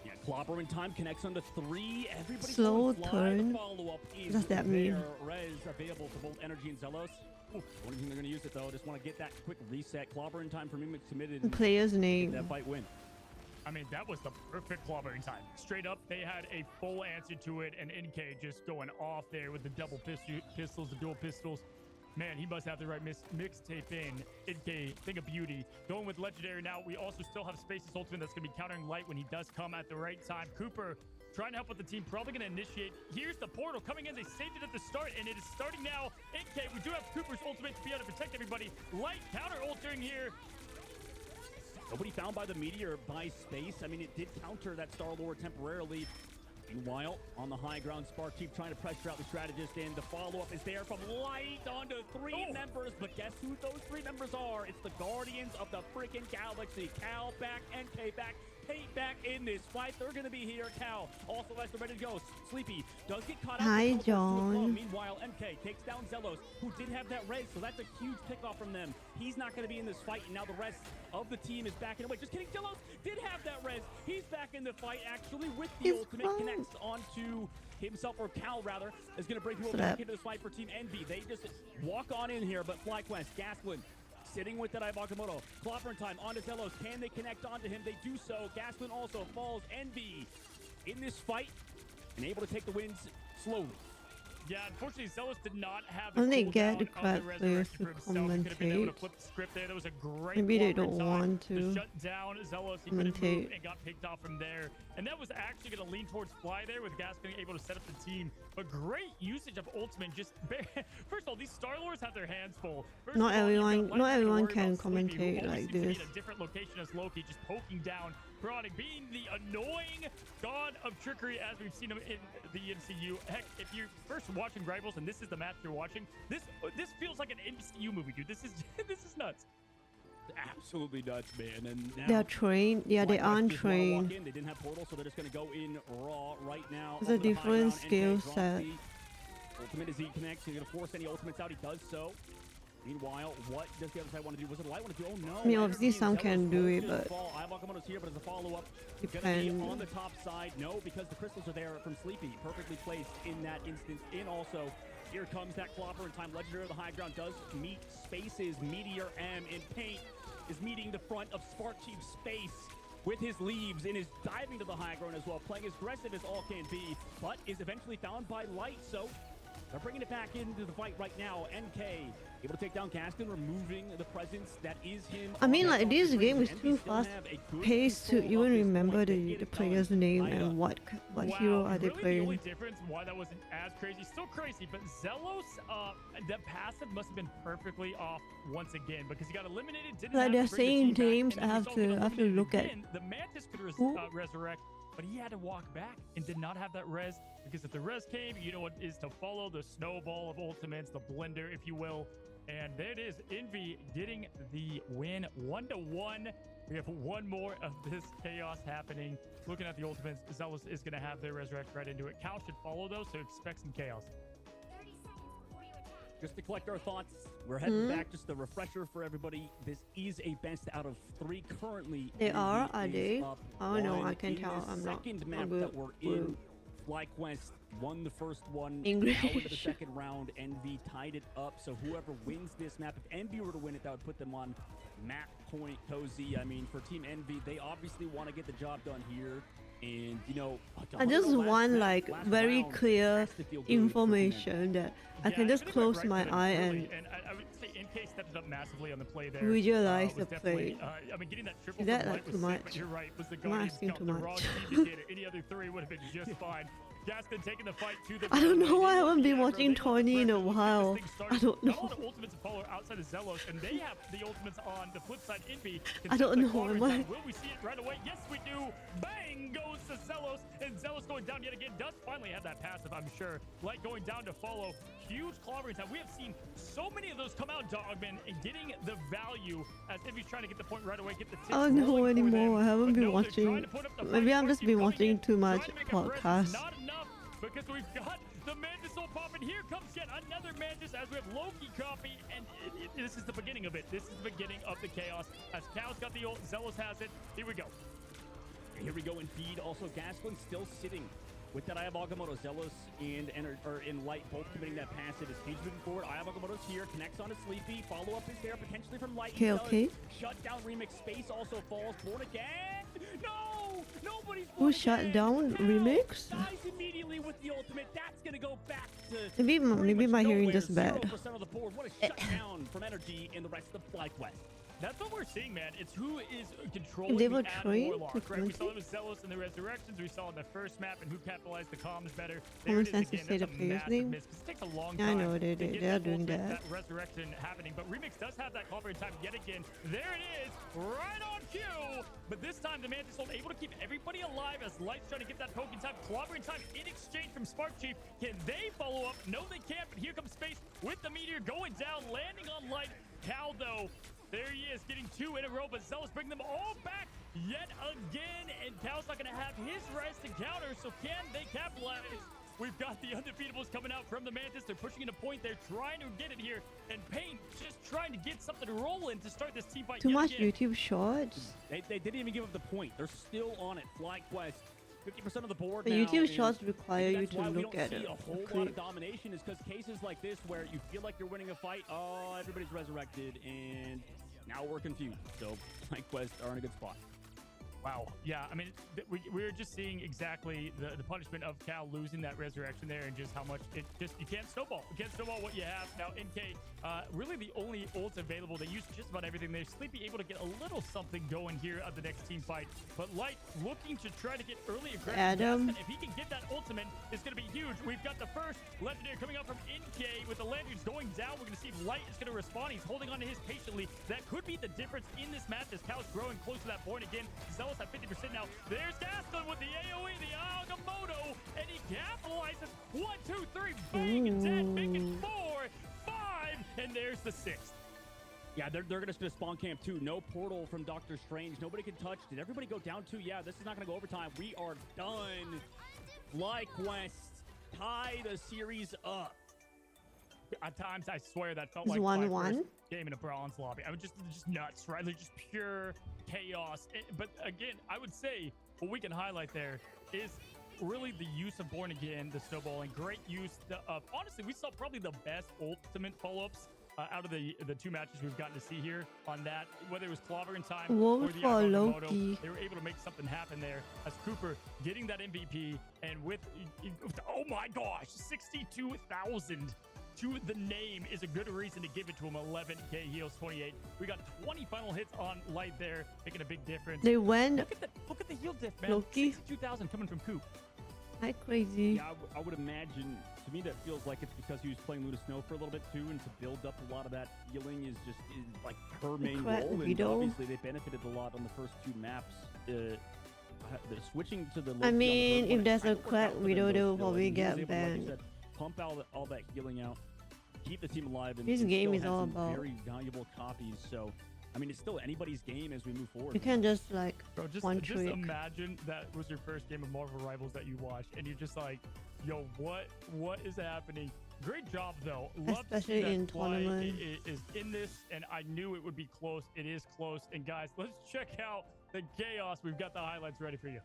Yeah, Clobber in time connects onto 3. Everybody slow turn. What does that mean? Res available for both Energy and Zelos. I don't think they're going to use it though. Just want to get that quick reset. Clobber in time for Mimic committed. Player's name. That fight win. I mean, that was the perfect clobbering time. Straight up, they had a full answer to it, and NK just going off there with the double pistols, the dual pistols. Man, he must have the right mixtape in. NK, thing of beauty. Going with Legendary now. We also still have Space's ultimate that's going to be countering Light when he does come at the right time. Cooper trying to help with the team, probably going to initiate. Here's the portal coming in. They saved it at the start, and it is starting now. NK, we do have Cooper's ultimate to be able to protect everybody. Light counter-ultering here. Nobody found by the meteor by Space. I mean, it did counter that Star-Lord temporarily. Meanwhile, on the high ground, Spark Chief trying to pressure out the Strategist, and the follow-up is there from Light onto 3 members. But guess who those 3 members are? It's the Guardians of the freaking Galaxy. Cal back, NK back, Paint back in this fight. They're going to be here. Cal also has the ready to go. Sleepy does get caught out. Hi, John. Meanwhile, MK takes down Zelos, who did have that raise, so that's a huge pickoff from them. he's not going to be in this fight, and now the rest of the team is backing away. Just kidding, Zelos did have that res. He's back in the fight, actually, with the ultimate. Connects onto himself, or Cal, rather, is going to bring people back into this fight for Team Envy. They just walk on in here, but FlyQuest, Gasplin, sitting with that Bakamoto. Clobber time onto Zelos. Can they connect onto him? They do so. Gasplin also falls. Envy in this fight and able to take the wins slowly. Yeah, unfortunately, Zelos did not have I the think get the cooldown of crowd the players resurrection to for himself. He could have been able to commentate. flip the script there. That was a great Maybe they block in don't time want to shut down Zelos. He couldn't move commentate. and got picked off from there. And that was actually going to lean towards Fly there, with Gas being able to set up the team. But great usage of ultimate. Just first of all, these Star Lords have their hands full. First Not of all, everyone, you've got not Lightning to everyone worry can about Sleepy, who commentate always like seems to be this. in a different location as Loki, just poking down, prodding, being the annoying god of trickery as we've seen him in the MCU. Heck, if you're first watching Rivals and this is the match you're watching, this feels like an MCU movie, dude. This is this is nuts. Absolutely nuts, man. And now They're trained. Yeah, they aren't just wanna walk trained. in. They didn't have portal, so they're just going to go in raw right now. It's a Over the high different ground, skill NK drops set. the ultimate as he connects. He's going to force any ultimates out. He does so. Meanwhile, what does the other side want to do? Was it Light want to do? Oh no! I mean, obviously Energy and some can Zealous do both it, just but fall. Bakamoto's here, but as a follow-up, going to be depends. on the top side. No, because the crystals are there from Sleepy, perfectly placed in that instance. And also, here comes that Clopper in time. Legendary of the high ground does meet spaces. Meteor M in paint is meeting the front of Spark Chief's space with his leaves and is diving to the high ground as well, playing as aggressive as all can be, but is eventually found by Light. So they're bringing it back into the fight right now. NK able to take down Gaston, removing the presence that is him. I mean, like, this game is too fast paced to even remember the player's name and what hero are they really playing. The only difference why that wasn't as crazy, still crazy, but Zelos, that passive must have been perfectly off once again, because he got eliminated. Didn't Like, have they're to bring the saying team back, names, and I he have was to also eliminated look at again. The Mantis could who? resurrect, but he had to walk back and did not have that res, because if the res came, you know what is to follow: the snowball of ultimates, the blender, if you will. And there it is, Envy getting the win, 1-1. We have one more of this chaos happening. Looking at the ultimates, Zealous is going to have their resurrect right into it. Cal should follow though, so expect some chaos. Just to collect our thoughts, we're heading back. Just a refresher for everybody. This is a best out of 3 currently. They are Envy they? is up I don't know. 1 I can in tell. the I'm not second a map good that we're in. FlyQuest won the first one. English. Now into the second round. Envy tied it up. So whoever wins this map, if Envy were to win it, that would put them on map point cozy. I mean, for Team Envy, they obviously want to get the job done here. And, you know, I just want like very clear information that I can just close my eye and I would say NK stepped it up massively on the play there. visualize Was the definitely, play. I mean, getting that triple Is that from like Light too was sick, much? but you're right. Was the I'm Guardians asking count too the much. wrong team to get it? Any other 3 would have been just fine. Gaston taking the fight to the I don't know. I haven't been Yeah, bro, watching they got the Tony in a pressure. Let's get while. this thing started. I don't Got a know. lot of ultimates to follow outside of Zelos, and they have the ultimates on the flip side. Envy. I don't know, Will am I- we see it right away? Yes, we do. Bang goes to Zelos, and Zelos going down yet again. Does finally have that passive, I'm sure. Light going down to follow. Huge clobbering time. We have seen so many of those come out, Dogman, and getting the value as Envy's trying to get the point right away, get the tips I don't know rolling for them. anymore. I haven't But been no, they're trying watching. to put up the Maybe fight. I've just Keep been coming watching in, too much trying to make a presence. podcasts. Not enough, because we've got the Mantis soul popping. Here comes yet another Mantis as we have Loki copy, and this is the beginning of it. This is the beginning of the chaos as Cal's got the ult, Zealous has it. Here we go. Here we go indeed. Also, Gasplin still sitting with that Bakamoto. Zealous and Light both committing that passive. As Cage moving forward, Bakamoto's here, connects on to Sleepy. Follow-up is there, potentially from Light. Okay, okay. Shut down Remix. Space also falls. Born again. No! Nobody's born Who shut again. down Cal Remix? dies immediately with the ultimate. That's going to go back to Maybe pretty much my hearing nowhere. just bad. 0% of the board. What a shutdown from Energy and the rest of FlyQuest. That's what we're seeing, man. It's who is controlling They the were Adam trained Warlock, to right? We saw commentate? it with Zealous and the Resurrections. We saw in the first map and who capitalized the comms better. Common There it is sense to again. say That's the a player's massive name? miss, 'cause it takes a long Yeah, I time know to they get are that doing ultimate, that. resurrection happening. But Remix does have that clobbering time yet again. There it is, right on cue. But this time the Mantis Soul able to keep everybody alive as Light's trying to get that poking time, clobbering time in exchange from Spark Chief. Can they follow up? No, they can't. But here comes Space with the meteor going down, landing on Light. Cal though. There he is, getting 2 in a row, but Zealous bring them all back yet again, and Cal's not going to have his rest to counter, so can they capitalize We've got the undefeatables coming out from the Mantis. They're pushing into point. They're trying to get it here. And Pain just trying to get something to roll in to start this team fight. Too much again. YouTube shorts. They didn't even give up the point. They're still on it. FlyQuest, 50% of the board The now. YouTube shorts require you That's to why we look don't at see it. a whole lot of domination is because cases like this where you feel like you're winning a fight, oh, everybody's resurrected, and now we're confused. So FlyQuest are in a good spot. Wow. Yeah, I mean, we're just seeing exactly the punishment of Cal losing that resurrection there and just how much it just, you can't snowball. You can't snowball what you have. Now, NK, really the only ults available. They use just about everything. They're Sleepy able to get a little something going here at the next team fight. But Light looking to try to get early aggression. Adam. If he can get that ultimate, it's going to be huge. We've got the first legendary coming out from NK with the lanterns going down. We're going to see if Light is going to respond. He's holding on to his patiently. That could be the difference in this match as Cal's growing close to that point again. Zealous at 50% now. There's Gaston with the AoE, the Agamotto, and he capitalizes. 1, 2, 3, bang, dead, making 4, 5, and there's the 6th. Yeah, they're just going to spawn camp too. No portal from Doctor Strange. Nobody can touch. Did everybody go down too? Yeah, this is not going to go overtime. We are done. FlyQuest tie the series up. At times, I swear that felt It's like my 1-1. first game in a bronze lobby. I was just nuts, right? Like just pure chaos. But again, I would say what we can highlight there is really the use of Born Again, the snowballing, great use of, honestly, we saw probably the best ultimate follow-ups out of the 2 matches we've gotten to see here on that, whether it was Clover in time Vote or the for Agamotto. Loki. They were able to make something happen there as Cooper getting that MVP and with, oh my gosh, 62,000 to the name is a good reason to give it to him. 11k heals, 28. We got 20 final hits on Light there, making a big difference. They went. Look at the heal diff, man. Loki. 62,000 coming from Coop. Hi, crazy. Yeah, I would imagine, to me, that feels like it's because he was playing Luna Snow for a little bit too, and to build up a lot of that healing is like her main Correct, role. And Vito. obviously, they benefited a lot on the first 2 maps. The switching to the Loki I on the mean, third one, if there's a kinda worked crack out for them, video, though, they will still. probably I mean, he was get able to, like you banned. said, pump all that healing out, keep the team alive, and This and game still is had all some about- very valuable copies. So, I mean, it's still anybody's game as we move forward. You can just like Bro, just trick. imagine that was your first game of Marvel Rivals that you watched, and you're just like, yo, what is happening? Great job, though. Love to see Especially that in Fly tournament. is in this, and I knew it would be close. It is close. And guys, let's check out the chaos. We've got the highlights ready for you.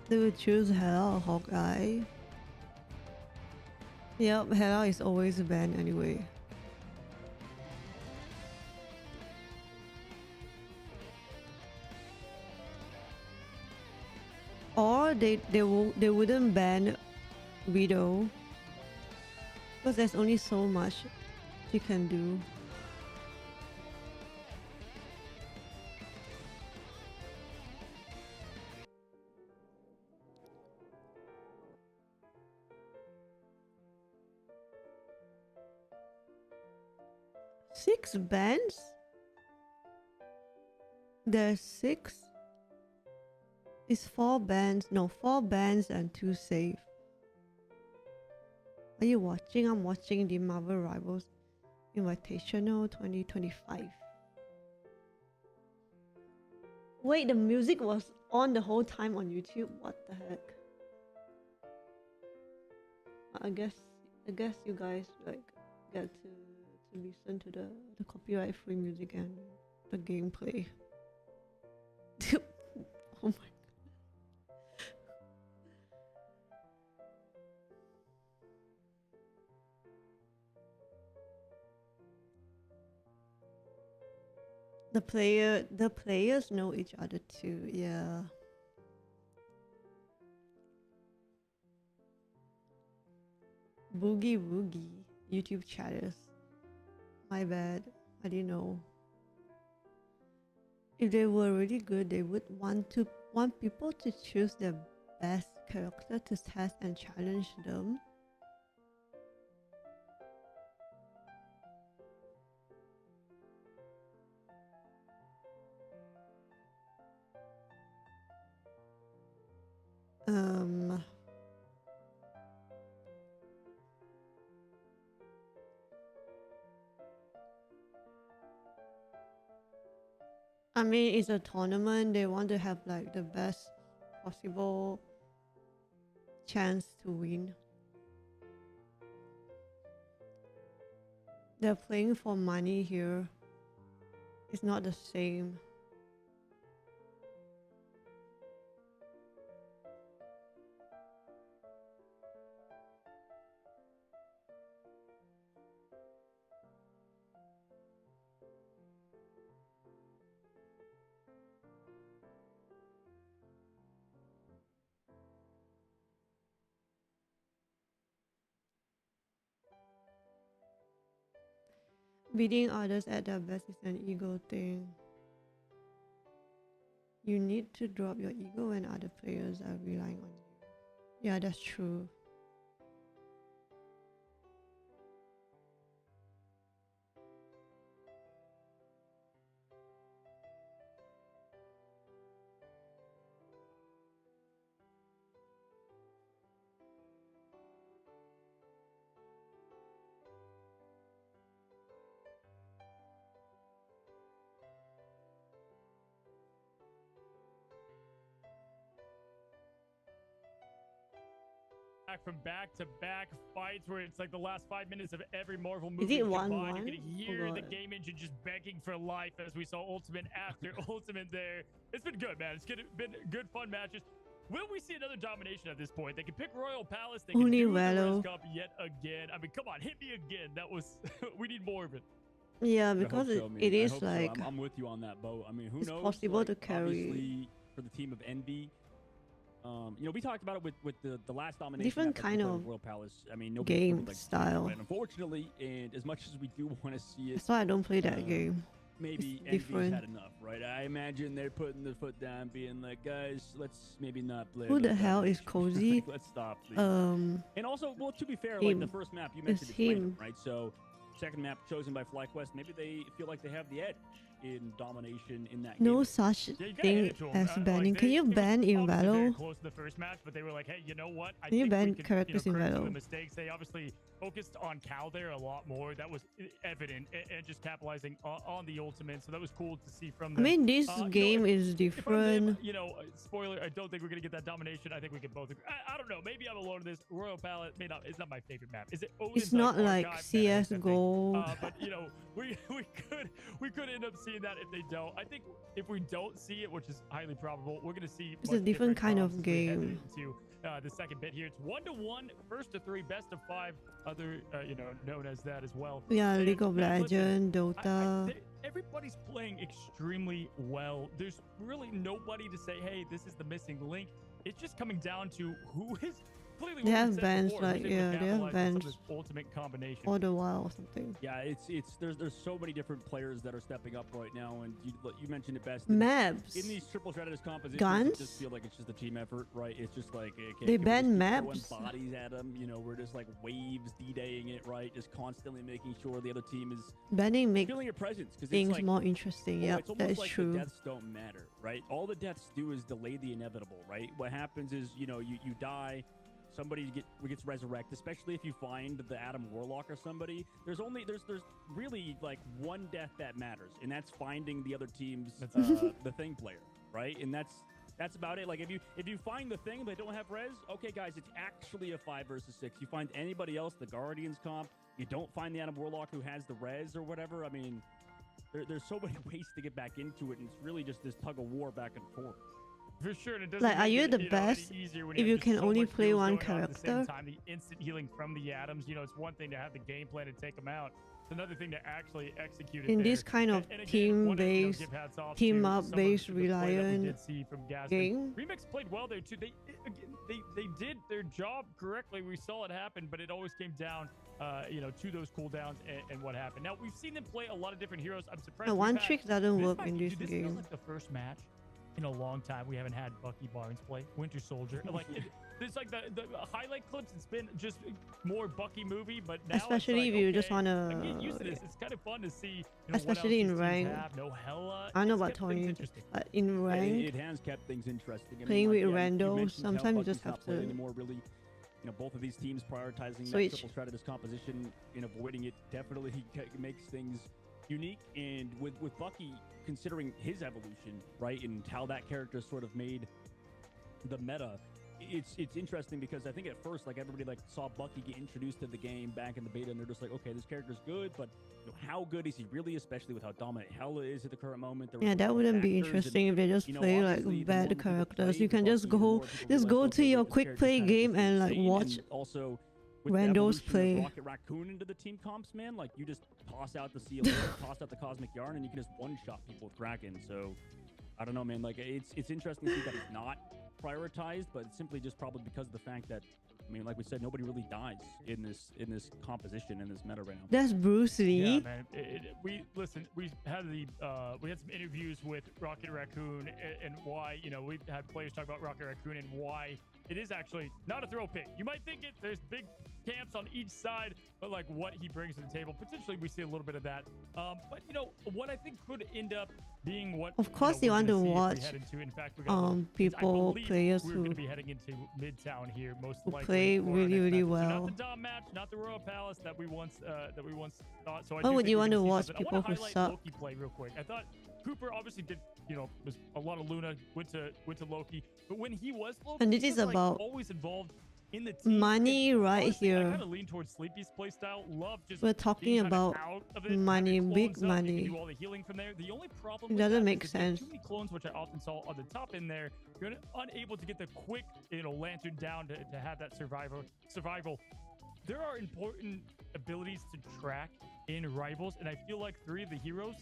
They would choose Hela or Hawkeye. Yep, Hela is always banned anyway. Or they wouldn't ban Widow because there's only so much she can do. Six bands? There's 6? It's 4 bands. No, 4 bands and 2 save. Are you watching? I'm watching the Marvel Rivals Invitational 2025. Wait, the music was on the whole time on YouTube? What the heck? I guess you guys like get to listen to the copyright free music and the gameplay. Oh my god. The players know each other too, yeah. Boogie Woogie YouTube chatters. My bad. I didn't know. If they were really good, they would want people to choose their best character to test and challenge them. Um. I mean, it's a tournament. They want to have like the best possible chance to win. They're playing for money here. It's not the same. Beating others at their best is an ego thing. You need to drop your ego when other players are relying on you. Yeah, that's true. From back-to-back fights where it's like the last 5 minutes of every Marvel movie. Is it combined. 1-1? You can hear Oh, the game engine just begging for life as we saw Ultimate after Ultimate there. It's been good, man. It's been good, fun matches. Will we see another domination at this point? They can pick Royal Palace. They can do the Res Cup yet again. I mean, come on, hit me again. That was we need more of it. Yeah, because it is like I'm with you on that boat. I mean, who it's knows? possible to carry. Obviously, for the team of Envy. You know, we talked about it with the last domination. Different kind of Royal Palace. I mean, game style. And unfortunately, and as much as we do want to see it, that's why I don't play that game. Maybe it's Envy's had enough, right? I imagine they're putting the foot down, being like, guys, let's maybe not play. Who the hell is Cozy? Like, let's stop, please. And also, well, to be fair, like the first map you mentioned, it's it's random, him. right? So, second map chosen by FlyQuest. Maybe they feel like they have the edge in domination in that no game. such Yeah, you gotta hand thing it to 'em. as banning. Like Can you it was ban obviously Invalid? very close to the first match, but they were like, hey, you know what? I Can you think ban we can, characters in correct some of Valor? the mistakes. They obviously focused on Cal there a lot more. That was evident, and just capitalizing on the ultimate. So that was cool to see from I them. mean, this game is If I'm them, different. you know, spoiler, I don't think we're gonna get that domination. I think we can both agree. I don't know. Maybe I'm alone in this. Royal Palette may not. It's not my favorite map. Is it? Odin's It's not like Archive? Man, I hate that thing. CS:GO. But you know, we could end up seeing that if they don't. I think if we don't see it, which is highly probable, we're gonna see. It's a different kind of comps as we head game. into the second bit here. It's 1-1, first to 3, best of 5. Other, you know, known as that as well. Yeah, And, League of man, listen, Legends, Dota. everybody's playing extremely well. There's really nobody to say, hey, this is the missing link. It's just coming down to who is. Clearly, They what we have said bans before, like who's able to they have capitalize on some of bans this ultimate combination. all the while or something. Yeah, it's there's so many different players that are stepping up right now, and you mentioned it best. Maps. In these triple strategist compositions, Guns? it just feel like it's just a team effort, right? It's just like okay, They can we ban just keep maps. throwing bodies at them. You know, we're just like waves D-daying it, right? Just constantly making sure the other team is Banning makes feeling your presence because things it's like, more interesting. Yep, it's almost that is like true. the deaths don't matter, right? All the deaths do is delay the inevitable, right? What happens is, you know, you die, somebody gets resurrected, especially if you find the Adam Warlock or somebody. There's really like one death that matters, and that's finding the other team's the thing player, right? And that's about it. Like if you find the thing but don't have res, okay guys, it's actually a 5 versus 6. You find anybody else, the Guardians comp, you don't find the Adam Warlock who has the res or whatever. I mean, there's so many ways to get back into it, and it's really just this tug of war back and forth. For sure, and it doesn't Like, are make you it, the know, any best easier when if you have can just so only much play heals one going on at the same character? time. The instant healing from the atoms, you know, it's one thing to have the game plan and take them out. It's another thing to actually execute it In there. this kind of And again, wanna, you know, team-based, give hats off to team-up some of based the play that we reliant did see from Gaston. game. Remix played well there too. They did their job correctly. We saw it happen, but it always came down, you know, to those cooldowns and what happened. Now we've seen them play a lot of different heroes. I'm surprised. No, we've one had- trick doesn't work might in be- this dude, feels game. like the first match in a long time we haven't had Bucky Barnes play Winter Soldier. Like It's like the highlight clips. It's been just more Bucky movie, but now Especially it's if you like, just okay, wanna- I'm getting used to this. It's kind of fun to see. Especially in rank. No Hela. I don't know It's about kept things Tony, interesting. but in rank, It has kept things interesting. I mean, playing with like, yeah, you randos, mentioned how sometimes you Bucky's just not have playing to anymore, really. You know, both of these teams prioritizing switch. that triple strategist composition and avoiding it definitely makes things unique. And with Bucky, considering his evolution, right, and how that character sort of made the meta, it's interesting because I think at first, like, everybody like saw Bucky get introduced to the game back in the beta, and they're just like, okay, this character's good, but you know, how good is he really? Especially with how dominant Hela is at the current moment. There was Yeah, a that lot of wouldn't be factors, and, interesting if they just you know, play like obviously, the more bad people characters. play You can Bucky, just the go more people just realize, go okay, to your this quick character's play kind of game and like insane. watch And also with the randos evolution of play. Rocket Raccoon into the team comps, man, like you just toss out the seal, toss out the cosmic yarn, and you can just one-shot people with Kraken. So I don't know, man. Like it's interesting to see that it's not prioritized, but it's simply just probably because of the fact that, I mean, like we said, nobody really dies in this composition in this meta right now. That's Bruce Lee. Yeah, man. We had some interviews with Rocket Raccoon and why, you know, we've had players talk about Rocket Raccoon and why it is actually not a throw pick. You might think it. There's big camps on each side, but like what he brings to the table, potentially we see a little bit of that. But you know what I think could end up being what. Of course, you you want to see if we watch head into. In fact, we got people, players we're who going to be heading into Midtown here, most likely. play for our really, next really match. So well. not the Dom match, not the Royal Palace that we once thought. So I Why do would think you we're want to gonna see watch something. people I want who to highlight suck? Loki play real quick. I thought Cooper obviously did, you know, was a lot of Luna, went to Loki, but when he was Loki, And this he is was, like, about always involved in the team. money And right honestly, I here. kind of lean towards Sleepy's playstyle. Love just We're talking being kinda about out of it, money, having big clones up, you money. can do all the healing from there. The only problem It with doesn't that make is if you have sense. too many clones, which I often saw on the top in there, you're unable to get the quick, you know, lantern down to have that survival. There are important abilities to track in Rivals, and I feel like three of the heroes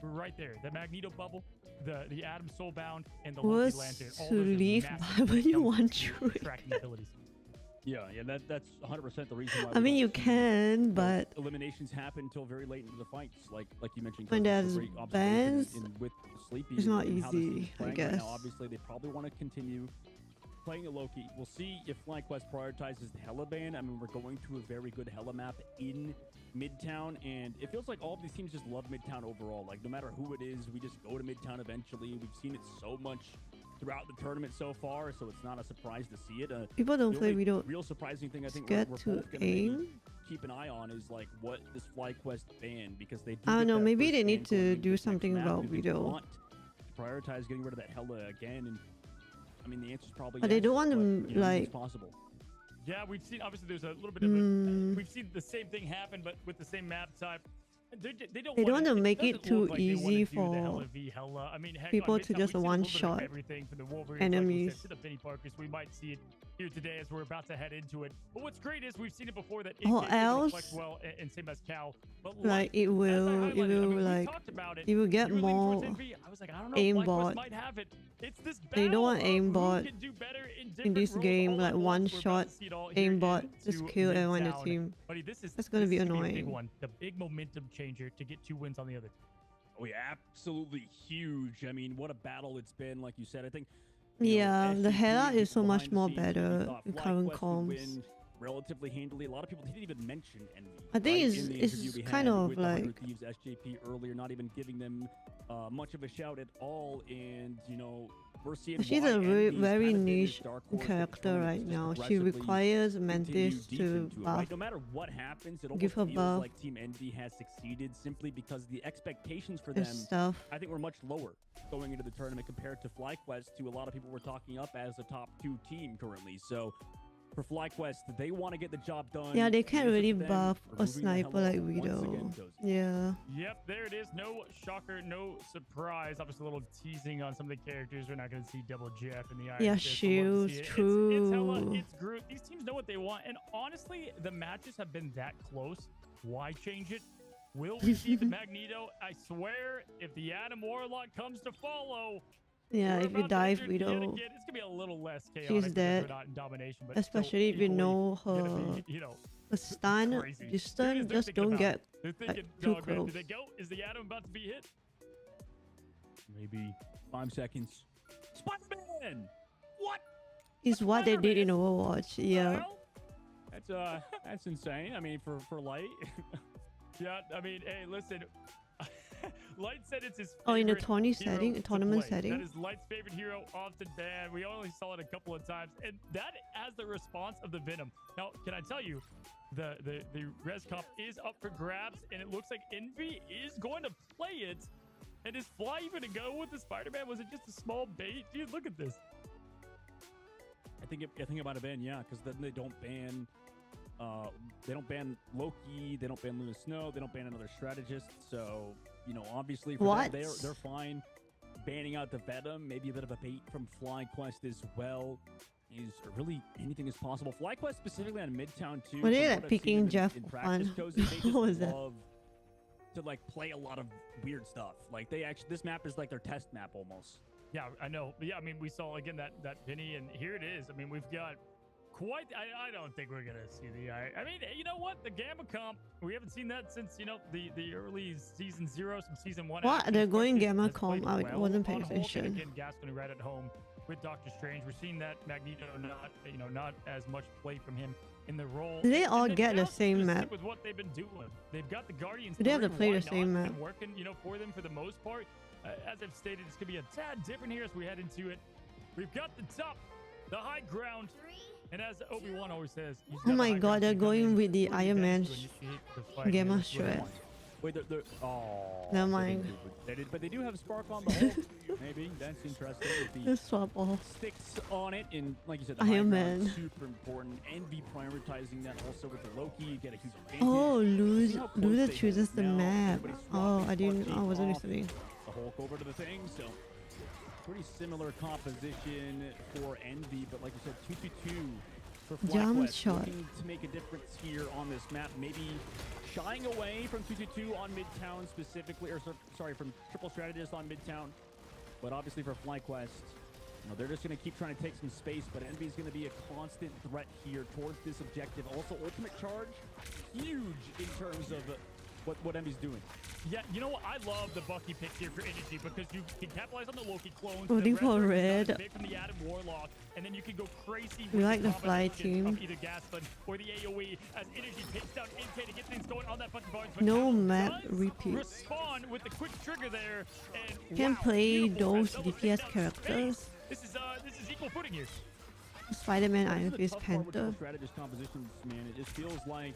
were right there. The Magneto bubble, the Atom Soulbound, and the Lucky Was Lantern. All to those are leave massive when you when it want comes to. to tracking abilities. Yeah, that's 100% the reason why. I we mean, don't you see, can, you know, but eliminations happen until very late into the fights, like you mentioned. when Chris, it's a there's great observation bans, in with Sleepy, it's not and how this team's easy, I playing right guess. now. Obviously, they probably want to continue playing a Loki. We'll see if FlyQuest prioritizes the Hela ban. I mean, we're going to a very good Hela map in Midtown, and it feels like all of these teams just love Midtown overall. Like, no matter who it is, we just go to Midtown eventually. We've seen it so much throughout the tournament so far, so it's not a surprise to see it. People don't the play. only We don't real surprising thing I think get we're to both gonna aim. maybe keep an eye on is like what this FlyQuest ban, because they do I don't get know. that Maybe first they ban need going to into do this next something map. about Do they video. want to prioritize getting rid of that Hela again? And I mean, the answer is probably But yes, they don't want but, to you know, like. it's possible. Yeah, we've seen, obviously there's a little bit of we've seen the same thing happen, but with the same map type. They don't want to it make it doesn't too look like they wanna easy do the for Hela v Hela. I mean, heck, people on to Midtown, just we've seen a little bit of one-shot everything from the Wolverines, like we enemies. said, to the Penny Parkers. We might see it here today as we're about to head into it. But what's great is we've seen it before that it Or can else, reflect well, and same as Cal. But like it will, like it will get more I was like, I don't know, aimbot. might have it. It's this They don't want battle of who aimbot can do better in this roles game, all like at one once. We're about shot to see it all here aimbot, into just kill everyone in the Midtown. team. Buddy, that's gonna be a big annoying. one. The big momentum changer to get 2 wins on the other. Oh yeah, absolutely huge. I mean, what a battle it's been. Like you said, I think. You Yeah, know, the SGP Hela and is so people much behind the more scenes maybe better thought in FlyQuest current would comms. win relatively handily. A lot of people didn't even mention Envy. I think right, it's- in the it's interview we kind had of with the 100 like- Thieves SJP earlier, not even giving them much of a shout at all. And you know, we're seeing She's why a very, Envy's very kind of been this niche dark horse that the character tournament right just now. She aggressively requires continue Mantis deep to into it, buff. right? No matter what happens, it Give almost her feels buff. like Team Envy has succeeded simply because the expectations for and them, stuff. I think, were much lower going into the tournament compared to FlyQuest, who a lot of people were talking up as a top 2 team currently. So for FlyQuest, they want to get the job done. Yeah, they can't And it's really up to them, buff a removing the sniper Hela like once Widow. again, Cozy. Yeah. Yep, there it is. No shocker, no surprise. Obviously, a little teasing on some of the characters. We're not going to see Double Jeff in the Iron Yeah, Fist. We'll love to Shields, see it. It's Hela, true. it's Groot. These teams know what they want. And honestly, the matches have been that close. Why change it? Will we see the Magneto? I swear, if the Atom Warlock comes to follow, Yeah, we're if you about to dive enter yet Widow, again. It's going to be a little less chaotic. she's because dead. we're not in domination, but still especially if you equally know gonna her be, you know, the stun crazy. Here it is, distance. they're Just thinking don't about get it. They're thinking, too "Dog, man, close." did they go? Is the Atom about to be hit? Maybe 5 seconds. Spider-Man! What? Is what they did in Overwatch. Yeah. That's insane. I mean, for Light. Yeah, I mean, hey, listen. Light said it's his favorite In a tourney hero setting, a to tournament play. setting. That is Light's favorite hero, often banned. We only saw it a couple of times, and that has the response of the Venom. Now, can I tell you, the res comp is up for grabs, and it looks like Envy is going to play it. And is Fly even to go with the Spider-Man? Was it just a small bait? Dude, look at this. I think it might have been, yeah, because then they don't ban Loki, they don't ban Luna Snow, they don't ban another strategist. So, you know, obviously for them, they're fine banning out the Venom. Maybe a bit of a bait from FlyQuest as well. Is really anything is possible. FlyQuest specifically on Midtown too. Were they like picking Jeff for fun? What was that? To like play a lot of weird stuff. Like this map is like their test map almost. Yeah, I know. But yeah, I mean, we saw again that Vinny, and here it is. I mean, we've got quite. I don't think we're gonna see the. I mean, you know what? The Gamma comp. We haven't seen that since the early season 0, some season 1. What? They're going Gamma comp. I wasn't paying attention. Again, Gaston right at home with Doctor Strange. We're seeing that Magneto not as much play from him in the role. Do they all get the same map? With what they've been doing, they've got the Guardians. Do they have to play the same map? Been working, for them for the most part. As I've stated, it's gonna be a tad different here as we head into it. We've got the top, the high ground, and as Obi-Wan always says, oh my god, they're going with the Iron Man Gamma shred. Wait, never mind. But they do have Spark on the Hulk. Maybe that's interesting. Let's swap off. Sticks on it, and like you said, the Iron Man. Super important. Envy prioritizing that also with the Loki. You get a huge advantage. Oh, loser chooses the map. Oh, I wasn't listening. The Hulk over to the thing, so pretty similar composition for Envy, but like you said, 2-2 for Jump FlyQuest, shot. looking to make a difference here on this map. Maybe shying away from 2-2 on Midtown specifically, or sorry, from Triple Strategist on Midtown. But obviously for FlyQuest, they're just going to keep trying to take some space, but Envy is going to be a constant threat here towards this objective. Also, ultimate charge, huge in terms of what Envy's doing. Yeah, you know what? I love the Bucky pick here for energy because you can capitalize on the Loki clones. Voting for red. From the Adam Warlock, and then you can go crazy. We like the fly team. Of either Gaston or the AOE as energy takes down NK to get things going on that fucking bar. No map repeat. Respond with the quick trigger there, and can play those DPS characters. This is equal footing here. Spider-Man, Iron Fist, Panther. Strategist compositions, man, it just feels like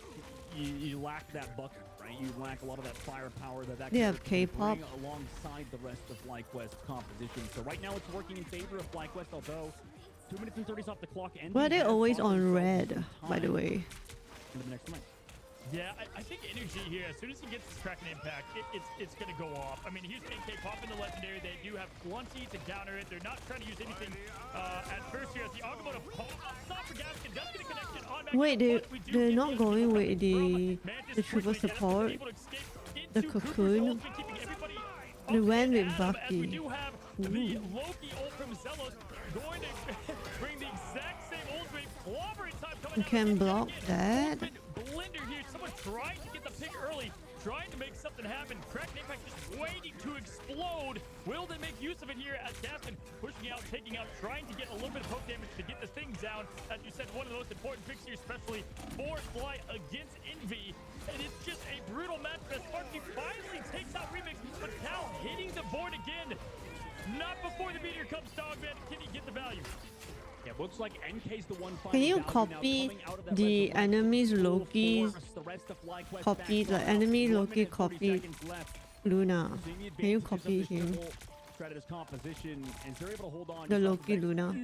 you lack that bucket, right? You lack a lot of that firepower that they have K-pop alongside the rest of FlyQuest composition. So right now it's working in favor of FlyQuest, although 2 minutes and 30s off the clock. Why are they always on red, by the way? Into the next match. Yeah, I think energy here, as soon as he gets this Kraken impact, it's going to go off. I mean, here's NK popping the legendary. They do have plenty to counter it. They're not trying to use anything at first here as the Agamotto stop for Gaskin. Does get a connection on back. Wait, they're not going with the triple support, the cocoon. They went with Bucky. The Loki ult from Zelos going to bring the exact same ultimate clobbering time coming. You can block that. Blender here, someone trying to get the pick early, trying to make something happen. Kraken impact just waiting to explode. Will they make use of it here as Gaston pushing out, taking out, trying to get a little bit of poke damage to get this thing down. As you said, one of the most important picks here, especially for Fly against Envy. And it's just a brutal match as Sparky finally takes out Remix, but now hitting the board again. Not before the meteor comes, Dogman. Can he get the value? Yeah, looks like NK's the one. Can you copy the enemy's Loki's copy the enemy Loki copied Luna? Can you copy him? The Loki Luna.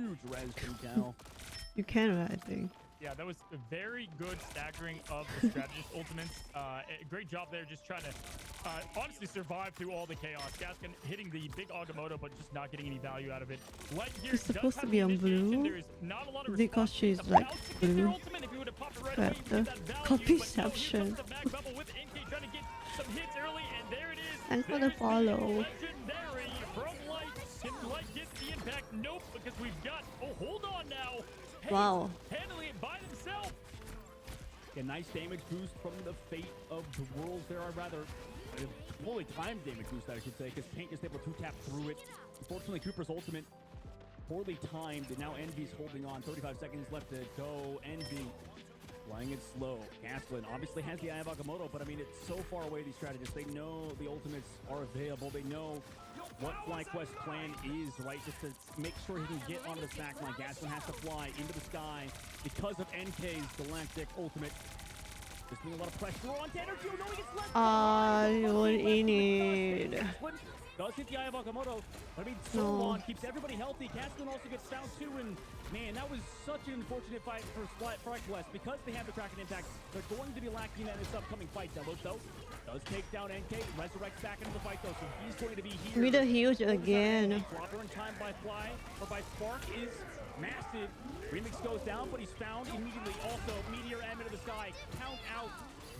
You can, right, I think. Yeah, that was a very good staggering of the strategist ultimates. Great job there, just trying to honestly survive through all the chaos. Gaskin hitting the big Agamotto, but just not getting any value out of it. Light here She's supposed to be on blue because she's like blue. Character. Copyception. Thanks for the follow. Nope, because we've got. Oh, hold on now. Wow. Handling it by themselves. A nice damage boost from the fate of the world. There are rather fully timed damage boost, I should say, because Tank is able to tap through it. Unfortunately, Cooper's ultimate poorly timed, and now Envy's holding on. 35 seconds left to go. Envy playing it slow. Gasplin obviously has the Eye of Agamotto, but I mean, it's so far away, these strategists. They know the ultimates are available. They know what FlyQuest's plan is, right? Just to make sure he can get onto the stack line. Gasplin has to fly into the sky because of NK's Galactic ultimate. There's been a lot of pressure on Energy. No, he gets left. What he need? Gasplin does hit the Eye of Agamotto, but I mean, Solon keeps everybody healthy. Gasplin also gets found too, and man, that was such an unfortunate fight for FlyQuest. Because they have the Kraken Impact, they're going to be lacking that in this upcoming fight. Delos, though, does take down NK, resurrects back into the fight, though, so he's going to be here. Need a huge again. Flopper in time by by Spark is massive. Remix goes down, but he's found immediately. Also, Meteor M into the sky. Count out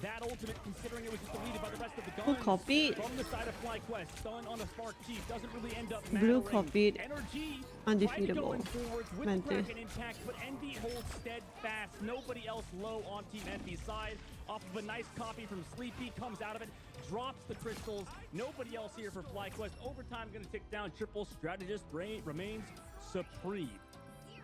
that ultimate, considering it was just deleted by the rest of the guns. Who copied? From the side of FlyQuest. Stun on the Spark Chief. Doesn't really end up Blue mattering. copied. Energy Undefeatable. with Mantis. Kraken intact, but Envy holds steadfast. Nobody else low on Team Envy's side. Off of a nice copy from Sleepy, comes out of it, drops the crystals. Nobody else here for FlyQuest. Overtime going to tick down. Triple Strategist remains supreme.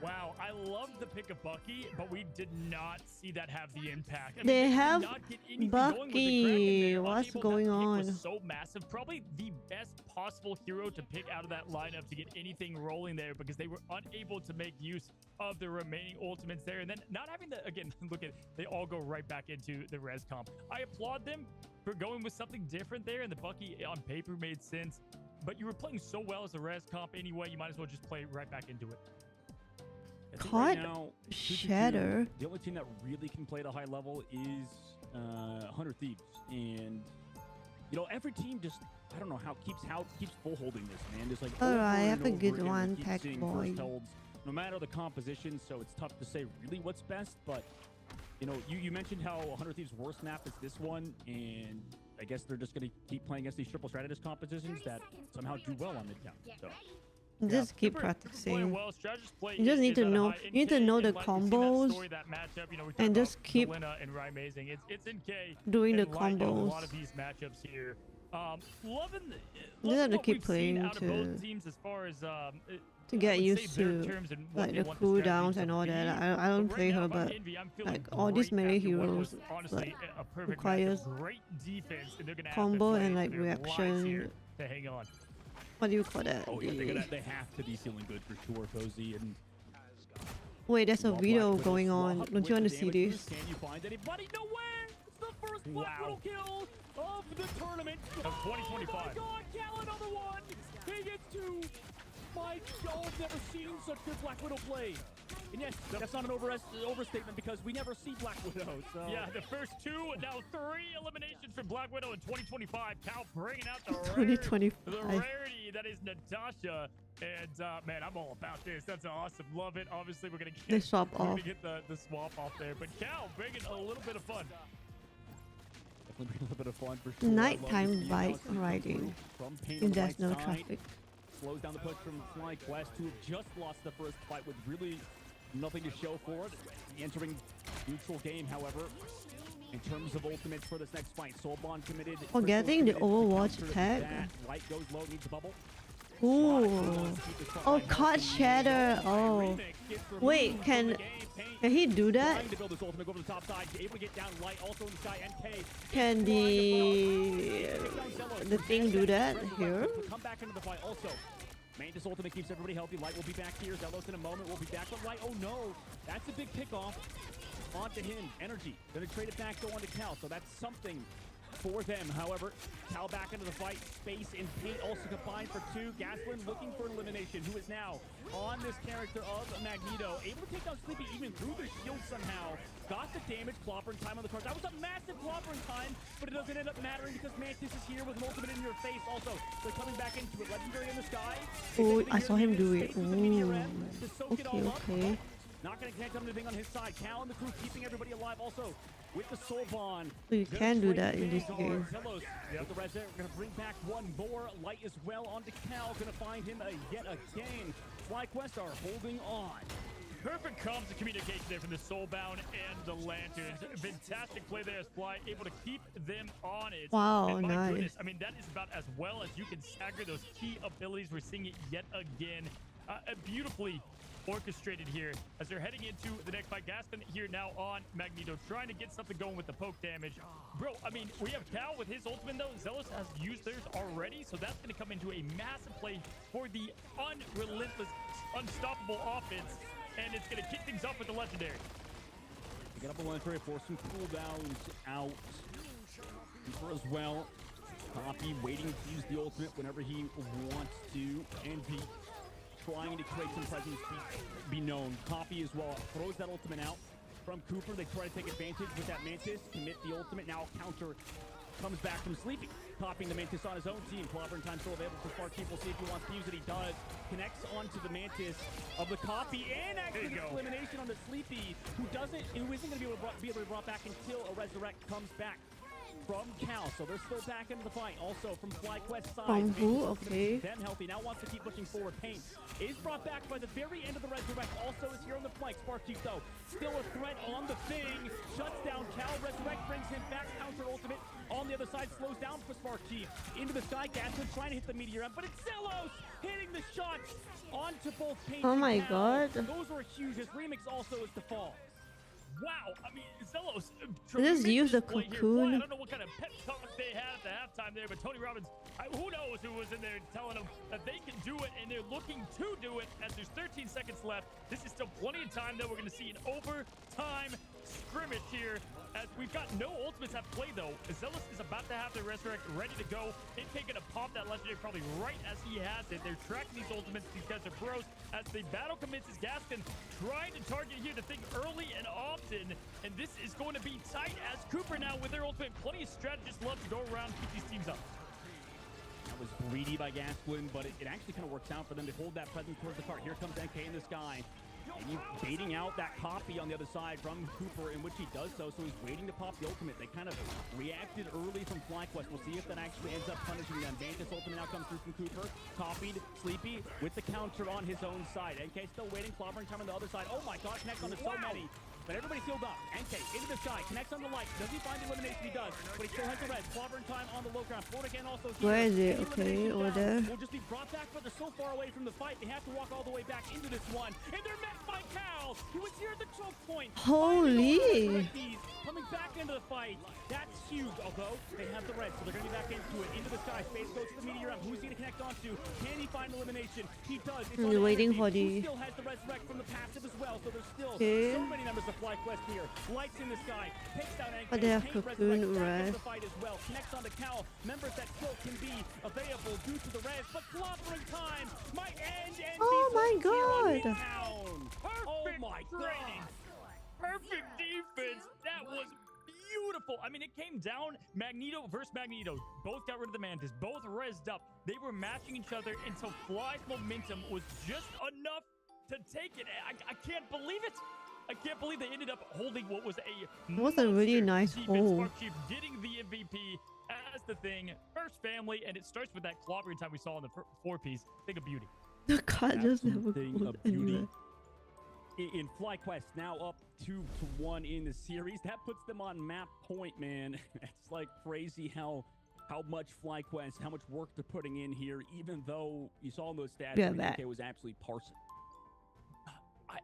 Wow, I love the pick of Bucky, but we did not see that have the impact. I mean, They did have not get anything Bucky. going with the Kraken there. What's Unable going to hit on? was so massive. Probably the best possible hero to pick out of that lineup to get anything rolling there, because they were unable to make use of the remaining ultimates there. And then not having the, again, look at, they all go right back into the res comp. I applaud them for going with something different there, and the Bucky on paper made sense. But you were playing so well as a res comp anyway, you might as well just play right back into it. Caught Shatter. The only team that really can play at a high level is 100 Thieves, and you know, every team just, I don't know how keeps full holding this, man. Just like Alright, over have and a over good again, one, we keep Pack seeing Boy. first holds, no matter the composition, so it's tough to say really what's best. But you know, you mentioned how 100 Thieves' worst map is this one, and I guess they're just going to keep playing against these triple strategist compositions that somehow do well on mid-count. So. Just keep practicing. Well, You just need to know. You need to know the combos and just keep doing the combos. A lot of these matchups here. Loving You just have to what keep we've seen playing out of both to teams as far as get I would used say their to terms and what like they the want the strategy cooldowns to and all be. that. I don't But play right now, her, if I'm but Envy, I'm feeling like all these great melee after what heroes was honestly like a perfect requires matchup. Great defense, and they're gonna have combo to play and like their lives reaction. here to hang on. What do you call that? Oh yeah, they have to be feeling good for sure, Cozy. And Wait, there's a video going on. Don't you want to see this? Can you find anybody? No way! It's the first Black Widow kill of the tournament of 2025. Oh my God, Cal, another one! He gets two. My God, I've never seen such good Black Widow play. And yes, that's not an overstatement, because we never see Black Widow. So yeah, the first two, now 3 eliminations for Black Widow in 2025. Cal bringing out the 2025. The rarity that is Natasha. And man, I'm all about this. That's awesome. Love it. Obviously, we're gonna get the swap we're off. gonna get the swap off there. But Cal bringing a little bit of fun. Definitely bring a little bit of fun for sure. Nighttime bike riding. If there's no traffic. Slows down the push from FlyQuest, who have just lost the first fight with really nothing to show for it. Entering neutral game, however, in terms of ultimates for this next fight, Soulbond committed. Forgetting the Overwatch tag. Light goes low, needs a bubble. Ooh. Oh, caught Shatter. Oh. Wait, can he do that? Can the thing do that here? Come back into the fight also. Mantis ultimate keeps everybody healthy. Light will be back here. Zelos in a moment. We'll be back with Light. Oh no, that's a big pickoff onto him. Energy gonna trade it back, go onto Cal. So that's something for them. However, Cal back into the fight. Space and paint also combined for 2. Gasplin looking for an elimination, who is now on this character of Magneto. Able to take down Sleepy even through the shield somehow. Got the damage. Clopper in time on the card. That was a massive Clopper in time, but it doesn't end up mattering because Mantis is here with an ultimate in your face. Also, they're coming back into it. Legendary in the sky. Oh, I saw him do it. Ooh. Okay. Not going to connect anything on his side. Cal and the crew keeping everybody alive also with the soul bond. So you can do that in this game. Yep, the res there. We're going to bring back one more. Light as well onto Cal. Going to find him yet again. FlyQuest are holding on. Perfect comms and communication there from the Soulbound and the Lanterns. Fantastic play there as Fly, able to keep them on it. Wow, and my nice. goodness, I mean, that is about as well as you can stagger those key abilities. We're seeing it yet again. Beautifully orchestrated here as they're heading into the next fight. Gaston here now on Magneto, trying to get something going with the poke damage. Bro, I mean, we have Cal with his ultimate, though. Zealous has used theirs already, so that's going to come into a massive play for the unrelentless, unstoppable offense, and it's going to kick things off with the legendary. Get up a legendary for some cooldowns out. Cooper as well. Coffee waiting to use the ultimate whenever he wants to, and he trying to create some presence, be known. Coffee as well throws that ultimate out from Cooper. They try to take advantage with that Mantis, commit the ultimate. Now counter comes back from Sleepy, copying the Mantis on his own team. Clobbering time still available for Sparky. We'll see if he wants to use it. He does. Connects onto the Mantis of the copy, and actually elimination on the Sleepy, who isn't going to be able to be brought back until a Resurrect comes back from Cal, so they're still back into the fight. Also from FlyQuest side, okay. Them healthy, now wants to keep pushing forward. Pain is brought back by the very end of the Resurrect. Also is here on the flank. Sparky though, still a threat on the thing. Shuts down Cal. Resurrect brings him back. Counter ultimate on the other side, slows down for Sparky. Into the sky, Gaston trying to hit the meteor, but it's Zelos hitting the shots onto both Pain. Oh my Cal. god. Those were huge. His remix also is to fall. Wow, I mean, Zelos. Just use the cocoon. I don't know what kind of pep talk they had at the halftime there, but Tony Robbins, who knows who was in there telling them that they can do it, and they're looking to do it as there's 13 seconds left. This is still plenty of time, though. We're going to see an overtime scrimmage here as we've got no ultimates at play, though. Zealous is about to have their Resurrect ready to go. NK going to pop that legendary probably right as he has it. They're tracking these ultimates. These guys are pros. As the battle commences, Gaston trying to target here the thing early and often, and this is going to be tight as Cooper now with their ultimate. Plenty of strategists love to go around and keep these teams up. That was greedy by Gaston, but it actually kind of works out for them to hold that presence towards the cart. Here comes NK in the sky. And he's baiting out that copy on the other side from Cooper, in which he does so he's waiting to pop the ultimate. They kind of reacted early from FlyQuest. We'll see if that actually ends up punishing them. Mantis ultimate now comes through from Cooper. Copied, Sleepy with the counter on his own side. NK still waiting, clobbering time on the other side. Oh my god, connects onto so many. But everybody's healed up. NK into the sky, connects on the light. Does he find the elimination? He does. But he still has the red. Clobbering time on the low ground. Ford again also here. Where is it? Okay, over there. Will just be brought back, but they're so far away from the fight. They have to walk all the way back into this one. And they're met by Cal, who was here at the choke point. Holy! Coming back into the fight. That's huge. Although they have the red, so they're going to be back into it. Into the sky. Space goes to the meteor. Who's he going to connect onto? Can he find elimination? He does. It's I'm waiting for He the... still has the Resurrect from the passive as well, so there's still Okay. so many members of FlyQuest here. Lights in the sky. Takes down NK. But they have Paint cocoon Resurrect back into red. the fight as well. Connects onto Cal. Members that still can be available due to the res, but clobbering time might end. And Oh my god! Oh my god! Perfect defense. That was beautiful. I mean, it came down Magneto versus Magneto. Both got rid of the Mantis. Both rezzed up. They were matching each other until Fly's momentum was just enough to take it. I can't believe it. I can't believe they ended up holding what was a... That was a really nice defense. hole. Spark Chief getting the MVP as the thing. First family, and it starts with that clobbering time we saw in the four-piece. Thing of beauty. The card just never Thing goes of beauty. anywhere. In FlyQuest, now up 2-1 in the series. That puts them on map point, man. It's like crazy how much FlyQuest, how much work they're putting in here, even though you saw in those stats, it was absolutely parsing.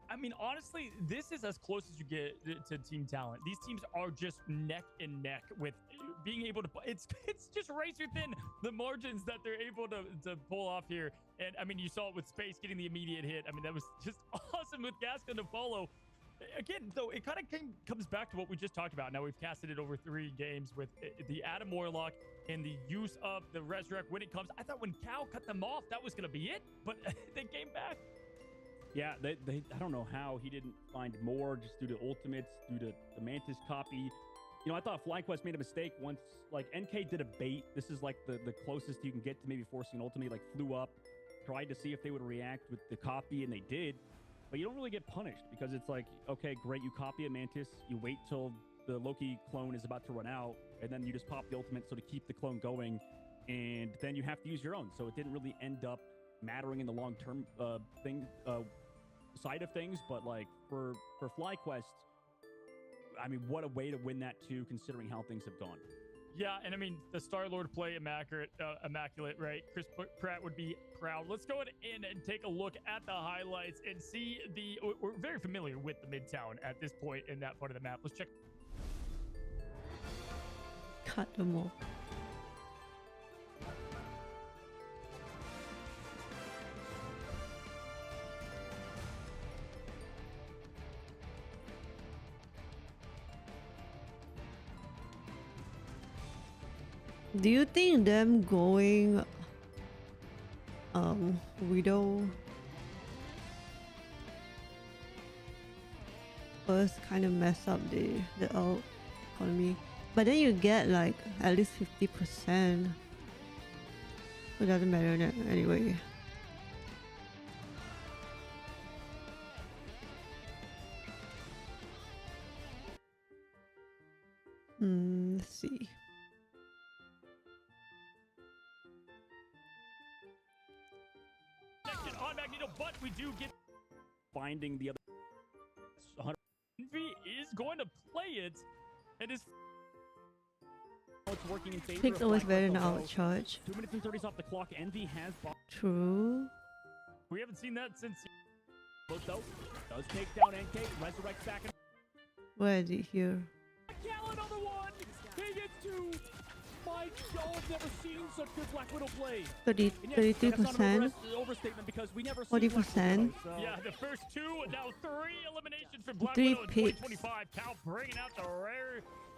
I mean, honestly, this is as close as you get to team talent. These teams are just neck and neck with being able to... It's just razor thin, the margins that they're able to pull off here. And, I mean, you saw it with Space getting the immediate hit. I mean, that was just awesome with Gaston to follow. Again, though, it kind of comes back to what we just talked about. Now, we've casted it over 3 games with the Adam Warlock and the use of the Resurrect when it comes. I thought when Cal cut them off, that was going to be it. But they came back. Yeah, they I don't know how he didn't find more just due to ultimates, due to the Mantis copy. You know, I thought FlyQuest made a mistake once, like, NK did a bait. This is like the closest you can get to maybe forcing an ultimate, like flew up, tried to see if they would react with the copy, and they did. But you don't really get punished because it's like, okay, great, you copy a Mantis, you wait till the Loki clone is about to run out, and then you just pop the ultimate so to keep the clone going, and then you have to use your own. So it didn't really end up mattering in the long-term side of things, but like for FlyQuest, I mean, what a way to win that too, considering how things have gone. Yeah, and I mean the Star-Lord play immaculate, right? Chris Pratt would be proud. Let's go in and take a look at the highlights and see we're very familiar with the Midtown at this point in that part of the map. Let's check. Cut them off. Do you think them going Widow first kind of mess up the economy, but then you get like at least 50%. It doesn't matter anyway. Let's see. On Magneto, but we do get Finding the other. Envy is going to play it, and is It's working in favor. Pick's always better than outcharge. 2 minutes and 30s off the clock. Envy has. True. We haven't seen that since. Though does take down NK. Resurrects back. Where is it here? Another one. He gets two. My God, I've never seen such good Black Widow play. 33%. Overstatement because we never 40%. Yeah, the first two, now 3 eliminations for Black 3 Widow in picks. 2025. Cal bringing out the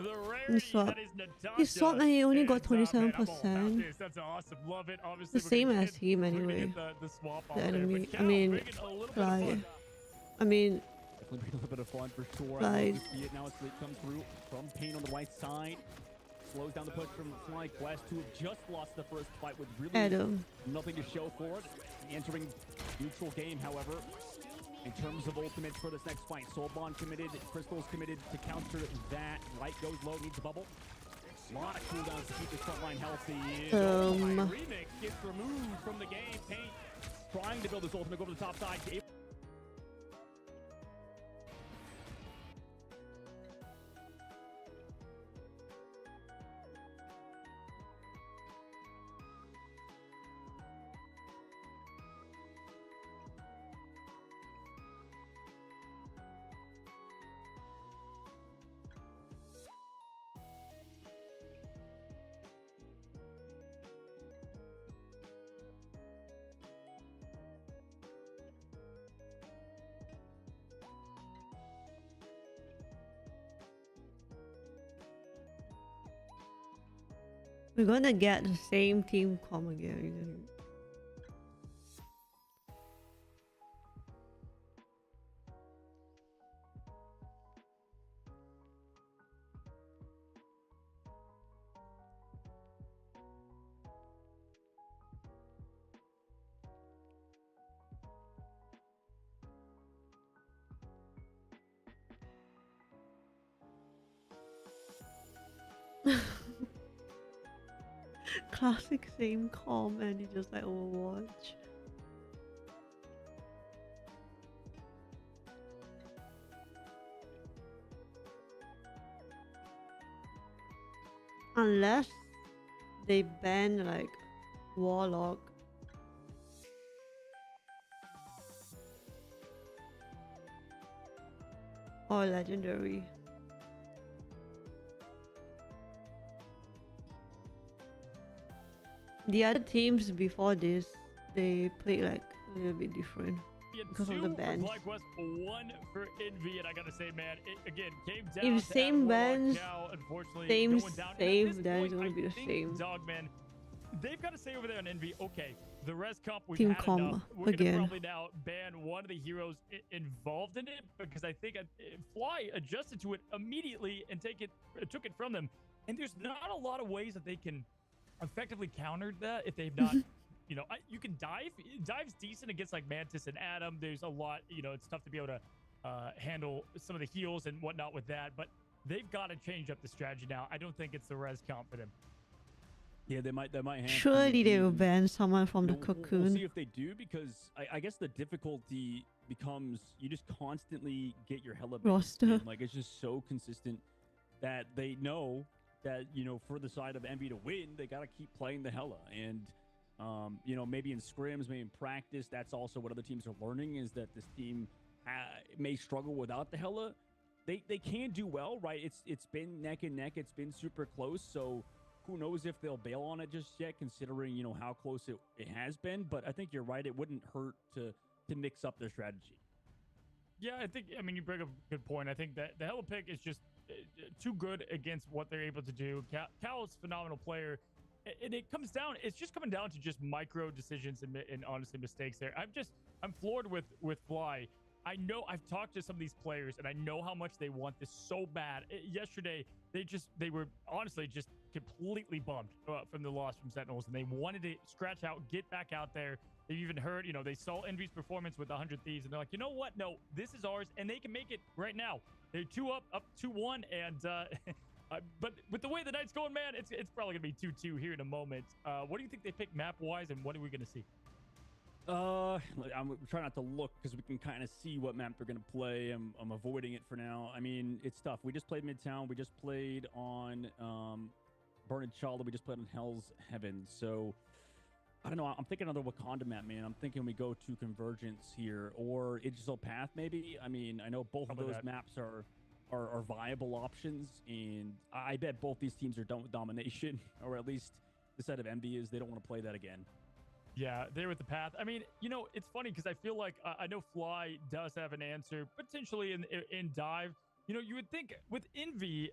He rarity swapped. that is Natasha. He swapped and he only got And, man, I'm all 27%. about this. That's awesome. Love it. Obviously, The we're same gonna as him we're gonna anyway. get the swap on The there, but enemy. Cal I mean, bringing a little bit of like, fun. I mean, Definitely bring a little bit of fun for sure. Like, You see it now as it comes through from Pain on the right side. Slows down the push from FlyQuest, who have just lost the first fight with really Adam. nothing to show for it. Entering neutral game, however, in terms of ultimates for this next fight. Soulbond committed, Crystal's committed to counter that. Light goes low, needs a bubble. A lot of cooldowns to keep this front line healthy. Remix gets removed from the game. Pain trying to build his ultimate, go to the top side. we're gonna get the same team com again. Classic same com and you just like Overwatch. Unless they ban like Warlock. Or Legendary. The other teams before this, they played like a little bit different because of the bans. FlyQuest, 1 for Envy, and I gotta say, man, it again came down. If same bans, unfortunately, same going down. save, then it's point, gonna be I the think same. Dogman, they've got to say over there on Envy, okay, the res comp we've Team had com enough. We're again. gonna probably now ban one of the heroes involved in it because I think Fly adjusted to it immediately and took it from them. And there's not a lot of ways that they can effectively counter that if they've not. You know, you can dive. Dive's decent against like Mantis and Adam. There's a lot. You know, it's tough to be able to handle some of the heals and whatnot with that. But they've got to change up the strategy now. I don't think it's the res comp for them. Yeah, they might have Surely they will ban someone from the We'll cocoon. see if they do, because I guess the difficulty becomes you just constantly get your Hela bait Roster. in. Like, it's just so consistent that they know that, you know, for the side of Envy to win, they got to keep playing the Hela. And, you know, maybe in scrims, maybe in practice, that's also what other teams are learning, is that this team may struggle without the Hela. They can do well, right? It's been neck and neck. It's been super close. So who knows if they'll bail on it just yet, considering, you know, how close it has been. But I think you're right. It wouldn't hurt to mix up their strategy. Yeah, I mean, you bring up a good point. I think that the Hela pick is just too good against what they're able to do. Cal's a phenomenal player. And it's just coming down to just micro decisions and honestly mistakes there. I'm floored with Fly. I know I've talked to some of these players and I know how much they want this so bad. Yesterday, they were honestly just completely bummed from the loss from Sentinels, and they wanted to scratch out, get back out there. They've even heard, you know, they saw Envy's performance with 100 Thieves, and they're like, you know what? No, this is ours, and they can make it right now. They're 2-up 2-1, and but with the way the night's going, man, it's probably gonna be 2-2 here in a moment. What do you think they pick map wise, and what are we gonna see? I'm trying not to look because we can kind of see what map they're gonna play. I'm avoiding it for now. I mean, it's tough. We just played Midtown. We just played on Burned Child. We just played on Hell's Heaven. So I don't know. I'm thinking another Wakanda map, man. I'm thinking we go to Convergence here or Igital Path, maybe. I mean, I know both of those maps are viable options, and I bet both these teams are done with domination, or at least the set of Envy is. They don't want to play that again. Yeah, they're with the path. I mean, you know, it's funny because I feel like I know Fly does have an answer potentially in dive. You know, you would think with Envy,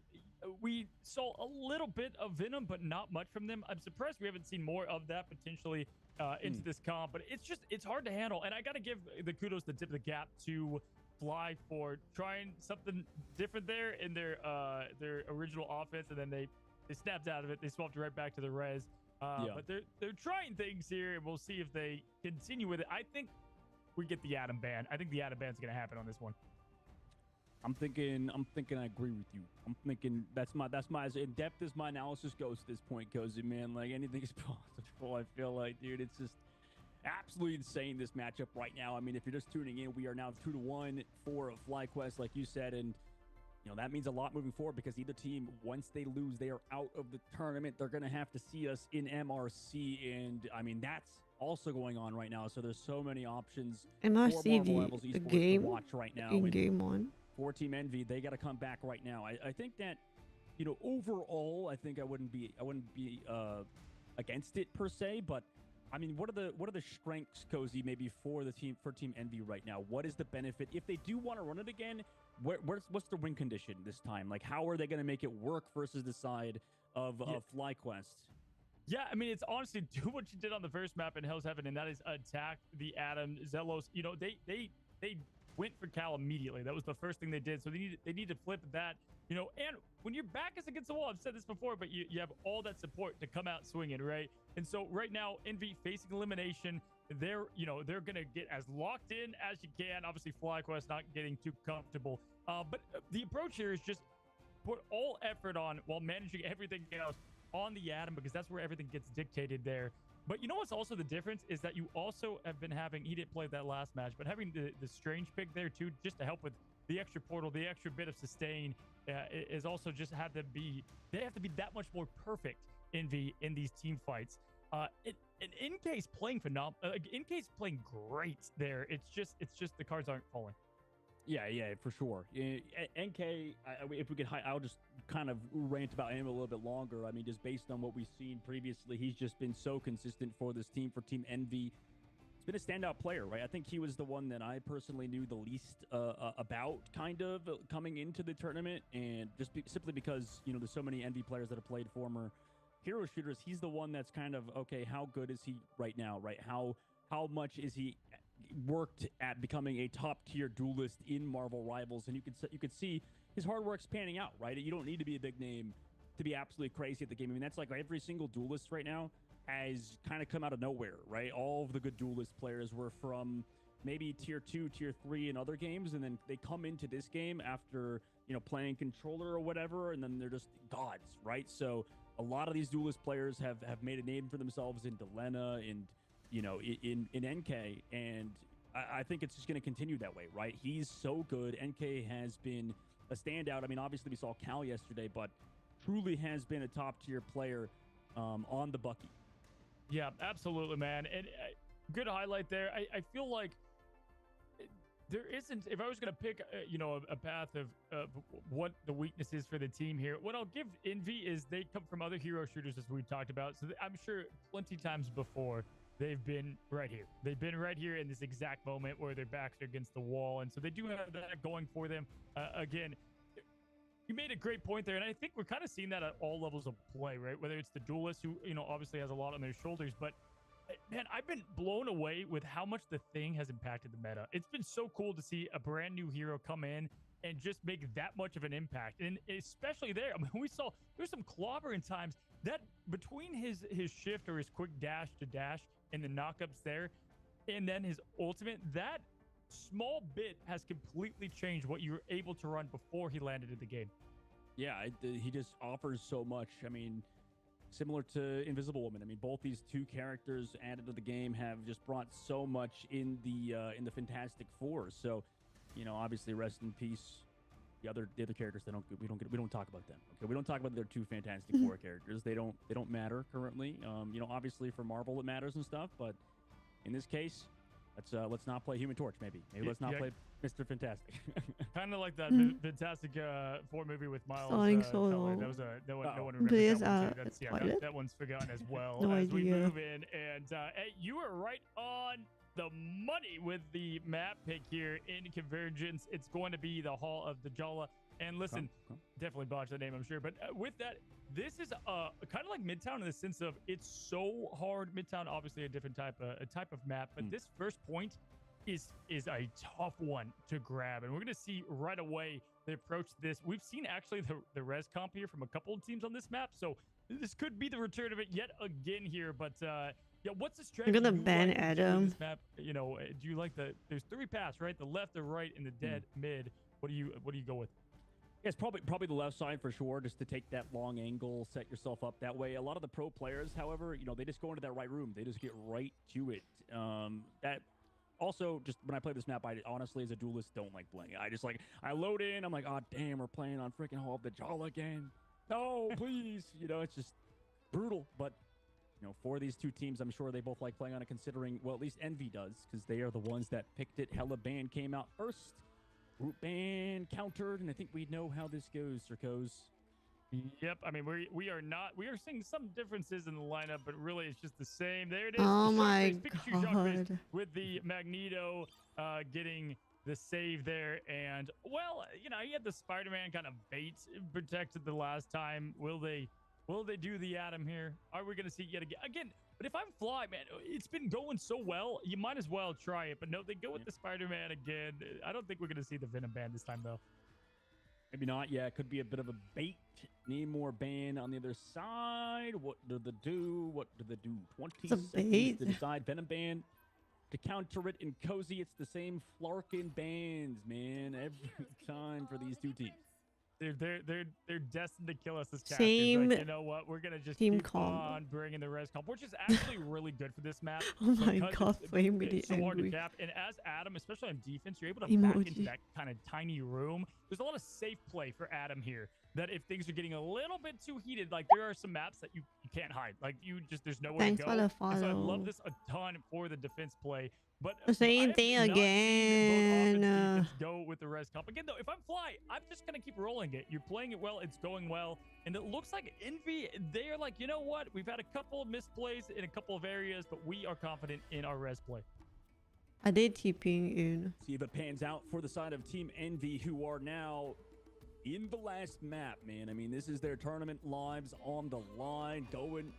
we saw a little bit of Venom, but not much from them. I'm surprised we haven't seen more of that potentially into this comp, but it's hard to handle. And I got to give the kudos to tip of the cap to Fly for trying something different there in their original offense, and then they snapped out of it. They swapped right back to the res. But they're trying things here, and we'll see if they continue with it. I think we get the Atom ban. I think the Atom ban's going to happen on this one. I'm thinking I agree with you. I'm thinking that's my as in depth as my analysis goes at this point, Cozy, man. Like, anything is possible. I feel like, dude, it's just absolutely insane, this matchup right now. I mean, if you're just tuning in, we are now 2-1 for FlyQuest, like you said, and you know, that means a lot moving forward, because either team, once they lose, they are out of the tournament. They're going to have to see us in MRC, and I mean, that's also going on right now. So there's so many options MRC, the game to watch right now. in game one. For Team Envy, they got to come back right now. I think that, you know, overall, I think I wouldn't be against it per se, but I mean, what are the strengths, Cozy, maybe for Team Envy right now? What is the benefit if they do want to run it again? What's the win condition this time? Like, how are they going to make it work versus the side of FlyQuest? Yeah, I mean, it's honestly do what you did on the first map in Hell's Heaven, and that is attack the Atom. Zelos, you know, they went for Cal immediately. That was the first thing they did. So they need to flip that, you know, and when your back is against the wall, I've said this before, but you have all that support to come out swinging, right? And so right now, Envy facing elimination, they're going to get as locked in as you can. Obviously, FlyQuest not getting too comfortable. But the approach here is just put all effort on while managing everything else on the Atom, because that's where everything gets dictated there. But you know what's also the difference is that you also have been having, he didn't play that last match, but having the Strange pick there too, just to help with the extra portal, the extra bit of sustain, is also just they have to be that much more perfect in these team fights. And in case playing in case playing great there, it's just the cards aren't falling. Yeah, for sure. NK, if we could, I'll just kind of rant about him a little bit longer. I mean, just based on what we've seen previously, he's just been so consistent for this team, for Team Envy. It's been a standout player, right? I think he was the one that I personally knew the least about, kind of, coming into the tournament, and just simply because, you know, there's so many Envy players that have played former hero shooters. He's the one that's kind of, okay, how good is he right now, right? How much is he worked at becoming a top-tier duelist in Marvel Rivals? And you could see his hard work's panning out, right? You don't need to be a big name to be absolutely crazy at the game. I mean, that's like every single duelist right now has kind of come out of nowhere, right? All of the good duelist players were from maybe tier 2, tier 3 in other games, and then they come into this game after, you know, playing controller or whatever, and then they're just gods, right? So a lot of these duelist players have made a name for themselves in Delena and, you know, in NK, and I think it's just going to continue that way, right? He's so good. NK has been a standout. I mean, obviously we saw Cal yesterday, but truly has been a top tier player on the Bucky. Yeah, absolutely, man. And good highlight there. I feel like there isn't, if I was going to pick, a path of what the weakness is for the team here, what I'll give Envy is they come from other hero shooters, as we talked about. So I'm sure plenty times before they've been right here. They've been right here in this exact moment where their backs are against the wall. And so they do have that going for them. Again, you made a great point there. And I think we're kind of seeing that at all levels of play, right? Whether it's the duelist who, obviously has a lot on their shoulders, but man, I've been blown away with how much the thing has impacted the meta. It's been so cool to see a brand new hero come in and just make that much of an impact. And especially there, I mean, we saw there's some clobbering times that between his shift or his quick dash to dash and the knockups there, and then his ultimate, that small bit has completely changed what you were able to run before he landed in the game. Yeah, he just offers so much. I mean, similar to Invisible Woman. I mean, both these two characters added to the game have just brought so much in the Fantastic Four. So, obviously, rest in peace. The other characters, we don't talk about them. Okay, we don't talk about their two Fantastic Four characters. They don't matter currently. Obviously for Marvel it matters and stuff, but in this case, let's not play Human Torch. Maybe let's not play Mr. Fantastic. Kind of like that Fantastic Four movie with Miles. Solo. That was no one remembers that one too. That one's forgotten as well. No as idea. we move in, and hey, you were right on the money with the map pick here in Convergence. It's going to be the Hall of the Jala. And listen, definitely botched the name, I'm sure. But with that, this is kind of like Midtown in the sense of it's so hard. Midtown, obviously a different type of map, but this first point is a tough one to grab. And we're going to see right away the approach to this. We've seen actually the res comp here from a couple of teams on this map. So this could be the return of it yet again here. But yeah, what's the strategy? I'm gonna ban Adam. This map, do you like there's three paths, right? The left, the right, and the dead mid. What do you go with? Yeah, it's probably the left side for sure, just to take that long angle, set yourself up that way. A lot of the pro players, however, they just go into that right room. They just get right to it. That also, just when I play this map, I honestly, as a duelist, don't like playing. I load in, I'm like, oh, damn, we're playing on freaking Hall of the Jala again. No, please. It's just brutal. But, for these two teams, I'm sure they both like playing on it, considering, well, at least Envy does, because they are the ones that picked it. Hela ban came out first. Group ban countered, and I think we know how this goes, Circos. Yep, I mean, we are seeing some differences in the lineup, but really it's just the same. There it is. Oh my Pikachu god. with the Magneto getting the save there. And, well, he had the Spider-Man kind of bait protected the last time. Will they do the Atom here? Are we going to see it yet again? But if I'm Fly, man, it's been going so well, you might as well try it. But no, they go with the Spider-Man again. I don't think we're going to see the Venom ban this time, though. Maybe not. Yeah, it could be a bit of a bait. Namor ban on the other side. What do they do? 20 seconds to decide. Venom ban to counter it in Cozy. It's the same Flarkin bans, man, every time for these two teams. They're destined to kill us as casters. Same like, you know what? We're gonna just keep on bringing the res comp, which is actually really good for this map. Oh my god, Flame really it's so hard to angry. cap. And as Adam, especially on defense, you're able to back into that kind of tiny room. There's a lot of safe play for Adam here. That if things are getting a little bit too heated, like there are some maps that you can't hide. Like there's nowhere to go. For the And so I follow. love this a ton for the defense play. But The same thing again. Let's go with the res comp. Again, though, if I'm Fly, I'm just going to keep rolling it. You're playing it well. It's going well. And it looks like Envy, they are like, you know what? We've had a couple of misplays in a couple of areas, but we are confident in our res play. I did TPing in. See if it pans out for the side of Team Envy, who are now in the last map, man. I mean, this is their tournament lives on the line, going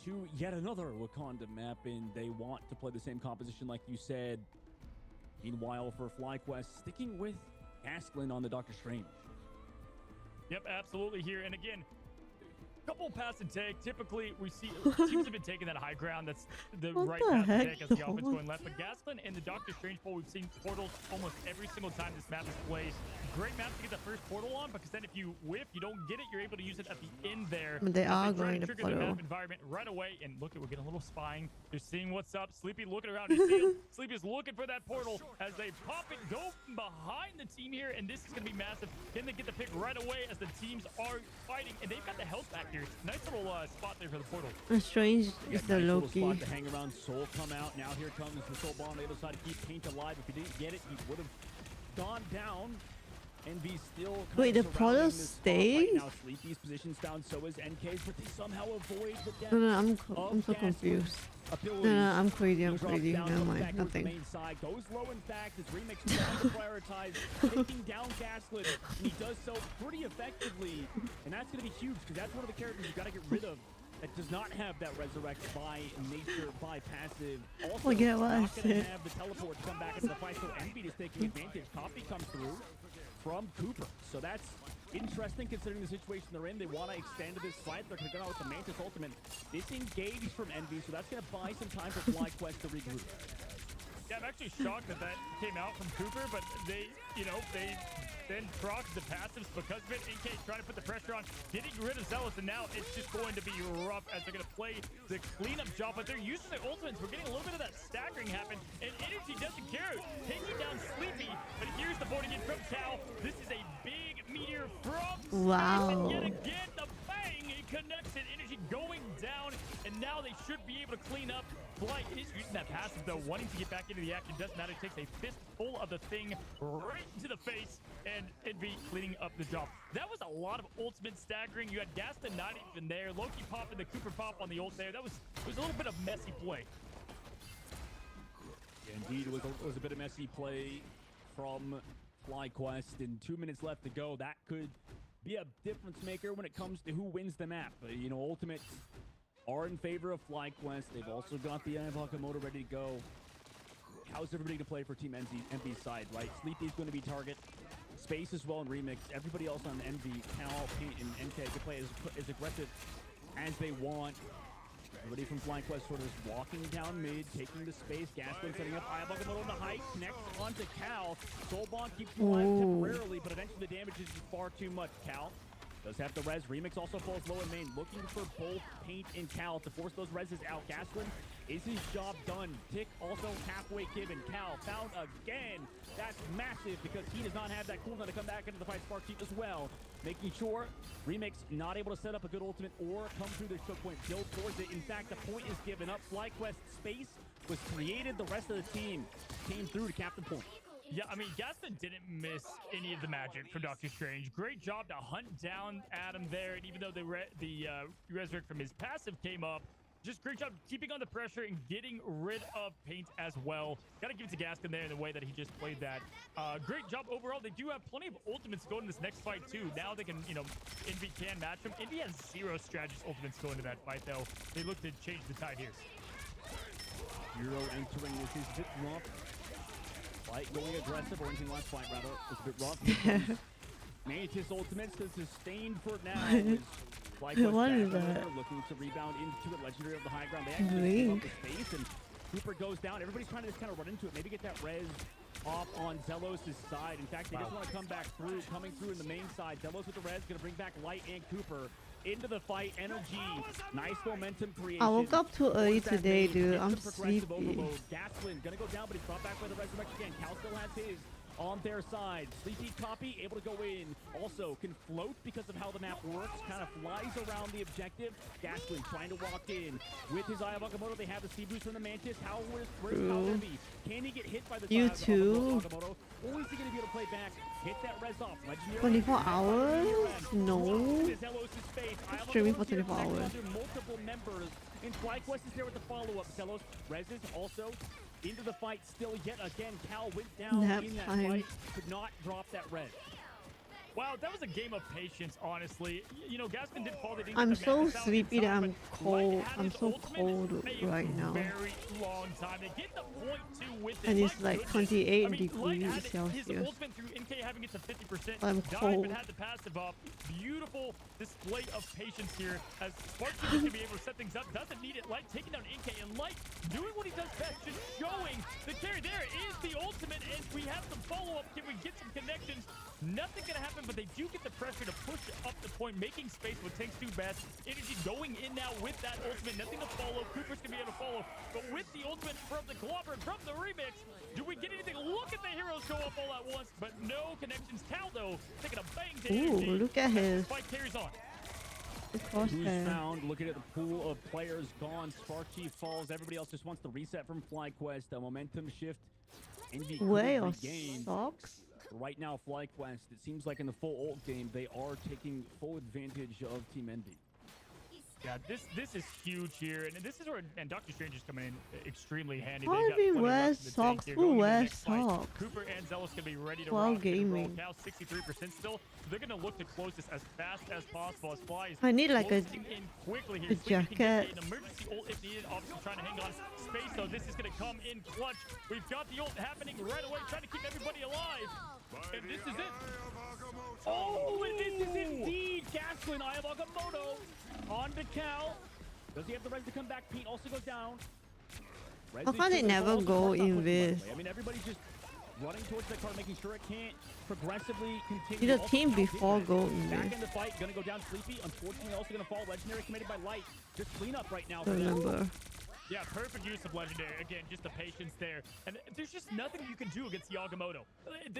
to yet another Wakanda map, and they want to play the same composition like you said. Meanwhile, for FlyQuest, sticking with Asklin on the Doctor Strange. Yep, absolutely here. And again, Couple pass and take. Typically, we see teams have been taking that high ground. That's the What right the pass and heck, take as the though? offense going left. But Gasland and the Doctor Strange poll, we've seen portals almost every single time this map is played. Great map to get that first portal on, because then if you whiff, you don't get it, you're able to use it at the end there. But they as are try going to trigger the portal. map environment right away. And look, we're getting a little spying. They're seeing what's up. Sleepy looking around. Sleepy's looking for that portal as they pop it, go behind the team here, and this is going to be massive. Can they get the pick right away as the teams are fighting? And they've got the health back here. Nice little spot there for the portal. Strange is the nice little Loki. spot to hang around. Soul come out. Now here comes the Soul Ball on the other side to keep Paint alive. If he didn't get it, he would have gone down. NV still kind Wait, of the portal surrounding this spot right stays? now. Sleepy's position's down, so is NK's, but they somehow avoid the death No, I'm of so Gasland's confused. abilities. No, I'm crazy. He I'm drops crazy. down, Never comes mind. back towards the Nothing. main side, goes low in fact as Remix trying to prioritize taking down Gasland, and he does so pretty effectively, and that's going to be huge because that's one of the characters you've got to get rid of that does not have that resurrect by nature, by passive. Also, Forget what I not going to said. have the teleport to come back into the fight, so Envy is taking advantage. Copy comes through from Cooper, so that's interesting considering the situation they're in. They want to extend to this fight. They're going to go out with the Mantis ultimate. Disengaged from Envy, so that's going to buy some time for FlyQuest to regroup. Yeah, I'm actually shocked that that came out from Cooper, but they then procced the passives because of it. NK trying to put the pressure on, getting rid of Zealous, and now it's just going to be rough as they're going to play the cleanup job, but they're using their ultimates. We're getting a little bit of that staggering happen, and Energy doesn't care. Taking down Sleepy, but here's the boarding in from Cal. This is a big meteor from Wow. Sleepy, and yet again, the bang, it connects it. Energy going down, and now they should be able to clean up. Flight is using that passive, though, wanting to get back into the action. Doesn't matter. Takes a fistful of the thing right into the face, and Envy cleaning up the job. That was a lot of ultimate staggering. You had Gaston not even there. Loki popping the Cooper pop on the ult there. It was a little bit of messy play. Yeah, indeed, it was a bit of messy play from FlyQuest, and 2 minutes left to go. That could be a difference maker when it comes to who wins the map. You know, ultimates are in favor of FlyQuest. They've also got the Motor ready to go. How's everybody to play for Team MV's side, right? Sleepy's going to be target. Space as well in Remix. Everybody else on MV, Cal, Paint, and NK can play as aggressive as they want. Everybody from FlyQuest sort of just walking down mid, taking the space. Gasland setting up Motor on the height, connects onto Cal. Soulbomb keeps him alive temporarily, but eventually the damage is far too much. Cal does have the res. Remix also falls low in main, looking for both Paint and Cal to force those reses out. Gasland, is his job done? Tick also halfway given. Cal found again. That's massive because he does not have that cooldown to come back into the fight. Spark Chief as well, making sure Remix not able to set up a good ultimate or come through their choke point, build towards it. In fact, the point is given up. FlyQuest space was created. The rest of the team came through to cap the point. Yeah, I mean, Gaston didn't miss any of the magic from Doctor Strange. Great job to hunt down Adam there, and even though the resurrect from his passive came up, just great job keeping on the pressure and getting rid of Paint as well. Got to give it to Gaston there in the way that he just played that. Great job overall. They do have plenty of ultimates going in this next fight too. Now they can, Envy can match them. Envy has 0 Strategist ultimates going to that fight though. They look to change the tide here. Hero entering this is a bit rough. Fight going aggressive, or anything last fight rather. It's a bit rough. Mantis ultimates to sustain for now. What is that? Looking to rebound into it. Legendary of the high ground. They actually give up the space, and Cooper goes down. Everybody's trying to just kind of run into it. Maybe get that res off on Zelos' side. In fact, they just want to come back through. Coming through in the main side. Zelos with the res. Going to bring back Light and Cooper into the fight. Energy. Nice momentum creation. I woke up too early today, dude. I'm sleepy. Gasland going to go down, but he's brought back by the resurrection again. Cal still has his on their side. Sleepy Copy able to go in. Also can float because of how the map works. Kind of flies around the objective. Gasland trying to walk in with his Motor. They have the speed boost from the Mantis. Where's Cal gonna be? Can he get hit by the You too? Or is he gonna be able to play back? Hit that res off. Legendary 24 hours? No. Streaming for 24 hours. Multiple members. And FlyQuest is there with the follow-up. Zelos reses also into the fight still yet again. Cal went down in that fight. Could not drop that red. Wow, that was a game of patience, honestly. You know, Gaskin did fall. They didn't I'm get the so madness out in sleepy that time, I'm but cold. Light had I'm his so ultimate cold a right now. Very long time. They get the point two with it. And it's My like goodness. 28 I mean, Light degrees had his Celsius. ultimate through NK having it to 50%. I'm Dive cold. and had the passive up. Beautiful display of patience here as Sparky is going to be able to set things up. Doesn't need it. Light taking down NK and Light doing what he does best, just showing the carry. There is the ultimate, and we have some follow-up. Can we get some connections? Nothing gonna happen, but they do get the pressure to push up the point, making space with Tank's two best. Energy going in now with that ultimate. Nothing to follow. Cooper's gonna be able to follow. But with the ultimate from the Clobber, from the remix, do we get anything? Look at the heroes show up all at once, but no connections. Cal, though, taking a bang to energy. Ooh, look at his. Fight carries on. Who's found? Looking at the pool of players gone. Sparky falls. Everybody else just wants the reset from FlyQuest. A momentum shift. Envy Way of regained. socks. Right now, FlyQuest, it seems like in the full ult game, they are taking full advantage of Team Envy. Yeah, this is huge here, and this is where Dr. Strange is coming in extremely handy. Harvey wears socks. Who wears socks? Cooper and Zealous gonna be ready to While rock and roll. gaming. Now 63% still. They're gonna look to close this as fast as possible. As Fly is I need like a closing in quickly here. a Sleepy can get jacket. an emergency ult if needed. Obviously trying to hang on space, though. This is gonna come in clutch. We've got the ult happening right away, trying to keep everybody alive. And this is it. Oh, and this is indeed Gaskin. Eye of Agamotto on to Cal. Does he have the res to come back? Pete also goes down. How come they never go in this? I mean, everybody's just running towards that card, making sure it can't progressively continue. Did the Also, team Cal before did go that. in Back this? in the fight, gonna go down Sleepy. Unfortunately, also gonna fall. Legendary committed by Light. Just clean up right now. Don't remember. Yeah, perfect use of Legendary. Again, just the patience there. And there's just nothing you can do against Yagamoto.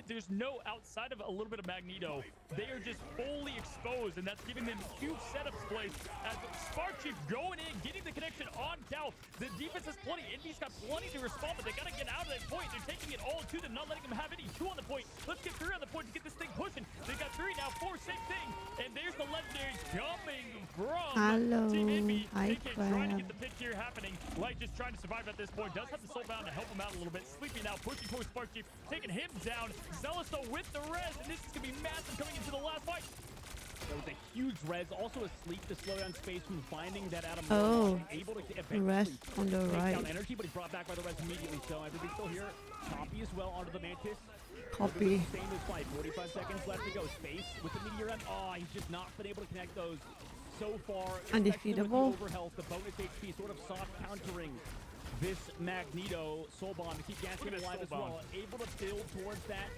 There's no, outside of a little bit of Magneto, they are just fully exposed, and that's giving them huge setup plays as Spark Chief going in, getting the connection on Cal. The defense has plenty. Indy's got plenty to respond, but they got to get out of that point. They're taking it all to them, not letting them have any. 2 on the point. Let's get 3 on the point to get this thing pushing. They got 3 now, 4, same thing. And there's the Legendary coming from Team Envy. Hi, trying to get Crab. the pick here happening. Light just trying to survive at this point. Does have the soulbound to help him out a little bit. Sleepy now pushing towards Spark Chief, taking him down. Zealous though with the res, and this is gonna be massive coming into the last fight. There was a huge res, also a sleep to slow down space from finding that Adam. Oh, able to rest on the take right. down energy, but he's brought back by the res immediately. So everybody's still here. Copy as well onto the Mantis. Copy. Same as fight. 45 seconds left to go. Space with the meteor M. Oh, he's just not been able to connect those so far. Undefeatable. With the overhealth, the bonus HP, sort of soft countering this Magneto Soulbond to keep Gaskin alive as well. Able to build towards that.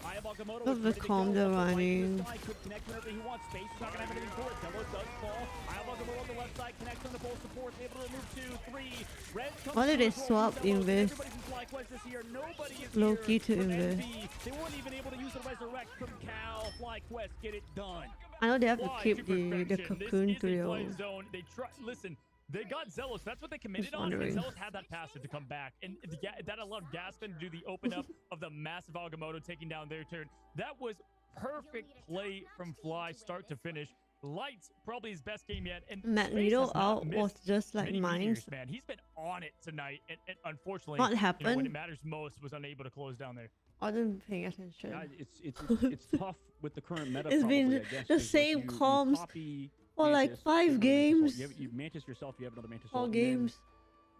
Eye of Agamotto Look at the combo running. could connect whenever he wants. Space is not going to have anything for it. Zealous does fall. Eye of Agamotto on the left side connects on the full support. Able to move 2, 3. Red comes Why did they through as well swap from Zealous. Invis? Everybody from FlyQuest this year. Nobody is Low-key here to from Invis. Envy. They weren't even able to use the resurrect from Cal. FlyQuest get it done. I know they have to Fly keep to the perfection. cocoon This is a drill. play zone. They try. Listen, they got Zealous. That's what they committed Just on. And wondering. Zealous had that passive to come back, and that allowed Gaskin to do the open up of the massive Agamotto taking down their turn. That was perfect play from Fly, start to finish. Lights probably his best game yet. And Magneto Space has not out missed was just like many mine. meteors, man. He's been on it tonight, and unfortunately, What when happened? it matters most, was unable to close down there. I didn't pay attention. Yeah, it's tough with the current meta. It's probably, been I guess, the 'cause, like, same you comms copy for like Mantis, 5 you have games. You Mantis yourself, you have another Mantis. All ult, and then games.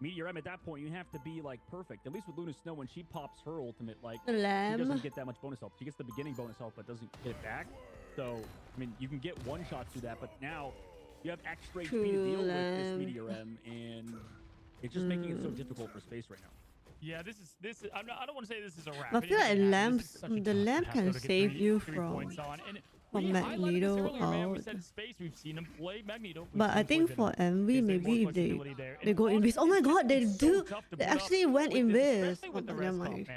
Meteor M at that point, you have to be like perfect. At least with Luna Snow, when she pops her ultimate, like The she lamb. doesn't get that much bonus health. She gets the beginning bonus health, but doesn't get it back. So I mean, you can get one shot through that, but now you have extra HP to deal with this Lamb. Meteor M, and it's just making it so difficult for space right now. Yeah, this is. I don't want to say this is a wrap. I feel like the lamp can save you from Magneto out. We've seen him play Magneto. But I think for Envy, maybe if they go invis. Oh my god, they do. They actually went invis. Oh, never mind.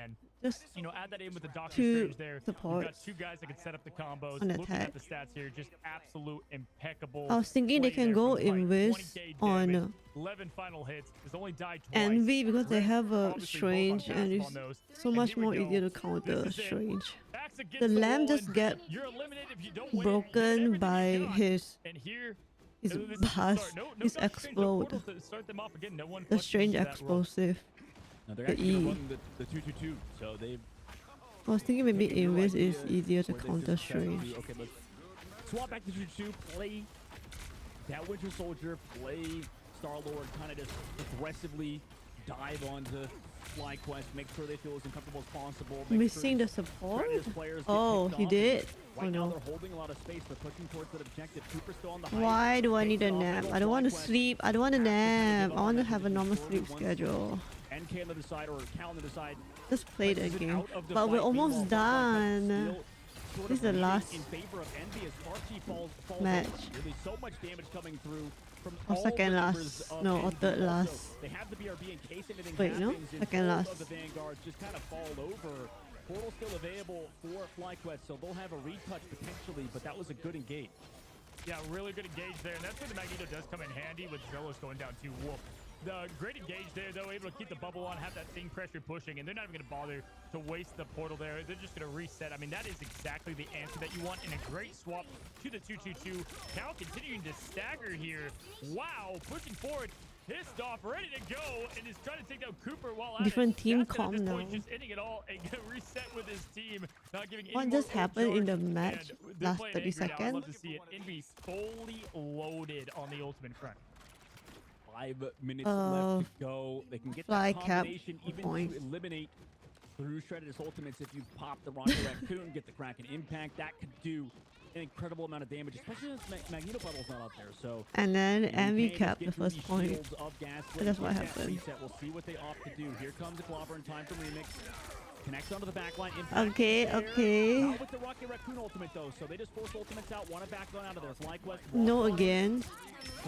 Just add that in with the Doctor 2 Strange there. You've supports got 2 guys that can set up the combos. on Looking attack. at the stats here, just absolute impeccable. I was thinking they play can there go from Light. invis 20K on damage, 11 final hits. Has only died twice. Envy because they Red, have a obviously, strange both on and passive it's on those. so And much here we more go. easier to counter This is it. strange. Backs against The lamb wall, just and get you're eliminated if you don't win. broken by his And here, his this is the buzz, start. No his Doctor Strange, no explode, portal to start them off again. No one the clutches strange that role. explosive. Now they're The actually going E. to run the 2-2-2, so they've I was thinking maybe Taking your Invis is idea easier to where this counter is set to strange. be. Okay, let's swap back to 2-2, play that Winter Soldier, play Star-Lord, kind of just aggressively dive onto FlyQuest, make sure they feel as uncomfortable as possible. Missing the support? Strategist players get Oh, picked he off, did? and Oh right now no. they're holding a lot of space. They're pushing towards that objective. Cooper's still on the height. Why do I need Takes a it off, nap? middle I don't want to FlyQuest. sleep. I don't want to Has to kind of nap. give I up want to on that have a normal position sleep slowly once schedule. NK on the other side, or Cal on the other side. Just play the Presses it game. out of the But we're fight. almost Meanwhile, done. still sort This is of the leading last in favor of Envy as Archie falls match. over. Really so much damage coming through from Or all second the last. members of No, or Envy. third Also, last. they have the BRB in case anything Wait, no? happens. Second All last. of the Vanguards just kind of fall over. Portal still available for FlyQuest, so they'll have a retouch potentially, but that was a good engage. Yeah, really good engage there, and that's where the Magneto does come in handy with Zelos going down 2 Wolf. The great engage there, though, able to keep the bubble on, have that same pressure pushing, and they're not even going to bother to waste the portal there. They're just going to reset. I mean, that is exactly the answer that you want in a great swap to the 2-2-2. Cal continuing to stagger here. Wow, pushing forward, pissed off, ready to go, and is trying to take down Cooper while at Different it. team Gaston com at this now. point just ending it all and gonna reset with his team, not giving any What more just happened in the charge, match? and they're Last playing 30 angry now. I'd love seconds? to see it. Envy fully loaded on the ultimate front. 5 minutes left to go. They can get that combination even points. to eliminate through Strategist ultimates. If you pop the Rocket Raccoon, get the Kraken impact, that could do an incredible amount of damage, especially since Magneto Bubble's not out there. So And then Envy Envy kept the first point. And that's what happened. Reset. We'll see what they opt to do. Here comes a Clobber in time for Remix. Connects onto the backline. Impact Okay, there. okay. Not with the Rocket Raccoon ultimate though, so they just force ultimates out. Want to back on out of there. FlyQuest No again.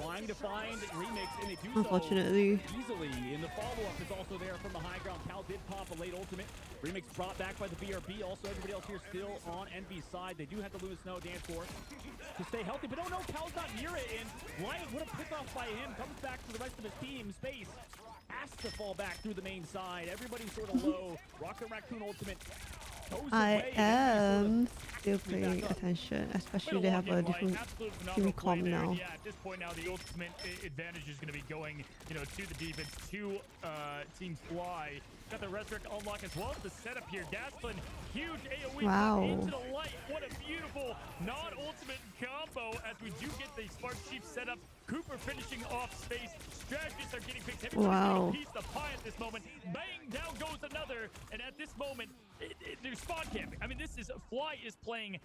trying to find Remix, and they do Unfortunately. so easily. And the follow-up is also there from the high ground. Cal did pop a late ultimate. Remix brought back by the BRB. Also, everybody else here still on Envy's side. They do have the Luna Snow dance floor to stay healthy, but no, Cal's not near it, and Lion would have picked off by him. Comes back to the rest of his team. Space has to fall back through the main side. Everybody's sort of low. Rocket Raccoon ultimate goes I away. am still paying attention, especially they have a different team com now. Yeah, at this point now, the ultimate advantage is going to be going, to the defense, to Team Fly. Got the Resurrect unlock as well as the setup here. Gaston, huge AoE Wow. into the light. What a beautiful non-ultimate combo as we do get the Spark Chief setup. Cooper finishing off space. Strategists are getting picked. Everybody's Wow. getting a piece of the pie at this moment. Bang, down goes another. And at this moment, they're spawn camping. I mean, Fly is playing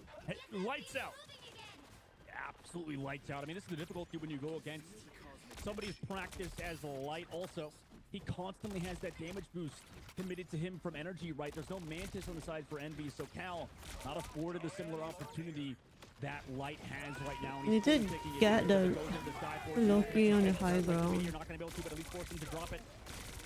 lights out. Absolutely lights out. I mean, this is the difficulty when you go against somebody's practiced as light. Also, he constantly has that damage boost committed to him from energy, right? There's no Mantis on the side for Envy, so Cal not afforded a similar opportunity that Light has right now. You did get the Loki on the high ground. You're not going to be able to, but at least force him to drop it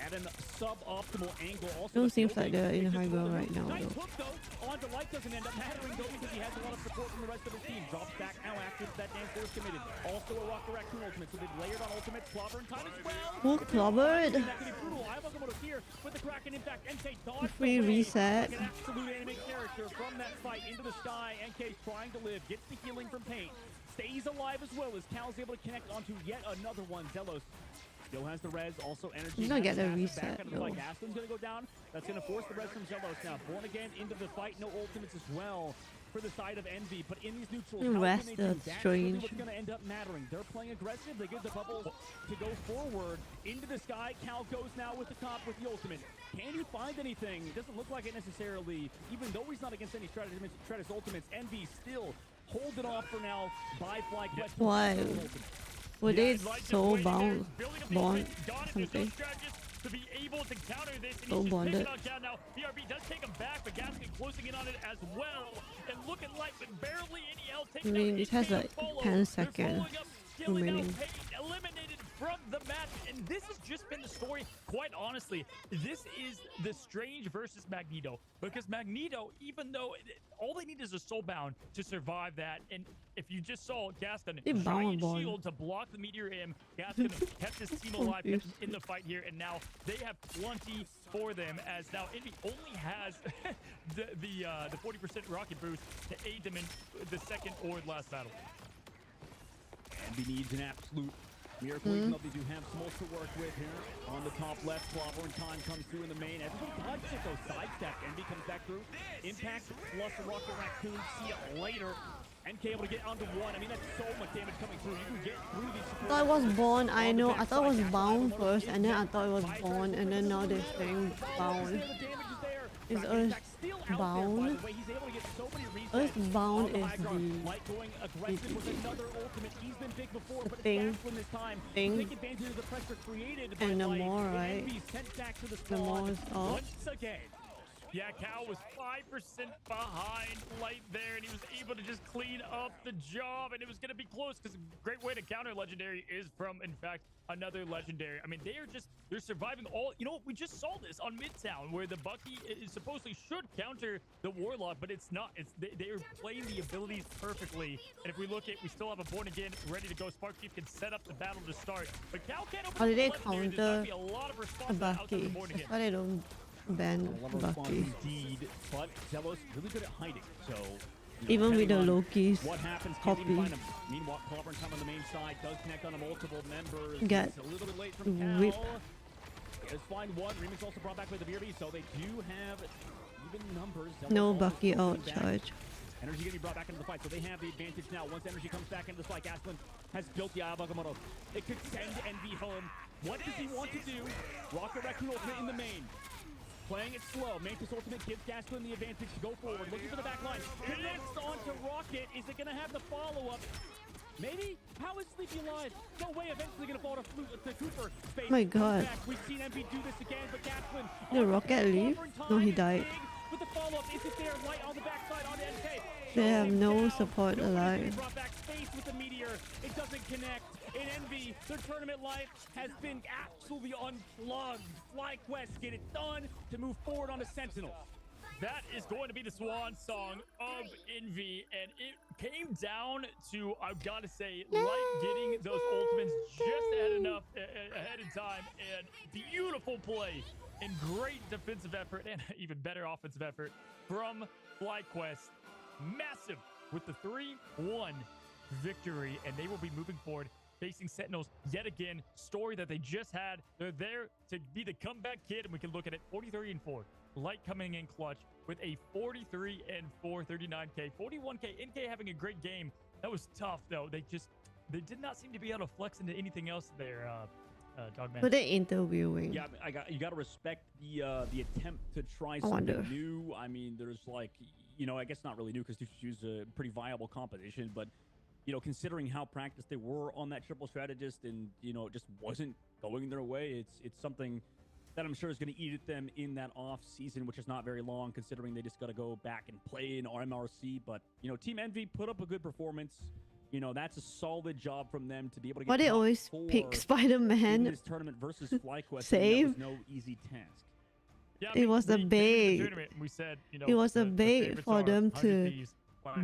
at an suboptimal angle. Also, Don't seem like they're in the high ground right now, nice though. hook, though. Onto Light doesn't end up mattering, though, because he has a lot of support from the rest of his team. Drops back now after that dance force committed. Also a Rocket Raccoon ultimate, so they've layered on ultimate. Clobber in time as well. Who clobbered? That could be brutal. I wasn't able to hear with the Kraken impact. NK dodged Free away reset. like an absolute anime character from that fight into the sky. NK trying to live, gets the healing from pain, stays alive as well as Cal's able to connect onto yet another one. Zelos still has the res, also energy. He's not has get a back reset, out of the fight. though. Gaston's gonna go down. That's gonna force the res from Zelos now. Born again into the fight, no ultimates as well for the side of Envy, but in these neutrals, The how can rest they do? of That's really Strange. what's gonna end up mattering. They're playing aggressive. They give the bubbles to go forward into the sky. Cal goes now with the top with the ultimate. Can he find anything? It doesn't look like it necessarily, even though he's not against any Strategist ultimates. Envy still hold it off for now by FlyQuest. Why? Were they so bond something? To be able to counter this, and So he's just bonded. picking on down now. BRB does take him back, but Gaskin closing in on it as well. And look at Light with barely any health I taken mean, out. it has He's like follow. 10 They're seconds following up, skilling out, remaining. Payne eliminated from the match, and this has just been the story. Quite honestly, this is the Strange versus Magneto, because Magneto, even though all they need is a soulbound to survive that, and if you just saw Gaston They giant bound. shield to block the meteor aim, Gaston kept his team alive in the fight here, and now they have plenty for them, as now Envy only has the 40% rocket boost to aid them in the second or last battle. Envy needs an absolute Miracle, even though they do have some to work with here. On the top left, Clobber and Time comes through in the main. Everybody dodges it though. Sidestep. Envy comes back through. Impact plus the Rocket Raccoon. See it later. NK able to get onto one. I mean, that's so much damage coming through. You can get through these. I thought it was Born. I know. I thought it was Bound first, and then I thought it was Born, and then now they're saying Bound. Is Earth Bound? Earthbound is the thing, and the more, right? The more is off. Once again. Yeah, Cal was 5% behind Light there, and he was able to just clean up the job, and it was going to be close because a great way to counter Legendary is from, in fact, another Legendary. I mean, they're surviving all... You know what? We just saw this on Midtown, where the Bucky is supposedly should counter the Warlock, but it's not. They're playing the abilities perfectly, and if we look at, we still have a Born Again ready to go. Spark Chief can set up the battle to start, but Cal can't open How did they the Legendary. There's counter gonna be a lot of response a outside Bucky? the Born Again. Why they don't ban Bucky? Indeed, but Zelos really good at hiding. So even with the Loki's what happens? copy. Meanwhile, Clobber and Time on the main side does connect on multiple members. Get it's a little bit late from Cal. whip. Let's find one. Remix also brought back with the BRB, so they do have even numbers. No Bucky out charge. Energy going to be brought back into the fight, so they have the advantage now. Once Energy comes back into the fight, Gastelum has built the Ayabagamoro. It could send Envy home. What does he want to do? Rocket Raccoon ultimate in the main. Playing it slow. Mantis ultimate gives Gastelum the advantage to go forward. Looking for the back line. Connects onto Rocket. Is it going to have the follow-up? Maybe? How is Sleepy alive? No way. Eventually going to fall to Cooper. Space. My God. We've seen Envy do this again, but Gastelum... Did Rocket leave? No, he died. With the follow-up, is it there? Light on the backside on NK. They have no support alive. Brought back space with the meteor. It doesn't connect. In Envy, their tournament life has been absolutely unplugged. FlyQuest get it done to move forward on the Sentinel. That is going to be the swan song of Envy, and it came down to, I've got to say, Light getting those ultimates just ahead of time, and beautiful play and great defensive effort and even better offensive effort from FlyQuest. Massive with the 3-1 victory, and they will be moving forward facing Sentinels yet again. Story that they just had. They're there to be the comeback kid, and we can look at it. 43-4. Light coming in clutch with a 43-4, 39k, 41k. NK having a great game. That was tough though. They did not seem to be able to flex into anything else there. Dogman. But they're interviewing. Yeah, you got to respect the attempt to try something new. I mean, there's like, you know, I guess not really new because Tuchu's a pretty viable competition, but you know, considering how practiced they were on that triple strategist, and you know, it just wasn't going their way. It's something that I'm sure is going to eat at them in that off season, which is not very long, considering they just got to go back and play in RMRC. But you know, Team Envy put up a good performance. You know, that's a solid job from them to be able to get. Why they always pick Spider-Man? In this tournament versus FlyQuest, save. That was no easy task. Yeah, it was a bait. We said, you know, it was a bait for them to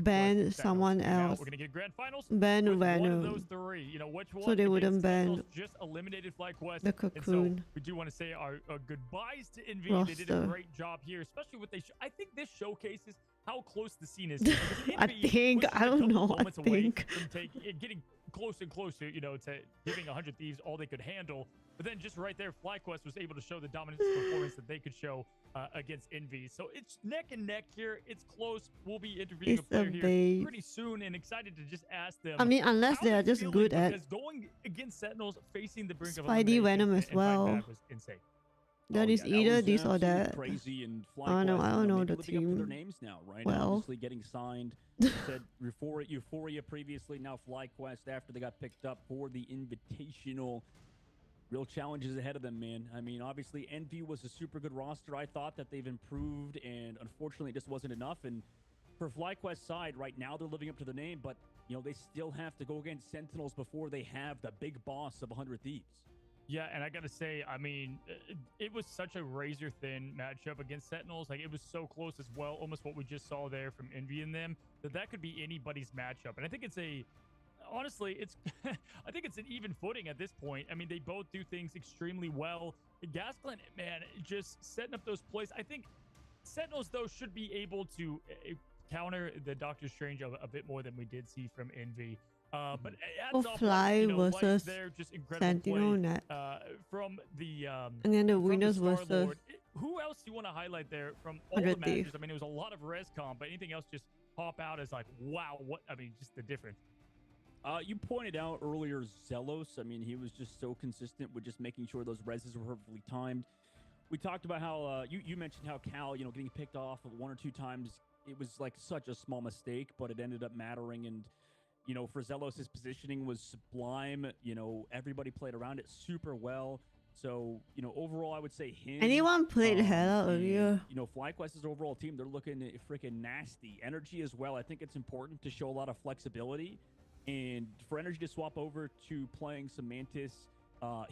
ban someone else. We're gonna get grand finals. Ban one of those Venom. three. You know, which one? So they wouldn't ban just eliminated FlyQuest. the Cocoon. So we do want to say our goodbyes to Envy. Roster. They did a great job here, especially with I think this showcases how close the scene is. I don't know. I think from getting closer and closer, you know, to giving 100 Thieves all they could handle. But then just right there, FlyQuest was able to show the dominance performance that they could show against Envy. So it's neck and neck here. It's close. We'll be interviewing a player here pretty soon, and excited to just ask them. I mean, unless they are just good at going against Sentinels, facing the brink of Spidey Venom as well. Was insane. That is either this or that. Crazy, and I don't know the team. Their names now, right? Well, obviously getting signed. Said Euphoria previously, now FlyQuest after they got picked up for the Invitational. Real challenges ahead of them, man. I mean, obviously, Envy was a super good roster. I thought that they've improved, and unfortunately, it just wasn't enough. And for FlyQuest's side, right now, they're living up to the name, but, you know, they still have to go against Sentinels before they have the big boss of 100 Thieves. Yeah, and I got to say, I mean, it was such a razor-thin matchup against Sentinels. Like, it was so close as well, almost what we just saw there from Envy and them, that could be anybody's matchup. And I think honestly, I think it's an even footing at this point. I mean, they both do things extremely well. Gastelum, man, just setting up those plays. I think Sentinels, though, should be able to counter the Doctor Strange a bit more than we did see from Envy. But Oh, hats off, Fly you know, Light versus there, just incredible Sentinel play net. from the And then the from winners versus Star-Lord. Who else do you want to highlight there from all the 100 matches? Thief. I mean, it was a lot of res comp, but anything else just pop out as like, wow, what? I mean, just the difference. You pointed out earlier Zelos. I mean, he was just so consistent with just making sure those reses were perfectly timed. We talked about how you mentioned how Cal, you know, getting picked off one or two times, it was like such a small mistake, but it ended up mattering. And you know, for Zelos, his positioning was sublime. You know, everybody played around it super well. So, you know, overall, I would say him. Anyone played Hela and, earlier? You know, FlyQuest's overall team, they're looking freaking nasty. Energy as well. I think it's important to show a lot of flexibility. And for Energy to swap over to playing some Mantis,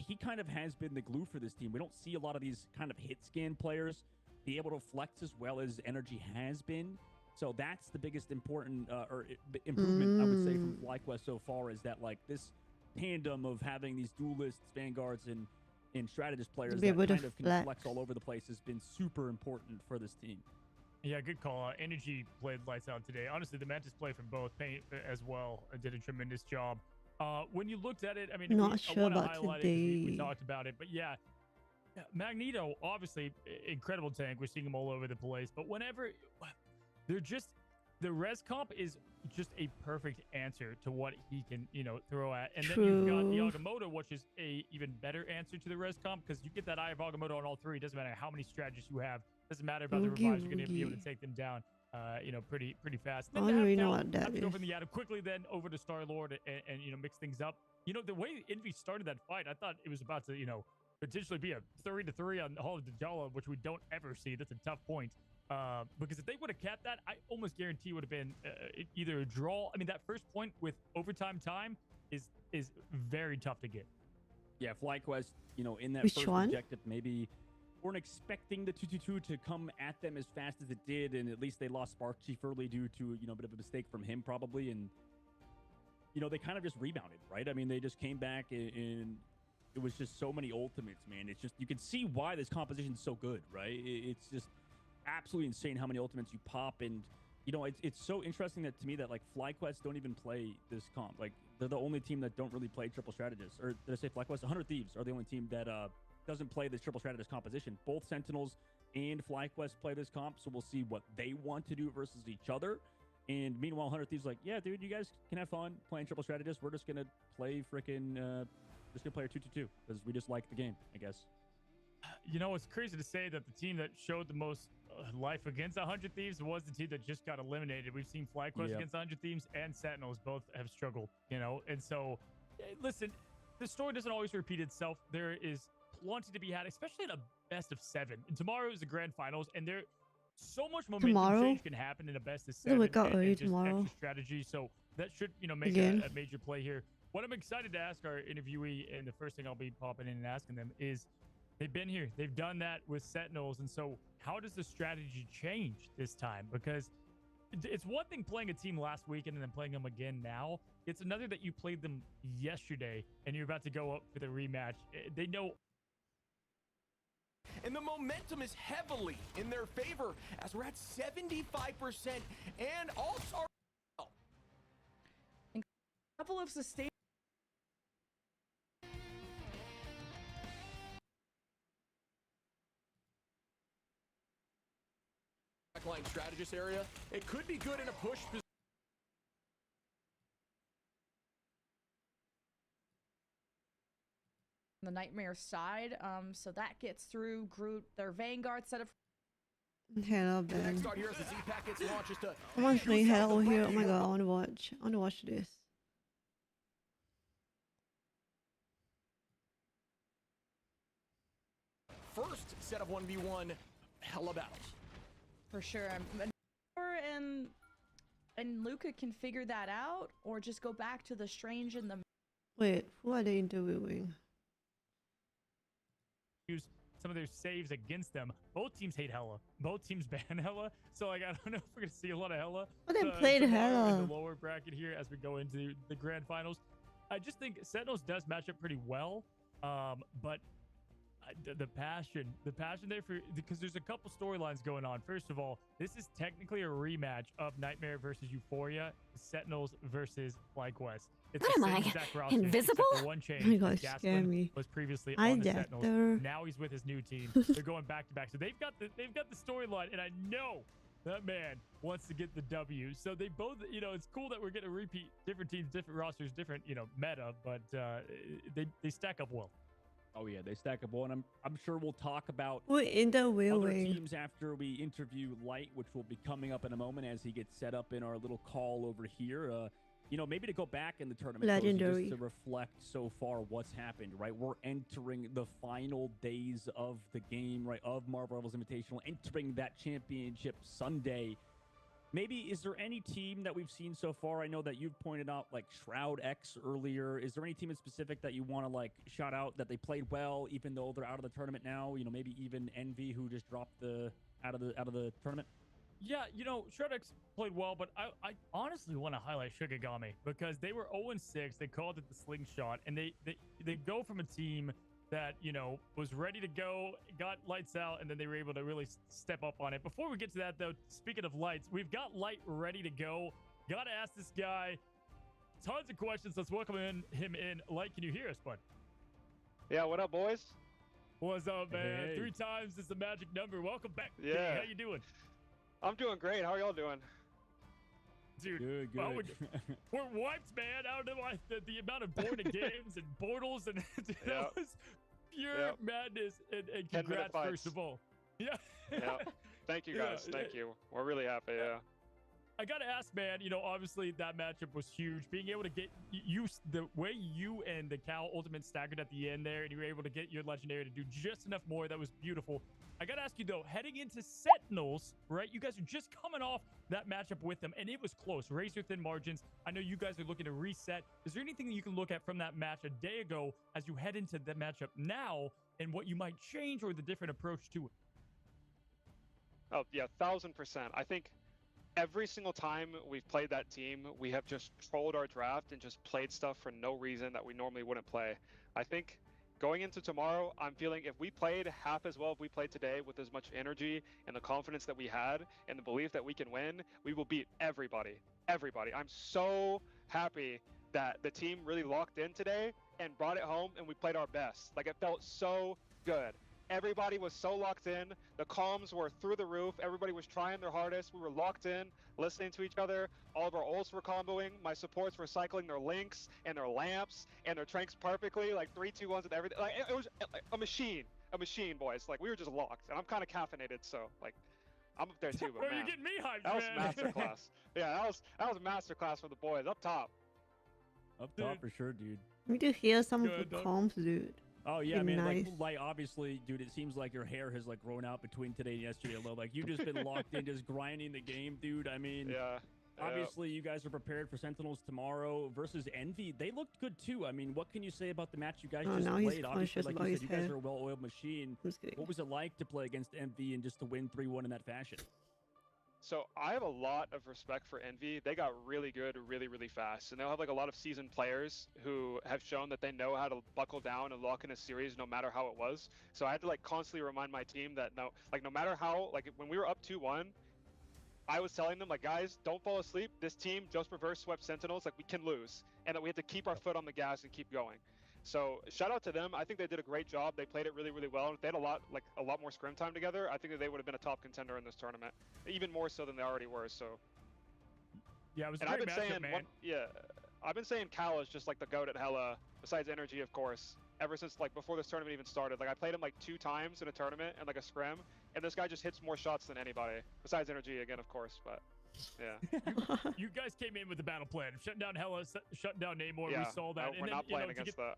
he kind of has been the glue for this team. We don't see a lot of these kind of hit scan players be able to flex as well as Energy has been. So that's the biggest important improvement I would say from FlyQuest so far, is that like this tandem of having these duelists, vanguards, and strategist players that kind of can flex all over the place has been super important for this team. Yeah, good call. Energy played lights out today. Honestly, the Mantis play from both Paint as well did a tremendous job. When you looked at it, I mean, Not sure I want to about highlight today. it 'cause we talked about it, but yeah, Magneto, obviously, incredible tank. We're seeing him all over the place, but whenever they're just, the res comp is just a perfect answer to what he can, you know, throw at. And then you've got the Agamotto, which is a even better answer to the res comp, because you get that Eye of Agamotto on all three. It doesn't matter how many strategists you have. Doesn't matter about the revives. You're going to be able to take them down, you know, pretty fast. I don't really know what that Go is. from the Atom quickly, then over to Star-Lord and, you know, mix things up. You know, the way Envy started that fight, I thought it was about to, you know, potentially be a 3-3 on Hall of Dajala, which we don't ever see. That's a tough point. Because if they would have capped that, I almost guarantee it would have been either a draw. I mean, that first point with overtime time is very tough to get. Yeah, FlyQuest, you know, in that Which first one? objective, maybe weren't expecting the 2-2-2 to come at them as fast as it did, and at least they lost Spark Chief early due to, you know, a bit of a mistake from him probably, and you know, they kind of just rebounded, right? I mean, they just came back and it was just so many ultimates, man. It's just, you can see why this composition is so good, right? It's just absolutely insane how many ultimates you pop. And you know, it's so interesting that to me that like FlyQuest don't even play this comp. Like they're the only team that don't really play triple strategist. Or did I say FlyQuest? 100 Thieves are the only team that doesn't play this triple strategist composition. Both Sentinels and FlyQuest play this comp, so we'll see what they want to do versus each other. And meanwhile, 100 Thieves like, yeah, dude, you guys can have fun playing triple strategist. We're just gonna play freaking just gonna play a 2-2-2 because we just like the game, I guess. You know, it's crazy to say that the team that showed the most life against 100 Thieves was the team that just got eliminated. We've seen FlyQuest against 100 Thieves and Sentinels both have struggled, you know? And so, listen, the story doesn't always repeat itself. There is plenty to be had, especially in a best of 7. And tomorrow is the grand finals, and there so much momentum change can happen in a best of 7. Wake up early and just tomorrow. extra strategy. So that should, you know, make a major play here. What I'm excited to ask our interviewee, and the first thing I'll be popping in and asking them is, they've been here. They've done that with Sentinels. And so how does the strategy change this time? Because it's one thing playing a team last weekend and then playing them again now. It's another that you played them yesterday and you're about to go up for the rematch. They know. And the momentum is heavily in their favor as we're at 75% and also a couple of sustained backline strategist area. It could be good in a push position. the Nightmare side, so that gets through Groot, their Vanguard set of Hela Ben. Start here as the Z-Pack gets launched just to I want to play Hela over here. Oh my god, I want to watch. I want to watch this. first set of 1v1 Hela battles. for sure. And Luca can figure that out, or just go back to the Strange and the. Wait, who are they interviewing? Use some of their saves against them. Both teams hate Hela. Both teams ban Hela. So like, I don't know if we're gonna see a lot of Hela. Oh, they played Hela in the lower bracket here as we go into the grand finals. I just think Sentinels does match up pretty well, but the passion there for, because there's a couple storylines going on. First of all, this is technically a rematch of Nightmare versus Euphoria, Sentinels versus FlyQuest. It's What the am same I, exact roster, invisible? except for one change. Oh my gosh, Gaston scare me. was previously I on the get Sentinels. there. Now he's with his new team. They're going back to back. So they've got the storyline, and I know that man wants to get the W. So they both, you know, it's cool that we're getting a repeat, different teams, different rosters, different, you know, meta, but they stack up well. Oh yeah, they stack up well, and I'm sure we'll talk about We're in the other wheeling. teams after we interview Light, which will be coming up in a moment as he gets set up in our little call over here. You know, maybe to go back in the tournament, Cozy, Legendary. just to reflect so far what's happened, right? We're entering the final days of the game, right, of Marvel Rivals Invitational, entering that championship Sunday. Maybe, is there any team that we've seen so far? I know that you've pointed out, like, Shroud X earlier. Is there any team in specific that you want to, like, shout out that they played well, even though they're out of the tournament now? You know, maybe even Envy, who just dropped out of the tournament? Yeah, you know, Shredx played well, but I honestly want to highlight Shigagami because they were 0-6. They called it the slingshot, and they go from a team that, you know, was ready to go, got lights out, and then they were able to really step up on it. Before we get to that, though, speaking of lights, we've got Light ready to go. Got to ask this guy tons of questions. Let's welcome him in. Light, can you hear us, bud? Yeah, what up, boys? What's up, man? Hey. 3 times is the magic number. Welcome back. Yeah. How you doing? I'm doing great. How are y'all doing? Dude, Good. well, we're wiped, man. I don't know why the amount of boarding games and portals and that was pure madness. And 10-minute congrats, fights. first of all. Yeah. Yeah. Thank you, guys. Thank you. We're really happy. Yeah. I gotta ask, man, you know, obviously that matchup was huge. Being able to get the way you and the Cal Ultimate staggered at the end there, and you were able to get your Legendary to do just enough more, that was beautiful. I gotta ask you, though, heading into Sentinels, right? You guys are just coming off that matchup with them, and it was close. Razor-thin margins. I know you guys are looking to reset. Is there anything that you can look at from that match a day ago as you head into the matchup now, and what you might change or the different approach to it? Oh, yeah, 1000%. I think every single time we've played that team, we have just trolled our draft and just played stuff for no reason that we normally wouldn't play. I think going into tomorrow, I'm feeling if we played half as well as we played today with as much energy and the confidence that we had and the belief that we can win, we will beat everybody. Everybody. I'm so happy that the team really locked in today and brought it home and we played our best. Like, it felt so good. Everybody was so locked in. The comms were through the roof. Everybody was trying their hardest. We were locked in, listening to each other. All of our ults were comboing. My supports were cycling their links and their lamps and their tranks perfectly, like 3, 2, 1s and everything. Like, it was like a machine, boys. Like, we were just locked, and I'm kind of caffeinated, so like, I'm up there too. But Bro, man, you're getting me hyped, that was man. masterclass. Yeah, that was masterclass for the boys up top. Up top for sure, dude. We need to hear some of Good, the dog. comms, dude. Oh yeah, Be man. nice. Like obviously, dude. It seems like your hair has like grown out between today and yesterday alone. Like you've just been locked in, just grinding the game, dude. I mean, Yeah. obviously you guys are prepared for Sentinels tomorrow versus Envy. They looked good too. I mean, what can you say about the match you guys Oh, just now he's played? Obviously, conscious like about you his said, you guys hair. are a well-oiled machine. I'm just kidding. What was it like to play against Envy and just to win 3-1 in that fashion? So I have a lot of respect for Envy. They got really good really, really fast. And they'll have like a lot of seasoned players who have shown that they know how to buckle down and lock in a series no matter how it was. So I had to like constantly remind my team that no matter how, like when we were up 2-1, I was telling them like, guys, don't fall asleep. This team just reverse swept Sentinels. Like we can lose, and that we have to keep our foot on the gas and keep going. So shout out to them. I think they did a great job. They played it really, really well. If they had a lot more scrim time together, I think that they would have been a top contender in this tournament, even more so than they already were. So Yeah, it was a and I've great been matchup, saying, man. I've been saying Cal is just like the goat at Hela, besides energy, of course. Ever since like before this tournament even started, like I played him like 2 times in a tournament and like a scrim, and this guy just hits more shots than anybody. Besides energy again, of course, but yeah. You guys came in with a battle plan. Shutting down Hela, shutting down Namor. Yeah, We saw that. we're not playing against that.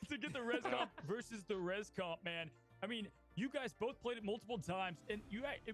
To get the res comp versus the res comp, man. I mean, you guys both played it multiple times, and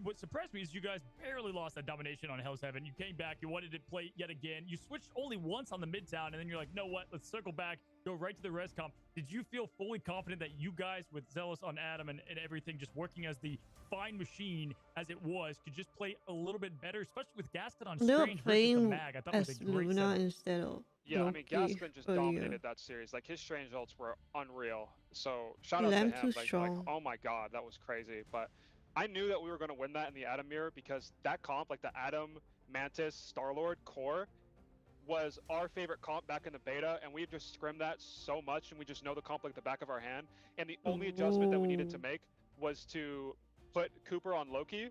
what surprised me is you guys barely lost that domination on Hell's Heaven. You came back, you wanted to play yet again. You switched only once on the Midtown, and then you're like, no, what? Let's circle back. go right to the res comp. Did you feel fully confident that you guys, with Zealous on Adam and everything, just working as the fine machine as it was, could just play a little bit better, especially with Gaston on They were Strange versus the playing Mag? I thought it was as a great Luna setup. instead of Yeah, I mean, Loki Gaskin just earlier. dominated that series. Like, his strange ults were unreal. So, shout out Lamb to too him. Like, strong. oh my god, that was crazy. But I knew that we were going to win that in the Adam mirror because that comp, like the Adam, Mantis, Star-Lord core, was our favorite comp back in the beta, and we've just scrimmed that so much, and we just know the comp like the back of our hand. And the only adjustment that we needed to make was to put Cooper on Loki,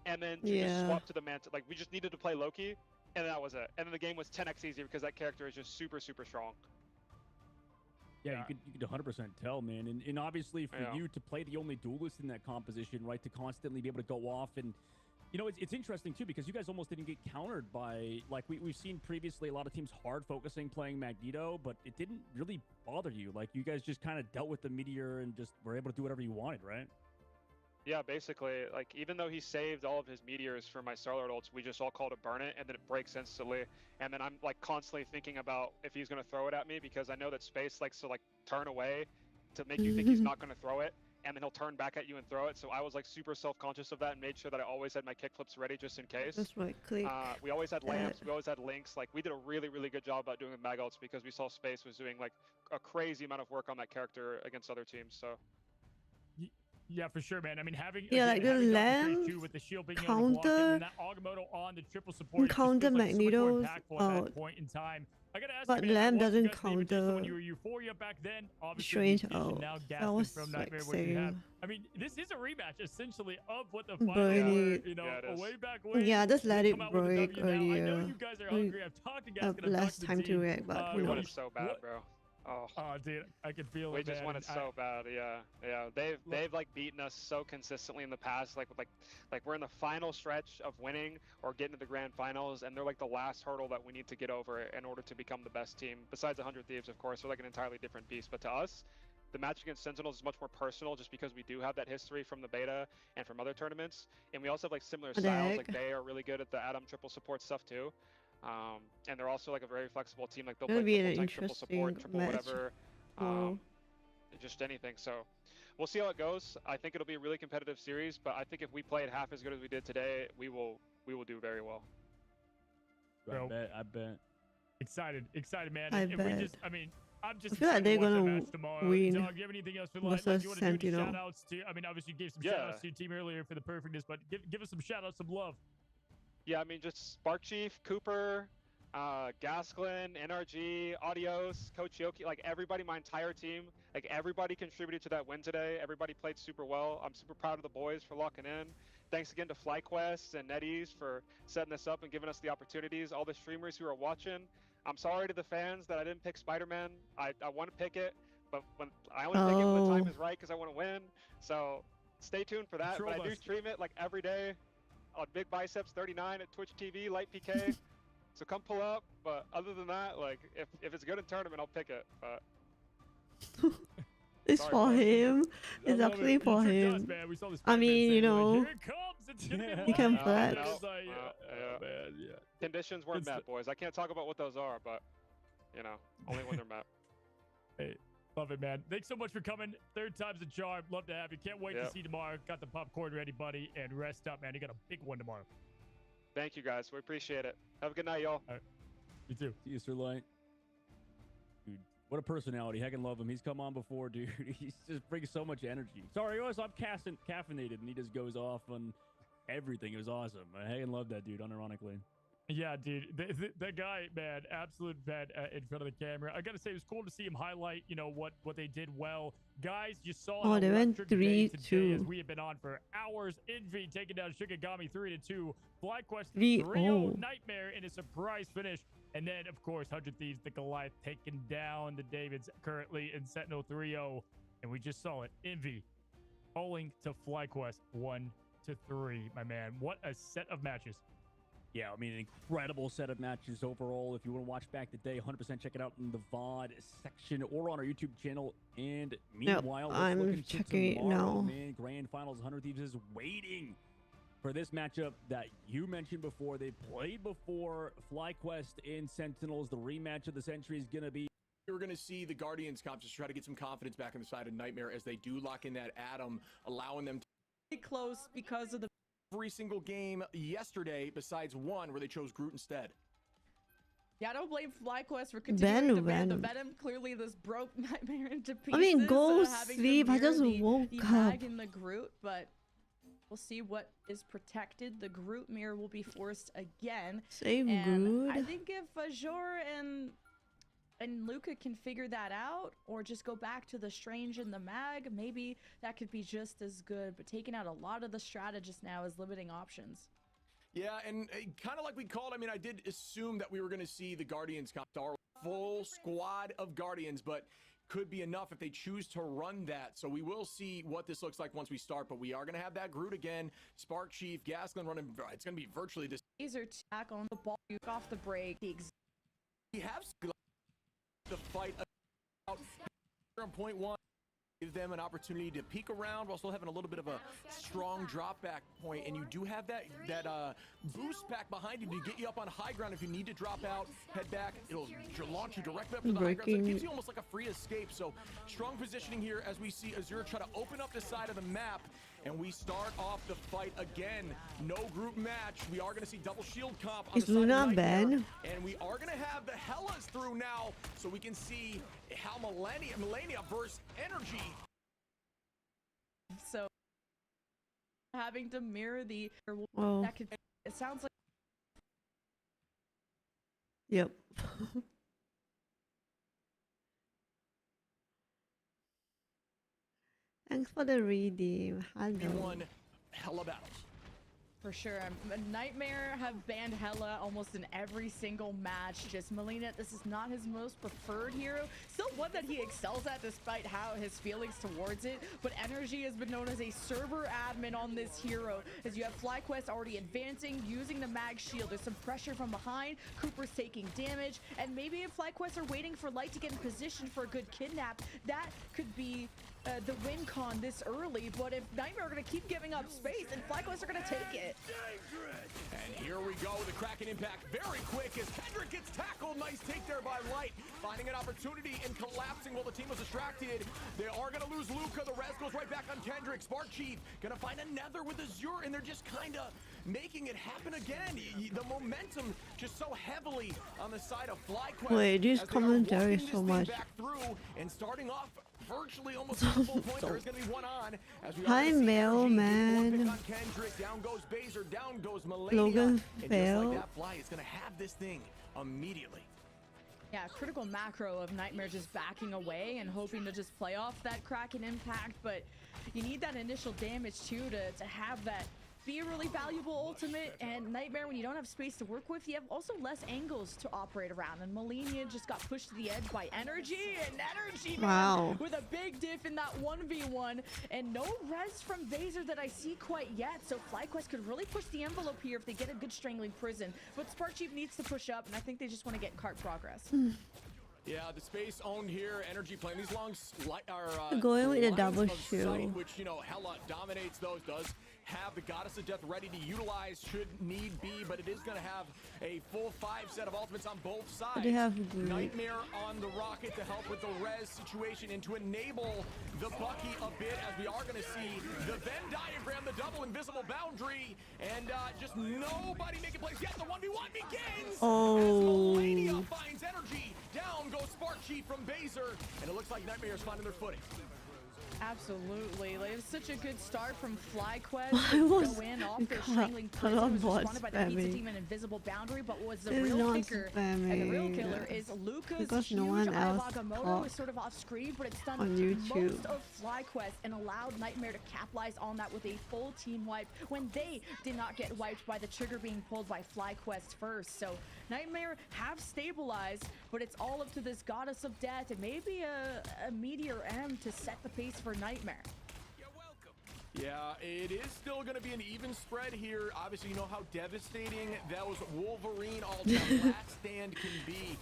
and then to just swap to the Mantis. Like, we just needed to play Loki, and that was it. And then the game was 10x easier because that character is just super, super strong. Yeah, you could 100% tell, man. And obviously for you to play the only duelist in that composition, right, to constantly be able to go off and, you know, it's interesting too because you guys almost didn't get countered by, like, we've seen previously a lot of teams hard focusing playing Magneto, but it didn't really bother you. Like, you guys just kind of dealt with the Meteor and just were able to do whatever you wanted, right? Yeah, basically, like, even though he saved all of his meteors for my Star-Lord ults, we just all call to burn it, and then it breaks instantly. And then I'm, like, constantly thinking about if he's going to throw it at me, because I know that Space likes to, like, turn away to make you think he's not going to throw it, and then he'll turn back at you and throw it. So I was, like, super self-conscious of that and made sure that I always had my kickflips ready just in case. Just right click. We always had lamps, we always had links. Like, we did a really, really good job about doing the mag ults because we saw Space was doing, like, a crazy amount of work on that character against other teams, so... Yeah, for sure, man. I mean, having like the lamp with the shield being able to block it, and that Agamotto on the triple support counter Magneto's at that point in time. I gotta ask but you, man, lamp doesn't counter when you were Euphoria back then. Strange Now that was from like Nightmare, what you have. saying. I mean, this is a rematch essentially of what the Burn finals were, it. you know, way back when. Yeah, just let it come out with a break W now. I know earlier. you guys are hungry. I've talked to guys. Less time to react, but who we want knows? it so bad, bro. Oh, dude, I can feel it. We just want it so bad, yeah. They've like beaten us so consistently in the past. Like we're in the final stretch of winning or getting to the grand finals, and they're like the last hurdle that we need to get over in order to become the best team. Besides 100 Thieves, of course, they're like an entirely different beast. But to us, the match against Sentinels is much more personal, just because we do have that history from the beta and from other tournaments, and we also have like similar styles. Like they are really good at the Adam triple support stuff too. And they're also like a very flexible team. Like they'll play triple tank, triple support, triple whatever, just anything. So we'll see how it goes. I think it'll be a really competitive series, but I think if we play it half as good as we did today, we will do very well. I bet. Excited, man. I and bet. I'm just I feel like they're gonna win Dog, you have anything else for like you want to do? Shout outs to? I mean, obviously you gave some shout outs to your team earlier for the perfectness, but give us some shout outs, some love. Yeah, I mean, just Spark Chief, Cooper, Gasklin, NRG, Audios, Coach Yoki, like everybody, my entire team, like everybody contributed to that win today. Everybody played super well. I'm super proud of the boys for locking in. Thanks again to FlyQuest and NetEase for setting this up and giving us the opportunities. All the streamers who are watching. I'm sorry to the fans that I didn't pick Spider-Man. I want to pick it, but when I only pick it when the time is right because I want to win. So stay tuned for that. But I do stream it like every day on Big Biceps 39 at Twitch TV, Light PK. So come pull up. But other than that, like if it's good in tournament, I'll pick it. But it's for him. It's absolutely for him. I mean, you know, you can flex. Conditions weren't met, boys. I can't talk about what those are, but you know, only when they're met. Hey, love it, man. Thanks so much for coming. Third time's a charm. Love to have you. Can't wait to see you tomorrow. Got the popcorn ready, buddy, and rest up, man. You got a big one tomorrow. Thank you, guys. We appreciate it. Have a good night, y'all. All right. You too. See you, Sir Light. Dude, what a personality. Heckin' love him. He's come on before, dude. He just brings so much energy. Sorry, I'm caffeinated, and he just goes off on everything. It was awesome. I heckin' love that dude, unironically. Yeah, dude, that guy, man, absolute vet in front of the camera. I gotta say, it was cool to see him highlight, you know, what they did well. Guys, you saw they went 3-2 as we have been on for hours. Envy taking down Shikigami 3-2. FlyQuest 3-0 Nightmare in a surprise finish. And then, of course, 100 Thieves, the Goliath, taking down the Davids currently in Sentinel 3-0. And we just saw it. Envy falling to FlyQuest 1-3, my man. What a set of matches. Yeah, I mean, an incredible set of matches overall. If you want to watch back the day, 100% check it out in the VOD section or on our YouTube channel. And meanwhile, I'm checking it now. Man, Grand Finals 100 Thieves is waiting for this matchup that you mentioned before. They played before FlyQuest and Sentinels. The rematch of the century is going to be We're going to see the Guardians comp just try to get some confidence back on the side of Nightmare as they do lock in that Atom, allowing them to be close because of the every single game yesterday besides one where they chose Groot instead. Yeah, I don't blame FlyQuest for continuing to ban the Venom. Venom. Clearly, this broke Nightmare into pieces. I mean, go having to sleep. I mirror just woke the up. Mag and the Groot, but we'll see what is protected. The Groot mirror will be forced again. Save and Groot. I think if Azure and Luca can figure that out, or just go back to the Strange and the Mag, maybe that could be just as good. But taking out a lot of the strategists now is limiting options. Yeah, and kind of like we called, I mean, I did assume that we were going to see the Guardians comp our full squad of Guardians, but could be enough if they choose to run that. So we will see what this looks like once we start, but we are going to have that Groot again. Spark Chief, Gaskin running. It's going to be virtually this. Laser tack on the ball, off the break. We have the fight out on point one. Give them an opportunity to peek around while still having a little bit of a strong drop back point, and you do have that boost pack behind you to get you up on high ground if you need to drop out, head back. It'll launch you directly up to the high ground, so it gives you almost like a free escape. So strong positioning here as we see Azure try to open up the side of the map, and we start off the fight again. No group match. We are going to see double shield comp on Is the side Luna of bad? and we are going to have the Helas through now, so we can see how Melania versus Energy. So having to mirror the Oh. that could, it sounds like Yep. Thanks for the redeem. Hello. Hella battles. for sure. Nightmare have banned Hela almost in every single match. Just Melina, this is not his most preferred hero. Still one that he excels at despite how his feelings towards it. But Energy has been known as a server admin on this hero. As you have FlyQuest already advancing, using the mag shield. There's some pressure from behind. Cooper's taking damage. And maybe if FlyQuest are waiting for Light to get in position for a good kidnap, that could be the win con this early. But if Nightmare are going to keep giving up space, then FlyQuest are going to take it. And here we go with the Kraken impact very quick as Kendrick gets tackled. Nice take there by Light, finding an opportunity and collapsing while the team was distracted. They are going to lose Luca. The res goes right back on Kendrick. Spark Chief going to find another with Azure, and they're just kind of making it happen again. The momentum just so heavily on the side of FlyQuest. Wait, these commentaries so much. Back through and starting off virtually almost a full point. There is going to be one on as we Hi, Mailman. on Kendrick. Down goes Baser, down goes Melania. Logan and failed. just like that, Fly is going to have this thing immediately. Yeah, critical macro of Nightmare just backing away and hoping to just play off that Kraken impact, but you need that initial damage too to have that be a really valuable ultimate. And Nightmare, when you don't have space to work with, you have also less angles to operate around. And Melania just got pushed to the edge by Energy, and Energy Wow. with a big diff in that 1v1, and no res from Baser that I see quite yet. So FlyQuest could really push the envelope here if they get a good strangling prison. But Spark Chief needs to push up, and I think they just want to get cart progress. Yeah, the space owned here. Energy playing these long going with the lines double of shield, sight, which, you know, Hela dominates those, does have the Goddess of Death ready to utilize should need be, but it is going to have a full 5 set of ultimates on both sides. They have Nightmare on the rocket to help with the res situation and to enable the Bucky a bit, as we are going to see the Venn diagram, the double invisible boundary, and just nobody making plays yet. The 1v1 begins. Oh. As Melania finds Energy. Down goes Spark Chief from Baser, and it looks like Nightmare is finding their footing. Absolutely. Like, it was such a good start from FlyQuest. I was go in off their strangling prison, was responded by the pizza team and invisible boundary, but was the It's real not kicker and the real spamming. killer is Lucas. Because Huge no one else Agamotto talked is sort of off screen, but it's done on YouTube. most of FlyQuest and allowed Nightmare to capitalize on that with a full team wipe when they did not get wiped by the trigger being pulled by FlyQuest first. So Nightmare have stabilized, but it's all up to this Goddess of Death and maybe a Meteor M to set the pace for Nightmare. Yeah, it is still going to be an even spread here. Obviously, you know how devastating those Wolverine all-time last stand can be.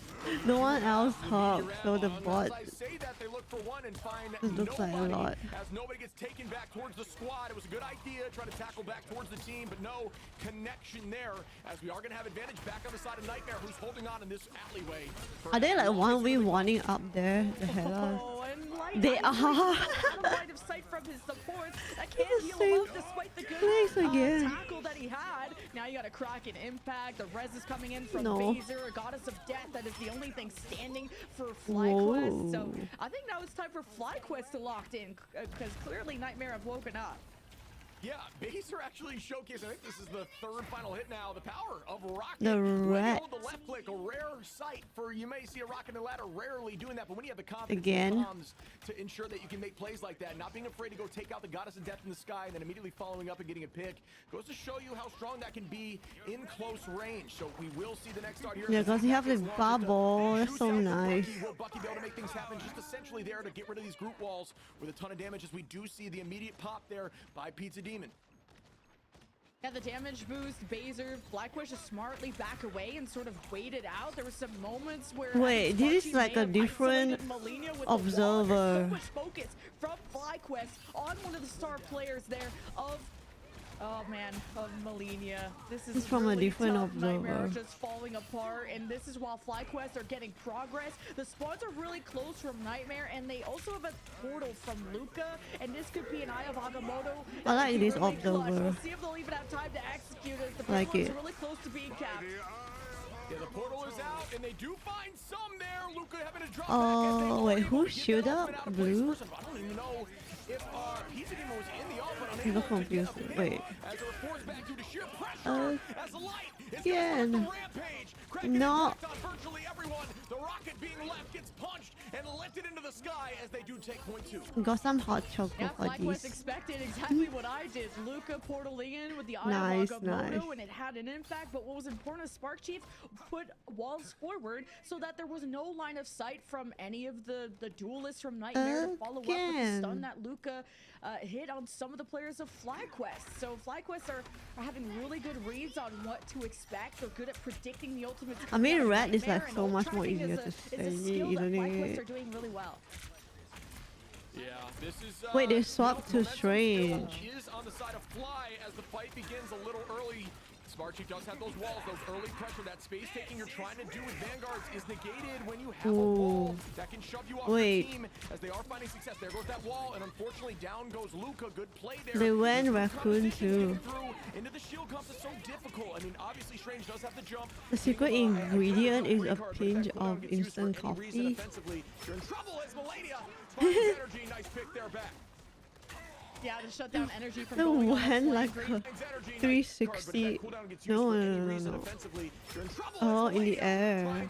No one else hopped, so the bot As I say that, they look for one and find looks like a nobody. lot. As nobody gets taken back towards the squad, it was a good idea trying to tackle back towards the team, but no connection there. As we are going to have advantage back on the side of Nightmare, who's holding on in this alleyway. Are they like 1v1ing up there? The Hela? Oh, and Light, They are. out of line of sight from his support. That can't heal him up despite the good tackle that he had. Now you got a Kraken impact. The res is coming in from Baser, a Goddess of Death. That is the only thing standing for FlyQuest. So I think now it's time for FlyQuest to lock in because clearly Nightmare have woken up. Yeah, Baser actually showcased, I think this is the third final hit now, the power of Rocket. The when you rat. hold the left click, a rare sight for, you may see a Rocket and ladder rarely doing that, but when you have the confidence Again. to ensure that you can make plays like that, not being afraid to go take out the Goddess of Death in the sky and then immediately following up and getting a pick, goes to show you how strong that can be in close range. So we will see the next start here. Yeah, because you have this bubble. That's so nice. Will Bucky be able to make things happen just essentially there to get rid of these group walls with a ton of damage as we do see the immediate pop there by Pizza Demon. Yeah, the damage boost, Baser, FlyQuest just smartly back away and sort of waited out. There were some moments where wait, this is like a different observer. So much focus from FlyQuest on one of the star players there of Malenia. This is from really a different tough. Nightmare observer. just falling apart, and this is while FlyQuest are getting progress. The spawns are really close from Nightmare, and they also have a portal from Luca, and this could be an Eye of Agamotto. I like this Really clutch. observer. We'll see if they'll even have time to execute it. The Like portal's it. really close to being capped. Yeah, the portal is out, and they do find some there. Luca having to drop back. Oh, wait, who shoot up? Blue? I don't even know if Pizza Demon was in the off, but I'm unable to confused. get a pick. Wait. As it reports back due to sheer pressure, as the light is Again. gonna start the rampage. Cracking No. impact on virtually everyone. The rocket being left gets punched and lifted into the sky as they do take point two. Got some hot chocolate Yeah, for FlyQuest this. expected exactly what I did. Luca portaling in with the Eye Nice, of Agamotto, nice. and it had an impact. But what was important is Spark Chief put walls forward so that there was no line of sight from any of the duelists from Nightmare to follow up with the stun that Luca hit on some of the players of FlyQuest. So FlyQuest are having really good reads on what to expect. They're good at predicting the ultimate. I mean, red is like and so ult much more tracking easier is to a say, skill that isn't FlyQuest it? are doing really well. Yeah, this is. Wait, they swapped to Strange. Is on the side of Fly as the fight begins a little early. Smart Chief does have those walls, those early pressure, that space taking you're trying to do with Vanguards is negated when you have a wall that can shove you off the team as they are finding success. There goes that wall, and unfortunately down goes Luca. Good play there. They went raccoon too. Into the shield comes is so difficult. I mean, obviously Strange does have to jump. The secret ingredient is a pinch of instant coffee. You're in trouble as Malenia finds energy. Nice pick there back. Yeah, to shut down energy from It going on went a like a 360. No. Oh, in the air.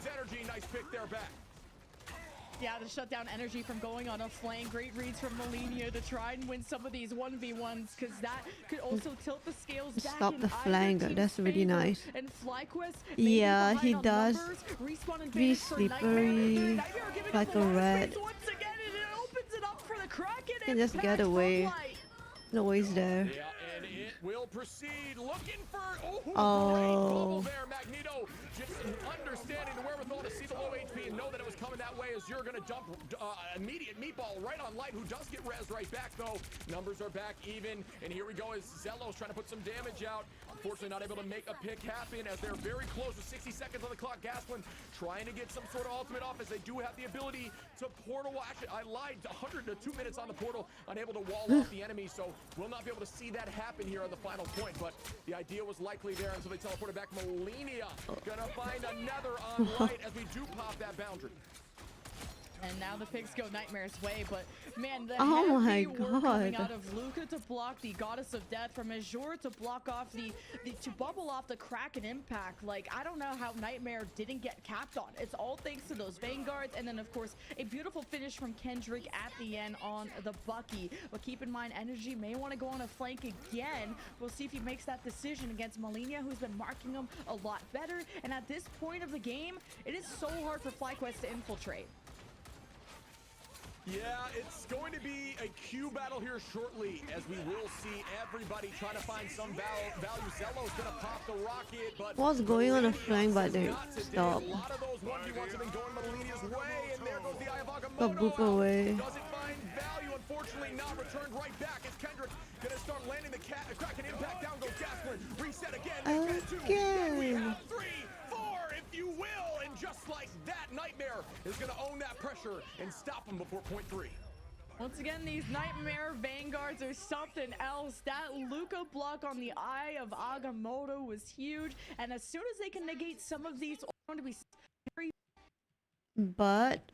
Yeah, to shut down energy from going on a flank. Great reads from Malenia to try and win some of these 1v1s, because that could also tilt the scales back. Stop the flank. That's really nice. And FlyQuest, Yeah, he on does numbers, respawn be advantage for Nightmare. slippery Nightmare giving like up a the last rat. space once again, and it opens it up for the Kraken. Can just impact get from away. Light. No ways there. Yeah, and it will proceed. Looking for great Oh. bubble there. Magneto just understanding the wherewithal to see the low HP and know that it was coming that way as you're going to dump immediate meatball right on Light, who does get res right back though. Numbers are back even, and here we go as Zelos trying to put some damage out. Unfortunately not able to make a pick happen as they're very close with 60 seconds on the clock. Gasplin trying to get some sort of ultimate off as they do have the ability to portal. Actually, I lied. 2 minutes on the portal, unable to wall off the enemy, so we'll not be able to see that happen here on the final point, but the idea was likely there until they teleported back. Malenia gonna find another on Light as we do pop that boundary. And now the picks go Nightmare's way, but man, the Oh my heavy work coming God. out of Luca to block the Goddess of Death, from Azure to block off to bubble off the Kraken impact. Like, I don't know how Nightmare didn't get capped on. It's all thanks to those Vanguards, and then of course a beautiful finish from Kendrick at the end on the Bucky. But keep in mind, Energy may want to go on a flank again. We'll see if he makes that decision against Malenia, who's been marking him a lot better. And at this point of the game, it is so hard for FlyQuest to infiltrate. Yeah, it's going to be a Q battle here shortly, as we will see everybody trying to find some value. Zello's going to pop the rocket, but what's going on the flank, but they stop. A lot of those 1v1s have been going Melinia's way, and there goes the Eye of Got Agamotto. boop away. Doesn't find value, unfortunately, not returned right back as Kendrick going to start landing the Kraken impact. Down goes Gasplin. Reset again. Then we have 3, 4, if you will, and just like that, Nightmare is going to own that pressure and stop him before point 3. Once again, these Nightmare Vanguards are something else. That Luca block on the Eye of Agamotto was huge, and as soon as they can negate some of these, are going to be very. But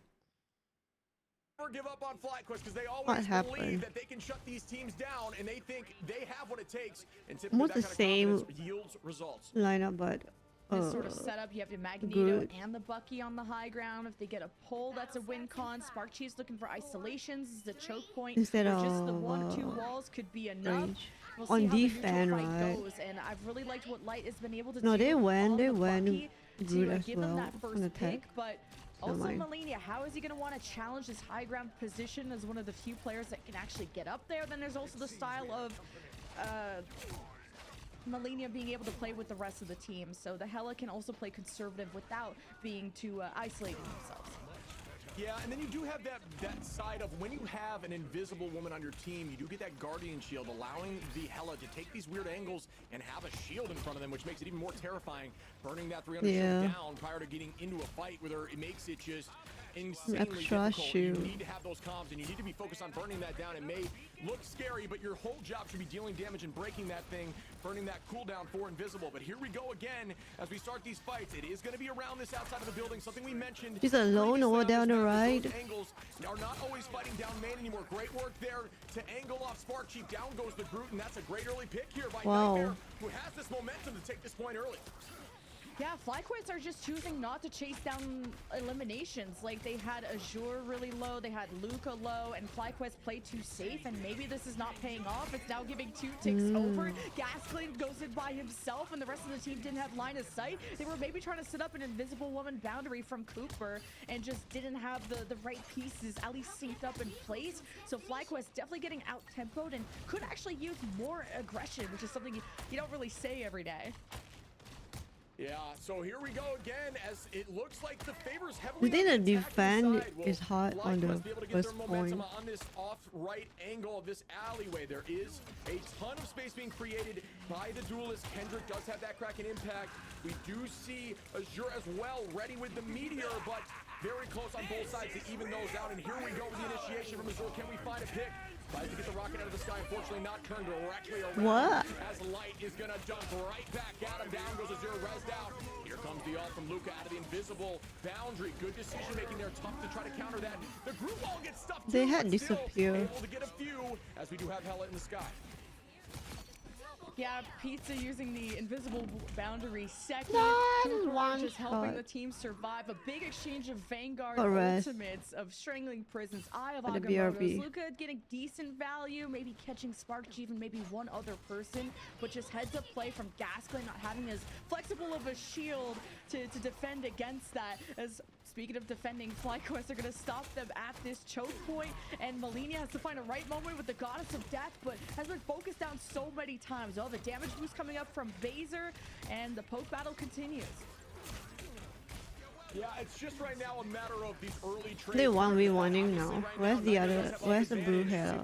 never give up on FlyQuest because they always believe that they can shut these teams down, and they think they have what it takes. And typically almost that the kind of same yields results. lineup, but This sort of setup, you have the Magneto and the Bucky on the high ground. If they get a pull, that's a win con. Spark Chief's looking for isolations. This is a choke point. Instead of just the 1 or 2 walls could be enough. We'll on see how defense, the fight right? goes, and I've really liked what Light has been able to do. No, they went to good as give him well that on first attack. pick, but also Melina, how is he going to want to challenge this high ground position as one of the few players that can actually get up there? Then there's also the style of Melina being able to play with the rest of the team, so the Hela can also play conservative without being too isolating themselves. Yeah, and then you do have that side of when you have an invisible woman on your team, you do get that guardian shield, allowing the Hela to take these weird angles and have a shield in front of them, which makes it even more terrifying. Burning that 300 shield down prior to getting into a fight with her, it makes it just insanely difficult. You need to have those comms, and you need to be focused on burning that down. It may look scary, but your whole job should be dealing damage and breaking that thing, burning that cooldown for invisible. But here we go again as we start these fights. It is going to be around this outside of the building, something we mentioned. He's alone over down the right. Angles are not always fighting down main anymore. Great work there to angle off Spark Chief. Down goes the Groot, and that's a great early pick here by Nightmare, who has this momentum to take this point early. Yeah, FlyQuest are just choosing not to chase down eliminations. Like, they had Azure really low, they had Luca low, and FlyQuest played too safe, and maybe this is not paying off. It's now giving 2 ticks over. Gasclean goes in by himself, and the rest of the team didn't have line of sight. They were maybe trying to set up an invisible woman boundary from Cooper and just didn't have the right pieces at least synced up in place. So FlyQuest definitely getting out-tempoed and could actually use more aggression, which is something you don't really say every day. Yeah, so here we go again as it looks like the favors heavily. I think the defense is hot on the first point. On this off right angle of this alleyway, there is a ton of space being created by the duelist. Kendrick does have that Kraken impact. We do see Azure as well, ready with the meteor, but very close on both sides to even those out. And here we go with the initiation from Azure. Can we find a pick? Tries to get the rocket out of the sky, unfortunately not turned directly around. As Light is gonna jump right back at him. Down goes Azure, rezzed out. Here comes the ult from Luca out of the invisible boundary. Good decision making there, tough to try to counter that. The group all gets stuffed. They had disappeared. Able to get a few as we do have Hela in the sky. Yeah, Pizza using the invisible boundary second. Just helping the team survive. A big exchange of Vanguard ultimates of Strangling Prisons. Eye of Agamotto. Luca getting decent value, maybe catching Spark Chief and maybe one other person, but just heads up play from Gasclean, not having as flexible of a shield to defend against that. As speaking of defending, FlyQuest are going to stop them at this choke point, and Melina has to find a right moment with the Goddess of Death, but has been focused down so many times. Oh, the damage boost coming up from Baser, and the poke battle continues. Yeah, it's just right now a matter of these early trades. They 1v1ing now. Where's the other? Where's the blue hair?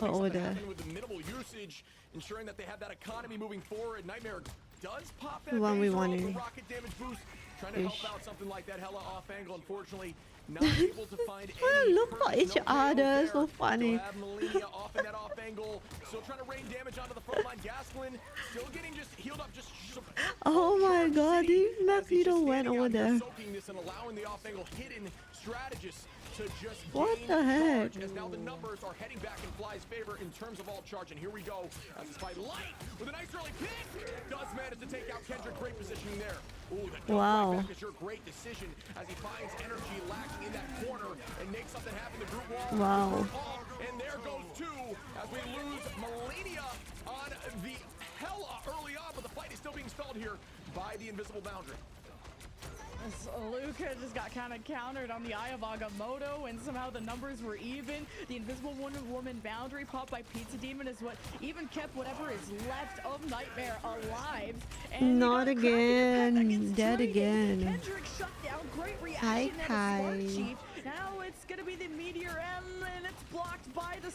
Over there. With the minimal usage, ensuring that they have that economy moving forward. Nightmare does pop that 1v1ing. rocket damage boost, trying to help out something like that. Hela off angle, unfortunately, not able to find any. Look at each other, so funny. Melina off in that off angle, still trying to rain damage onto the front line. Gasplin still getting just healed up, just oh my god, the Magneto went over there. soaking this and allowing the off angle hidden Strategist to just what the heck? As now the numbers are heading back in Fly's favor in terms of all charge. And here we go as it's by Light with a nice early pick. Does manage to take out Kendrick. Great positioning there. Ooh, the wow. Right back is your great decision as he finds energy lacking in that corner and makes something happen. The group wall. Wow. And there goes 2 as we lose Melina on the Hela early on, but the fight is still being stalled here by the invisible boundary. Luca just got kind of countered on the Eye of Agamotto, and somehow the numbers were even. The Invisible Woman boundary popped by Pizza Demon is what even kept whatever is left of Nightmare alive. And not again. Dead again. Kendrick shut down. Great reaction and a Spark Chief. Now it's gonna be the Meteor M, and it's blocked by the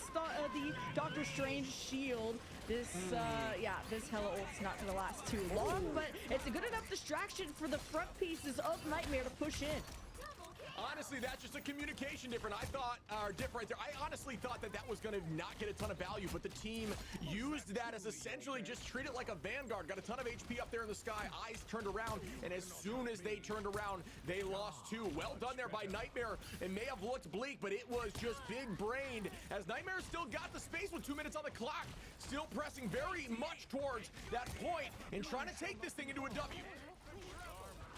Doctor Strange shield. This this Hela ult's not gonna last too long, but it's a good enough distraction for the front pieces of Nightmare to push in. Honestly, that's just a communication difference. I honestly thought that was going to not get a ton of value, but the team used that as essentially just treat it like a Vanguard. Got a ton of HP up there in the sky, eyes turned around, and as soon as they turned around, they lost two. Well done there by Nightmare. It may have looked bleak, but it was just big-brained, as Nightmare still got the space with 2 minutes on the clock, still pressing very much towards that point and trying to take this thing into a W.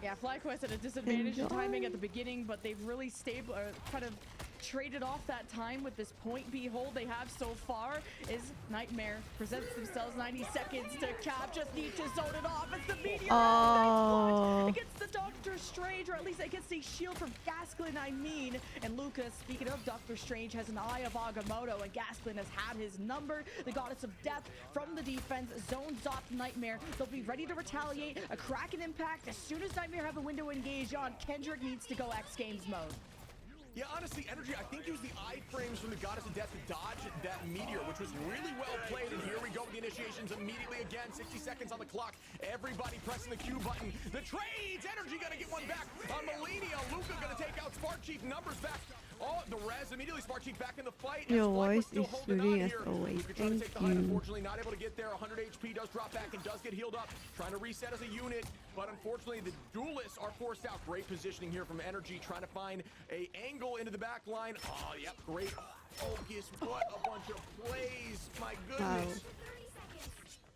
Yeah, FlyQuest at a disadvantage in timing at the beginning, but they've really kind of traded off that time with this point B hold they have so far. Is Nightmare presents themselves 90 seconds to cap, just need to zone it off. It's the Meteor against the Doctor Strange, or at least against a shield from Gasklin, I mean. And Lucas, speaking of Doctor Strange, has an Eye of Agamotto, and Gasklin has had his number. The Goddess of Death from the defense zones off Nightmare. They'll be ready to retaliate. A Kraken impact as soon as Nightmare have a window engaged on. Kendrick needs to go X Games mode. Yeah, honestly, Energy, I think used the iframes from the Goddess of Death to dodge that Meteor, which was really well played. And here we go with the initiations immediately again. 60 seconds on the clock. Everybody pressing the Q button. The trades! Energy gonna get one back on Melania. Luca gonna take out Spark Chief. Numbers back. Oh, the res immediately. Spark Chief back in the fight. Your voice is soothing as always. Thank you. Unfortunately, not able to get there. 100 HP does drop back and does get healed up. Trying to reset as a unit, but unfortunately, the duelists are forced out. Great positioning here from Energy, trying to find a angle into the back line. Oh, yep, great focus. What a bunch of plays. My goodness. Wow.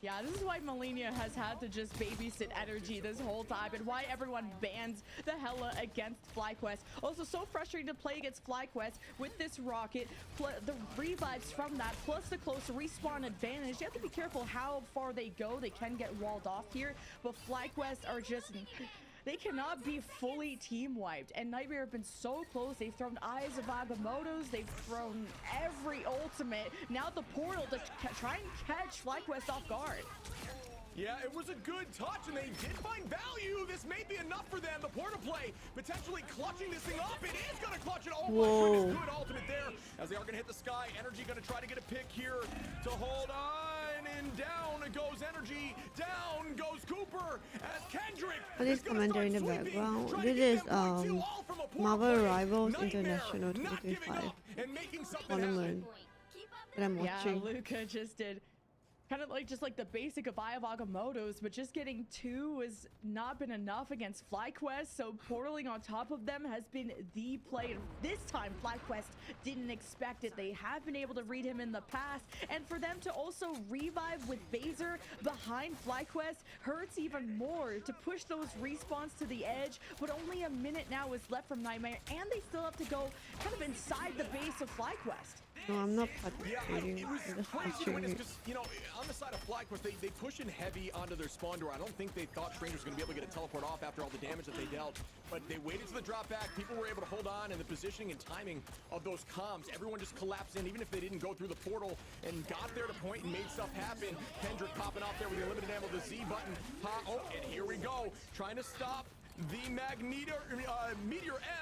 Yeah, this is why Melania has had to just babysit Energy this whole time, and why everyone bans the Hela against FlyQuest. Also, so frustrating to play against FlyQuest with this rocket, the revives from that, plus the close respawn advantage. You have to be careful how far they go. They can get walled off here, but FlyQuest are just... They cannot be fully team wiped, and Nightmare have been so close. They've thrown Eyes of Agamottos, they've thrown every ultimate. Now the portal to try and catch FlyQuest off guard. Yeah, it was a good touch, and they did find value. This may be enough for them. The portal play potentially clutching this thing up. It is going to clutch it. Oh, my goodness, good ultimate there. As they are going to hit the sky. Energy going to try to get a pick here to hold on. And down goes Energy. Down goes Cooper. As Kendrick Please comment in the background. This is Marvel Rivals International 2025 tournament that I'm watching. Yeah, Luca just did kind of like the basic of Eye of Agamottos, but just getting two has not been enough against FlyQuest, so portaling on top of them has been the play. This time FlyQuest didn't expect it. They have been able to read him in the past, and for them to also revive with Baser behind FlyQuest hurts even more to push those respawns to the edge. But only a minute now is left from Nightmare, and they still have to go kind of inside the base of FlyQuest. No, I'm not participating. Yeah, it was crazy to witness because, you know, on the side of FlyQuest, they push in heavy onto their spawn door. I don't think they thought Strange was going to be able to get a teleport off after all the damage that they dealt, but they waited to the drop back. People were able to hold on, and the positioning and timing of those comms, everyone just collapsed in, even if they didn't go through the portal, and got there to point and made stuff happen. Kendrick popping off there with the unlimited ammo, the Z button. Oh, and here we go, trying to stop the Meteor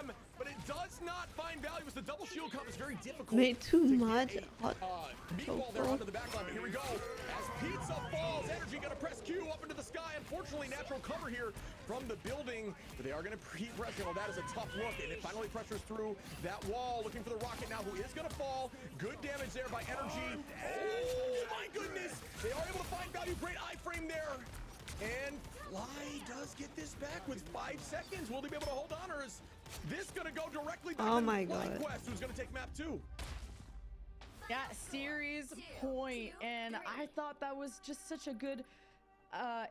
M, but it does not find value as the double shield comp is very difficult. Made too much. Meatball there onto the backline, but here we go. As Pizza falls, Energy gonna press Q up into the sky. Unfortunately, natural cover here from the building, but they are gonna pre-press. You know, that is a tough look, and it finally pressures through that wall, looking for the rocket now, who is gonna fall. Good damage there by Energy. Oh my goodness! They are able to find value. Great iframe there. And Fly does get this back with 5 seconds. Will they be able to hold on, or is this going to go directly back to FlyQuest, who's going to take map 2? Yeah, series point, and I thought that was just such a good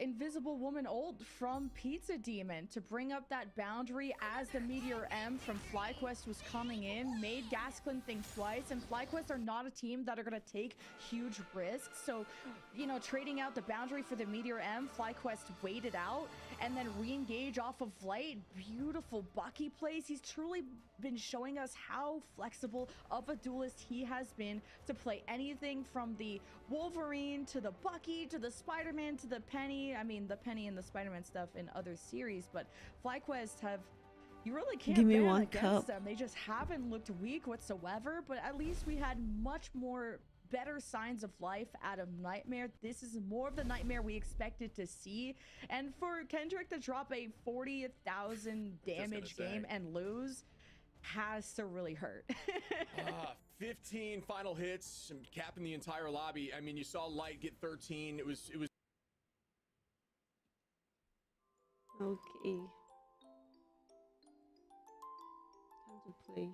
Invisible Woman ult from Pizza Demon to bring up that boundary as the Meteor M from FlyQuest was coming in, made Gasklin think twice, and FlyQuest are not a team that are going to take huge risks. So, you know, trading out the boundary for the Meteor M, FlyQuest waited out and then re-engage off of Light. Beautiful Bucky plays. He's truly been showing us how flexible of a duelist he has been to play anything from the Wolverine to the Bucky to the Spider-Man to the Penny. I mean, the Penny and the Spider-Man stuff in other series, but FlyQuest have, you really can't Give me ban one against cup. them. They just haven't looked weak whatsoever, but at least we had much more better signs of life out of Nightmare. This is more of the Nightmare we expected to see, and for Kendrick to drop a 40,000 damage game and lose has to really hurt. 15 final hits, capping the entire lobby. I mean, you saw Light get 13. It was Okay. Time to play.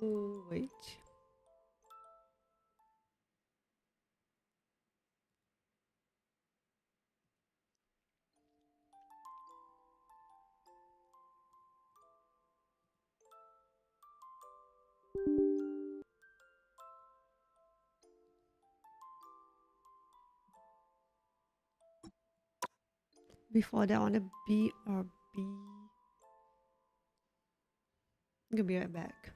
Oh, wait. Before that, I want to BRB. I'm gonna be right back.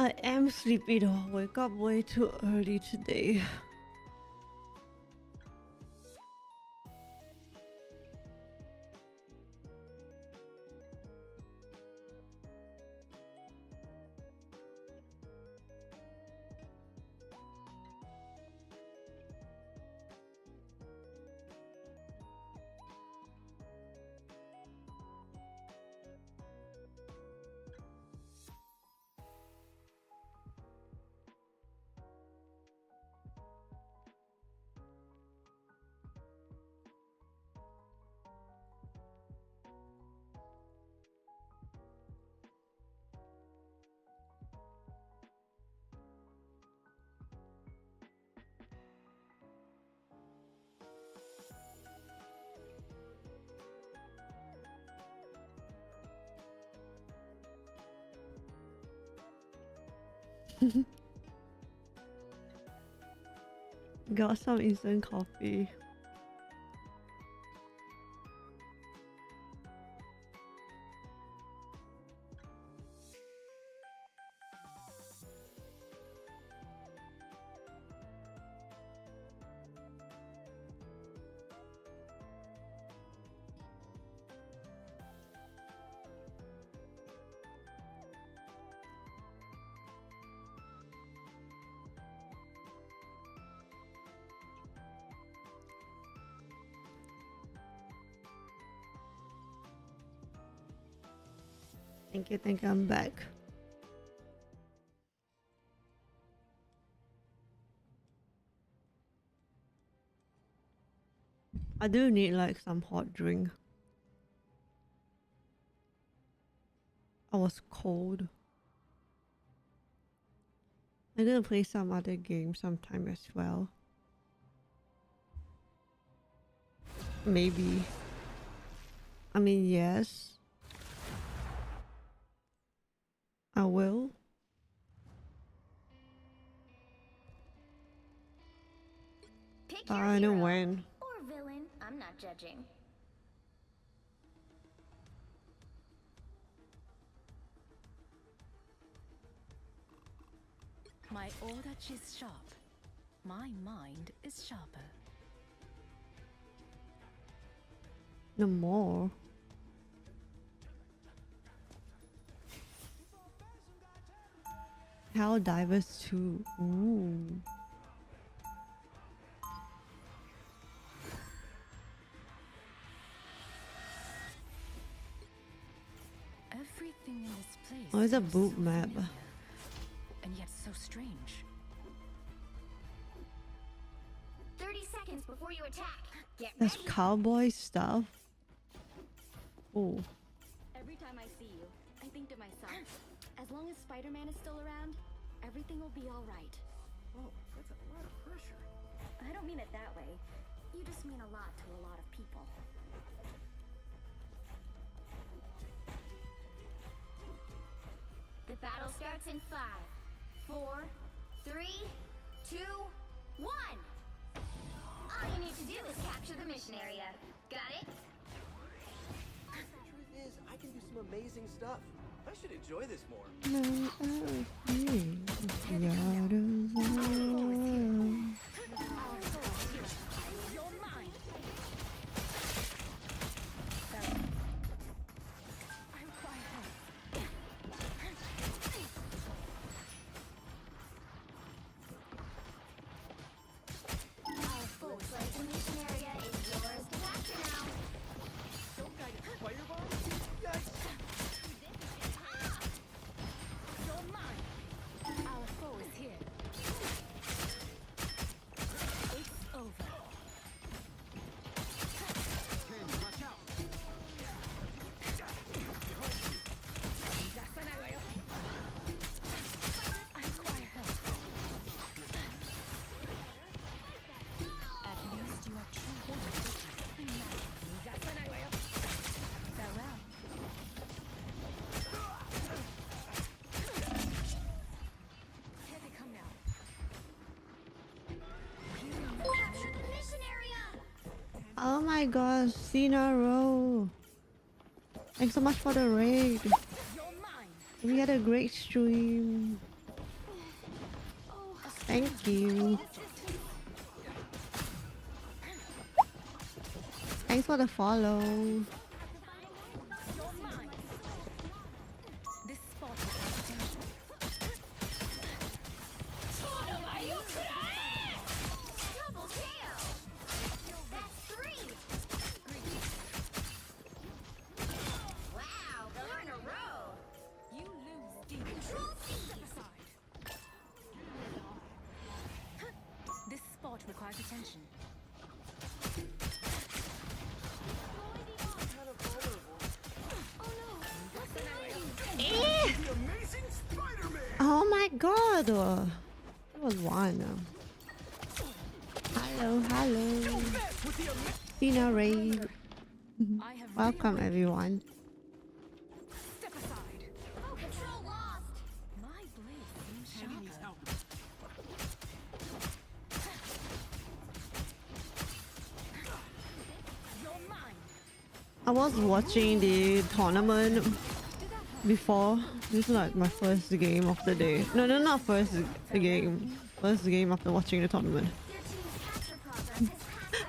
I am sleepy though. I wake up way too early today. Got some instant coffee. Thank you, I'm back. I do need like some hot drink. I was cold. I'm gonna play some other game sometime as well. Maybe. I mean, yes. I will. Pick But your I know hero when. or villain. I'm not judging. My order is sharp. My mind is sharper. No more. Hell Divers 2. Ooh. Everything in this place. Oh, it's a feels boot so map. familiar, and yet so strange. 30 seconds before you attack. Get That's ready. cowboy stuff. Oh. Every time I see you, I think to myself, as long as Spider-Man is still around, everything will be all right. Oh, that's a lot of pressure. I don't mean it that way. You just mean a lot to a lot of people. The battle starts in 5, 4, 3, 2, 1. All you need to do is capture the mission area. Got it? The truth is, I can do some amazing stuff. I should enjoy this more. Looks like the mission area is yours to capture now. Some kind of fireball? Yikes! You're mine. Our foe is here. It's over. Watch out! I require help. At least you are true. Farewell. Here they come now. Capture the mission area. Oh my gosh, Cena Row. Thanks so much for the raid. You're mine. We had a great stream. Thank you. Thanks for the follow. This spot requires attention. Double kill! That's 3! Wow, 4 in a row! You lose, demon. Control C! This spot requires attention. Oh my god! That was one. Hello. Tina Ray. Welcome everyone. Step aside. Oh, control lost! My blade seems sharper. You're mine. I was watching the tournament before. This is like my first game of the day. No, not first game. First game after watching the tournament.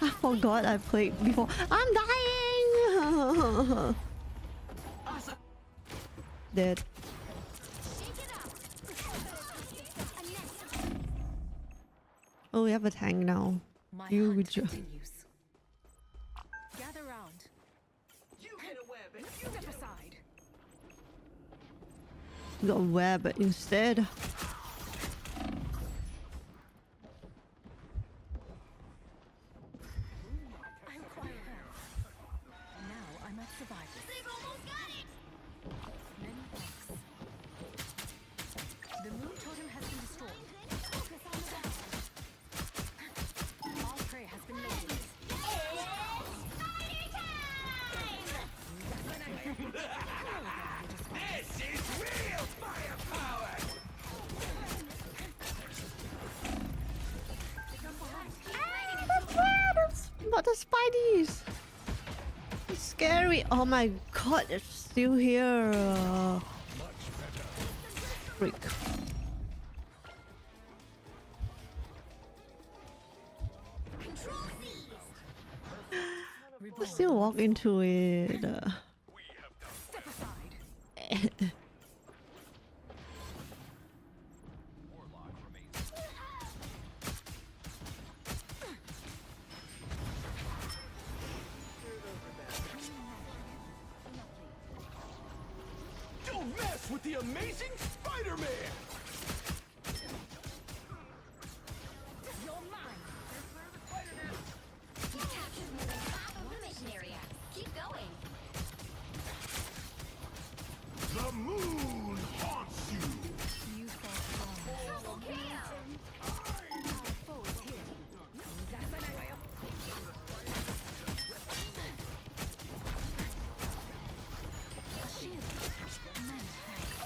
I forgot I played before. I'm dying! Dead. Oh, we have a tank now. My You hunt would ju- continues. Gather round. You hit a web and Step aside. got a web instead. I require help. Now I must survive this. They've almost got it! Many thanks. The moon totem has been destroyed. All prey has been located. This is real firepower! But the Spideys! It's scary. Oh my god, it's still here. Freak. Control C! I still walk into it. Step aside. Don't mess with the amazing Spider-Man! You're mine. You captured more than half of the mission area. Keep going. The moon haunts you! You fall strong. Double kill! Our foe is here. A shield. Many thanks.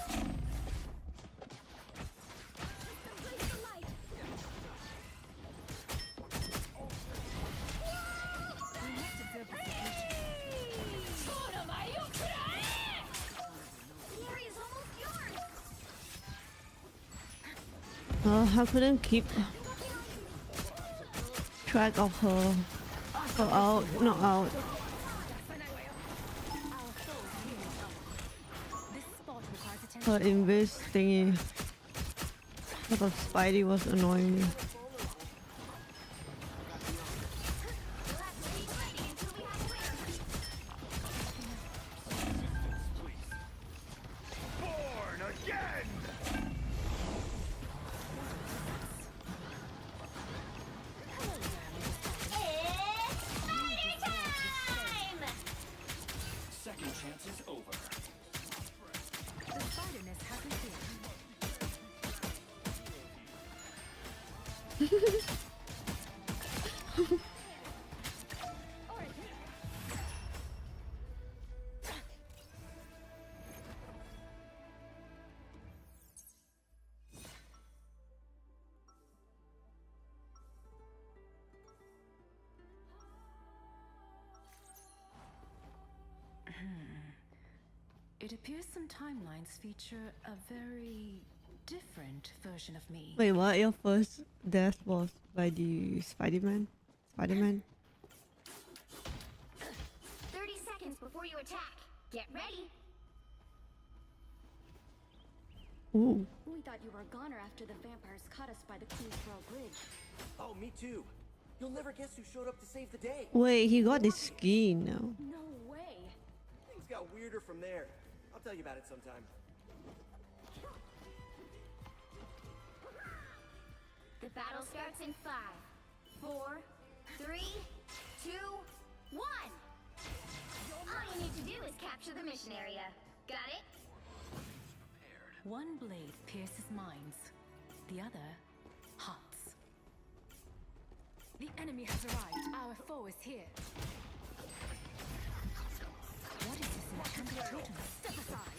We must observe the situation. The area's almost yours! I couldn't keep track of her. Go out, not out. This spot requires Her attention. invis thingy. Because Spidey was annoying me. Born again! Second chance is over. The spider nest has been cleared. It appears some timelines feature a very different version of me. Wait, what? Your first death was by the Spider-Man? Spider-Man? 30 seconds before you attack. Get ready. Ooh. We thought you were a goner after the vampires caught us by the Queensboro Bridge. Oh, me too. You'll never guess who showed up to save the day. Wait, he got this skin now. No way. Things got weirder from there. I'll tell you about it sometime. The battle starts in 5, 4, 3, 2, 1. All you need to do is capture the mission area. Got it? One blade pierces minds, the other hearts. The enemy has arrived. Our foe is here. What is this enchanted totem? Step aside.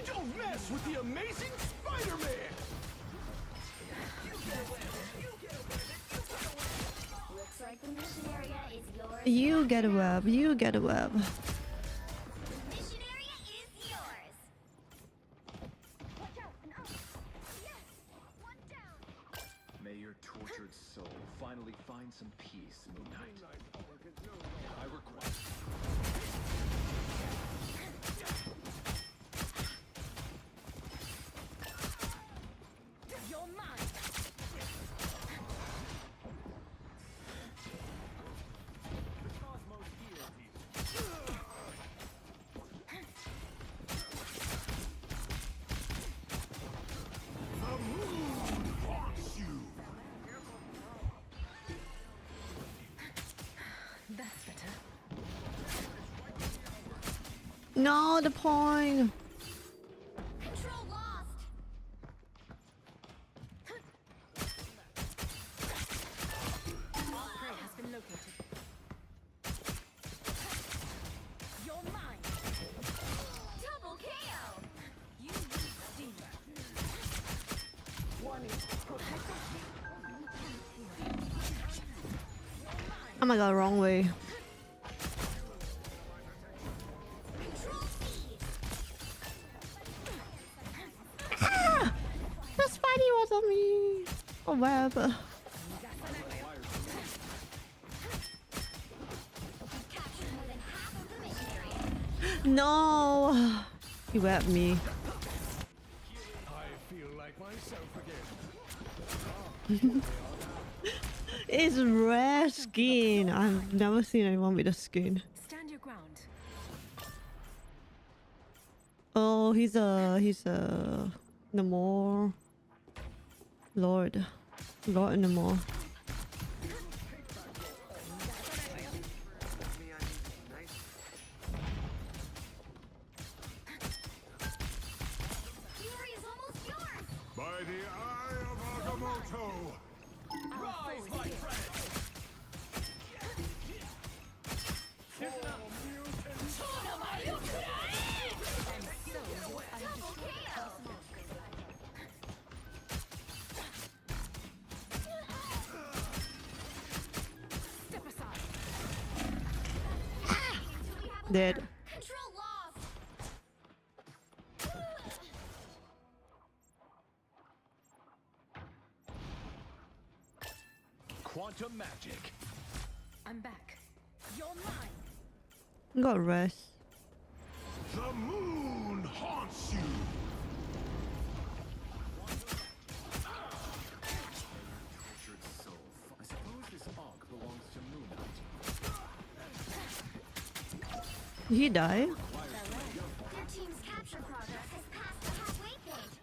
Don't mess with the amazing Spider-Man! Looks like the mission area is yours. You get a web. You get a web. Mission area is yours. May your tortured soul finally find some peace, Moon Knight. I request. You're mine. That's better. No, the point. Control lost. Prey has been located. You're mine. Double KO. You use steam. Oh my god, wrong way. Ah! The Spidey was on me. Oh, web. No. He webbed me. I feel like myself again. It's rare skin. I've never seen anyone with a skin. Stand your ground. Oh, he's a Namor Lord Namor. Fury is almost yours. By the eye of Agamotto! Rise, my friend! Step aside. Dead. Control lost. Quantum magic. I'm back. You're mine. Got rest. The moon haunts you. Tortured soul. I suppose this Ankh belongs to Moon Knight. Did he die? Your team's capture progress has passed the halfway point.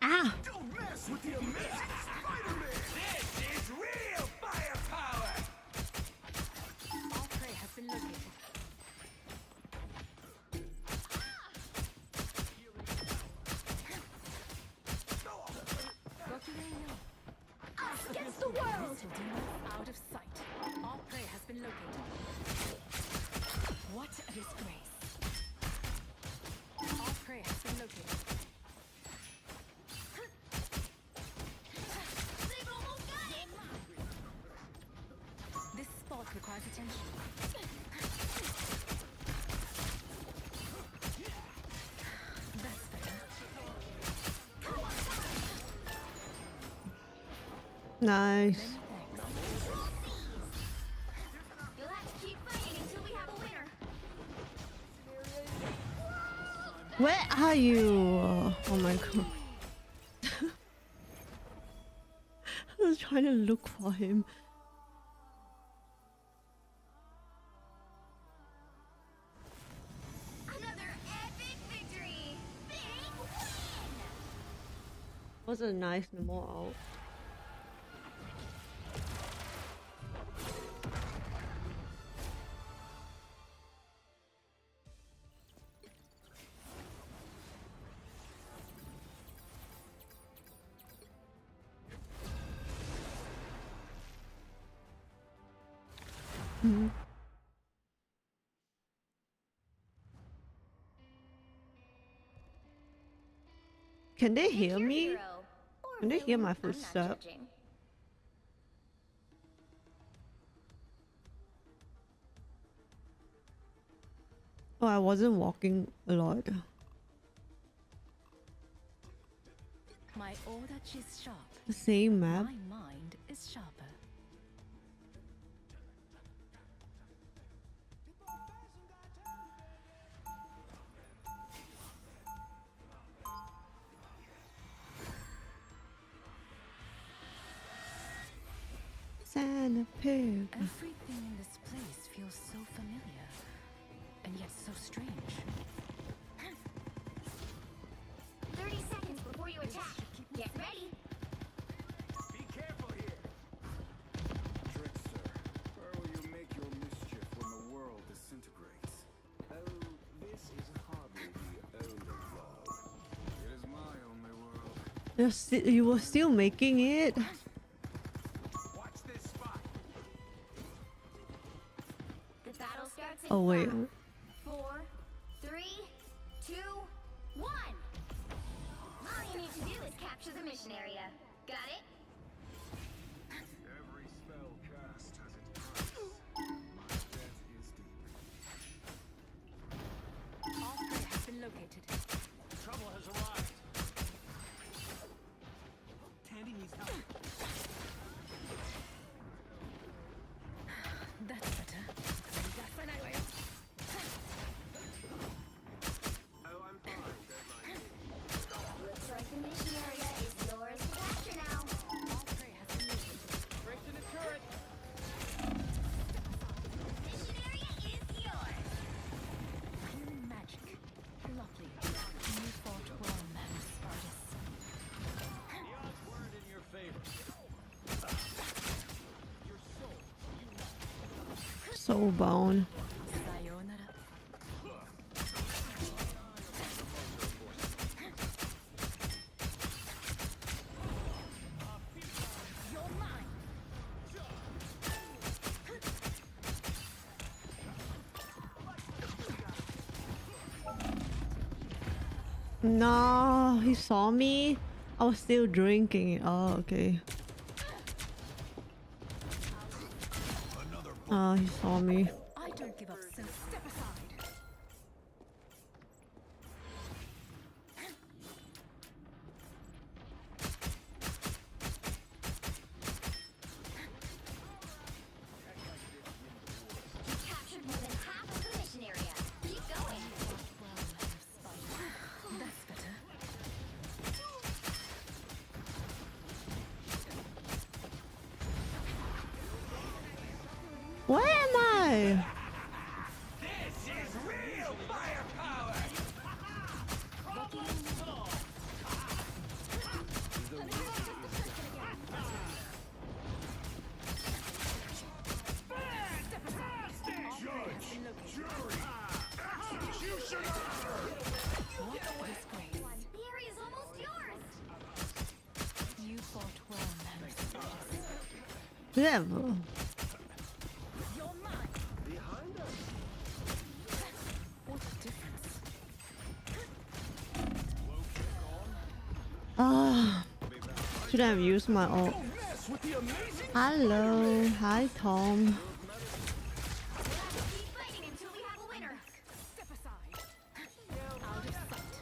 Ah! Don't mess with the amazing Spider-Man! This is real firepower! All prey has been located. Us against the world. Out of sight. All prey has been located. What a disgrace. All prey has been located. They've almost got it. This spot requires attention. Nice. You'll have to keep fighting until we have a winner. Where are you? Oh my god. I was trying to look for him. Another epic victory. Big win. Was a nice more out. Mhm. Can they hear me? Can they hear my footsteps? Oh, I wasn't walking a lot. My order is sharp. The same map. My mind is sharper. Santa pig. Everything in this place feels so familiar, and yet so strange. 30 seconds before you attack. Get ready. Be careful here. Trickster, where will you make your mischief when the world disintegrates? Oh, this is hardly the only world. It is my only world. You were still making it? Watch this spot. The battle starts in Oh wait. 5, 4, 3, 2, 1. All you need to do is capture the mission area. Got it? Every spell cast has its price. My debt is deep. All prey has been located. Trouble has arrived. Tandy needs help. That's better. Oh, I'm fine. Don't mind me. Looks like the mission area is yours to capture now. All prey has been located. Breaks in the turret. Mission area is yours. Healing magic. Lovely. You fought well, man, artist. The odds weren't in your favor. Your soul, So bone. Sayonara. You're mine. No, he saw me. I was still drinking. Oh, okay. Oh, he saw me. I don't give up, so step aside. You captured more than half of the mission area. Keep going. Well, man, spider. That's better. Where am I? This is real firepower. Judge, jury, executioner. What disgrace. The area is almost yours. You fought well, man, artist. Never. You're mine. Behind us. What a difference. Ah, should I have used my ult? Mess with the amazing. Hello, hi Tom. Keep fighting until we have a winner. Step aside. Out of sight.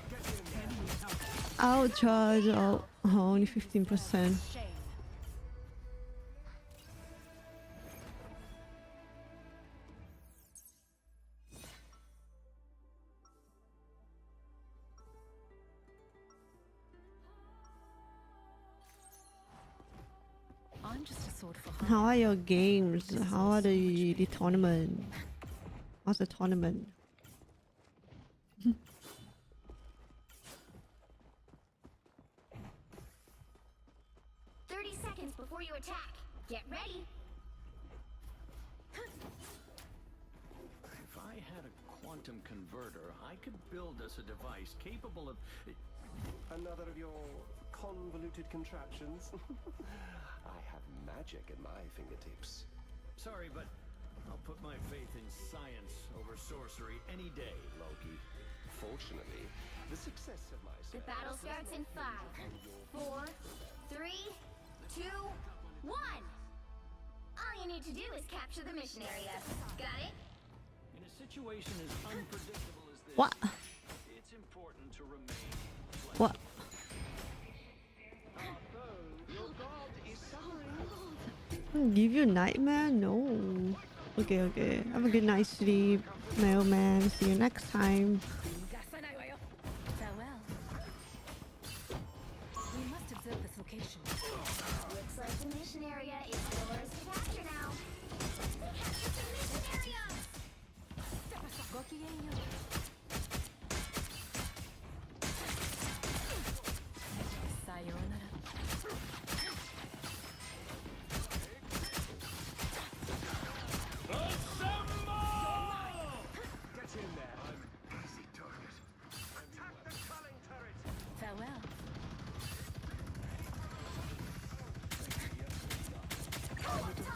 Get in there. I'll charge. Oh, only 15%. I'm just a sword for How are your games? How are the tournament? How's the tournament? 30 seconds before you attack. Get ready. If I had a quantum converter, I could build us a device capable of... Another of your convoluted contraptions. I have magic at my fingertips. Sorry, but I'll put my faith in science over sorcery any day, Loki. Fortunately, the success of my The battle starts in 5, 4, 3, 2, 1. All you need to do is capture the mission area. Got it? In a situation as unpredictable as this, What? it's important to remain What? Give you nightmare? No. Okay, okay. Have a good night's sleep, mailman. See you next time. Farewell. We must observe this location. Looks like the mission area is yours to capture now. Capture the mission area! Sayonara. Get in there. I'm easy target. Attack the culling turret. Farewell.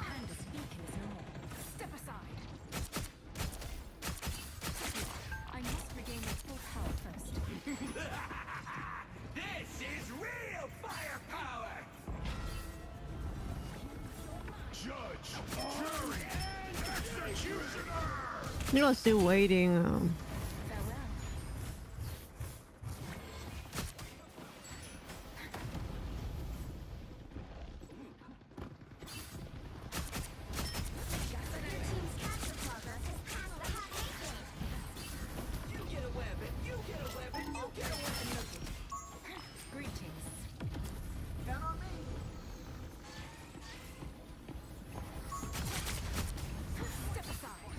And the beacon is no more. Step aside. I must regain my full power first. This is real firepower! Judge, jury, and executioner! You're still waiting. You get a weapon, you get a weapon, you get a weapon! Greetings. Count on me! Step aside.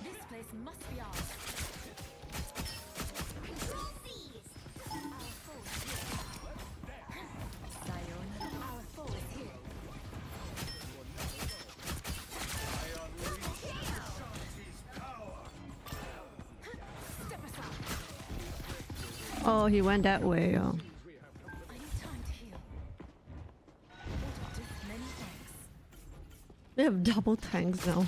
This place must be ours. Control C's! Our foe is here. Sayonara. Our foe is here. Step aside. Oh, he went that way. Oh. I need time to heal. Just many thanks. They have double tanks now.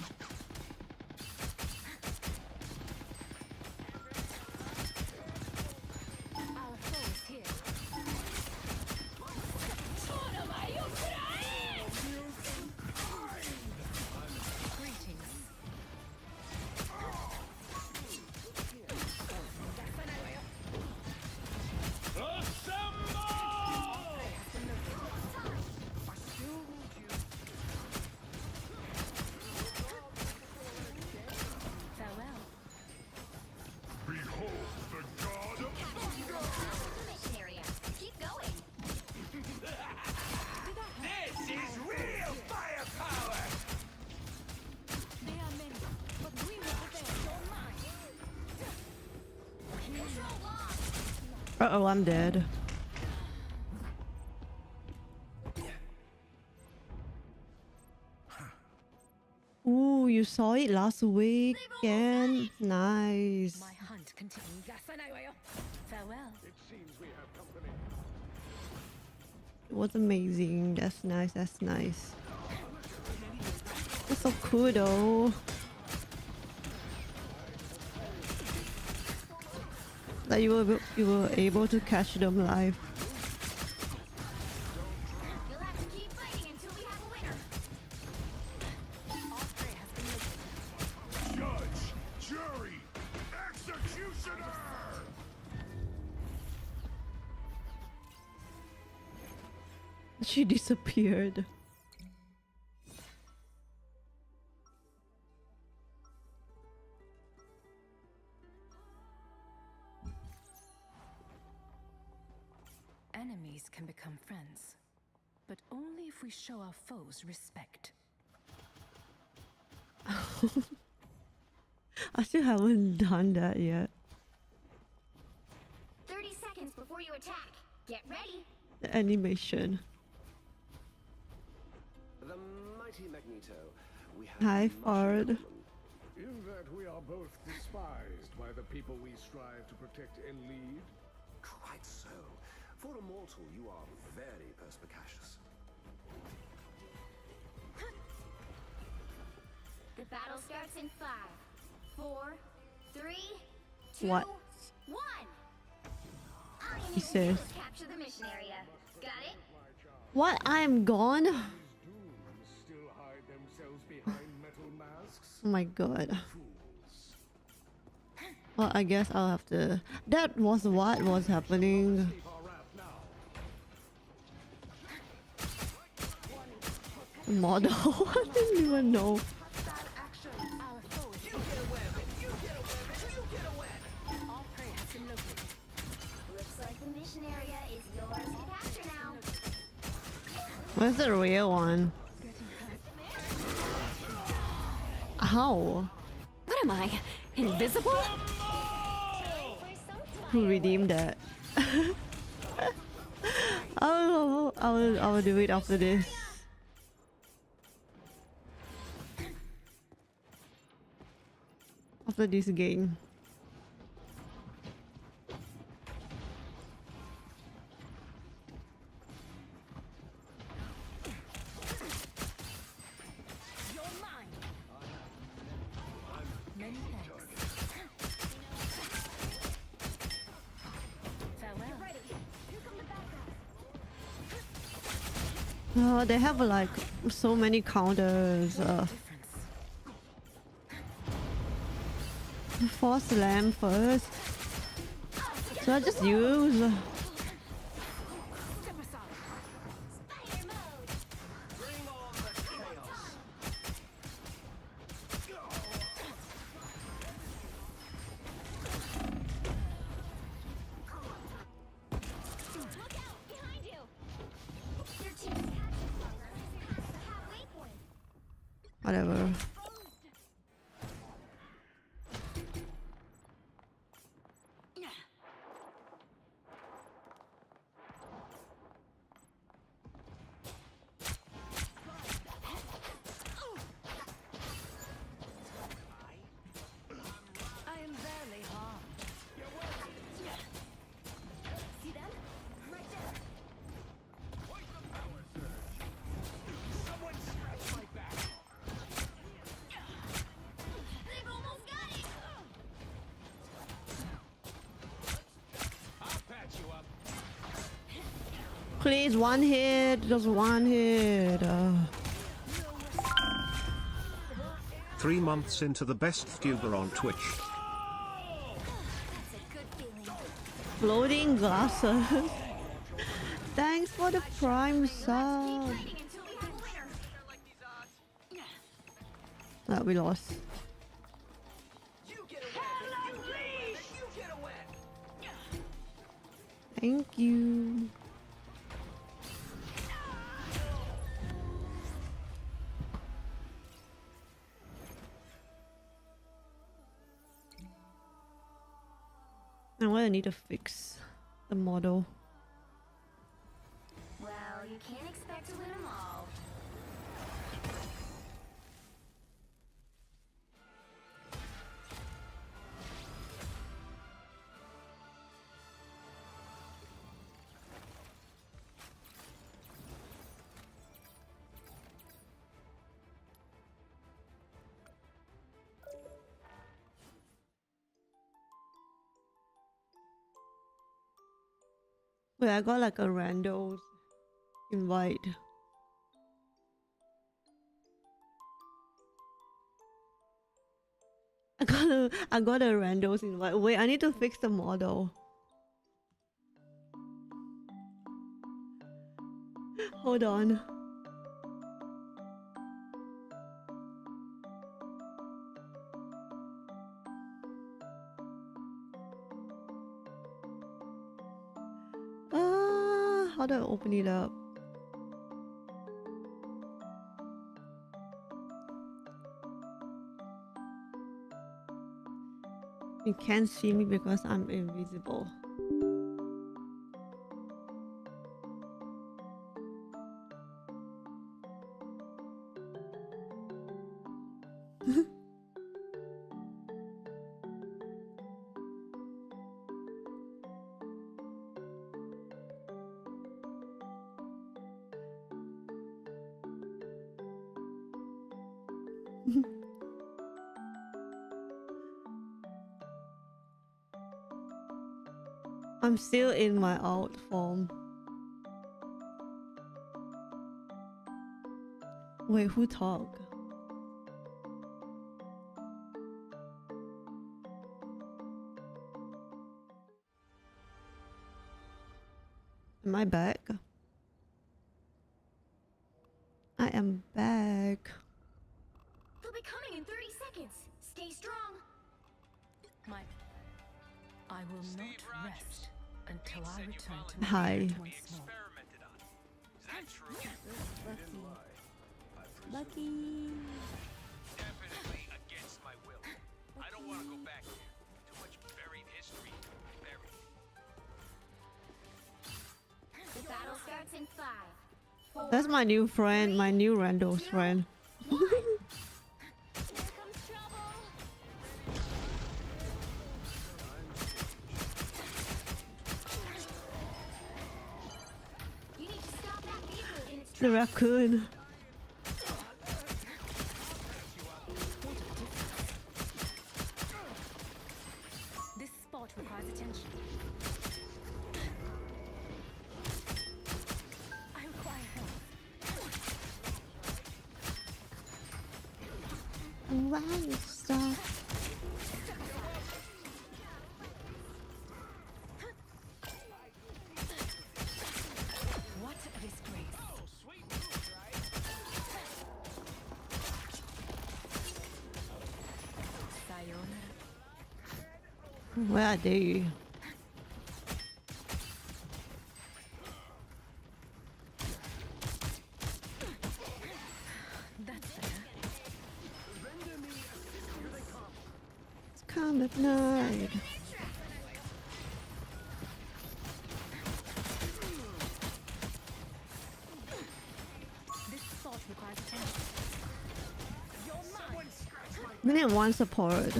Our foe is here. Greetings. Farewell. Behold the god of Capture the mission area. Keep going. This is real firepower! They are many, but we will prevail. Control lost. Uh-oh, I'm dead. Ooh, you saw it last week and nice. My hunt continues. Farewell. It seems we have company. It was amazing. That's nice. That's nice. That's so cool though. That you were able to catch them live. You'll have to keep fighting until we have a winner. Judge, jury, She disappeared. Enemies can become friends, but only if we show our foes respect. I still haven't done that yet. 30 seconds before you attack. Get ready. The animation. The mighty Magneto. We have Hi, much in Fard. common. In that we are both despised by the people we strive to protect and lead. Quite so. For a mortal, you are very perspicacious. The battle starts in 5, 4, 3, 2, What? 1. All you He need to do says. is capture the mission area. Got it? What? I'm gone? Still hide themselves behind metal masks. Oh my god. Well, I guess I'll have to... That was what was happening. Model? I didn't even know. Looks like the mission area is yours to capture now. Where's the real one? How? What am I? Invisible? Who redeemed that? I will do it after this. After this game. Many thanks. Farewell. Oh, they have like so many counters. Force slam first. So I just use. Whatever. I am barely harmed. See them? Right there. Someone scratch my back. They've almost got it. I'll patch you up. Please, one hit. Just one hit. 3 months into the best vtuber on Twitch. Floating glasses. Thanks for the prime sub. We lost. Thank you. And what I need to fix the model. Well, you can't expect to win them all. Wait, I got like a random invite. I got a randos invite. Wait, I need to fix the model. Hold on. How do I open it up? You can't see me because I'm invisible. I'm still in my alt form. Wait, who talk? Am I back? I am back. They'll be coming in 30 seconds. Stay strong. I will not rest until I return to Hi. once more. Is that true? Lucky. Definitely against my will. I don't want to go back there. Too much buried history to be buried. The battle starts in 5, 4. That's my new friend, my new Randall's friend. The raccoon. This spot requires attention. I require help. Wow, stop. What a disgrace. Where are they? That's better. It's kind of night. This spot requires attention. We need one support.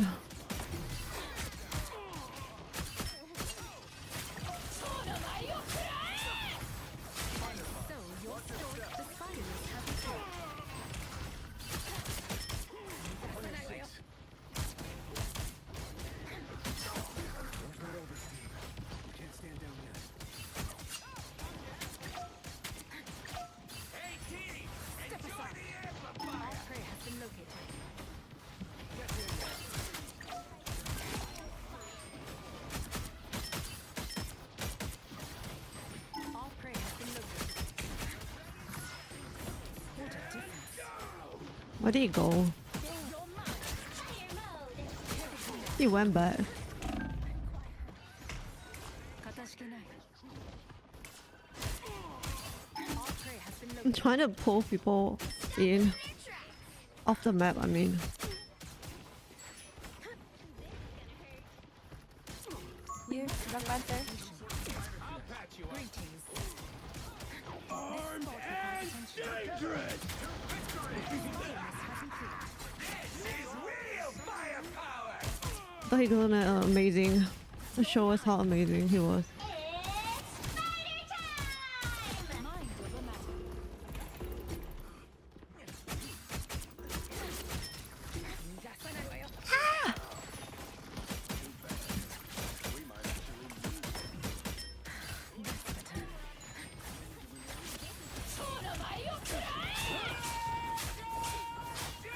Where did he go? He went back. I'm trying to pull people in off the map, I mean. You, Black Panther. Armed and dangerous! This is real firepower! I thought he was gonna amazing. To show us how amazing he was.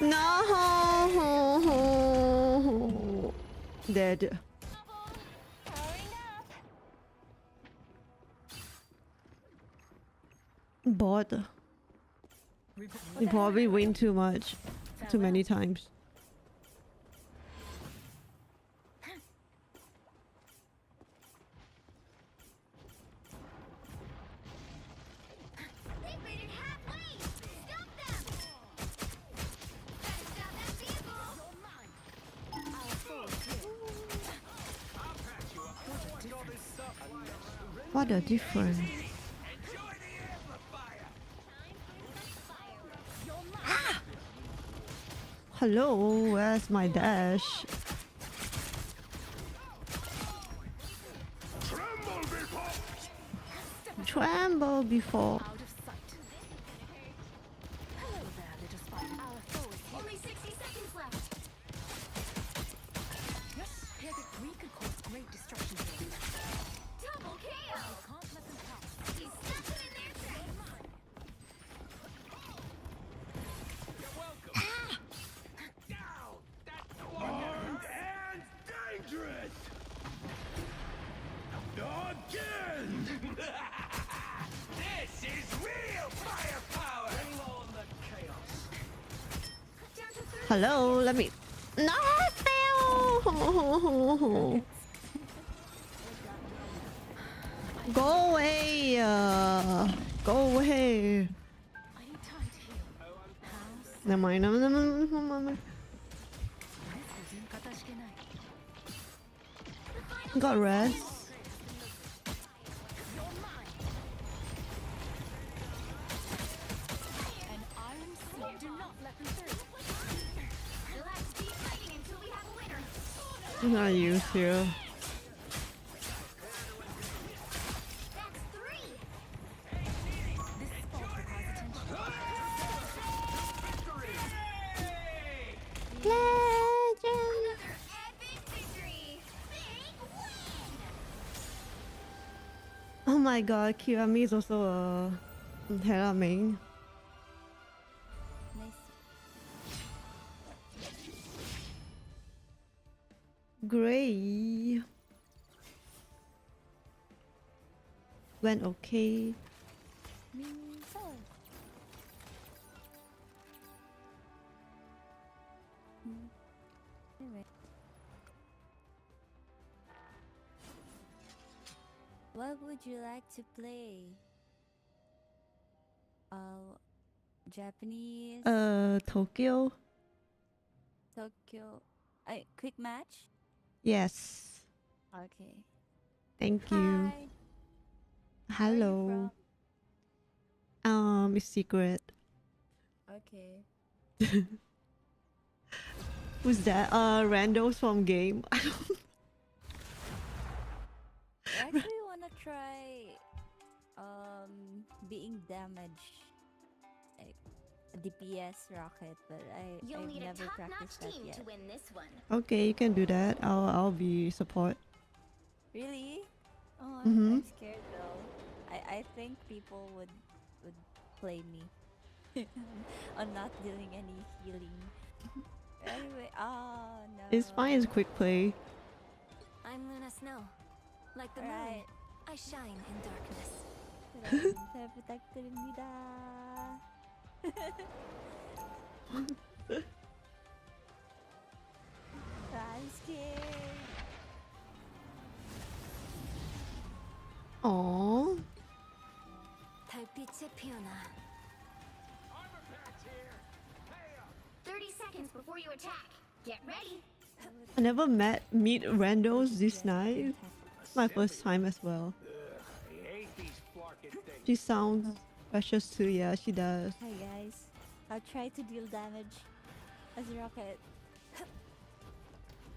No! Dead. Bot. You probably win too much. Too many times. They've made it halfway! Stop them! Gotta stop that vehicle! Our foe is here. I'll patch you up. What's all this stuff? What a difference. Enjoy the amplifier. Hello, where's my dash? Tremble before. Out of sight. Hello there, little spider. Our foe is here. Only 60 seconds left. Here we could cause great destruction here. Double KO! Can't let them pass. He's stuck in their tracks. You're welcome. Down. That's armed and dangerous. Again. This is real firepower. Bring on the chaos. Down to 30. Hello, let me. No, I fail. Go away. Go away. I need time to heal. Never mind. Never mind. Got rest. An iron seal. Do not let them through. You'll have to keep fighting until we have a winner. I'm not used to. That's 3. This spot requires attention. Legend. Epic victory! Big win! Oh my god, Kirami is also a Hela main. Nice. Gray. Went okay. So. Anyway. What would you like to play? Japanese, Tokyo. Tokyo. Quick match? Yes. Okay. Thank you. Hi. Hello. It's secret. Okay. Who's that? Randos from game. I actually wanna try being damaged, like DPS rocket, but You'll I've need a never top-notch practiced that team yet. to win this one. Okay, you can do that. I'll be support. Really? Oh, Mhm. I'm scared though. I think people would play me. I'm not doing any healing. Anyway, oh no. It's fine. It's quick play. I'm Luna Snow. Like the Right. moon, I shine in darkness. 잘 부탁드립니다. I'm scared. Aww. 달빛에 피어나. 30 seconds before you attack. Get ready. I never meet randos this night. It's my first time as well. I hate these flarkin' things. She sounds precious too. Yeah, she does. Hi guys. I'll try to deal damage as a rocket.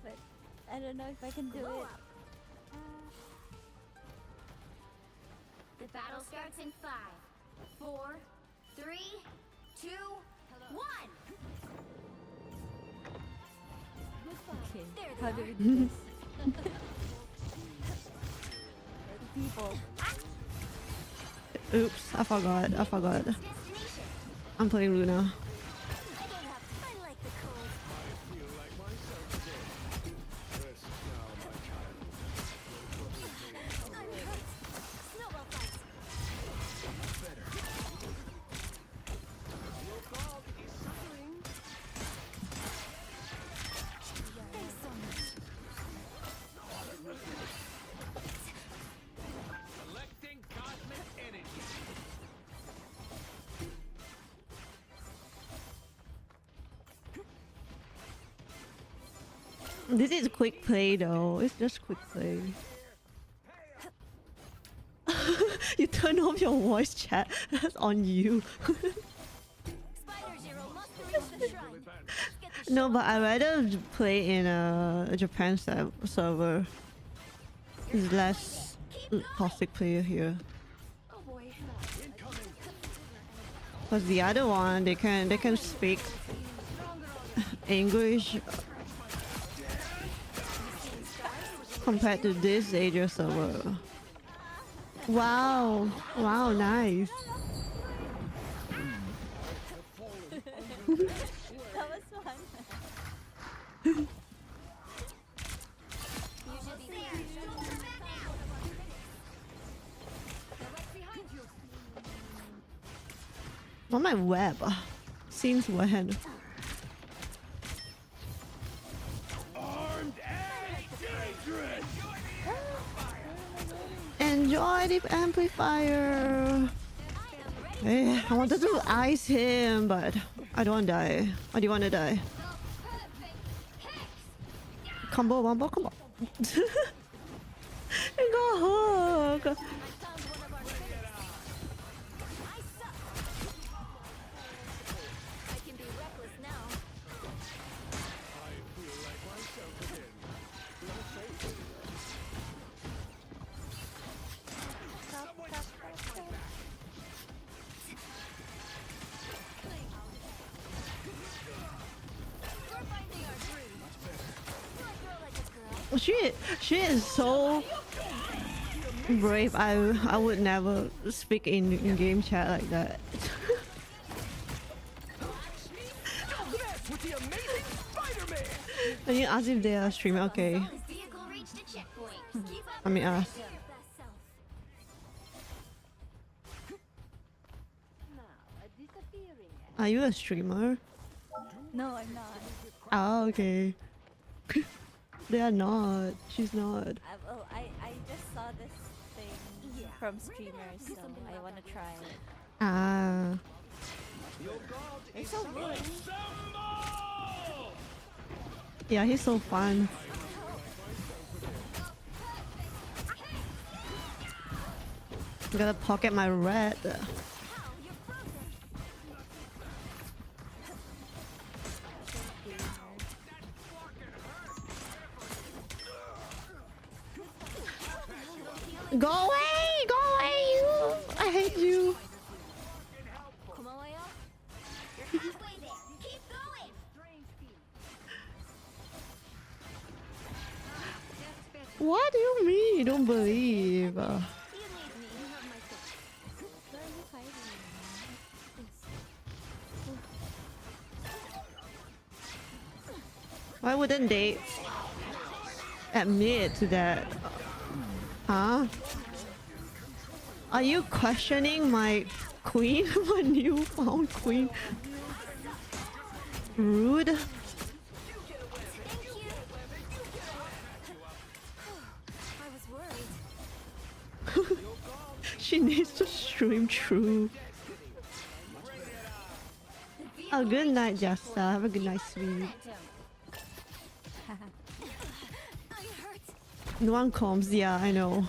But I don't know if I can do it. The battle starts in 5, 4, 3, 2, 1. Okay. There they How do are. we do this? People. Oops, I forgot. I'm playing Luna. I like the cold. feel like myself today. Rest now, my child. No trouble with me. I'm hurt. Snowball fight. This is quick play though. It's just quick play. You turn off your voice chat. That's on you. No, but I rather play in a Japan server. There's less toxic player here. Cause the other one, they can speak English compared to this Asia server. Wow, wow, nice. That was fun. On my web. Since when? Enjoy the amplifier. Hey, I wanted to ice him, but I don't want to die. Why do you want to die? Combo, combo, combo. I got hooked. She is so brave. I would never speak in game chat like that. Can you ask if they are streaming? Okay. Let me ask. Are you a streamer? No, I'm not. Oh, okay. They are not. She's not. I just saw this thing from streamers, so I want to try it. Ah. It's so good. Yeah, he's so fun. I'm gonna pocket my red. Go away! Go away! You! I hate you. What do you mean? You don't believe? Why wouldn't they admit to that? Huh? Are you questioning my queen? My newfound queen? Rude. She needs to stream true. Oh, good night, Jasta. Have a good night, sweet. No one comes. Yeah, I know.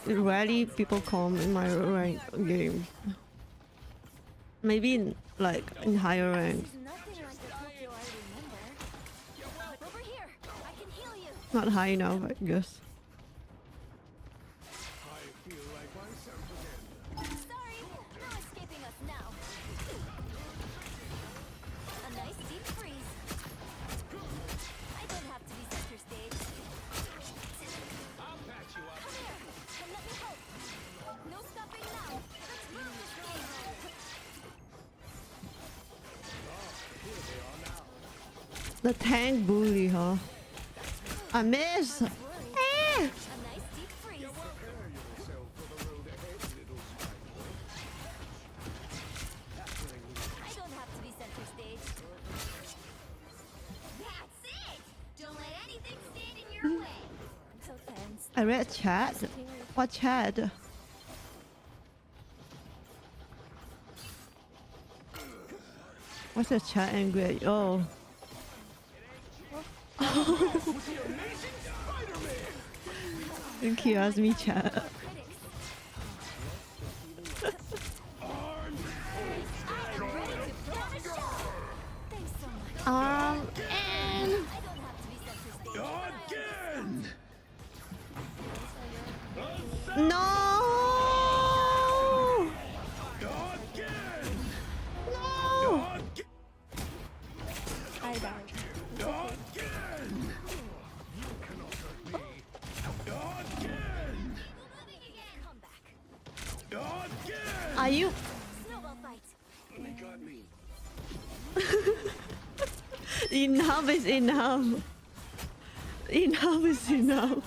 Rarely people come in my rank game. Maybe in, like in higher ranks. Not high enough, I guess. The tank bully, huh? I miss. Eh! I read chat. What chat? What's the chat angry? Oh. Thank you, ask me chat. And Again! no! Again! No! I died. Again! You cannot hurt me. Again! Again! Are you? Snowball fight. They got me. Enough is enough. Enough is enough. Do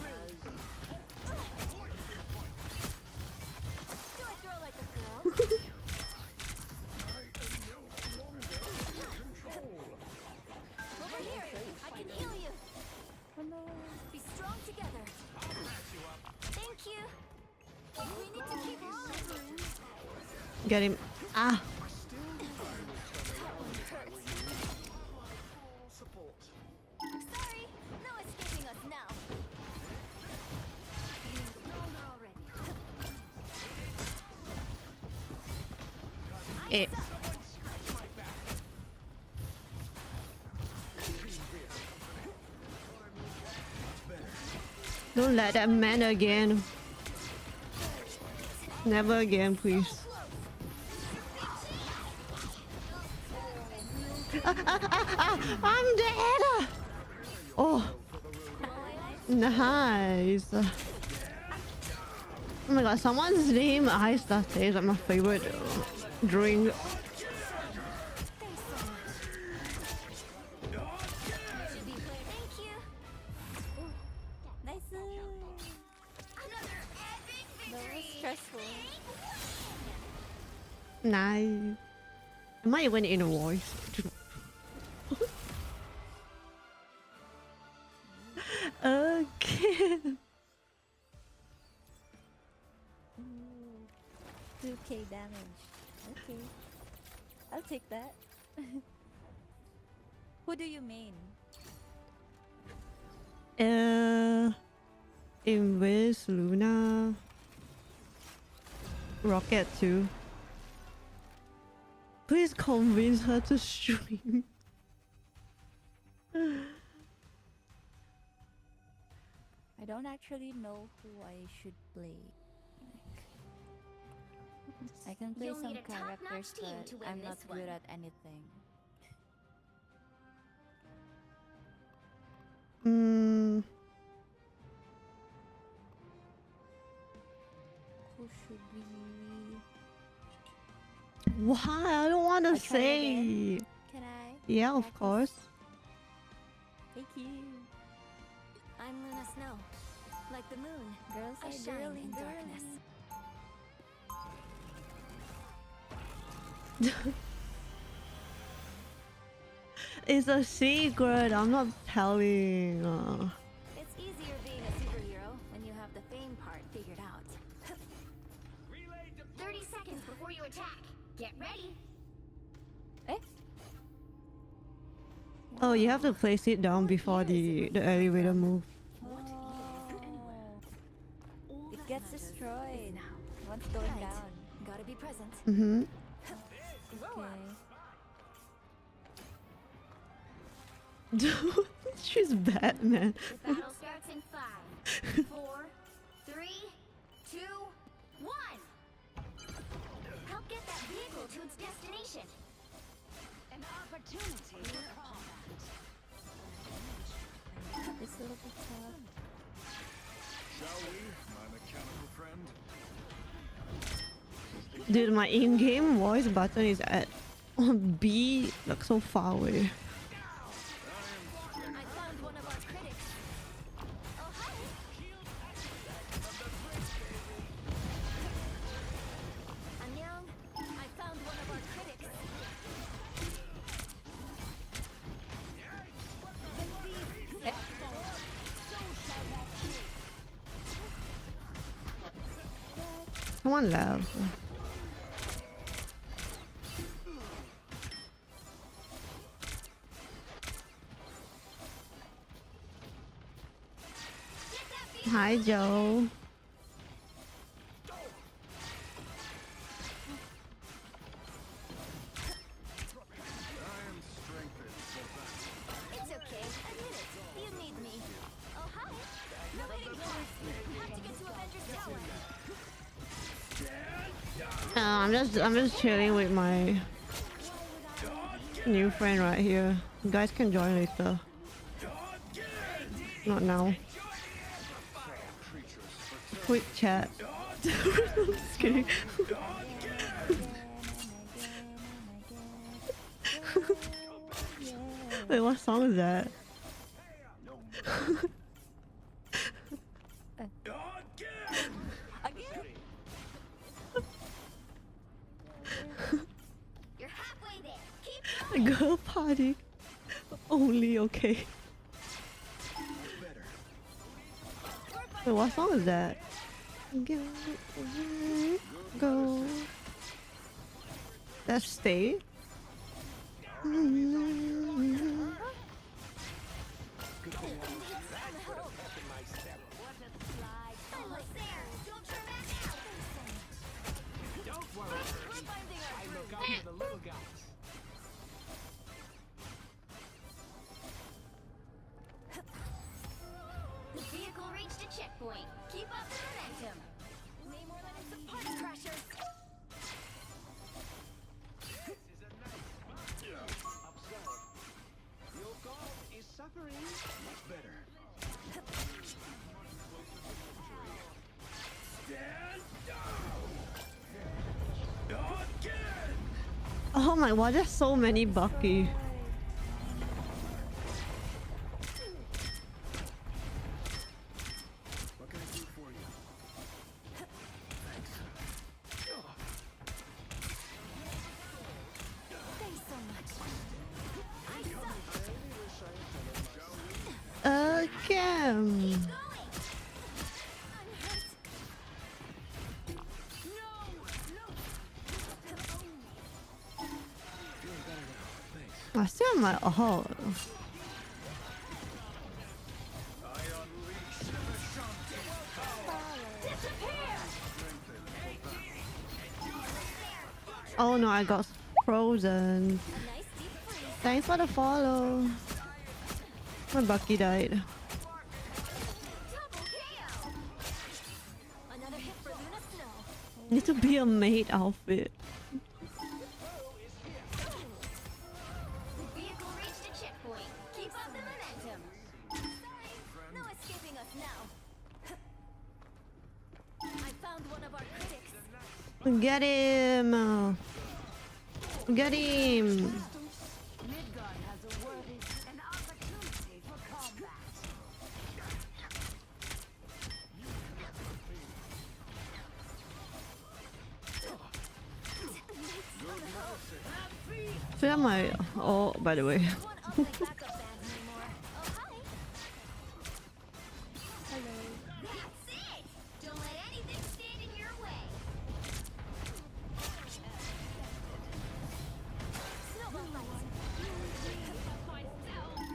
I throw like a girl? Over here, I can heal you. Be strong together. Thank you. We need to keep on. Get him. Ah. Sorry, no escaping us now. It. Don't let that man again. Never again, please. I'm dead! Oh. Nice. Oh my god, someone's name ice latte is like my favorite drink. Nice. That was stressful. Nice. Am I even in a voice? Okay. 2k damage. Okay. I'll take that. Who do you main? Invis, Luna, Rocket too. Please convince her to stream. I don't actually know who I should play. I can play You'll some need a top-notch characters, team but to win I'm not this good one. at anything. Who should we? Why? I don't want to I try again? say. Can I? Yeah, of course. Thank you. I'm Luna Snow. Like the moon, Girls I are shine girly, in darkness. It's a secret. I'm not telling. It's easier being a superhero when you have the fame part figured out. 30 seconds before you attack. Get ready. Oh, you have to place it down before the elevator move. It gets destroyed once going down. Gotta be present. Mm-hmm. Okay. She's Batman. The battle starts in 5, 4, 3, 2, 1. Help get that vehicle to its destination. An opportunity for combat. It's a little bit tough. Shall we, my mechanical friend? Dude, my in-game voice button is at B, like so far away. I found one of our critics. Oh, hi. Annyeong, I found one of our critics. Someone left. Hi, Joe. It's okay. Admit it. You need me. Oh, hi. No hitting blocks. Have to get to Avengers Tower. I'm just chilling with my new friend right here. You guys can join later. Not now. Quick chat. Just kidding. Wait, what song is that? You're halfway there. Keep Girl party. Only okay. Wait, what song is that? Go. That's Stay. The vehicle reached a checkpoint. Keep up the momentum. Way more than it's a party crashers. Your god is suffering. Much better. Stand down. Again. Oh my god, there's so many Bucky. What can I do for you? Thanks. Thanks so much. Again. I still have my oh. Oh no, I got frozen. Thanks for the follow. My Bucky died. Another hit for Luna Snow. Need to be a maid outfit. The vehicle reached a checkpoint. Keep up the momentum. Sorry, no escaping us now. I found one of our critics. Get him! Get him! Midgard has a worthy an opportunity for combat. So am I? Oh, by the way. That's it! Don't let anything stand in your way. Snowball light.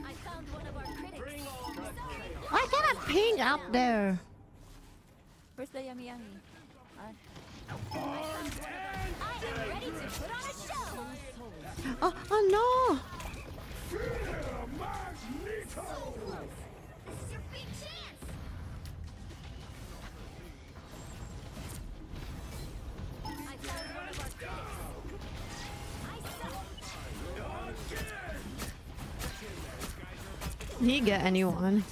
I found one of our critics. I got a ping up there. Where's the yummy yummy? I am ready to put on a show. Oh no! This is your big chance. I found one of our critics. He get anyone?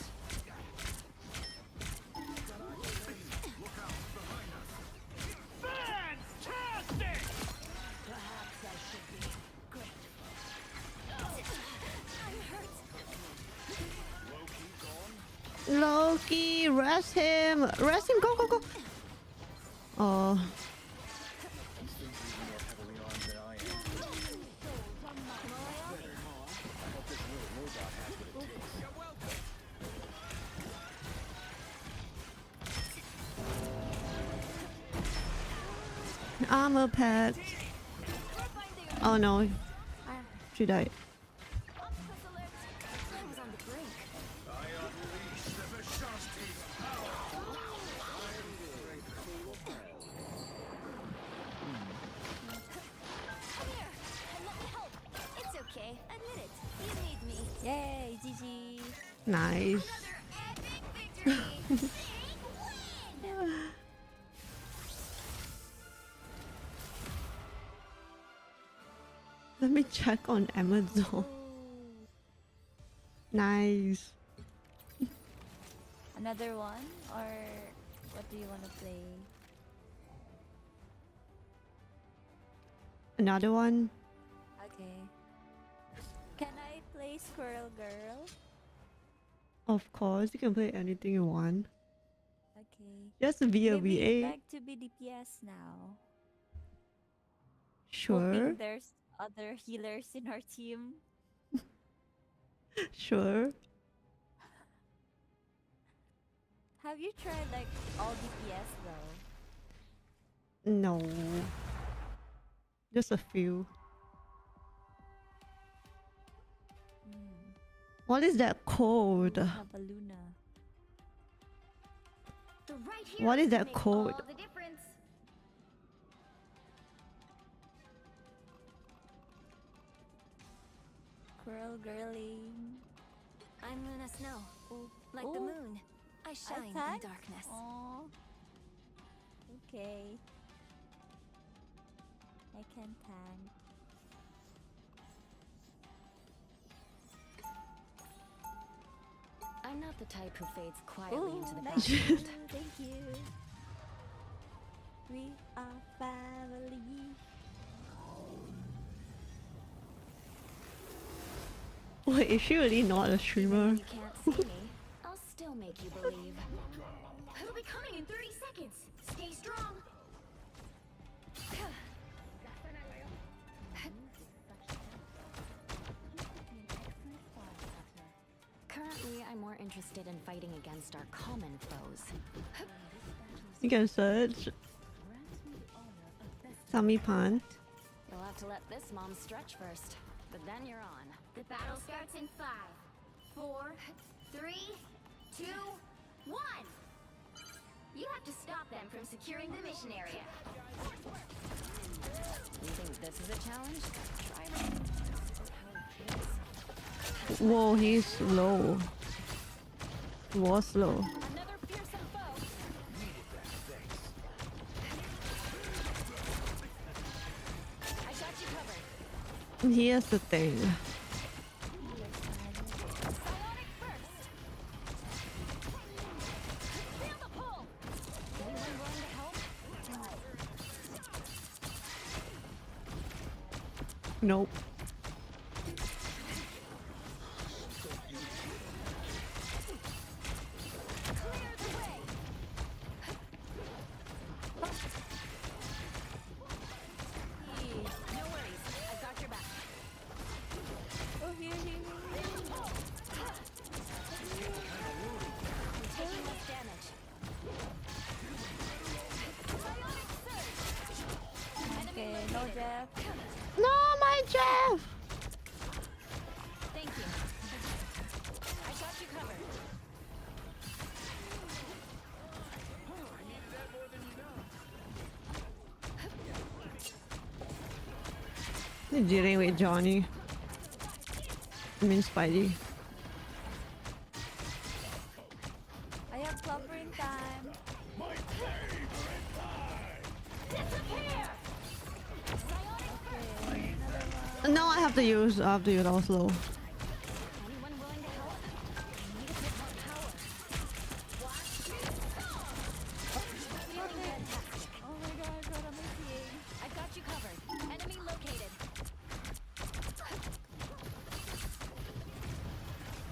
Loki, rest him! Rest him! Go, go, go! Oh. I'm a pet. Oh no. She died. Nice. Let me check on Amazon. Nice. Another one, or what do you want to play? Another one. Okay. Can I play Squirrel Girl? Of course, you can play anything you want. Okay. Just be a Maybe VA. you'd like to be DPS now. Sure. Hoping there's other healers in our team. Sure. Have you tried like all DPS though? No. Just a few. What is that code? Have a Luna. The right What is heroes that make code? all the difference. Squirrel Girly. I'm Luna Snow. Like the Ooh. moon. I shine in tank? darkness. Aw. Okay. I can tank. I'm not the type who fades quietly Ooh, into the thank background. you, thank you. We are family. Wait, is she really not a streamer? You can't see me. I'll still make you believe. It'll be coming in 30 seconds. Stay strong. Currently, I'm more interested in fighting against our common foes. You can search. Sammy Pan. You'll have to let this mom stretch first, but then you're on. The battle starts in 5, 4, 3, 2, 1. You have to stop them from securing the mission area. You think this is a challenge? Try it. Whoa, he's slow. Was slow. Another fearsome foe. I got you covered. Here's the thing. Psylocke first. Feel the pull. Anyone willing to help? Nope. No worries. I've got your back. Oh, here. Taking less damage. Okay, no Jeff. No, my Jeff! Thank you. I got you covered. You're dealing with Johnny. I mean Spidey. I have clobbering time. No, I have to use also. Anyone willing to help? Need a bit more power. Feeling fantastic. Oh my god, I'm seeing. I got you covered. Enemy located.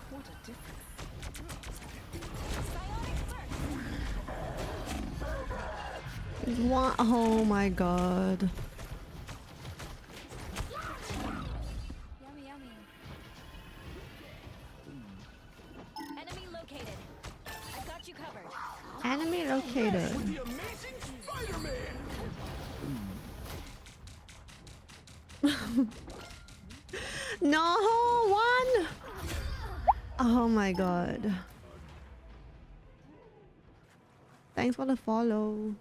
What a difference. Psylocke first. What? Oh my god. Yummy. Enemy located. I got you covered. Enemy located. The amazing Spider-Man! No, one. Oh my god. Thanks for the follow.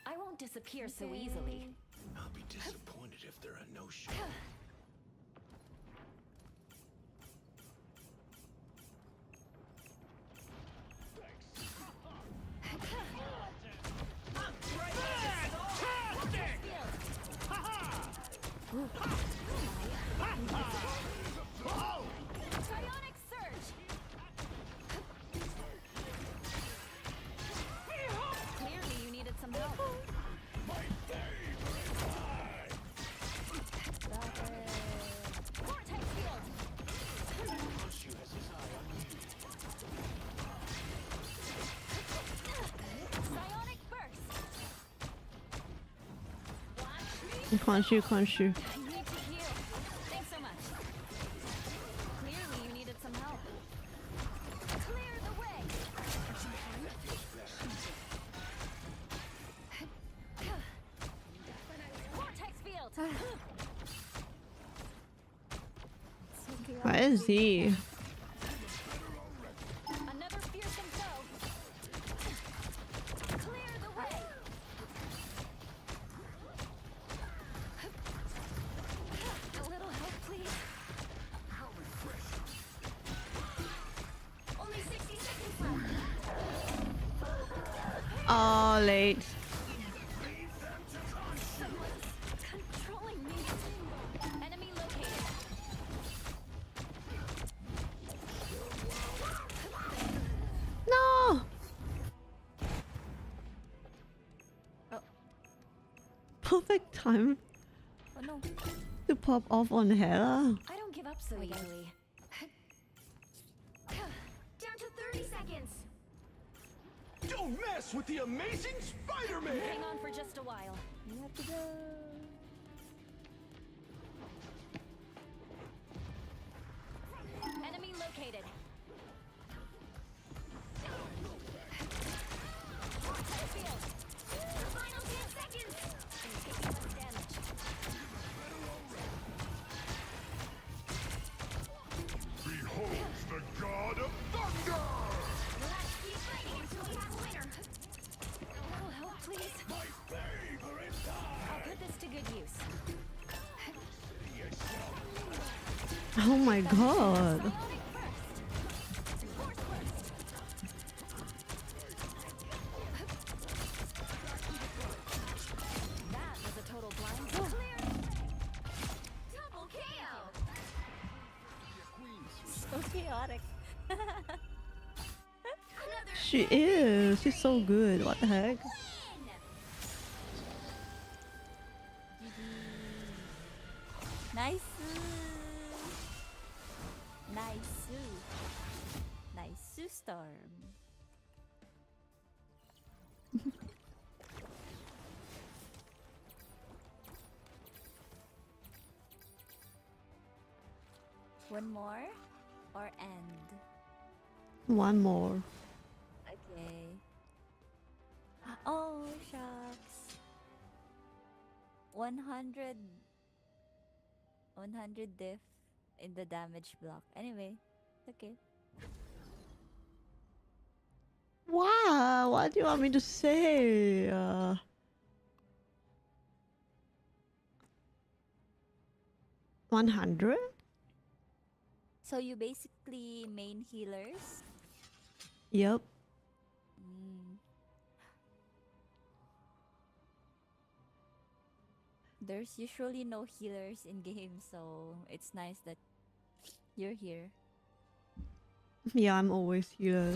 I won't disappear so easily. I'll be disappointed if there are no show. Can't you? I need to heal. Thanks so much. Clearly, you needed some help. Clear the way. Vortex field. Where is he? Another fearsome foe. Clear the way. A little help, please. Only 60 seconds left. Oh, late. Controlling me. Enemy located. No. Perfect time Oh no. to pop off on Hela. I don't give up so easily. Down to 30 seconds. Don't mess with the amazing Spider-Man! Hang on for just a while. You have to go. Enemy located. Vortex field. Final 10 seconds. I'm taking less damage. Behold the god of thunder! Let's keep fighting until we have a winner. A little help, please. My favorite I'll put this to good use. Oh my god. Psionic first. Force burst. That was a total blind. Clear. Double KO. So chaotic. She is. She's so good. What the heck? Nice. Nice. Nice storm. One more or end? One more. Okay. Oh, shucks. 100 diff in the damage block. Anyway, okay. Wow, what do you want me to say? 100? So you basically main healers? Yep. There's usually no healers in game, so it's nice that you're here. Yeah, I'm always here.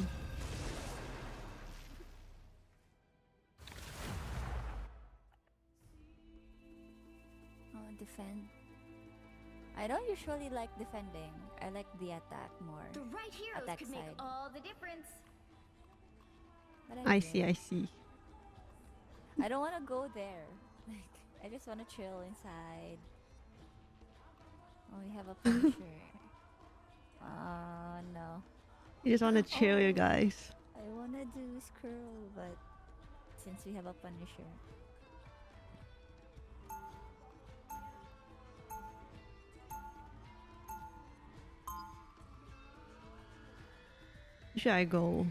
Oh, defend. I don't usually like defending. I like the attack more. The right heroes Attack could side. make all the difference. But I do. see, I see. I don't want to go there. Like, I just want to chill inside. Oh, we have a Punisher. No. You just want to chill, you guys. I want to do Skrull, but since we have a Punisher. Should I go?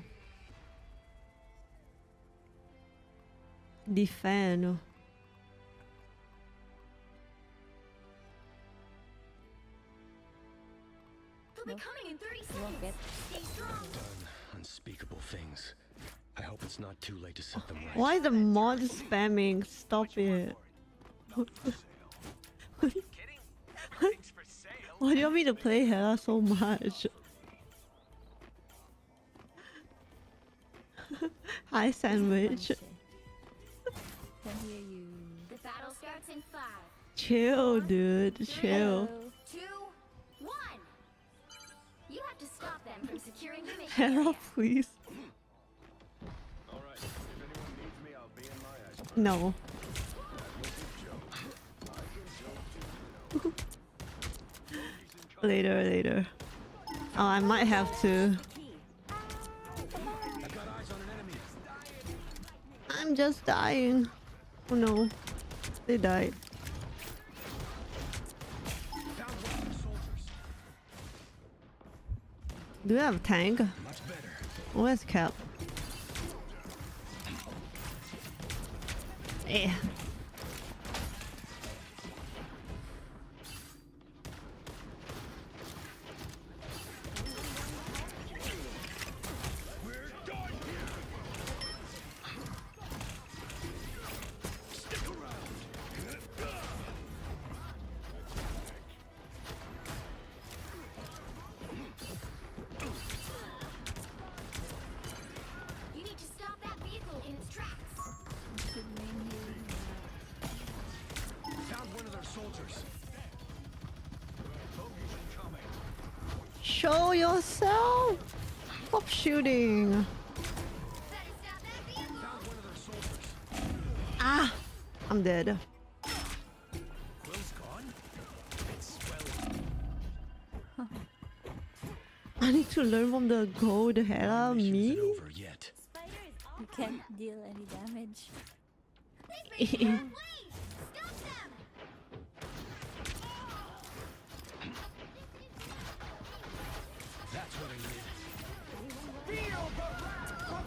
Defend. They'll be coming in 30 You won't seconds. get. Stay strong. Done unspeakable things. I hope it's not too late to set them right. Why the mod spamming? Stop it. Why do you want me to play Hela so much? Hi, Sandwich. Can hear you. The battle starts in 5, Chill, dude. Chill. 2, 1. You have to stop them from securing the mission Hela, area. please. Alright, if anyone needs me, I'll be in my eyes. No. Later. Oh, I might have to. I'm just dying. Oh no. They died. Do you have a tank? Where's Cap? Eh. You need to stop that vehicle in its tracks. Found one of their soldiers. Bogey's incoming. Show yourself! Stop shooting! Ah! I'm dead. Quill's gone? It's swelling. I need to learn from the gold Hela. Me? Over yet. You can't deal any damage. That's what I need. Feel the wrath of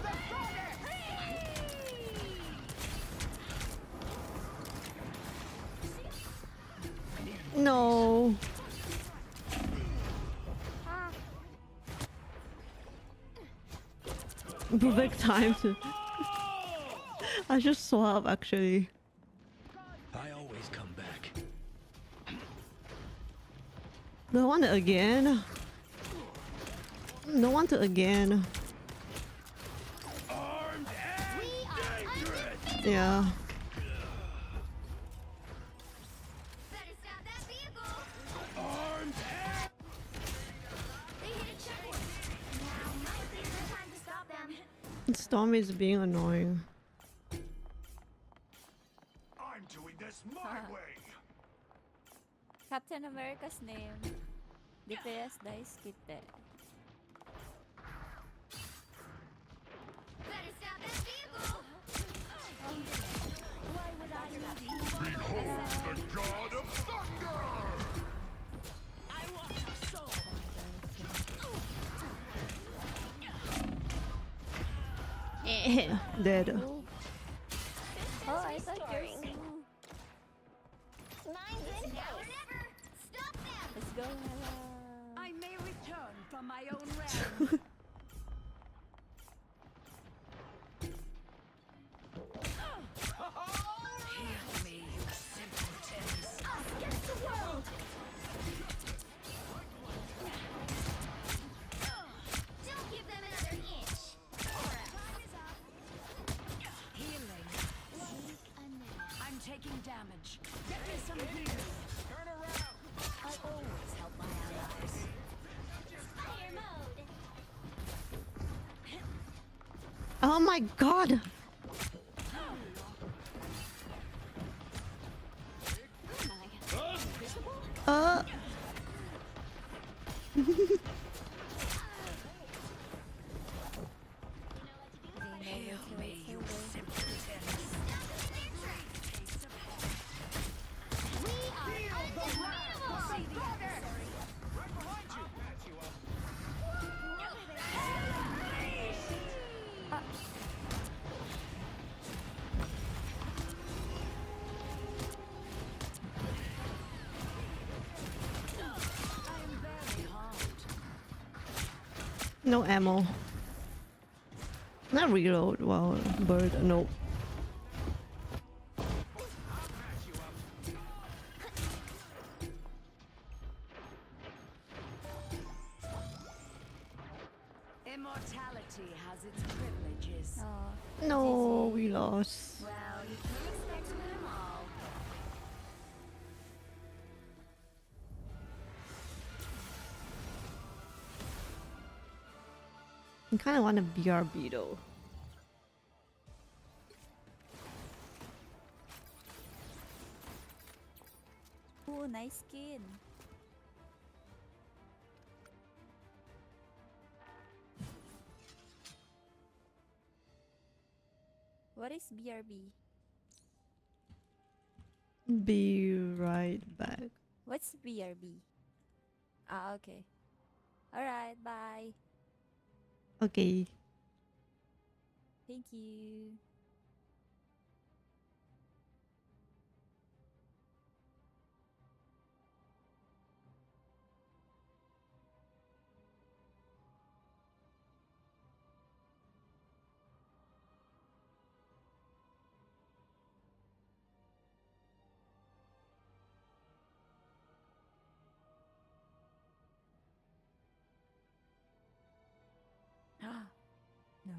the No. Perfect time to. I should swap actually. I always come back. Don't want it again. Don't want it again. Armed and dangerous. Yeah. Armed and They hit a checkpoint. Now might be the time to stop them. Storm is being annoying. I'm doing this my way. Captain America's name. DPS dice kite. Better stop that vehicle. Why would I not be? Behold the god of thunder! I want your soul. Dead. Oh, I thought you're so... Now or never. Stop them. Let's go, Hela. I may return from my own realm. Heal me, you simpletons. Us against the world. Don't give them another inch. Healing. I'm taking damage. Get me some healing. Turn around! I always help my allies. Fire mode. Oh my god! Uh. Heal me, you simpletons. We are undeniable. Right behind you! Patch you up. I am very hard. No ammo. Not reload. Wow, bird. Nope. Immortality has its privileges. Oh, No, we lost. Well, you can expect to win them all. I kind of want a BRB though. ooh, nice skin. What is BRB? Be right back. What's BRB? Ah, okay. Alright, bye. Okay. Thank you. No.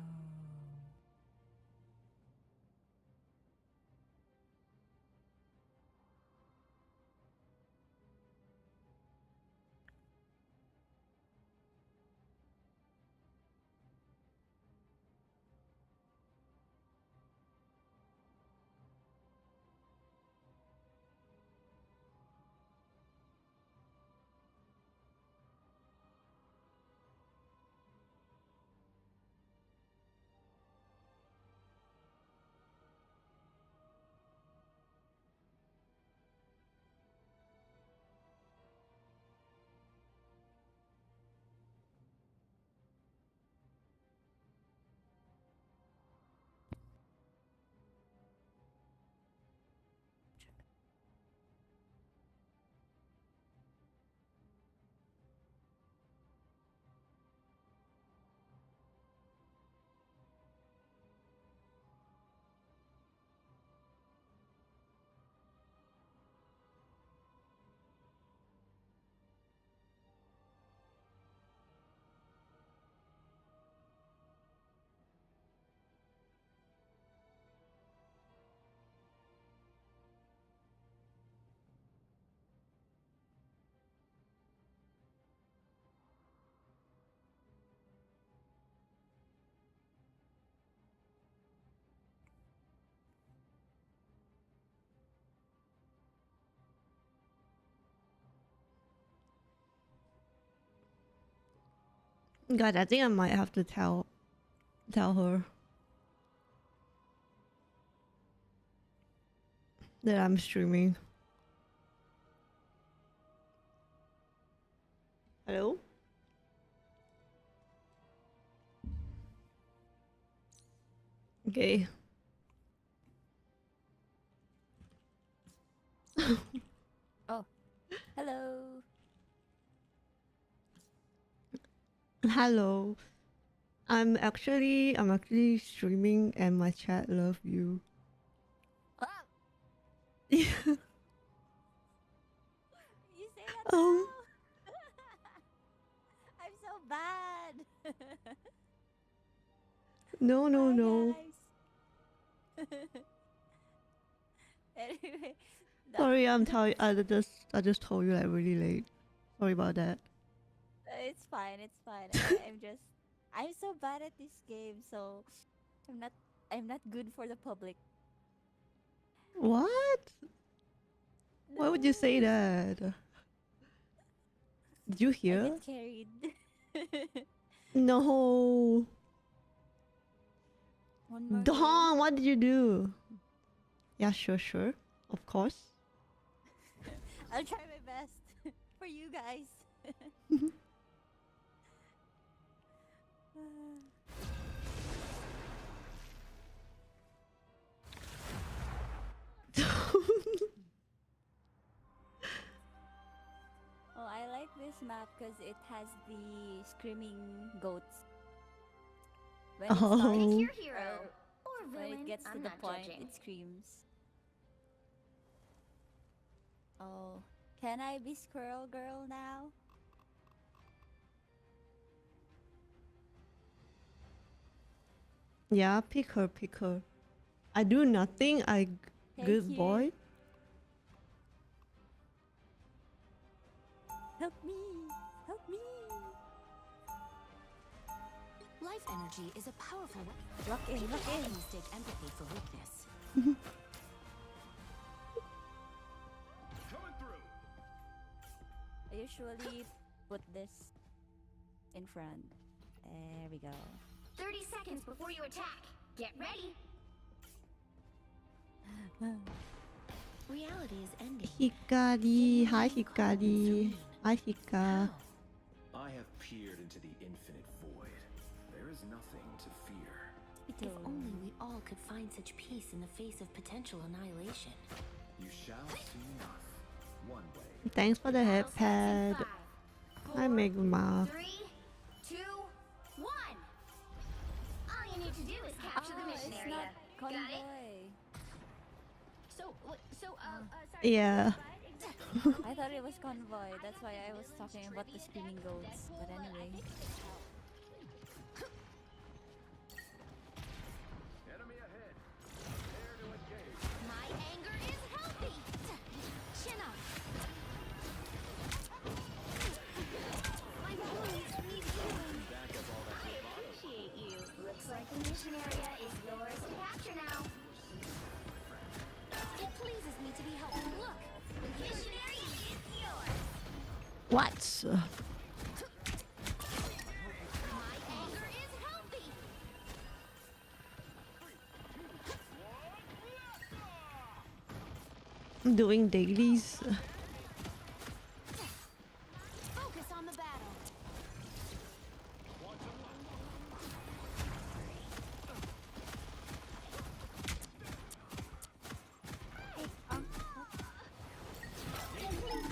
God, I think I might have to tell her that I'm streaming. Hello? Okay. Oh, hello. Hello. I'm actually streaming and my chat love you. You say that now? I'm so bad. No, no, no. Anyway, Sorry, I just told you like really late. Sorry about that. It's fine. It's fine. I'm so bad at this game, so I'm not good for the public. What? Why would you say that? Did you I hear? get carried. No. One more Dawn, what did you do? Yeah, sure. Of course. I'll try my best for you guys. Oh, I like this map because it has the screaming goats. When it starts, Pick your hero or when villain. it gets to I'm the not point, judging. it screams. Oh, can I be Squirrel Girl now? Yeah, pick her. I do nothing. Good you. boy. Help me! Help me! Life energy is a powerful weapon. Lock in, lock in. Mistake empathy for weakness. Coming through. I usually put this in front. There we go. 30 seconds before you attack. Get ready. Reality is ending. Hikari. Hi, Hikari. Hi, Hika. I have peered into the infinite void. There is nothing to fear. If only we all could find such peace in the face of potential annihilation. You shall see enough. One way. Thanks for the headpad. Hi, Megma. 3, 2, 1. All you need to do is capture the mission it's area. not Got it? convoy. Sorry. Yeah. I thought it was convoy. That's why I was talking about the screaming goats. But anyway. Enemy ahead. Prepare to engage. My anger is healthy. Chin up. My wounds need healing. I appreciate you. Looks like the mission area is yours to capture now. It pleases me to be helpful. Look, The mission area is yours. What? My anger is healthy. I'm doing dailies. focus on the battle.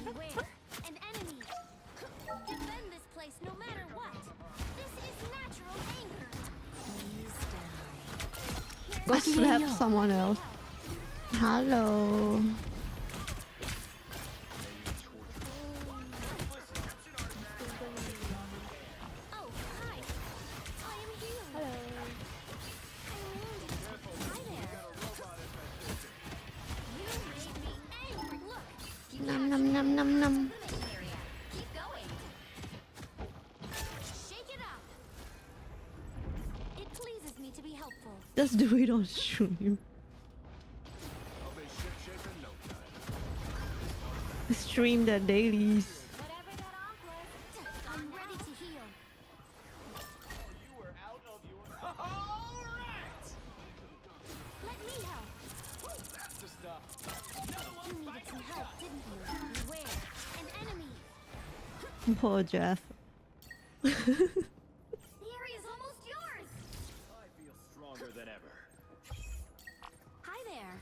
Beware, an enemy. Defend this place no matter what. This is natural anger. Please die. Let's slap someone else. Hello. Oh, hi. I am healed. Hello. Hi there. You made me angry. Look, Num num num num num. Keep going. shake it up. It pleases me to be helpful. Just do it on stream. I'll be ship-shape in no time. Stream the dailies. I'm ready to heal. You were out of your... Alright! Let me help. That's the stuff. You needed some help, didn't you? Beware, an enemy. Poor Jeff. The area is almost yours. I feel stronger than ever. Hi there.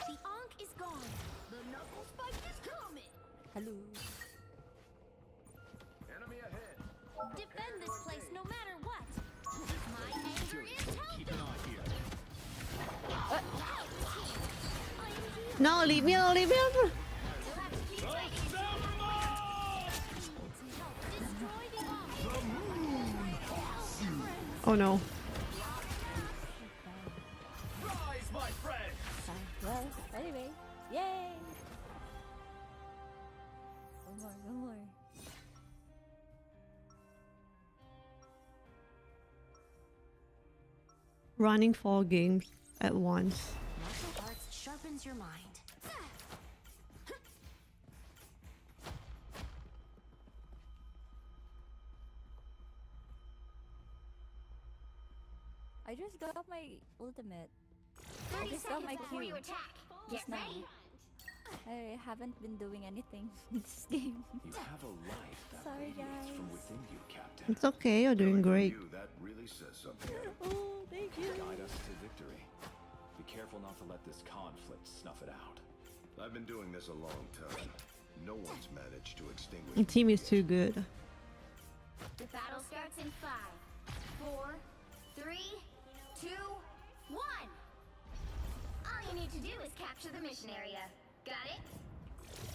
The Ankh is gone. The knuckle spike is coming. Hello. Enemy ahead. Defend this place no matter what. My anger is healthy. Keep an eye here. No, leave me alone, leave me alone. Oh no. Rise, my friend. Well, anyway. Yay! One more, one more. Running 4 games at once. Martial arts sharpens your mind. I just got my ultimate. I 30 just got my seconds before Q you attack. just Get now. ready. I haven't been doing anything in this game. You have a light that Sorry, radiates from guys. within you, Captain. It's okay, you're doing great. That really says something. Oh, thank you. Guide us to victory. Be careful not to let this conflict snuff it out. I've been doing this a long time. No one's managed to extinguish The team is too good. The battle starts in 5, 4, 3, 2, 1. All you need to do is capture the mission area. Got it?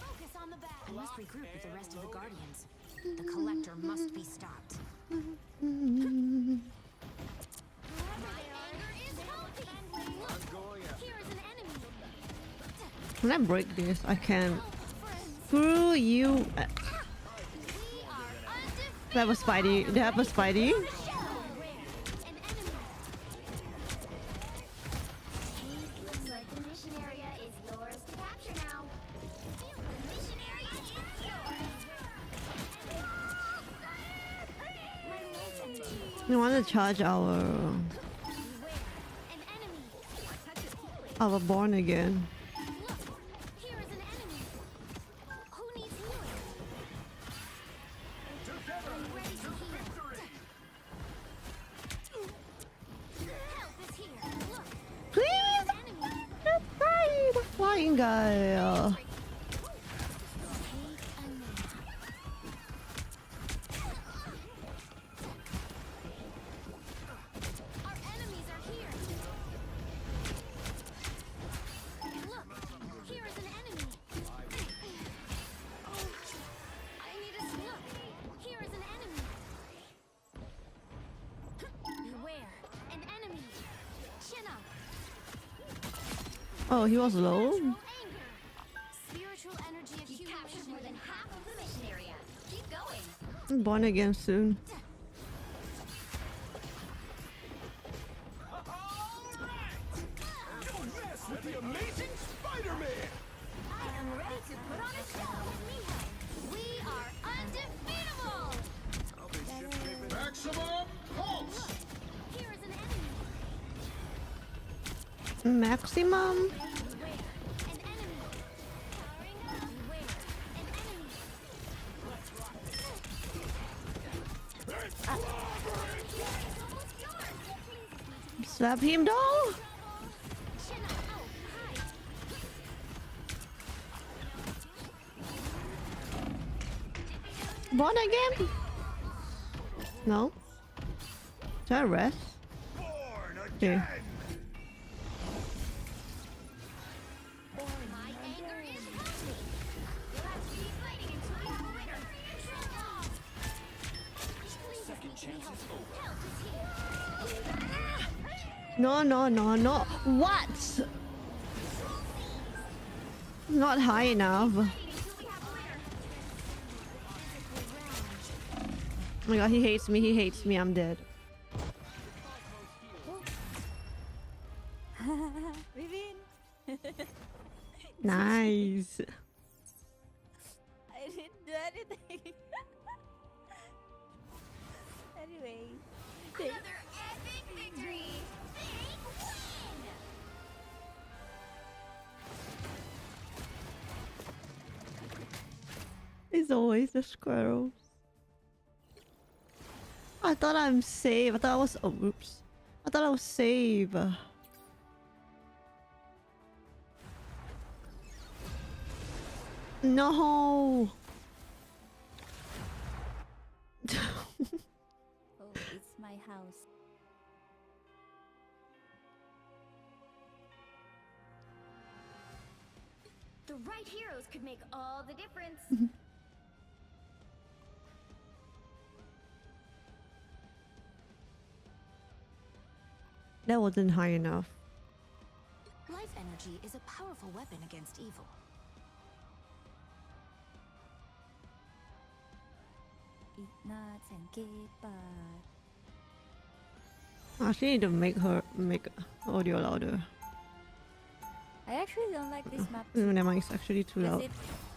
Focus on the battle. I must regroup with the rest of the Guardians. The Collector must be stopped. My anger is healthy. I'm going after. Here is an enemy. Can I break this? I can't. Screw you. They have a Spidey. They have a Spidey. Looks like the mission area is yours to capture now. The mission area is yours. We want to charge our I was born again. Look, here is an enemy. Who needs healing? I'm ready to heal. Help is here. Look, Please, the flying guy. our enemies are here. Look, here is an enemy. Oh, I need a look. Here is an enemy. Beware, an enemy. Chin up. Oh, he was low. Spiritual energy of you captured more than half of the mission area. Keep going. I'm born again soon. Don't mess with the amazing Spider-Man! I am ready to put on a show. We are undefeatable. Maximum pulse! Here is an enemy. Maximum. Beware, an enemy. Powering up. Beware, an enemy. Slap him down. Chin up. Oh, hide. Born again? No. Should I rest? Okay. My anger is healthy. You'll have to keep fighting until you have a winner. Second chances over. Help is here. No, no, no, no. What? Not high enough. Oh my god, he hates me, he hates me, I'm dead. Vivian! Nice. I didn't do anything. Anyway. Another epic victory. Big win. It's always the squirrels. I thought I'm safe. I thought I was. Oh, oops. I thought I was safe. No. Oh, it's my house. The right heroes could make all the difference. That wasn't high enough. Life energy is a powerful weapon against evil. Eat nuts and get bad. I actually need to make audio louder. I actually don't like this map. No, never mind, it's actually too loud.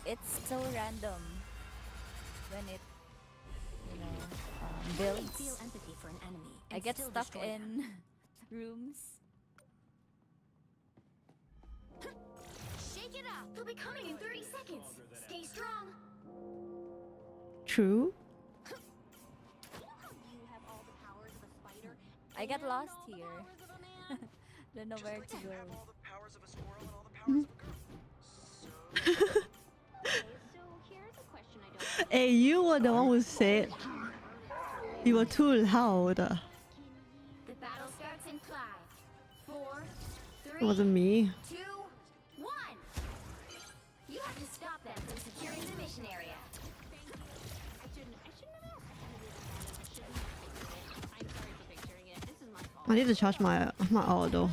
It's so random when it, builds. Feel empathy for an enemy. I get stuck in rooms. Shake it up. They'll be coming in 30 seconds. Stay strong. True. I get lost here. Don't know where to go. Hey, you were the one who said you were too loud. The battle starts in 5, 4, 3, It wasn't me. 2, 1. You have to stop them from securing the mission area. I need to charge my auto.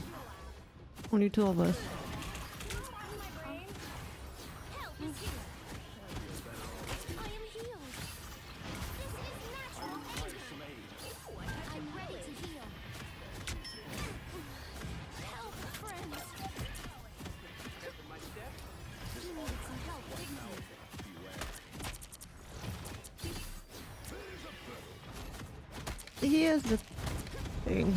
Only two of us. Help is here. I am healed. This is natural anger. I'm ready to heal. Help, friends. You needed some help, didn't you? Here's the thing.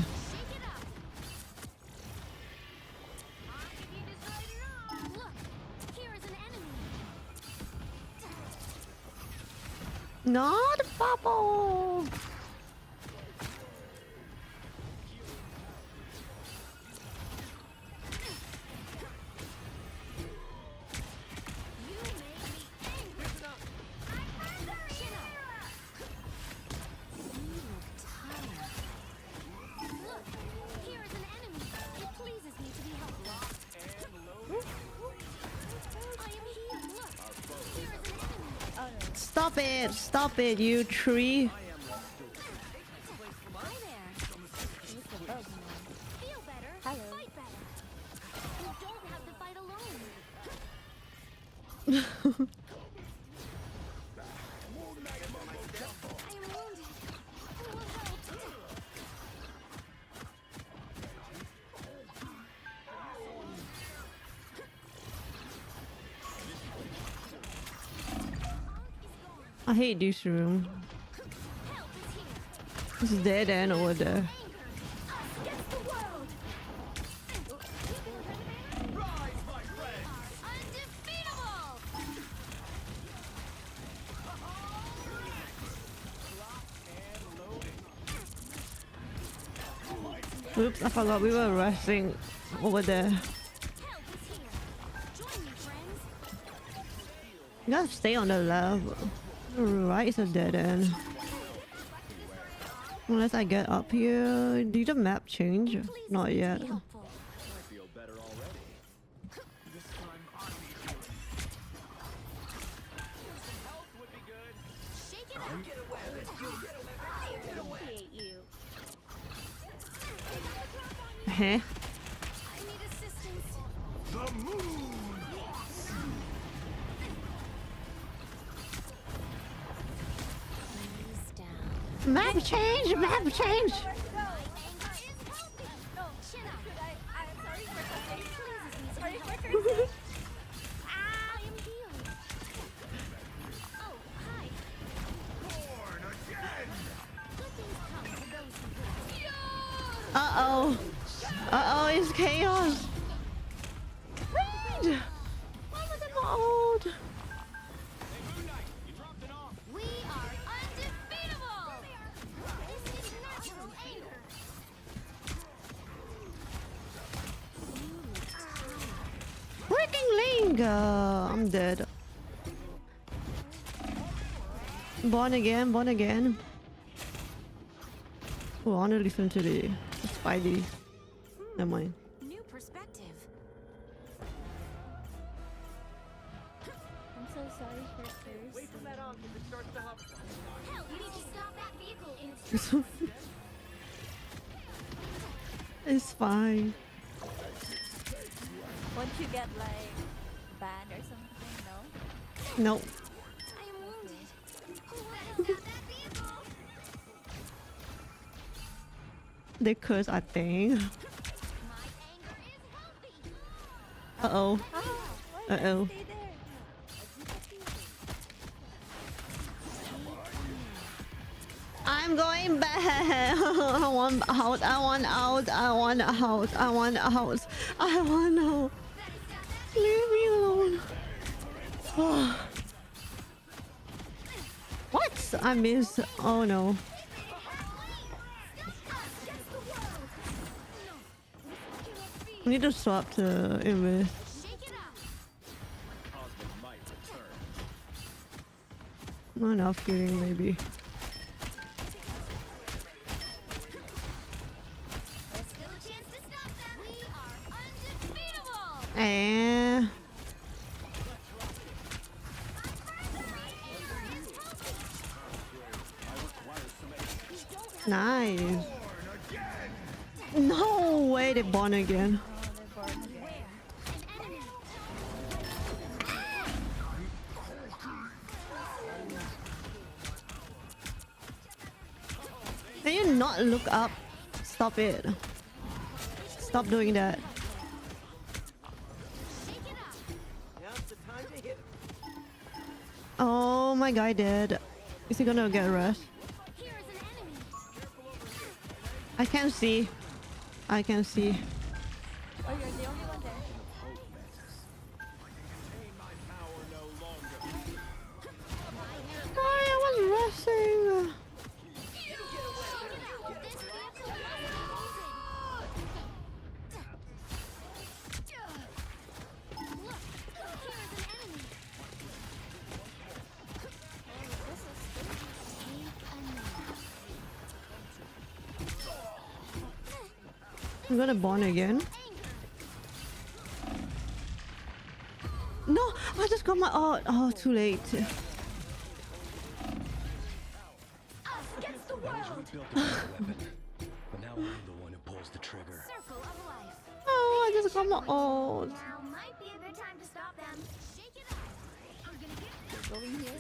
Not bubble. Stop it, you tree. I hate this room. It's dead end over there. Oops, I forgot we were rushing over there. You gotta stay on the left. Right is a dead end. Unless I get up here. Did the map change? Not yet. Huh? Map change! Map change! Uh-oh. Uh-oh, it's chaos. Reed! Why was it not old? Freaking Link! I'm dead. Born again, born again. Oh, I want to listen to the Spidey. Never mind. New perspective. I'm so sorry for first. Wait for that on if it starts to hop. Help! You need to stop that vehicle in It's fine. Won't you get like banned or something? No. Nope. I am wounded. Who let us out that vehicle? They curse, I think. Uh-oh. Uh-oh. I'm going back. I want out. I want out. I want out. I want out. I want out. Leave me alone. What? I missed. Oh no. I need to swap to invis. Not enough healing, maybe. Eh. Nice. No way they born again. Can you not look up? Stop it. Stop doing that. Oh, my guy dead. Is he gonna get rest? I can't see. I can see. Oh, you're the only one there. I was I'm gonna bond again. No, I just got my ult. Oh, too late. Us against the world. But now I'm the one who pulls the trigger. Circle of life. Oh, I just got my ult. Now might be a good time to stop them. Shake it up. I'm gonna get Going here.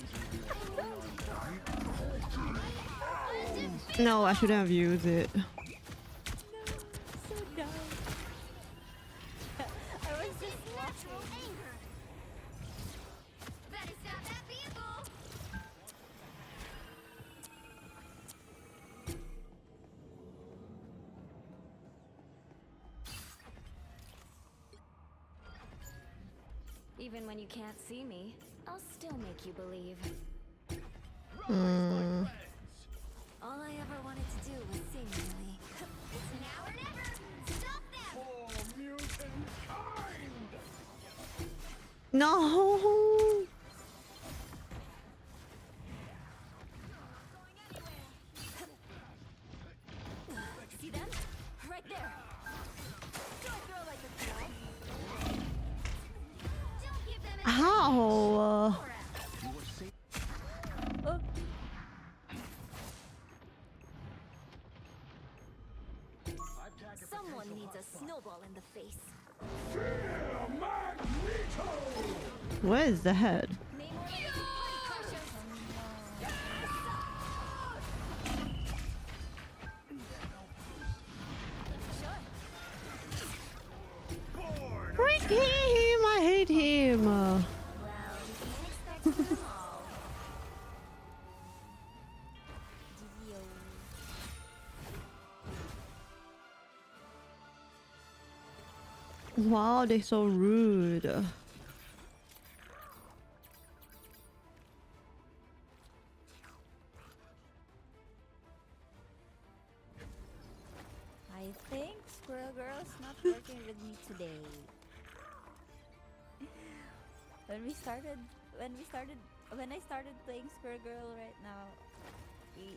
No, I shouldn't have used it. So dumb. I was just watching. Better stop that vehicle. Even when you can't see me, I'll still make you believe. All I ever wanted to do was sing, really. It's now or never. Stop them. For mutant kind. No. See them? Right there. Don't throw like a girl. Don't give them an How? Someone needs a snowball in the face. Where is the head? Freak him! I hate him. Wow, they're so rude. I think Squirrel Girl's not working with me today. When I started playing Squirrel Girl right now,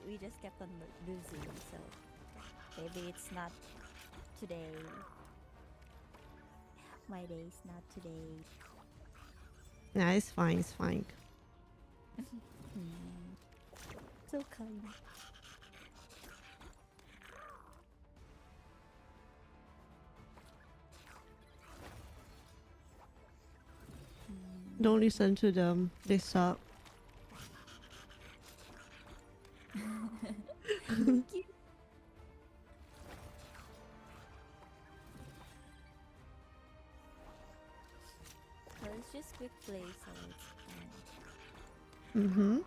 we just kept on losing, so maybe it's not today. My day's not today. Nah, it's fine, it's fine. So kind. Don't listen to them. They suck. Thank you. Well, it's just quick play, so it's fine. Mm-hmm.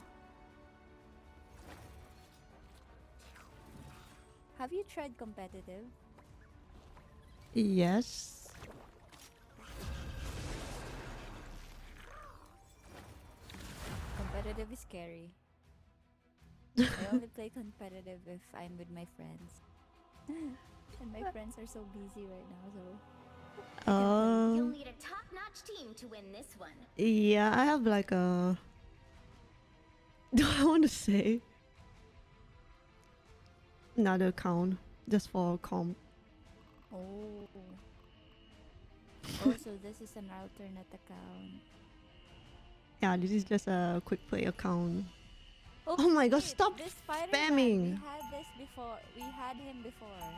Have you tried competitive? Yes. Competitive is scary. I only play competitive if I'm with my friends. And my friends are so busy right now, so... You'll need a top-notch team to win this one. Yeah, I have like a... Do I want to say? Another account, just for comp. Oh. Oh, so this is an alternate account. Yeah, this is just a quick play account. Oh my god, stop this Spider-Man, spamming! We had this before. We had him before.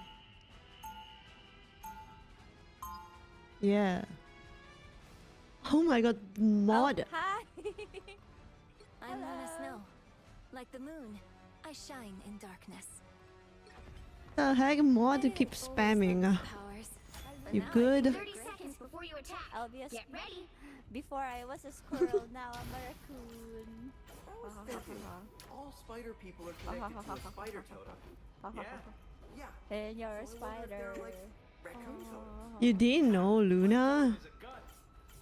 Yeah. Oh my god, mod! Hi! I'm Luna Snow. Like the moon, I shine in darkness. The heck, mod keep spamming. You good? 30 seconds before you attack. I'll be a Get ready. Before I was a squirrel, now I'm a raccoon. All spider people are connected to a spider totem. Yeah. And you're a spider. You didn't know, Luna?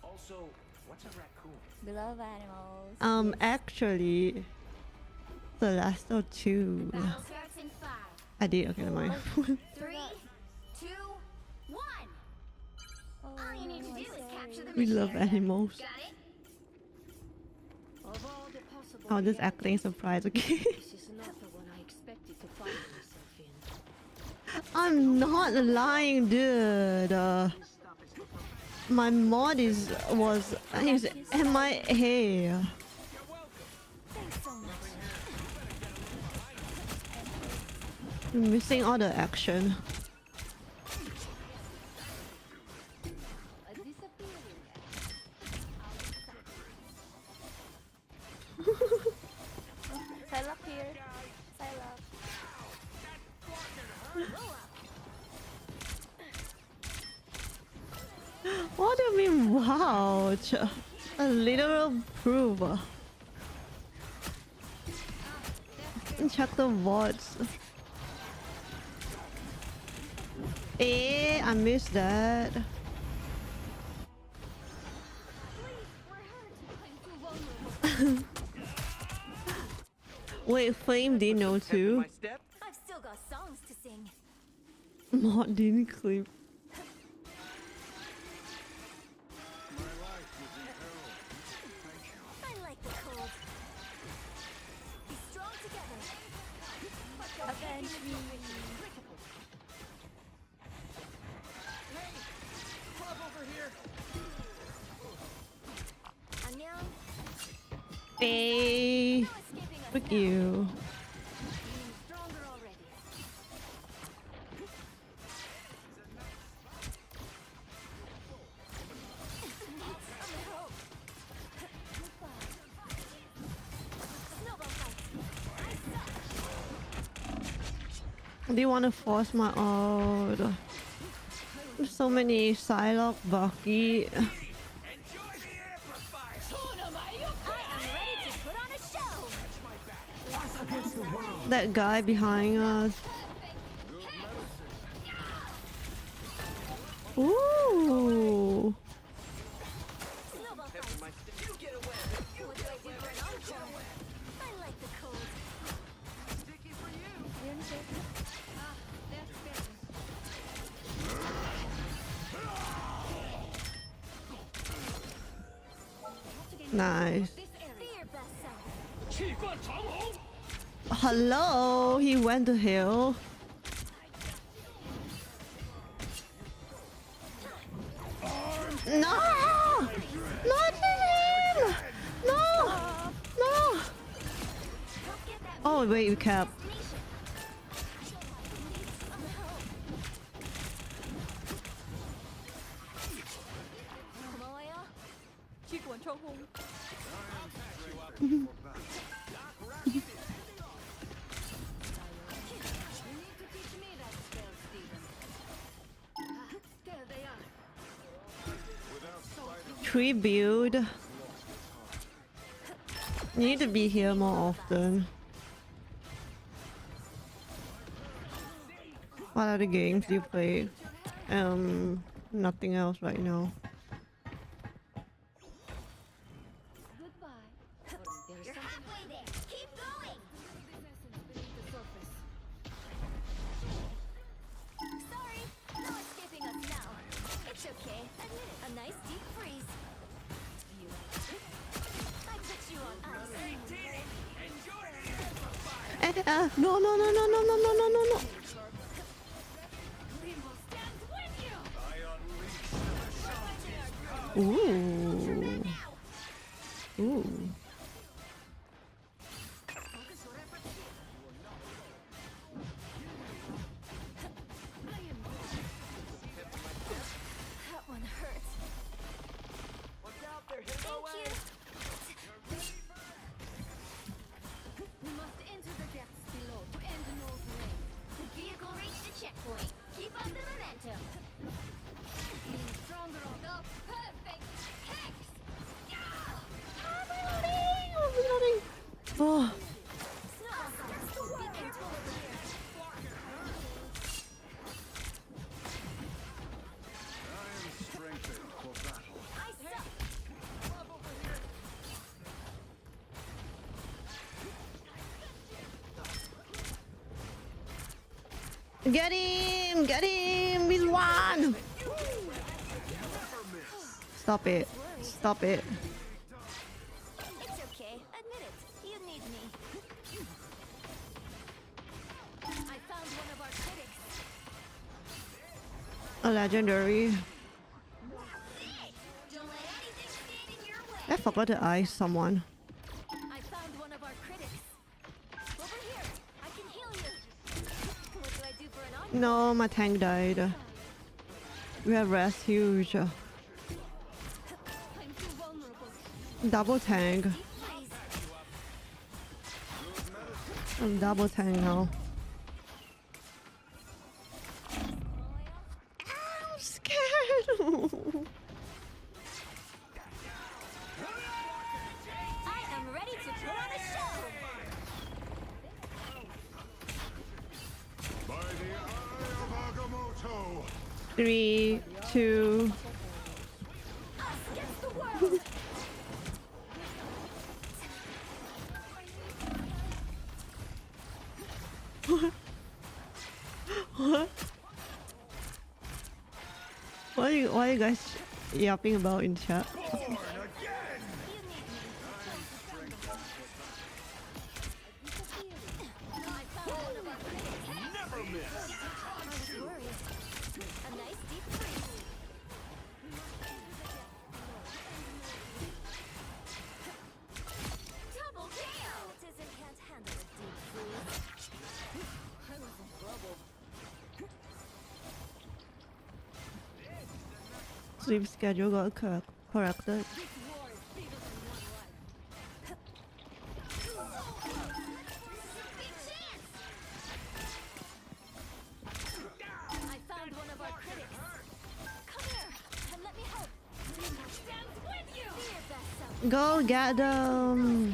Also, what's a raccoon? We love animals. Actually, the last or two. Battle starts in 5. I did, okay, never mind. 3, 2, 1. All you need to do is capture the We love mission area. animals. Got it? Of all the possible I'll just acting surprised, okay? this is not the one I expected to find myself in. I'm not lying, dude. My mod is MIA. Missing all the action. Psylocke here. Psylocke. What do you mean, wow? A literal proof. Check the votes. I missed that. Wait, Flame didn't know too. I've still got songs to sing. Mod didn't clip. I like the cold. Be strong together. Avenge me. Club over here. Annyeong. Hey, fuck you. Stronger already. Do you want to force my ult? There's so many Psylocke, Bucky. That guy behind us. Ooh. Nice. Hello, he went to hill. No! Not him! No! No! Oh wait, you kept. Tree build. You need to be here more often. What other games do you play? Nothing else right now. You're halfway there. Keep going. Sorry, no escaping us now. It's okay. A nice deep freeze. I put you on ice. No, no, no, no, no, no, no, no, no, no. Ooh. Ooh. That one hurts. Thank you. We must enter the depths below to end the North Ring. The vehicle reached the checkpoint. Keep up the momentum. Being stronger on the perfect hex. Oh. Get him! Get him! He's one! Stop it. Stop it. It's okay. Admit it. You need me. I found one of our critics. A legendary. I forgot to ice someone. I found one of our critics. Over here, I can heal you. What do I do for an encore? No, my tank died. We have rest huge. I'm too vulnerable. Double tank. I'm double tank now. I'm scared. I am ready to put on a show. By the eye of Agamotto. 3, 2. Us against the world. What? What are you guys yapping about in chat? Never miss. A nice deep freeze. Double kill. Citizen can't handle a deep freeze. I was in trouble. Sleep schedule got corrected. I found one of our critics. Come here and let me help. Stands with you. Be your best self. Go get them.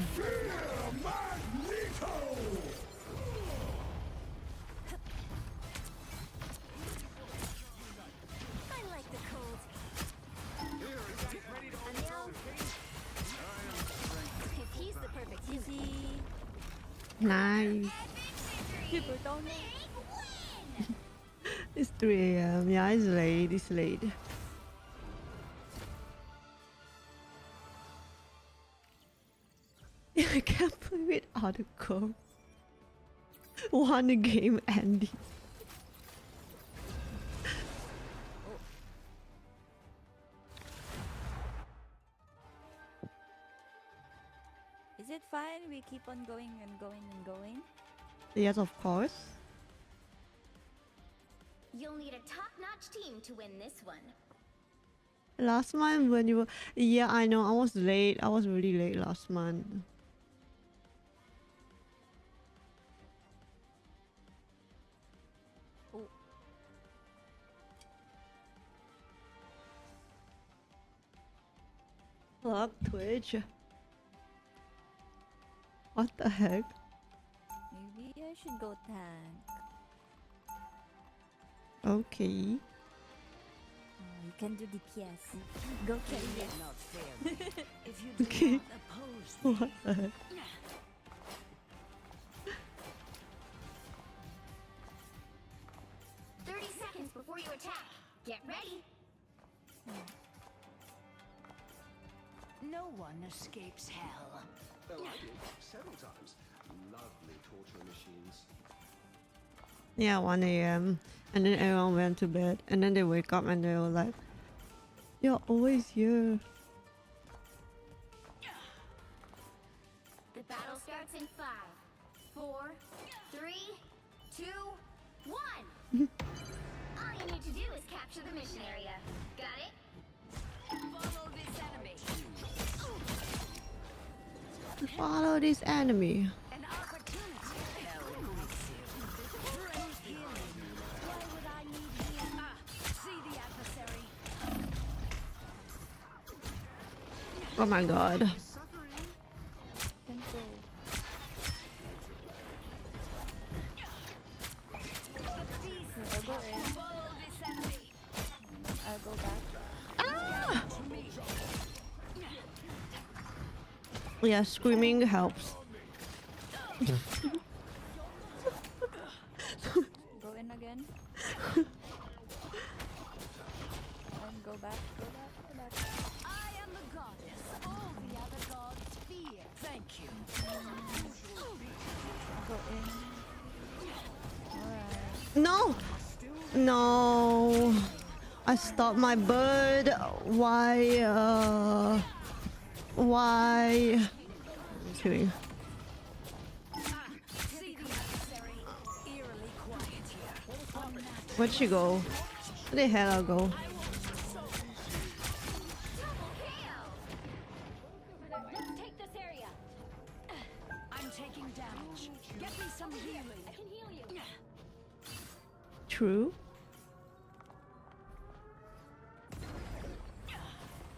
I like the cold. If he's the perfect easy. Nice. People don't know. It's 3 a.m. Yeah, it's late. It's late. I can't believe it. Article. One game ending. Is it fine? We keep on going and going and going. Yes, of course. You'll need a top-notch team to win this one. Last month when you were... Yeah, I know. I was late. I was really late last month. Oh. Look, Twitch. What the heck? Maybe I should go tank. Okay. Oh, you can do DPS. Go carry this. Not fair. If you do Okay. not oppose What the heck? 30 seconds before you attack. Get ready. no one escapes hell. Oh, I did. Several times. Lovely torture machines. Yeah, 1 a.m. And then everyone went to bed. And then they wake up and they were like, "You're always here." The battle starts in 5, 4, 3, 2, 1. All you need to do is capture the mission area. Got it? Follow this enemy. Follow this enemy. An opportunity. Hell awaits you. Friend healing. Why would I need healing? See the adversary. Oh my god. I'll go in. Follow this enemy. I'll go back. Yeah, screaming helps. Go in again. And go back, go back, go back. I am the goddess. All the other gods fear. Thank you. Go in. Alright. No! No! I stopped my bird. Why? Why? I'm kidding. Where'd she go? Where the hell I go? Let's take this area. I'm taking damage. Get me some healing. I can heal you. True.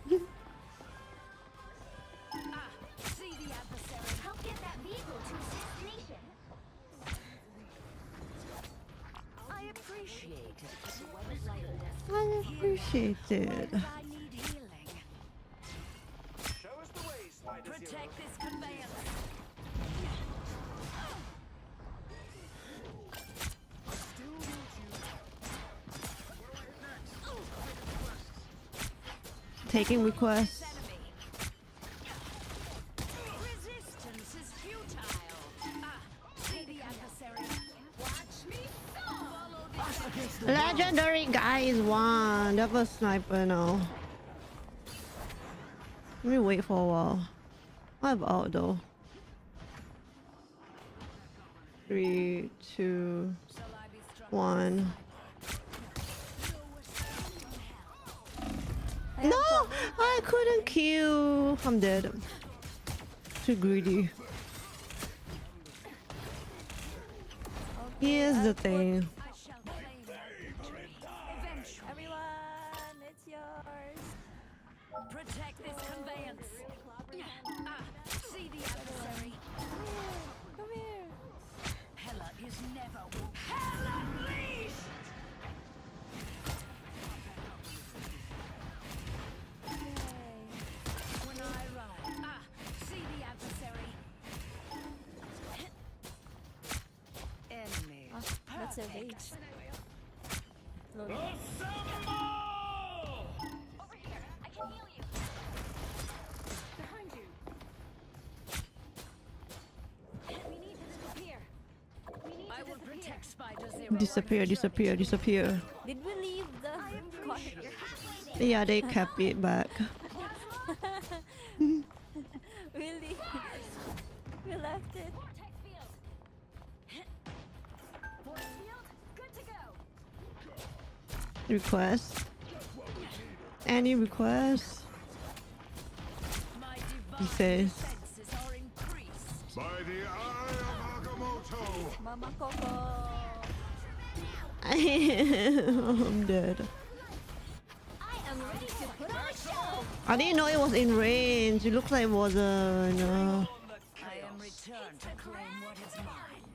See the adversary. Help get that vehicle to its destination. I appreciate it. I appreciate it. I need healing. Show us the way, Spider Zero. Protect this conveyance. Taking requests. Resistance is futile. See the adversary. Watch me follow this. Legendary guys won. Double sniper now. Let me wait for a while. I have out though. 3, 2, 1. No! I couldn't kill. I'm dead. Too greedy. Here's the thing. Everyone, it's yours. Protect this conveyance. See the adversary. Come here. Hela is never won. Hell unleashed! When I arrive, see the adversary. Enemy. That's a base. Over here, I can heal you. Behind you. We need to disappear. I will protect Spider Zero. Disappear, disappear, disappear. Did we leave the corner? Yeah, they kept it back. Really? We left it. Request. Any request? He says. By the eye of Agamotto. Mama Coco. I'm dead. I am ready to put on a show. I didn't know it was in range. It looked like it wasn't. I am returned to claim what is mine.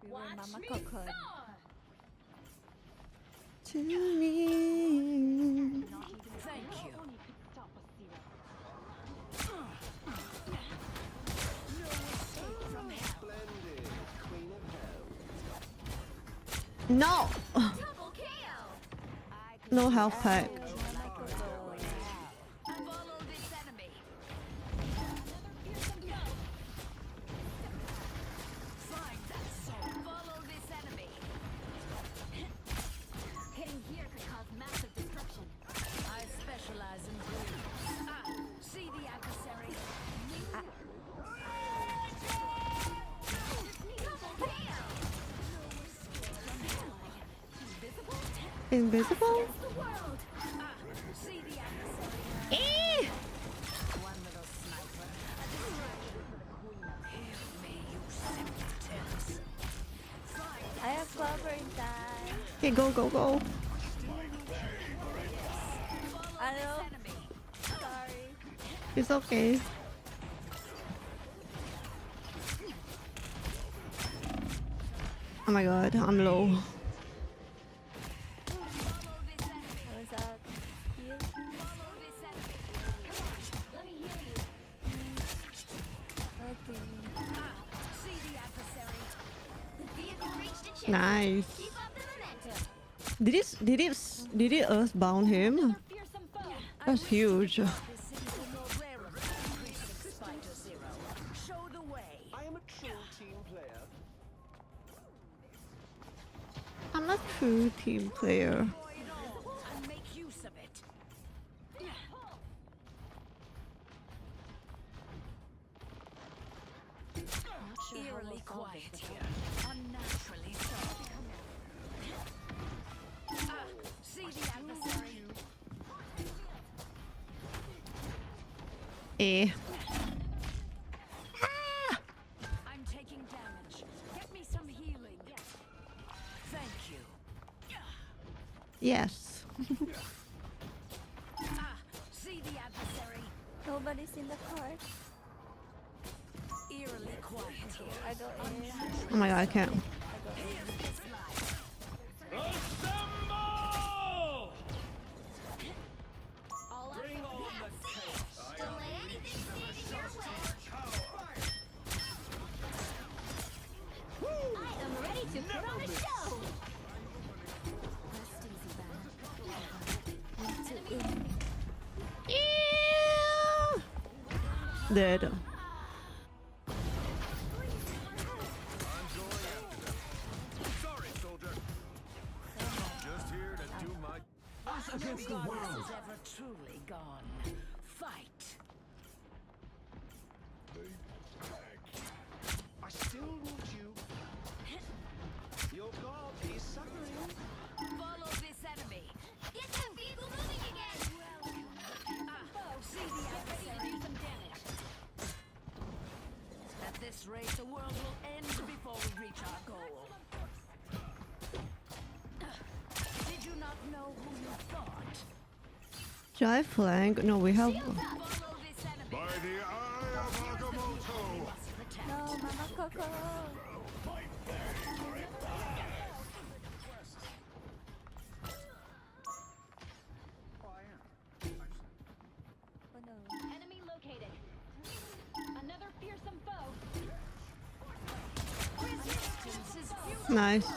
We were Mama Coco. To me. Thank you. No. No health pack. Hitting here could cause massive destruction. I specialize in bleeds. See the adversary. Invisible? See the adversary. Eh! One little sniper. Heal me, you simpletons. I have clover in time. Okay, go, go, go. I know. Sorry. It's okay. Oh my god, I'm low. What was that? Heal? Okay. See the adversary. The vehicle reached a checkpoint. Nice. Keep up the momentum. Did it earthbound him? That's huge. Show the way. I am a true team player. I'm a true team player. quiet here. Unnaturally so. See the adversary. I'm taking damage. Get me some healing. Thank you. Yes. See the adversary. Nobody's in the car. Eerily quiet here. I go in. Oh my god, I can't. Bring on the chaos. Don't let anything stand in your way. I am ready to put on a show. Dead. Sorry, soldier. Just here to do my... Us against the world is ever truly gone. Fight. I still want you. Your god is suffering. Follow this enemy. Get them people moving again. See the adversary. Do some damage. At this rate, the world will end before we reach our goal. Did you not know who you thought? Should I flank? No, we have. Follow this enemy. By the eye of Agamotto. No, Mama Coco. Oh no. Enemy located. Another fearsome foe. Resistance is futile. Nice.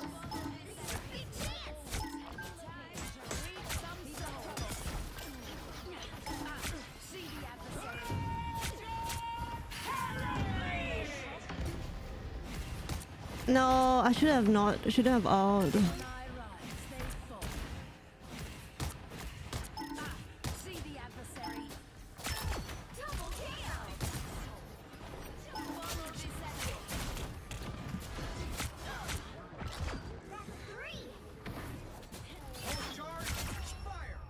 See the adversary. No, I should have not. Should have all. See the adversary. Double kill. Follow this enemy.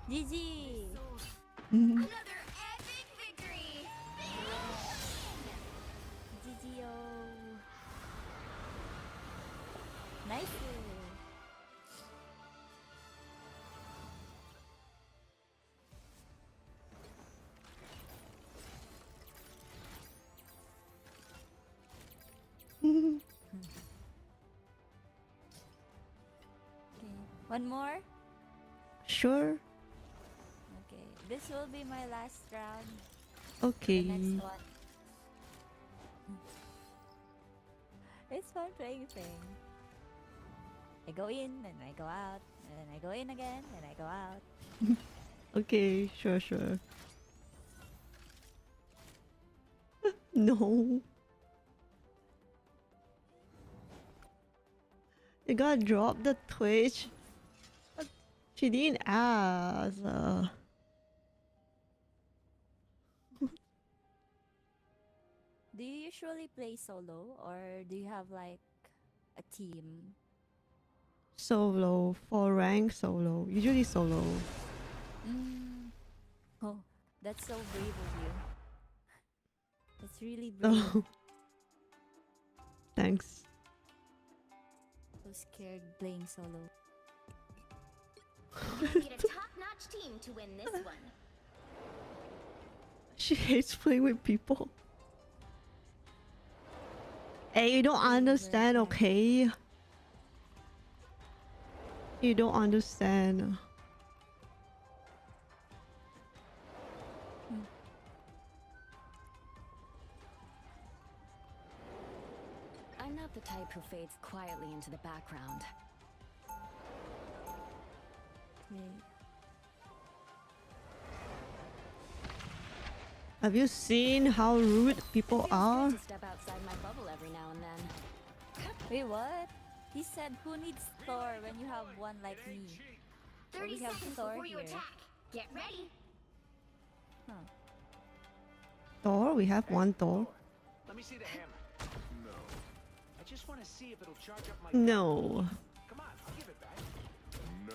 GG. Another epic victory. GGO. Nice. Okay. One more? Sure. Okay. This will be my last round. Okay. The next one. It's fun playing thing. I go in and I go out, and then I go in again and I go out. Okay, sure. No. You gotta drop the Twitch. She didn't ask. Do you usually play solo or do you have like a team? Solo, for rank solo. Usually solo. Oh, that's so brave of you. That's really brave. Oh. Thanks. So scared playing solo. You need a top-notch team to win this one. She hates playing with people. Hey, you don't understand, okay? You don't understand. I'm not the type who fades quietly into the background. Have you seen how rude people are? To step outside my bubble every now and then. Wait, what? He said, who needs Thor when you have one like me? 30 we have seconds Thor before you here. attack. Get ready. Huh. Thor? We have one Thor. Let me see the hammer. No. I just want to see if it'll charge up my. No. Come on, I'll give it back. No.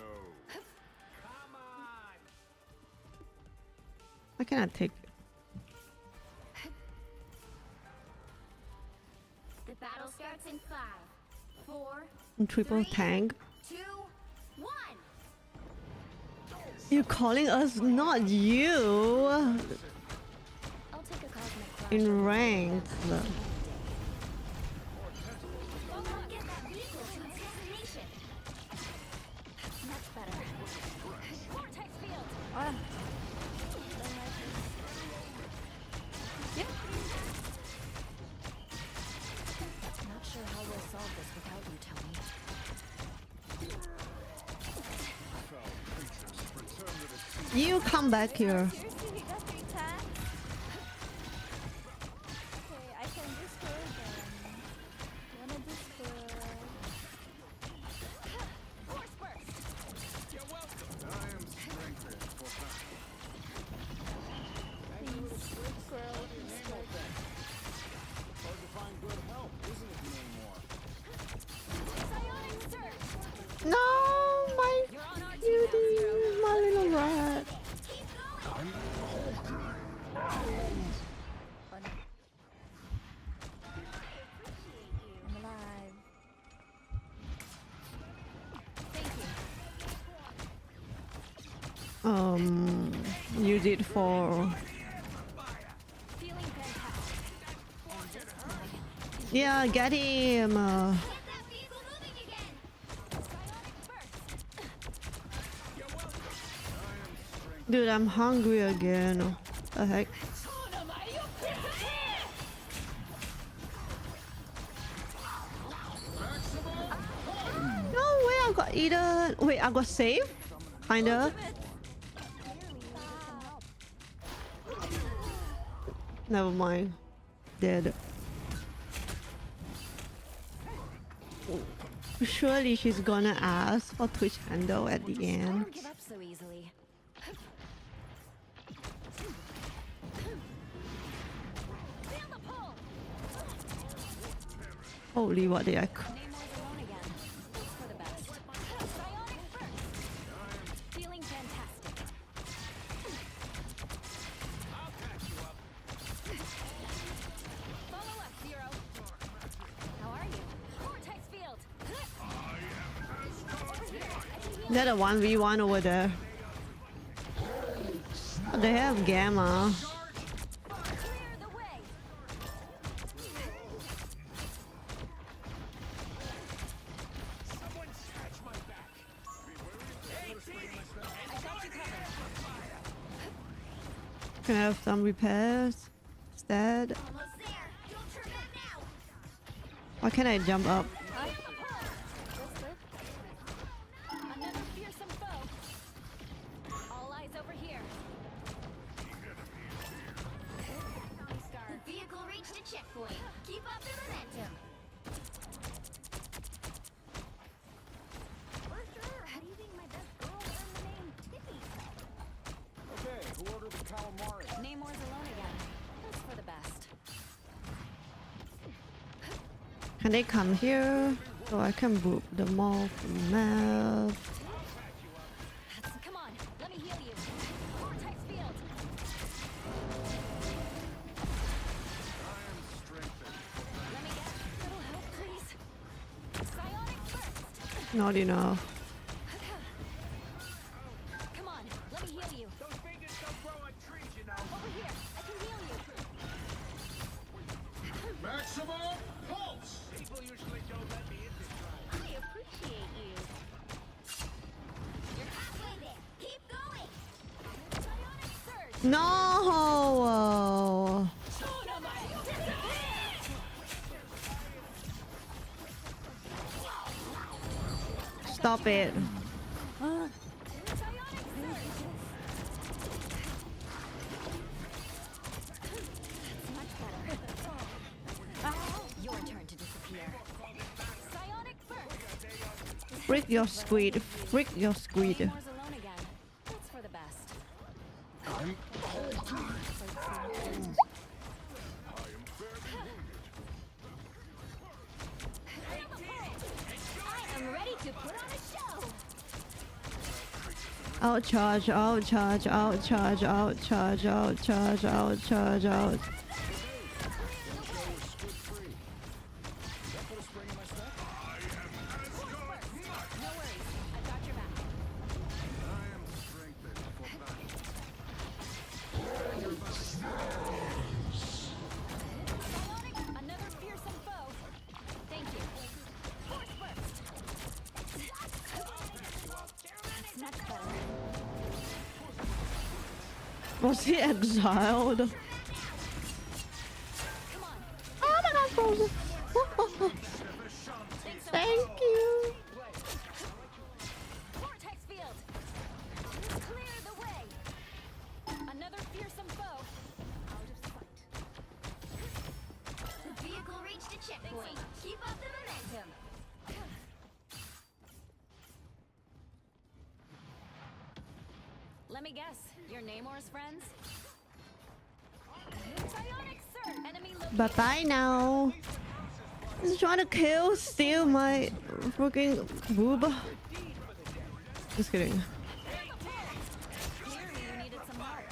Come on. I cannot take it. The battle starts in 5, 4, Triple tank. 2, 1. You're calling us, not you. I'll take a cosmic crash. In ranked. Get that vehicle to its destination. Much better. Vortex field. Not sure how we'll solve this without you, Tony. You come back here. Seriously, he got 3 tags? Okay, I can discord them. Wanna discord? Force burst. You're welcome. I am strengthened for battle. Please, squirrel, discord. Hard to find good help, isn't it, Namor? Psionic surge. No, my You're on our team now, cutie, Zero. my little rat. I'm alive. Thank you. Use it for. Feeling fantastic. And just like Yeah, get him. Get that vehicle moving again. Psionic burst. Dude, I'm hungry again. The heck? No way, I got eaten. Wait, I got saved? Kinda. Never mind. Dead. Surely she's gonna ask for Twitch handle at the end. Don't give up so easily. Feel the pull. Holy, what did I cook? Namor's alone again. It's for the best. Psionic burst. Feeling fantastic. I'll patch you up. Follow up, Zero. How are you? Vortex field. They're the 1v1 over there. Oh, they have Gamma. Clear the way. Someone scratch my back. Hey, Petey! I got you covered. Can I have some repairs instead? Almost there. Don't turn back now. Why can't I jump up? Another fearsome foe. All eyes over here. The vehicle reached a checkpoint. Keep up the momentum. For sure. How do you think my best girl earned the name Tippy? Okay, who ordered the calamari? Namor's alone again. That's for the best. Can they come here? So I can book the mall from map. Come on, let me heal you. Vortex field. Let me get a little help, please. Psionic burst. Not enough. Come on, let me heal you. Those fingers don't grow on trees, you know. Over here, I can heal you. Maximum pulse! People usually don't let me in this ride. I appreciate you. You're halfway there. Keep going. Psionic surge. No! Stop it. Psionic surge. Much better. Your turn to disappear. Psionic burst. Freak your squid. Freak your squid. Namor's alone again. That's for the best. to put on a show. Outcharge, outcharge, outcharge, outcharge, outcharge, outcharge, out. Another fearsome foe. Thank you. Force burst. That's much better. Was he exiled? Oh my god, frozen. Thank you. Vortex field. Clear the way. Another fearsome foe. Out of sight. The vehicle reached a checkpoint. Keep up the momentum. Let me guess. Your Namor's friends? Psionic surge. Enemy located. Bye bye now. He's trying to kill, steal my freaking boob. Just kidding. Clearly you needed some help.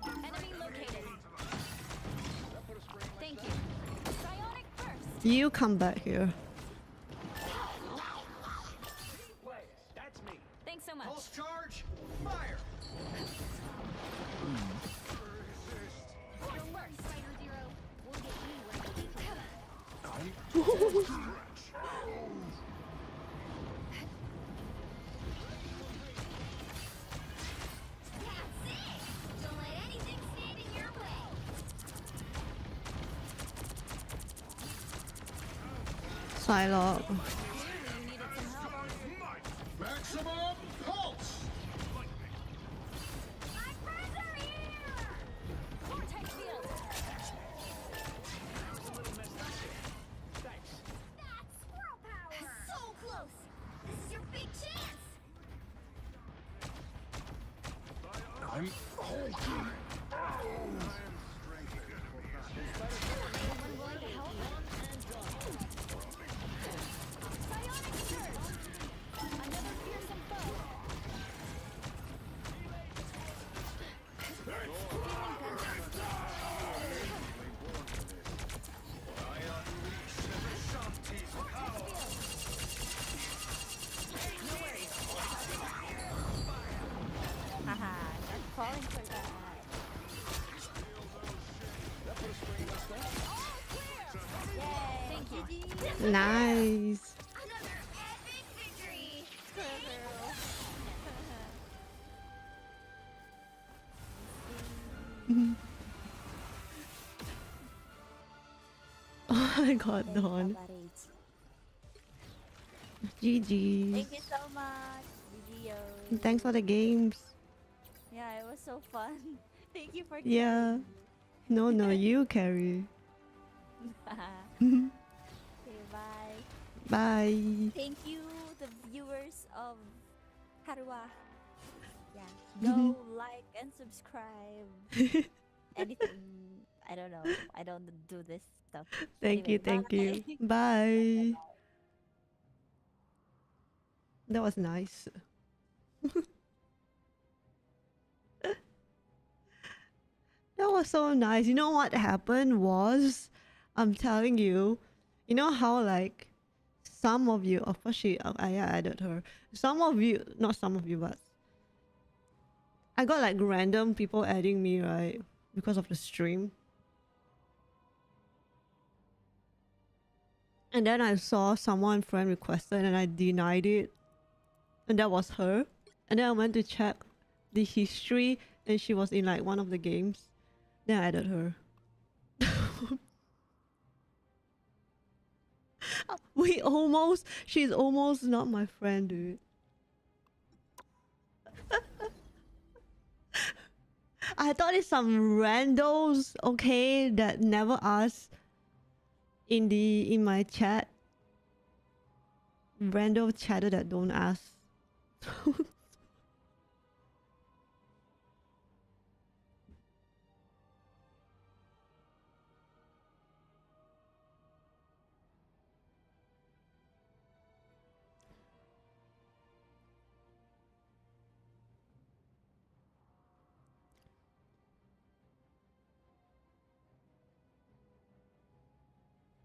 Enemy located. Thank you. Psionic burst. You come back here. That's me. Thanks so much. Pulse charge. Fire. Don't worry, Spider Zero. We'll get you where you need to go. That's it. Don't let anything stand in your way. Psylocke. Maximum pulse! My friends are here. Vortex field. Thanks. That's squirrel power. So close. This is your big chance. I'm hulking. Someone going to help? Psionic surge. Another fearsome foe. Haha, I'm falling for that. Thank you. Nice. Another epic victory. Oh my god, Dawn. GG. Thank you so much, video. Thanks for the games. Yeah, it was so fun. Thank you for Yeah. No, you carry. Okay, bye. Bye. Thank you, the viewers of Karua. Yeah, go like and subscribe. Anything, I don't know. I don't do this stuff. Thank you, Anyway, thank you. bye. Bye. That was nice. That was so nice. You know what happened was, I'm telling you, you know how like some of you, of course I added her. Some of you, not some of you, but I got like random people adding me, right? Because of the stream. And then I saw someone friend requested and I denied it. And that was her. And then I went to check the history and she was in like one of the games. Then I added her. She's almost not my friend, dude. I thought it's some randos, okay, that never asked in my chat. Rando chatter that don't ask.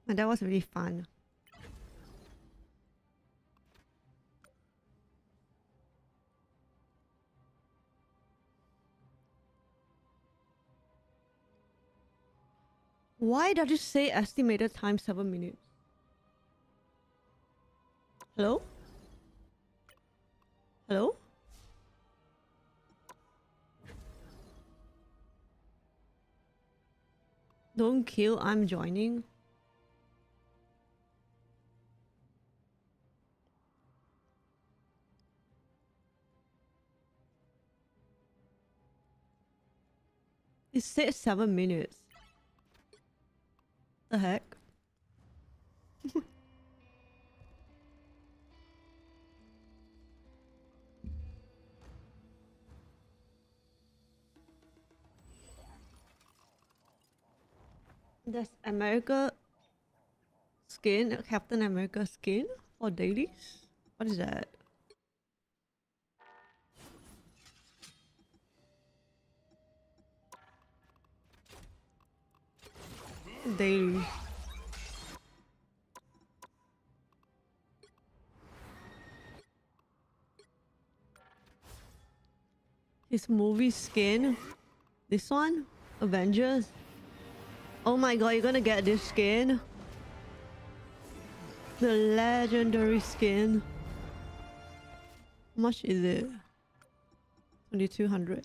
And that was really fun. Why does it say estimated time 7 minutes? Hello? Hello? Don't kill, I'm joining. It said 7 minutes. The heck? Does America skin, Captain America skin for dailies? What is that? Daily. His movie skin. This one? Avengers? Oh my god, you're gonna get this skin? The legendary skin. How much is it? 2200.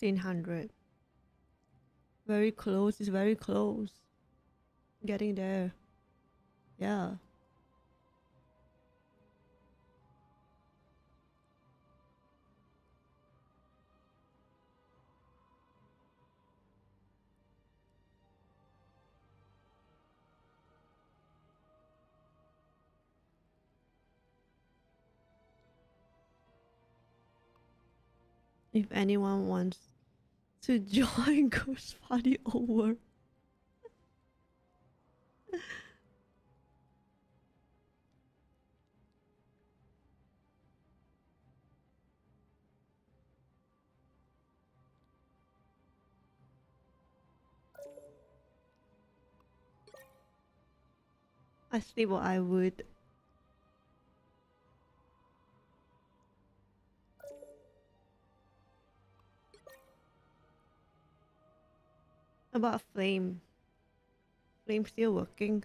$1,600. Very close, it's very close. Getting there. Yeah. If anyone wants to join Ghost Party over. I see what I would. About Flame. Flame still working.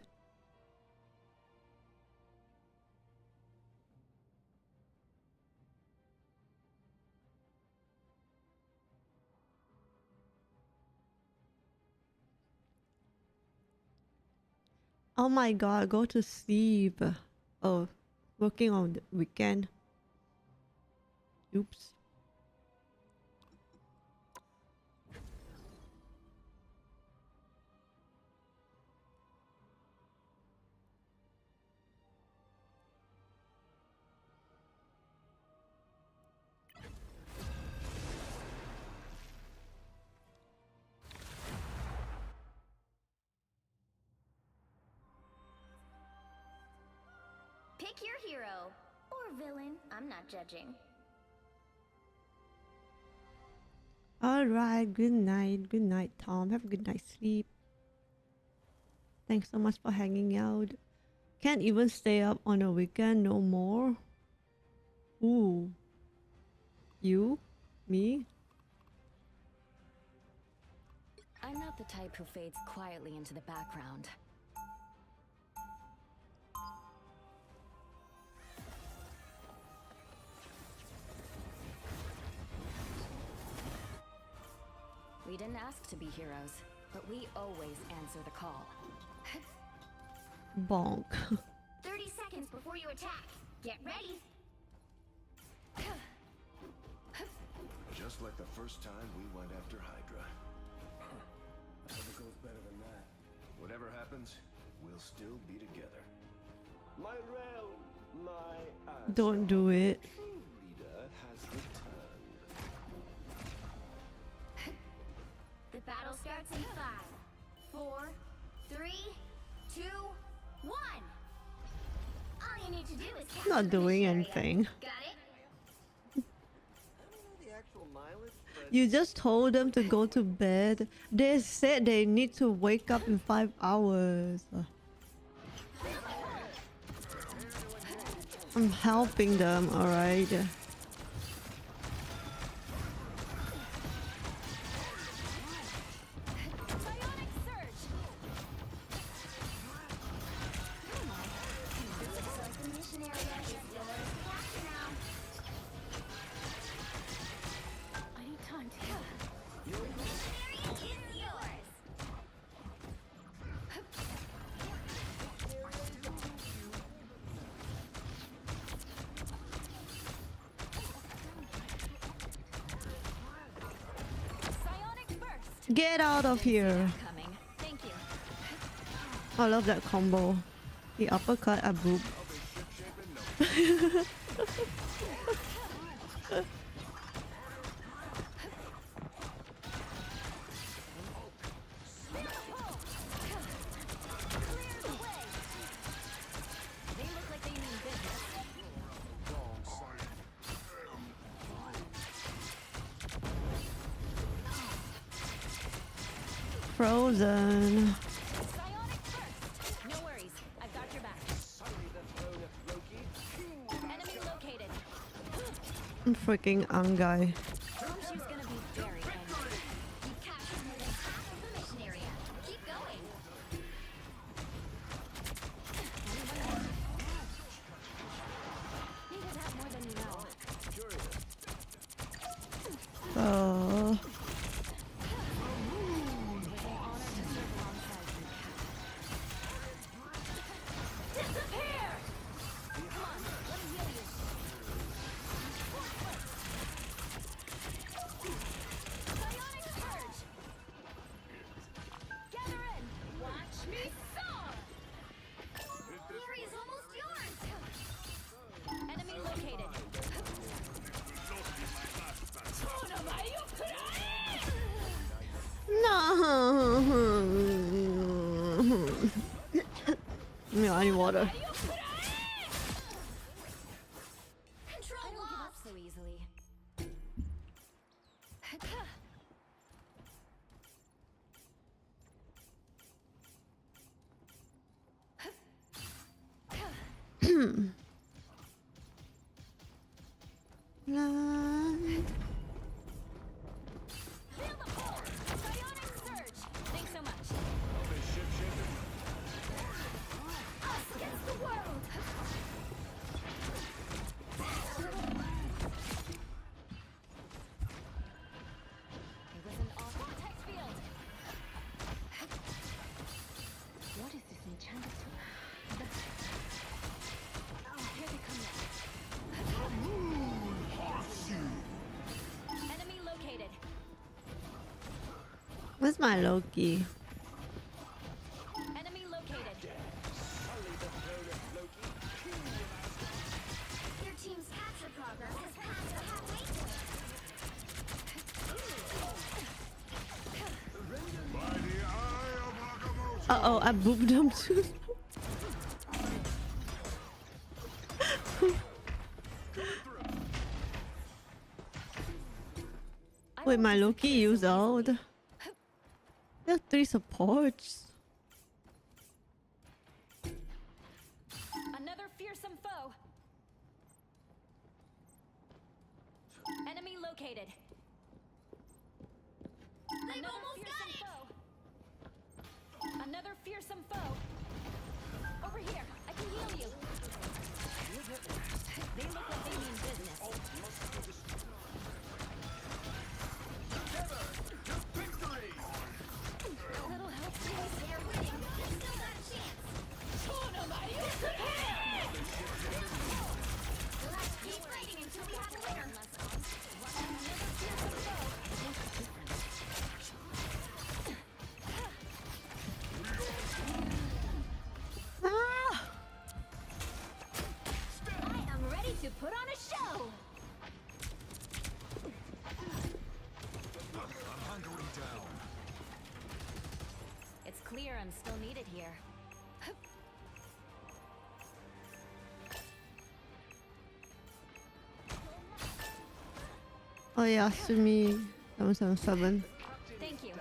Oh my god, go to sleep. Oh, working on the weekend. Oops. Pick your hero. Or villain. I'm not judging. Alright, good night. Good night, Tom. Have a good night's sleep. Thanks so much for hanging out. Can't even stay up on a weekend no more. Ooh. You? Me? I'm not the type who fades quietly into the background. We didn't ask to be heroes, but we always answer the call. Bonk. 30 seconds before you attack. Get ready. Just like the first time we went after Hydra. I hope it goes better than that. Whatever happens, we'll still be together. My realm, Don't do it. Leader has returned. The battle starts in 5, 4, 3, 2, 1. All you need to do is capture Not the doing mission area. anything. Got it? You just told them to go to bed. They said they need to wake up in 5 hours. I'm helping them, alright. Get out of here. I love that combo. The uppercut, a boob. Frozen. No worries, I've got your back. Enemy located. Freaking guy. She's gonna be very angry. You captured more than half of the mission area. Keep going. You just have more than you know. Oh. No, I need water. Control lost so easily. Thanks so much. Us against the world. It was an awful text field. What is this enchanted tool? Here they come now. Enemy located. Where's my Loki? Enemy located. Your team's capture progress has passed the halfway point. Uh-oh, I booped them too. Wait, my Loki used out. There are 3 supports. Another fearsome foe. Enemy located. They've almost got it. Another fearsome foe. Over here, I can heal you. They look like they mean business. A little help, please. They're winning. You still got a chance. Let's keep fighting until we have a winner. Another fearsome foe. clear I'm still needed here. Oh yeah, Sumi 777. Thank you.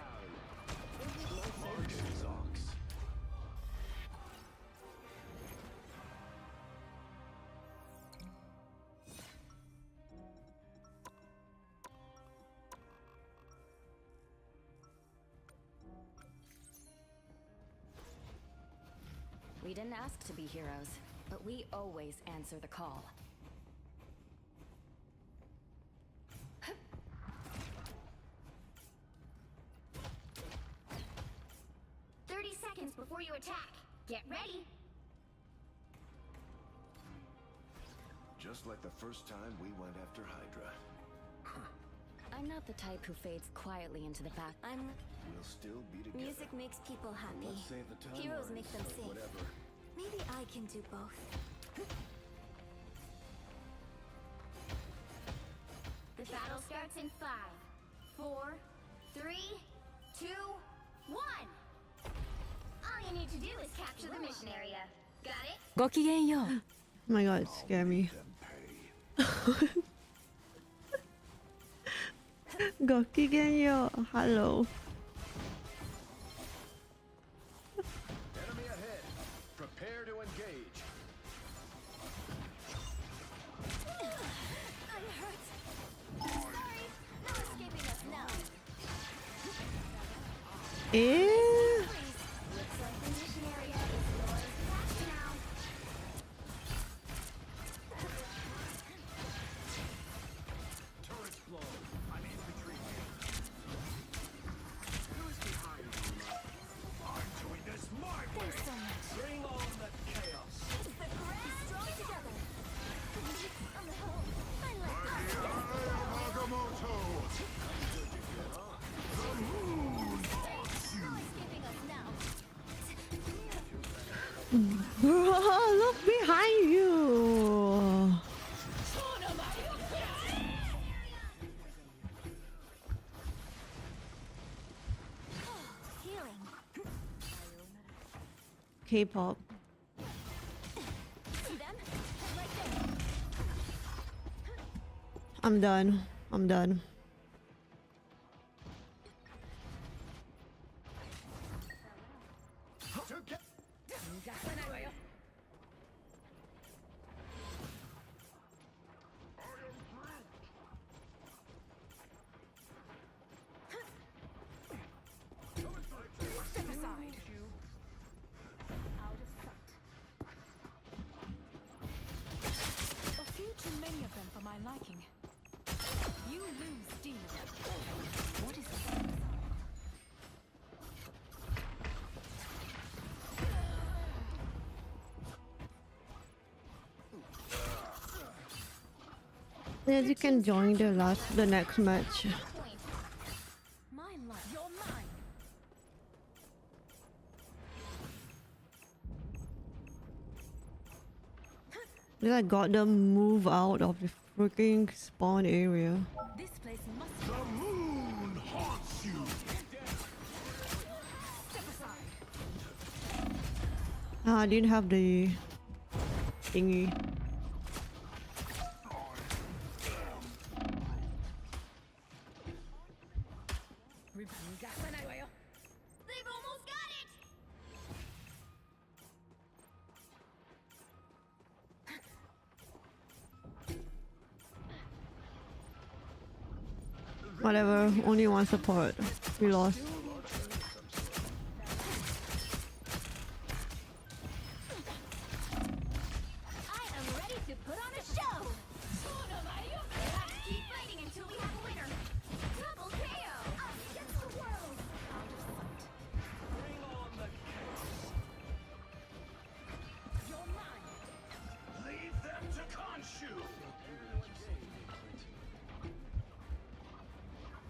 We didn't ask to be heroes, but we always answer the call. 30 seconds before you attack. Get ready. Just like the first time we went after Hydra. I'm not the type who fades quietly into the back. We'll still be together. Music makes people happy. Let's save the time Heroes worries make them or sing. whatever. Maybe I can do both. The battle starts in 5, 4, 3, 2, 1. All you need to do is capture the mission area. Got it? ごきげんよう。 Oh my god, it scared me. Gokigenyo, hello. Enemy ahead. Prepare to engage. I'm hurt. Sorry, no escaping us now. Looks like the mission area is yours back now. Turrets blown. I'm infantry here. Who's behind you? I'm doing this my way. Thanks so much. Bring on the chaos. It's the grand strong together. On the whole, I like this. No escaping us now. Bro, look behind you. Healing. K-pop. See them? Right there. I'm done. I'm done. Step aside. Out of sight. A few too many of them for my liking. You lose steam. What is this? Yeah, you can join the next match. Mine life. You're mine. I got them move out of the freaking spawn area. This place must. The moon haunts you. Step aside. I didn't have the thingy. They've almost got it. Whatever, only one support. We lost. I am ready to put on a show. Let's keep fighting until we have a winner. Double KO. Us against the world. Bring on the chaos. You're mine. Leave them to Khonshu.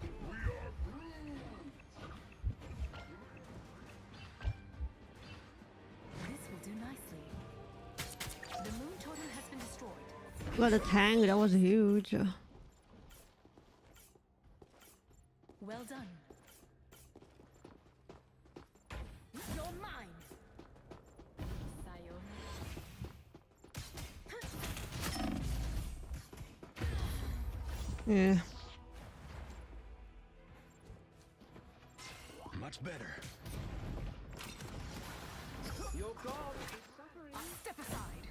We are bruised. This will do nicely. The moon totem has been destroyed. Got a tank, that was huge. Well done. Yeah. Much better. Your god is Step aside.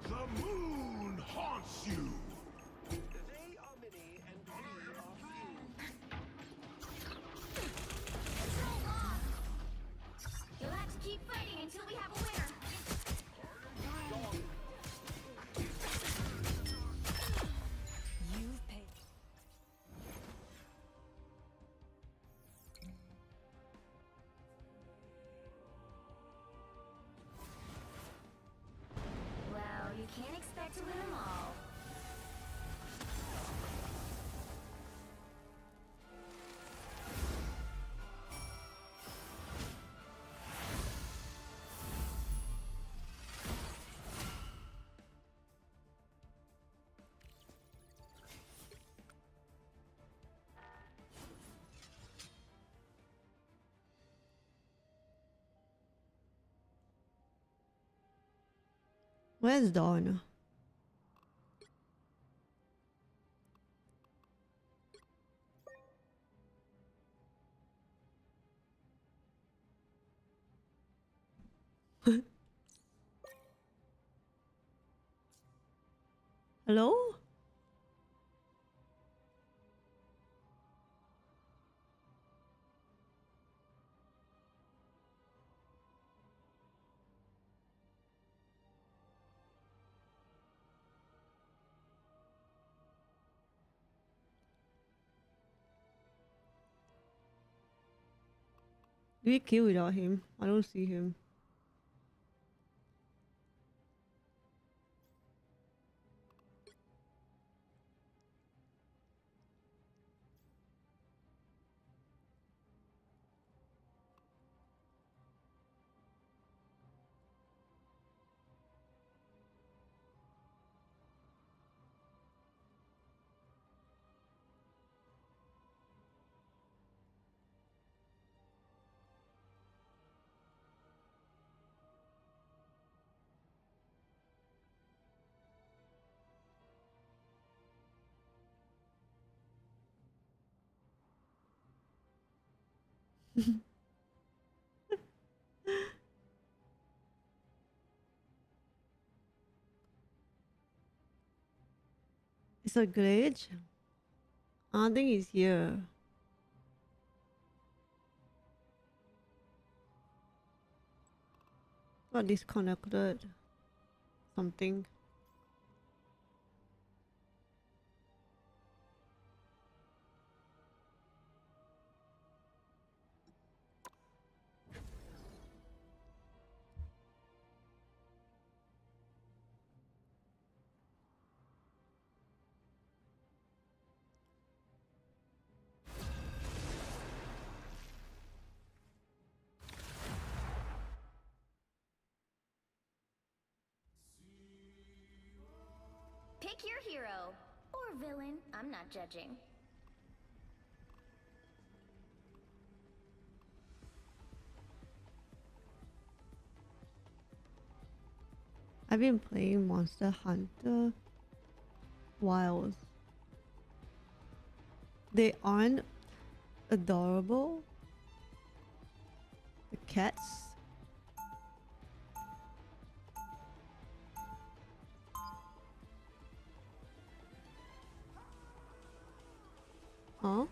The moon haunts you. They are many and we are few. You'll have to keep fighting until we have a winner. You've paid. Well, you can't expect to win them all. Where's Dawn? Hello? Do we kill without him? I don't see him. It's a glitch? I don't think he's here. Got disconnected. Something. Pick your hero. Or villain. I'm not judging. I've been playing Monster Hunter Wilds. They aren't adorable. The cats. Huh?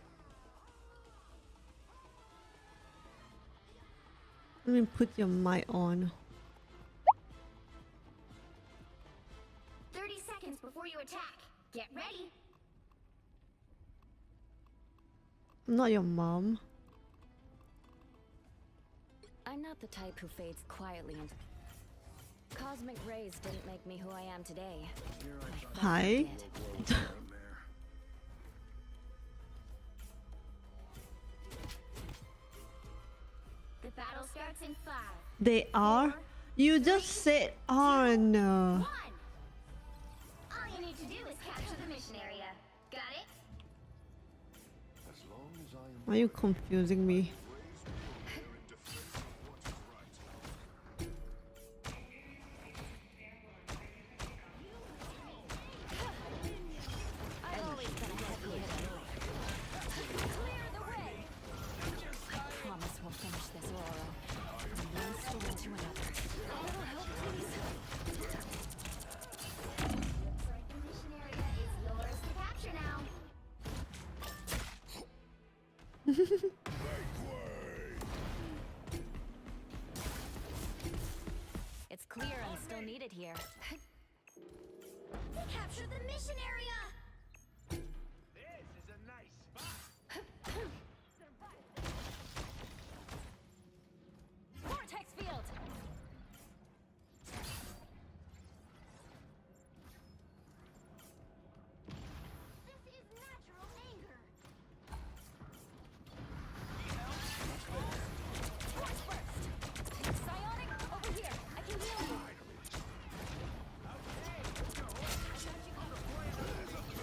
Let me put your mic on. 30 seconds before you attack. Get ready. I'm not your mom. I'm not the type who fades quietly into... Cosmic rays didn't make me who I am today. Hi. The battle starts in 5. They are? You just said on. All you need to do is capture the mission area. Got it? Why are you confusing me? It's clear and still needed here. They captured the mission area! This is a nice spot. Vortex field! This is natural anger. Force burst! Psionic, over here! I can heal you!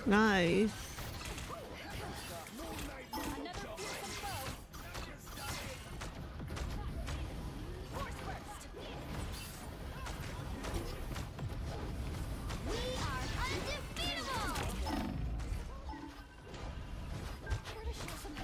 Nice. Another fearsome foe! Force burst! We are undefeatable! Here to show some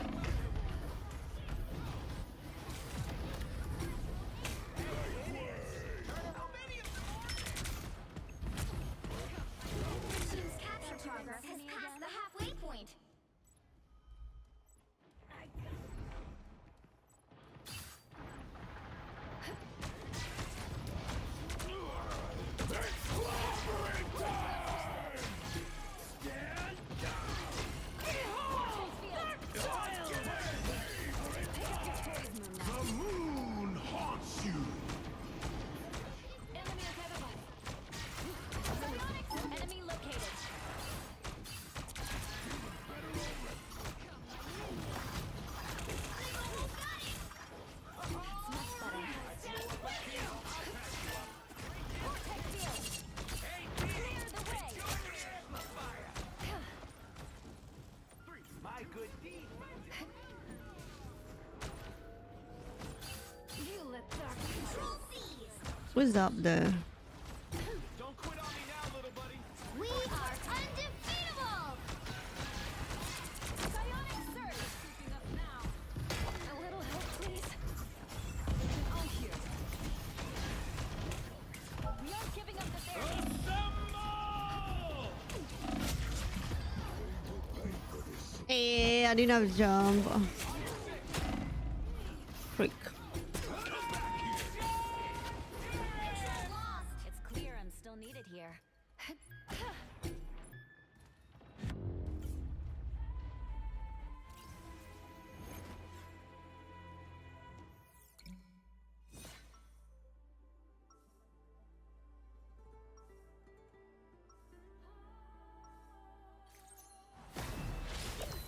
Your team's capture progress has passed the halfway point. The moon haunts you. enemy enemy located. Vortex field! Clear the way! My good deed. You let dark control seize. What's up there? Don't quit on me now, little buddy. We are undefeatable! Psionic surge! Keeping up now. A little help, please. On here. We aren't giving up this area. Hey, I didn't have a jump. Freak. It's clear and still needed here.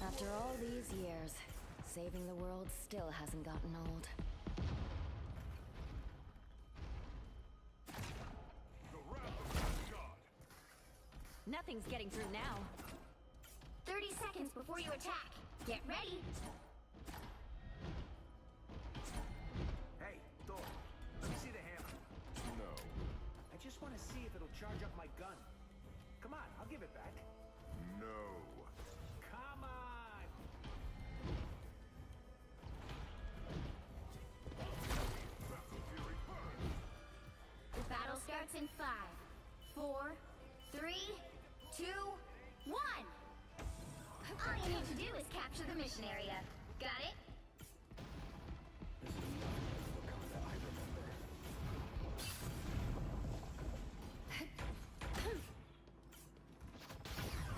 After all these years, saving the world still hasn't gotten old. Nothing's getting through now. 30 seconds before you attack. Get ready. Hey, Thor. Let me see the hammer. No. I just want to see if it'll charge up my gun. Come on, I'll give it back. No. Come on. The battle starts in 5, 4, 3, 2, 1. All you need to do is capture the mission area. Got it?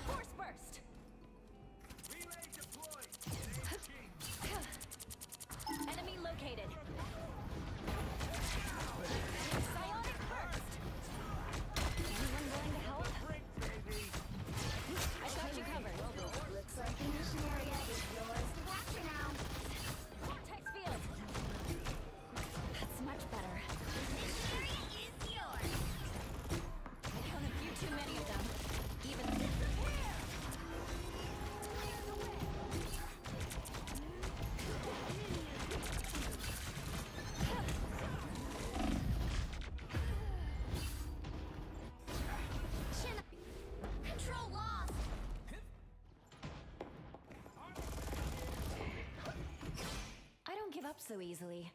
Force burst! Relay deployed. Enemy located. Psionic burst! Anyone willing to help? I got you covered. Looks like the mission area is yours to capture now. Vortex field! That's much better. The mission area is yours. I found a few too many of them. Even Control lost. I don't give up so easily.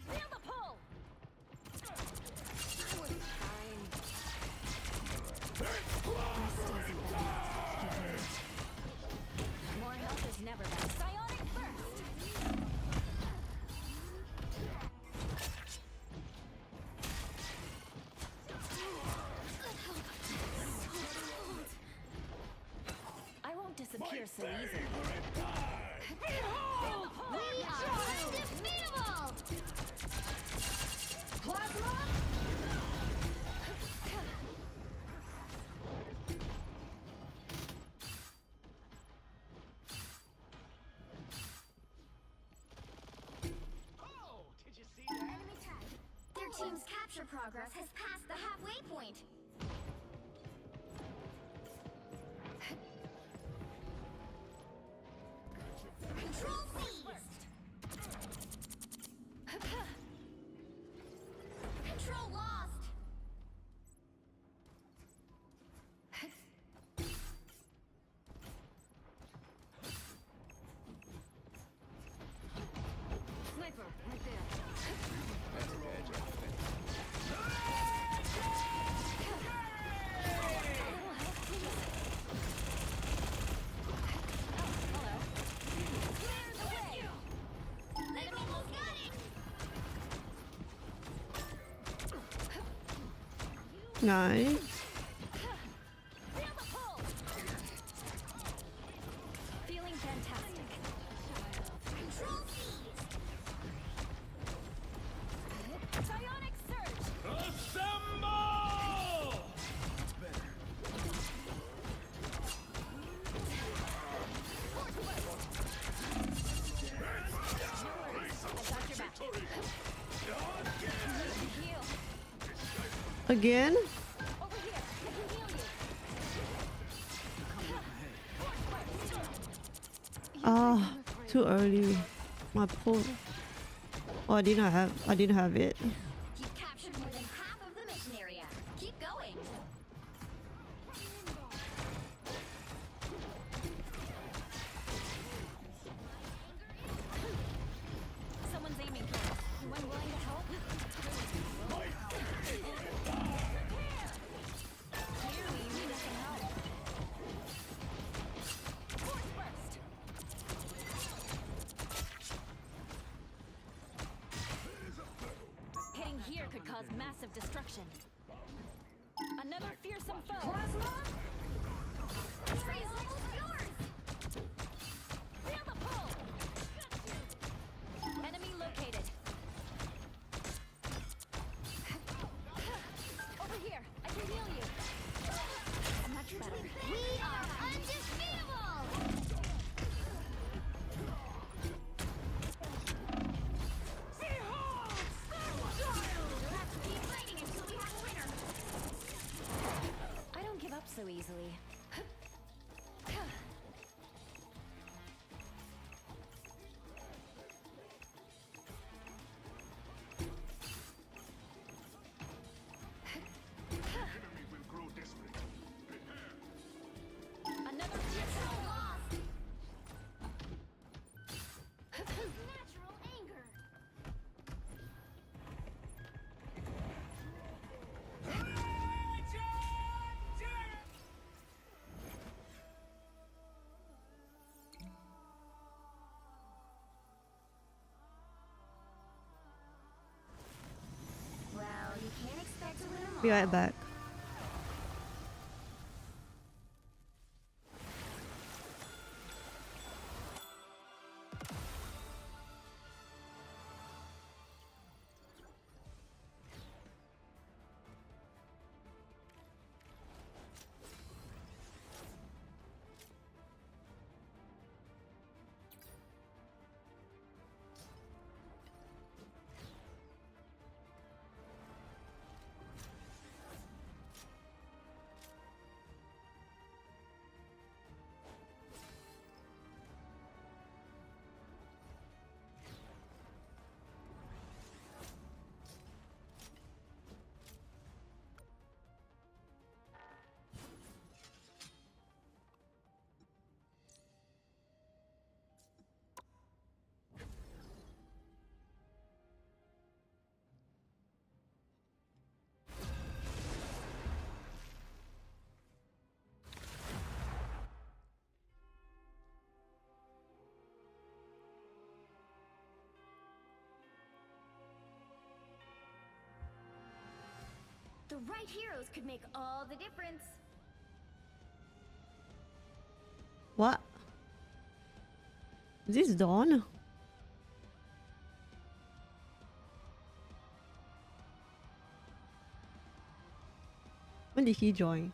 Feel the pull! I was fine. so easily. We are undefeatable! Plasma! Oh, did you see that? Enemy tag. Their team's capture progress has passed the halfway point. Control seized. Control lost. Sniper, right there. They've almost got it. Nice. Feeling fantastic. Control seized. Psionic surge. Assemble! Again? Ah, too early. My pull. Oh, I didn't have it. You've captured more than half of the mission area. Keep going. Someone's aiming for us. Anyone willing to help? Clearly, you need some help. Force burst. Hitting here could cause massive destruction. Another fearsome foe. Plasma? Freeze almost yours. Feel the pull. Enemy located. Over here. I can heal you. Much better. We are undefeatable. Let's keep fighting until we have a winner. I don't give up so easily. Enemy will grow desperate. Another Control lost. Natural anger. Well, you can't expect to win them all. Be right back. The right heroes could make all the difference. What? Is this Dawn? When did he join?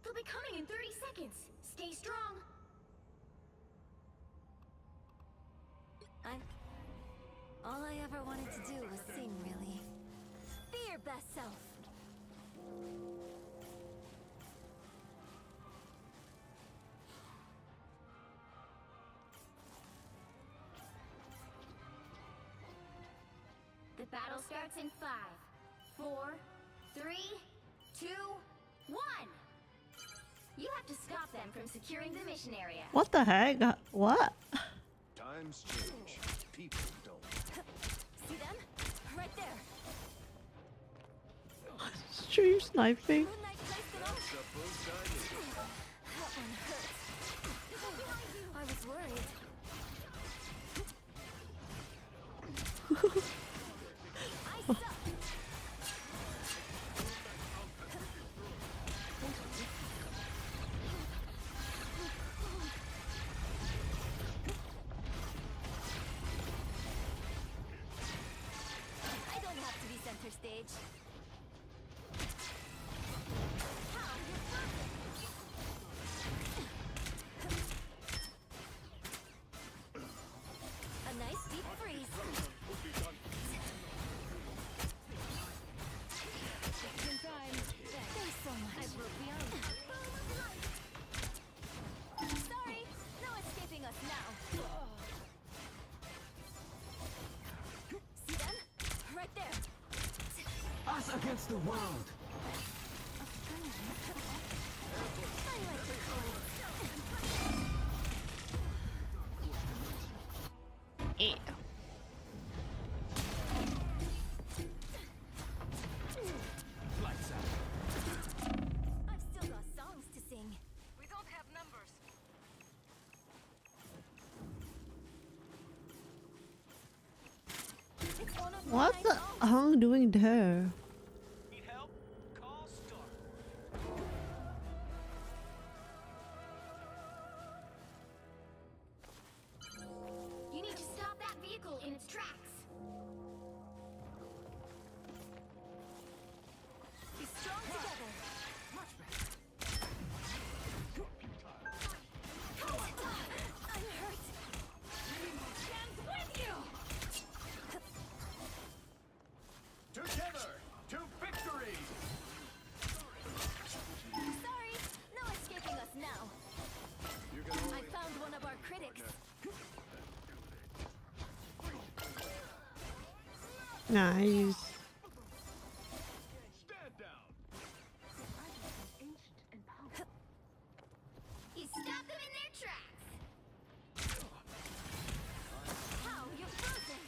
They'll be coming in 30 seconds. Stay strong. All I ever wanted to do was sing, really. Be your best self. The battle starts in 5, 4, 3, 2, 1. You have to stop them from securing the mission area. What the heck? What? Times change. People don't. See them? Right there. Stream sniping. That's supposed That one hurts. I was worried. I suck. I don't have to be center stage. A nice deep freeze. Just in time. Thanks so much. I broke the arm. Sorry, no escaping us now. See them? Right there. Us against the world. I like the cold. Yeah. Lights out. I've still got songs to sing. We don't have numbers. It's one of What my the songs. hell doing there? Need help? Call Star. You need to stop that vehicle in its tracks. Be strong together. I'm hurt. Stand with you! Together to victory. Sorry, no escaping us now. You can only I found one of our critics. Nice. Stand down. You stopped them in their tracks. How? You're frozen.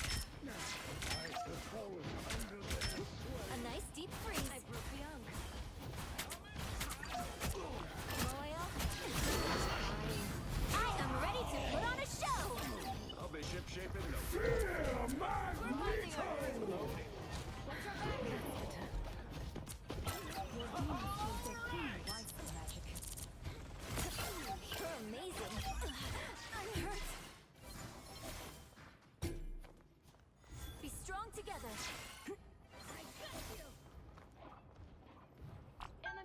A nice deep freeze. I broke the arm. Loyal. I am ready to put on a show. I'll be ship-shape in no You're amazing. I'm hurt. Be strong together.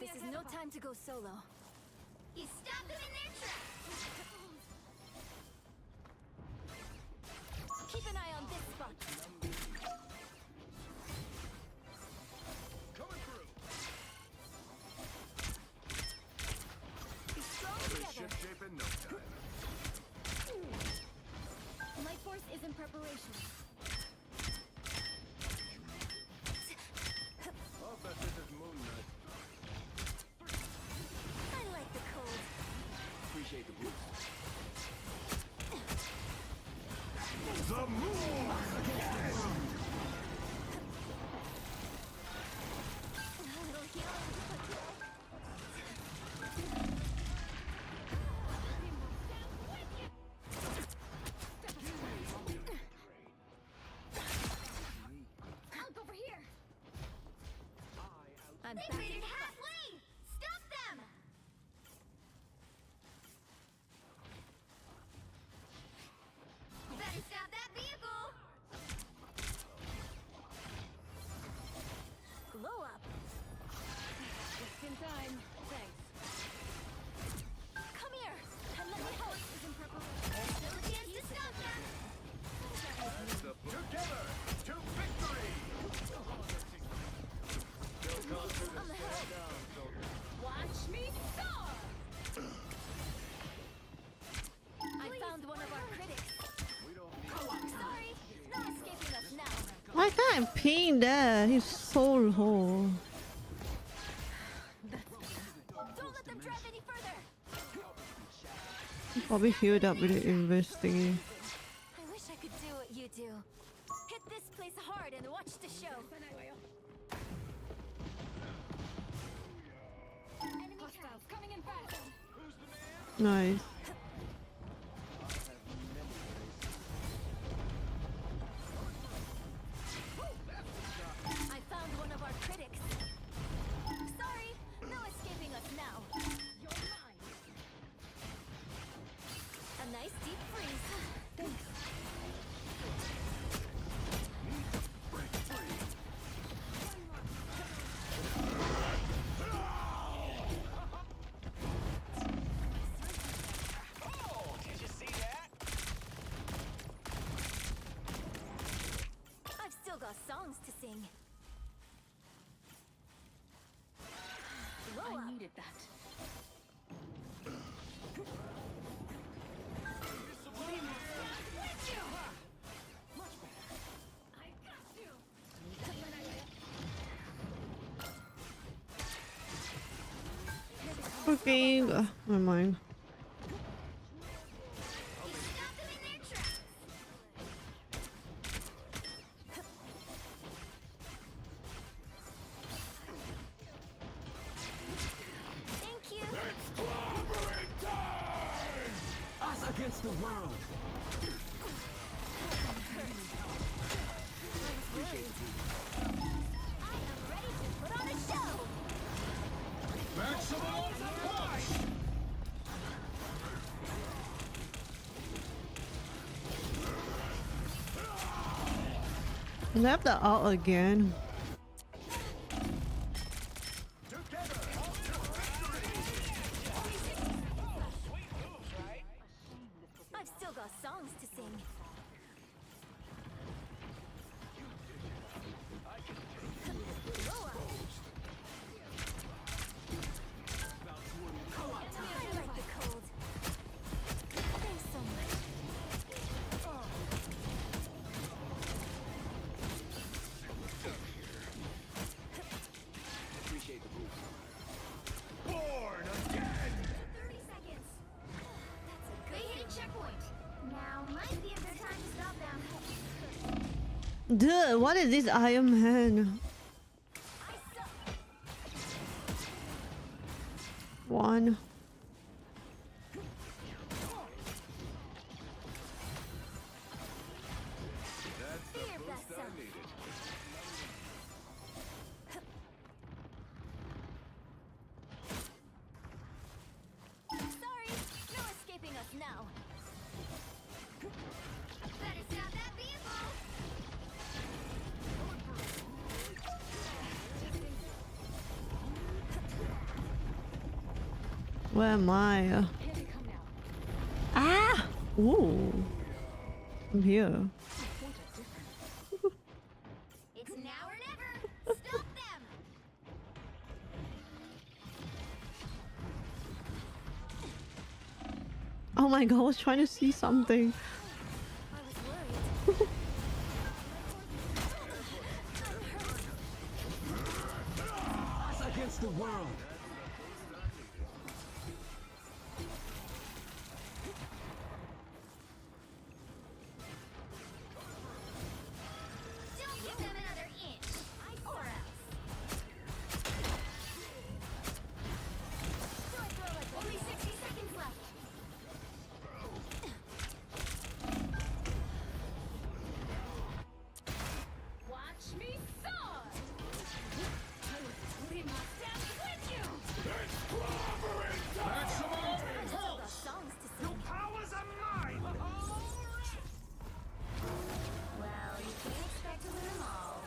This is no time to go solo. You stopped them in their tracks. Keep an eye on this spot. coming through. Be strong I'll be together. ship-shape in no time. Light force is in preparation. I'll bet this is Moon Knight. I like the cold. Appreciate the boost. The moon. can't ping there. He's so low. Don't let them drive any further. He probably healed up with the invis thingy. I wish I could do what you do. Hit this place hard and watch the show. Enemy hostiles coming in fast. Nice. I found one of our critics. Sorry, no escaping us now. You're mine. A nice deep freeze. Thanks. Oh, did you see that? I've still got songs to sing. I needed that. Fucking. Never mind. Thank you. Us against the world. I am ready to put on a show. Maximum push! Left the out again. I've still got songs to sing. I like the cold. Thanks so much. Appreciate the boost. Born again! 30 seconds. That's a good hitting checkpoint. Now might be a good time to stop them. Dude, what is this Iron Man? One. That's the Fear boost best I self. needed. Sorry, no escaping us now. Better stop that vehicle. Where am I? Here they come now. Ah! Ooh. I'm here. What a difference. It's now or never. Stop them. Oh my god, I was trying to see something. I was worried. Us against the world. Don't give them another inch. Or else. Don't throw like only 60 seconds left. Watch me soar! We must dance with you! Maximum Still got songs to sing. Powers are mine! Well, you can't expect to win them all.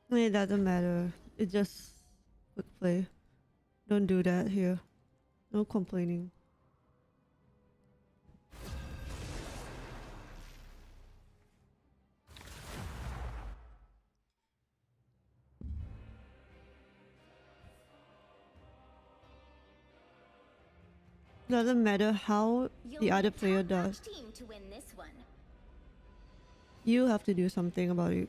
It doesn't matter. It's just quick play. Don't do that here. No complaining. Doesn't matter how the other player does. Team to win this one. You have to do something about it.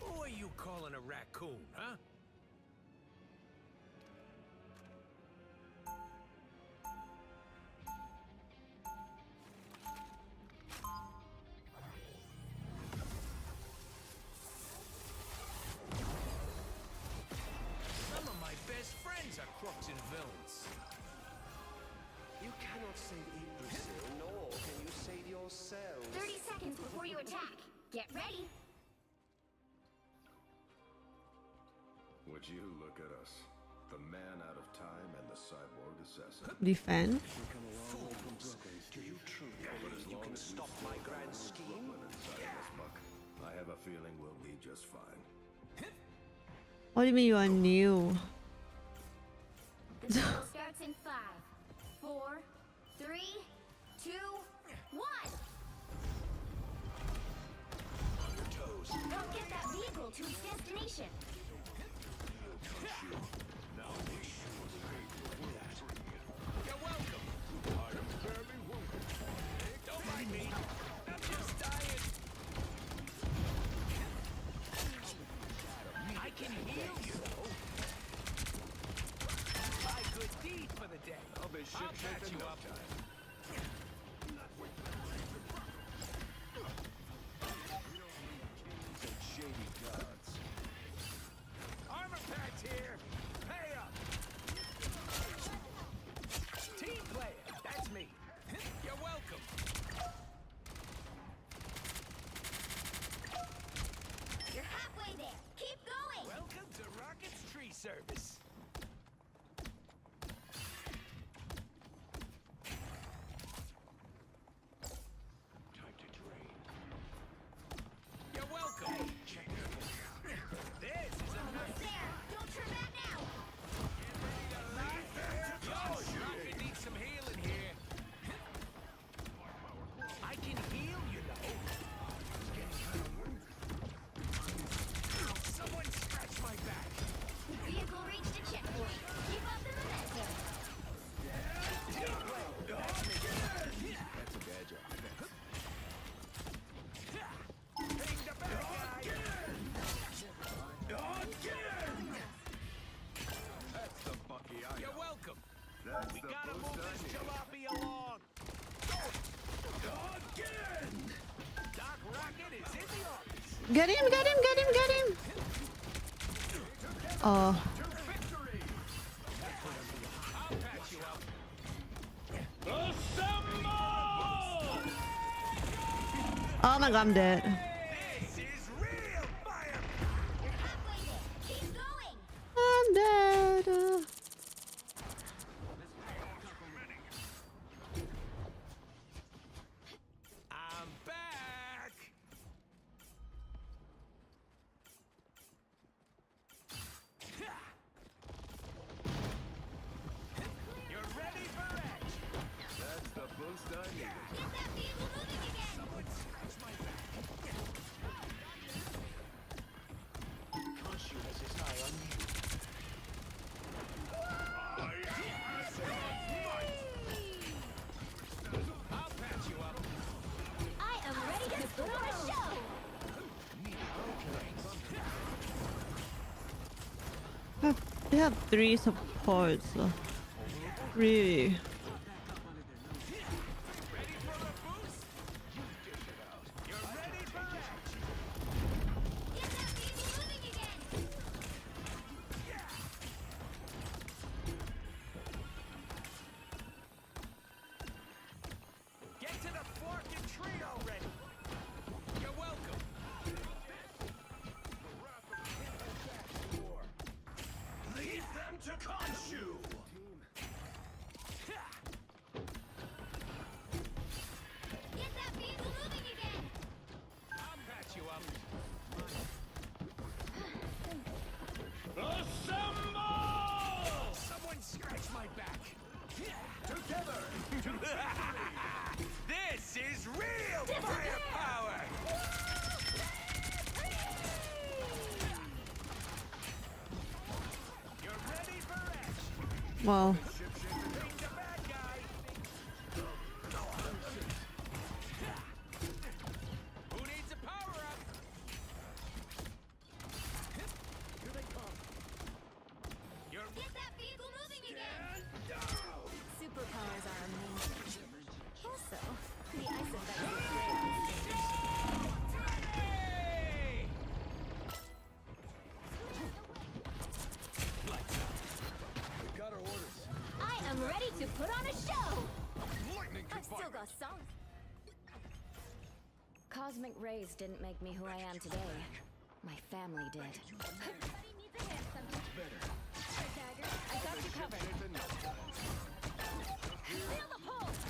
Who are you calling a raccoon, huh? Some of my best friends are crooks and villains. You cannot save Brazil, nor can you save yourselves. 30 seconds before you attack. Get ready. Would you look at us? The man out of time and the cyborg assassin. Defend. Do you truly But as believe you long can as stop my grand scheme? I have a feeling we'll be just fine. What do you mean you are new? The battle starts in 5, 4, 3, 2, 1. On your toes. Go get that vehicle to its destination. Now be sure to pay for that. You're welcome. I am barely wounded. Don't mind me. I'm just dying. I can heal you. My good deed for the day. I'll patch you up. Shady gods. Armor patch here. Pay up. Team player. That's me. You're welcome. You're halfway there. Keep going. Welcome to Rocket's tree service. Time to drain. You're welcome. This is Almost there. Don't turn back now. Rocket needs some healing here. I can heal, you know. Someone scratch my back. Vehicle reached a checkpoint. Keep up the momentum. That's a bad job. Hitting the bad guy. That's the Bucky I You're know. welcome. That's We the gotta boost move I this need. jalopy along. Again! Doc Rocket is in the office. Get him, get him, get him, get him! Oh. I'll patch you up. Oh my god, I'm dead. This is real fire. You're halfway there. Keep going. I'm dead. I'm back. You're ready for action. That's the boost I needed. Get that vehicle moving again. Someone scratch my back. Khonshu has his eye on you. I'll patch you up. I am ready to put on a show. They have 3 supports. Really? Ready for the boost? You're ready for action. Get that vehicle moving again. Get to the fork and tree already. You're welcome. Leave them to Khonshu. Well, Who needs a power up? Here they come. Get that vehicle moving again! Superpowers are amazing. Also, the ice effect is We got our orders. I am ready to put on a show! Lightning I've still got some. Cosmic rays didn't make me who I am today. My family did. Everybody needs a hand sometimes. Dagger. I got you covered. Feel the pulse!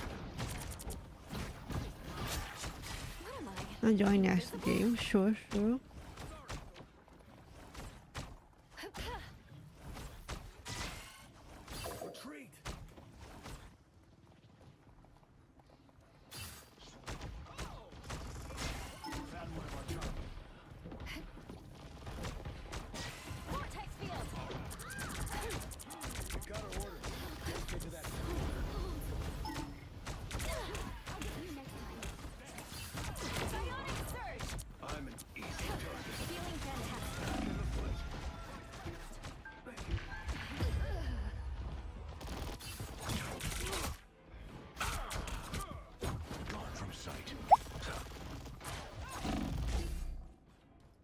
What am I? I'll join next game. Sure. Retreat. Vortex field! We got our orders. Let's get to that. I'll get you next time. Bionic surge! I'm an easy target. Feeling fantastic. Gone from sight.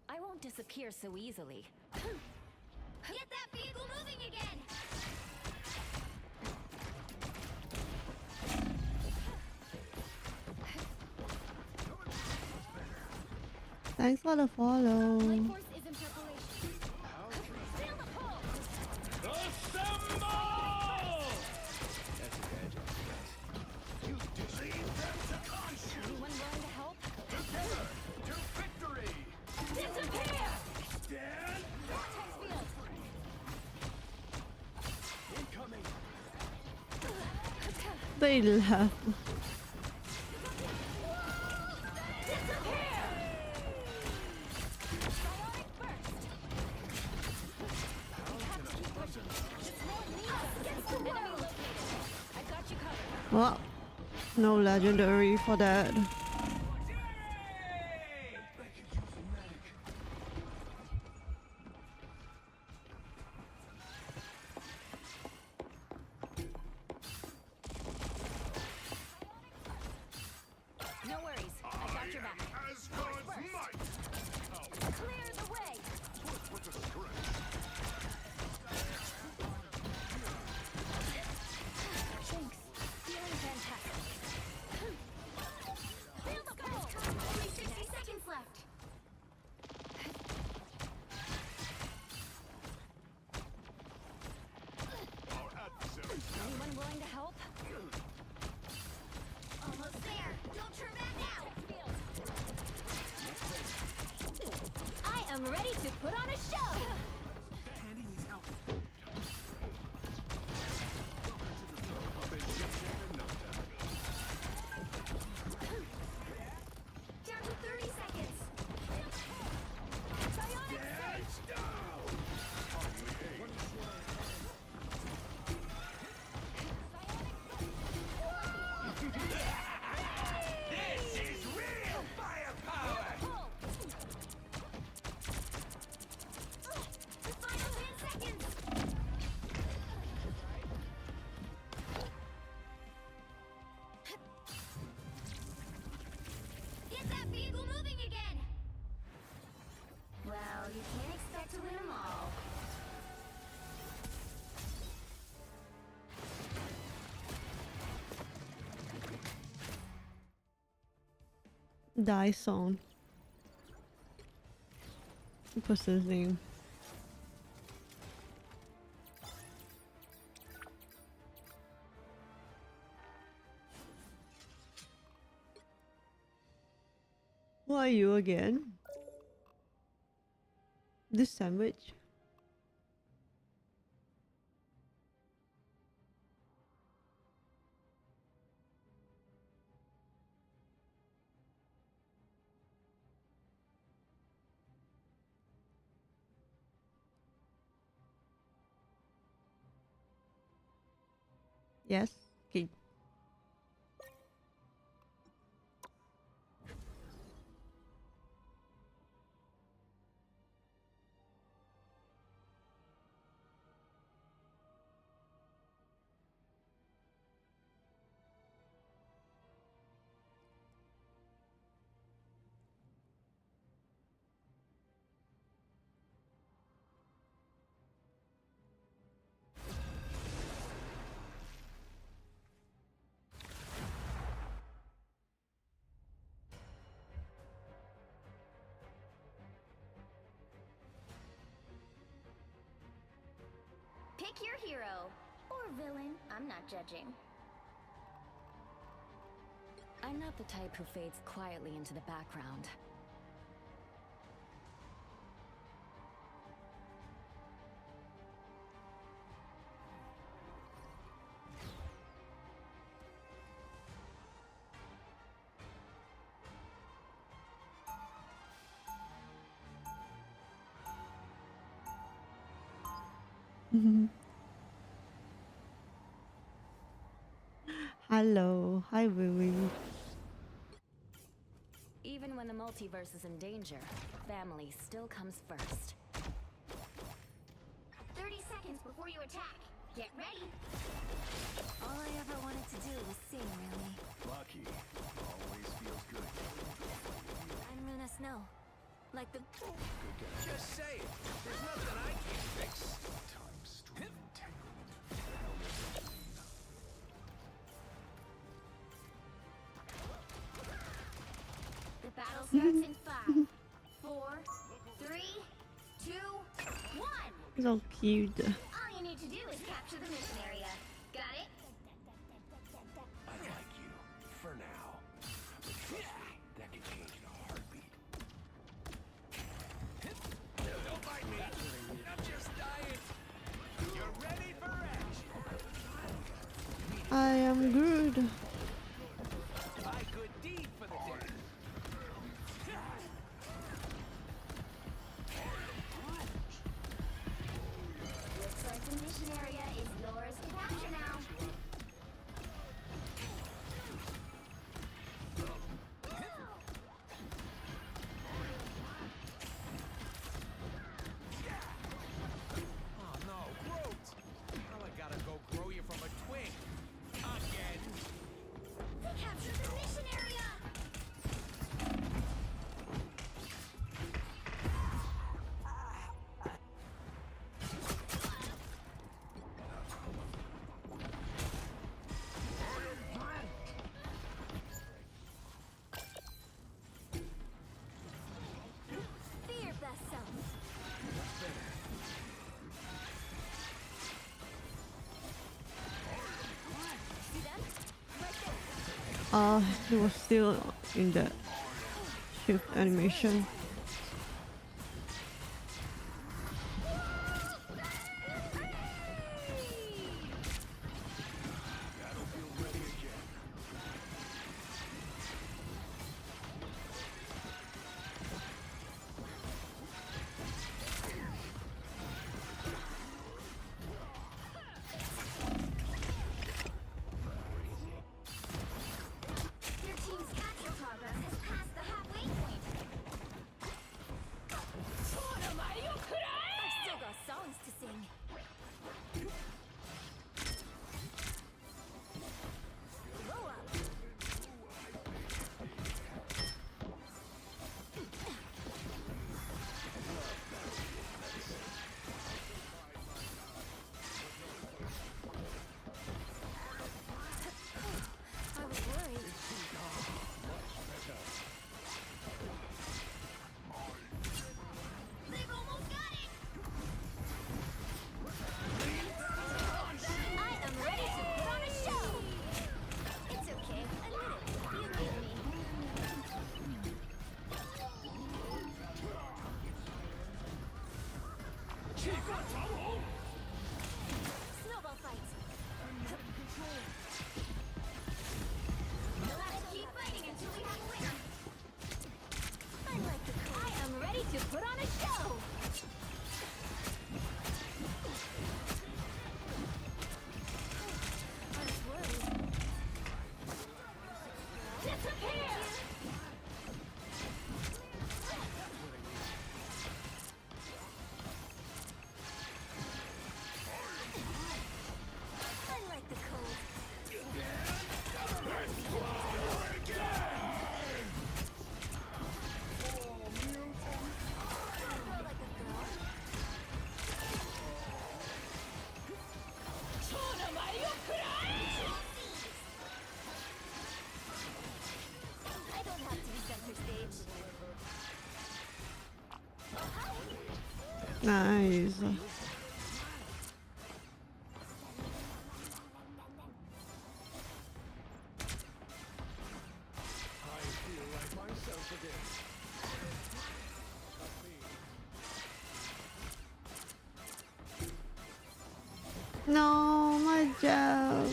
I won't disappear so easily. Get that vehicle moving again! Thanks for the follow. Light force is in preparation. Feel the pulse! That's a badge on you guys. You lead them to conscience. Anyone willing to help? Together to victory. Disappear! Stand. Vortex field! Incoming. They left. Disappear! Bionic burst! We have to keep pushing. This world needs us. Enemy located. I got you covered. Well, no legendary for that. No worries. I got your back. As God's might. Clear the way! With the strength. Thanks. Feeling fantastic. Feel the pulse! Only 60 seconds left. Our adversaries Anyone willing to help? Almost there. Don't turn back now. I am ready to put on a show! Down to 30 seconds. Bionic surge! This is real firepower! The final 10 seconds. Get that vehicle moving again. Well, you can't expect to win them all. Dyson. What's his name? Who are you again? This sandwich? Yes. Okay. Pick your hero. Or villain. I'm not judging. I'm not the type who fades quietly into the background. Hello. Hi, Willie. Even when the multiverse is in danger, family still comes first. 30 seconds before you attack. Get ready. All I ever wanted to do was sing, really. Lucky. Always feels good. I'm Luna Snow. Like the... Just say it. There's nothing I can't fix. Time stream entanglement. The battle starts in 5, 4, 3, 2, 1. So cute. All you need to do is capture the mission area. Got it? I like you. For now. But trust me, that can change in a heartbeat. Don't bite me. I'm just dying. You're ready for action. I am good. My good deed for the day. Looks like the mission area is yours to capture now. Oh no, Groot! Now I gotta go grow you from a twig. Again. They captured the mission area! Be your best self. See them? Right there. He was still in the shift animation. Battlefield ready again. Your team's capture progress has passed the halfway point. Nice. I feel like myself again. No, my job.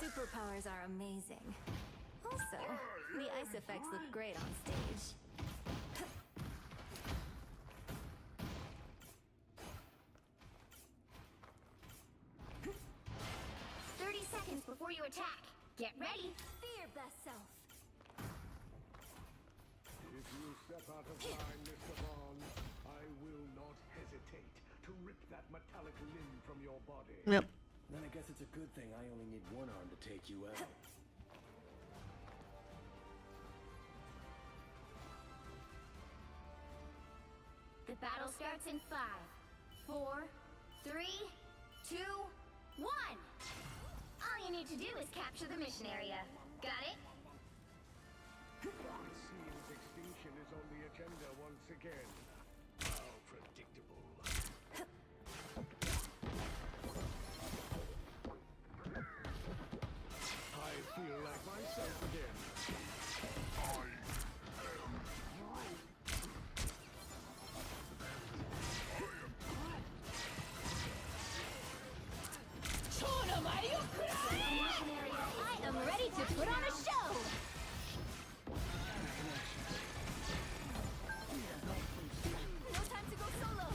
Superpowers are amazing. Also, the ice effects look great on stage. 30 seconds before you attack. Get ready. Be your best self. If you step out of line, Mr. Vaughn, I will not hesitate to rip that metallic limb from your body. Yep. Then I guess it's a good thing I only need one arm to take you out. The battle starts in 5, 4, 3, 2, 1. All you need to do is capture the mission area. Got it? It seems extinction is on the agenda once again. How predictable. I feel like myself again. I am ready to put on a show! No time to go solo!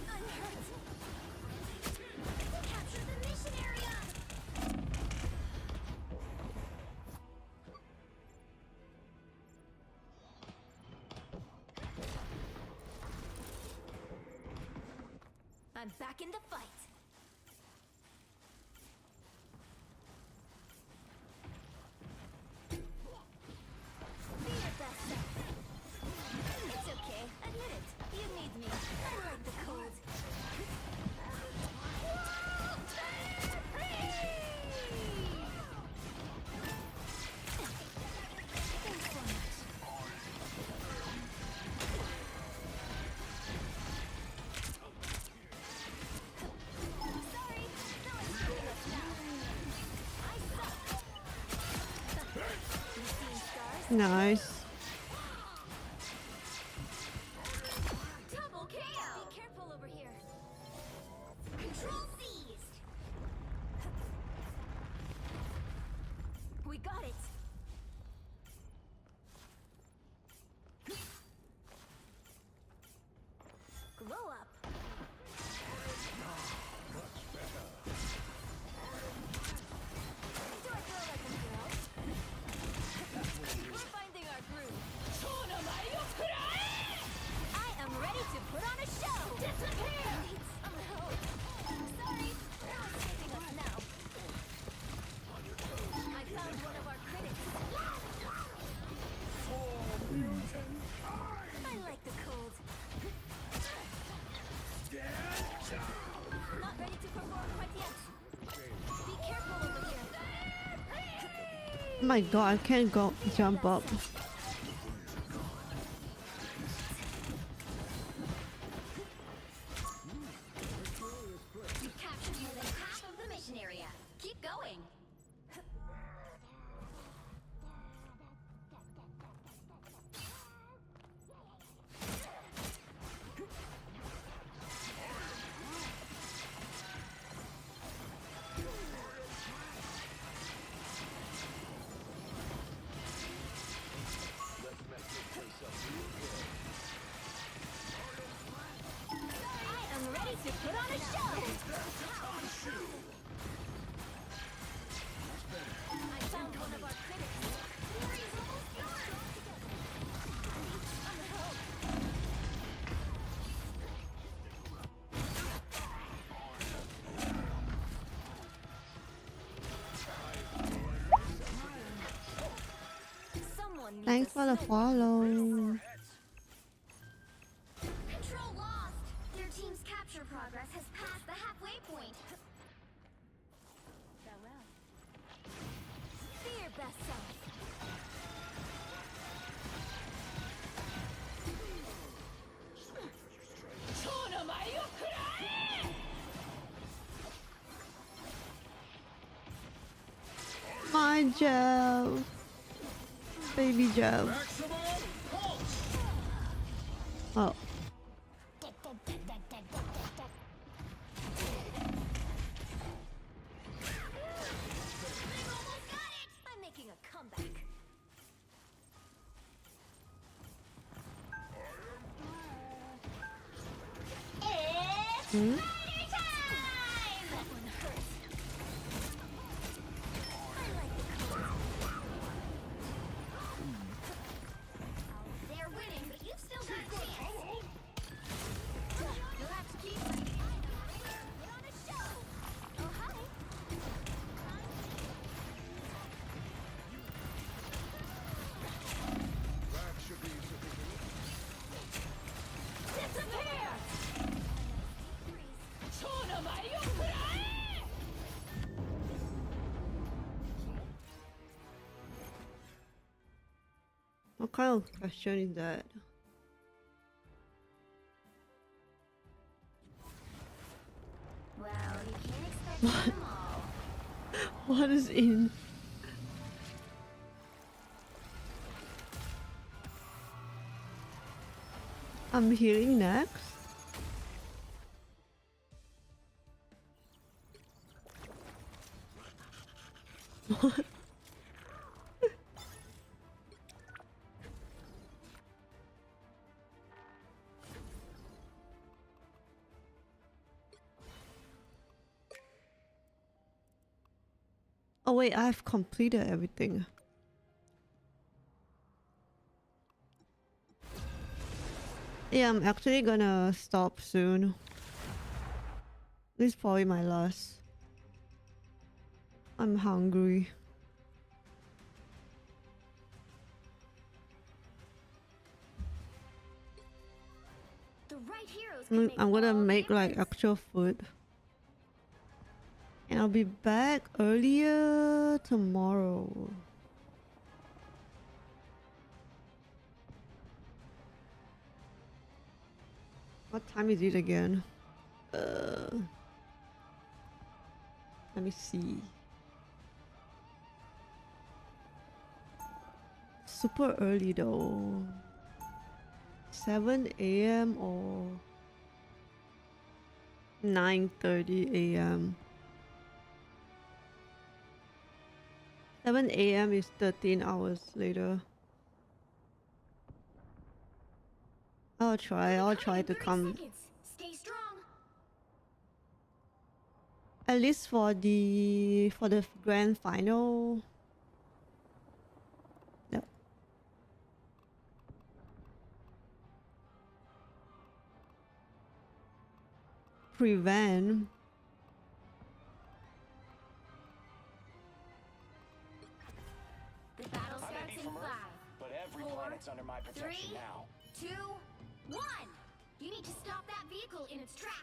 I'm hurt! Capture the mission area! I'm back in the fight. Be your best self. It's okay. Admit it. You need me. I like the cold. Nice. Double KO! Be careful over here. Control seized! We got it. Glow up! Much better. My god, I can't go jump up. You've captured more than half of the mission area. Keep going. I am ready to put on a show. I found one of our critics. Fury's almost gone. Someone needs Thanks for the follow. Control lost. Their team's capture progress has passed the halfway point. Farewell. Be your best self. My Joe. Baby Joe. Oh. I'm making a comeback. It's Hmm? spider time! That one hurts. I like the color. They're winning, but you've still got a chance. You'll have to keep fighting. Put on a show. Oh, hi. That should be sufficient. Disappear! What kind of question is that? Well, you can't expect them all. What is in? I'm healing next. What? Oh wait, I've completed everything. Yeah, I'm actually gonna stop soon. This is probably my last. I'm hungry. The right heroes can make I'm gonna all the make like difference. actual food. And I'll be back earlier tomorrow. What time is it again? Let me see. Super early though. 7 a.m. or 9:30 a.m. 7 a.m. is 13 hours later. I'll try to come. Stay strong. At least for the grand final. Yep. Prevent. The battle I may starts be in from 5, Earth, but every 4, planet's under my protection 3, now. 2, 1. You need to stop that vehicle in its tracks.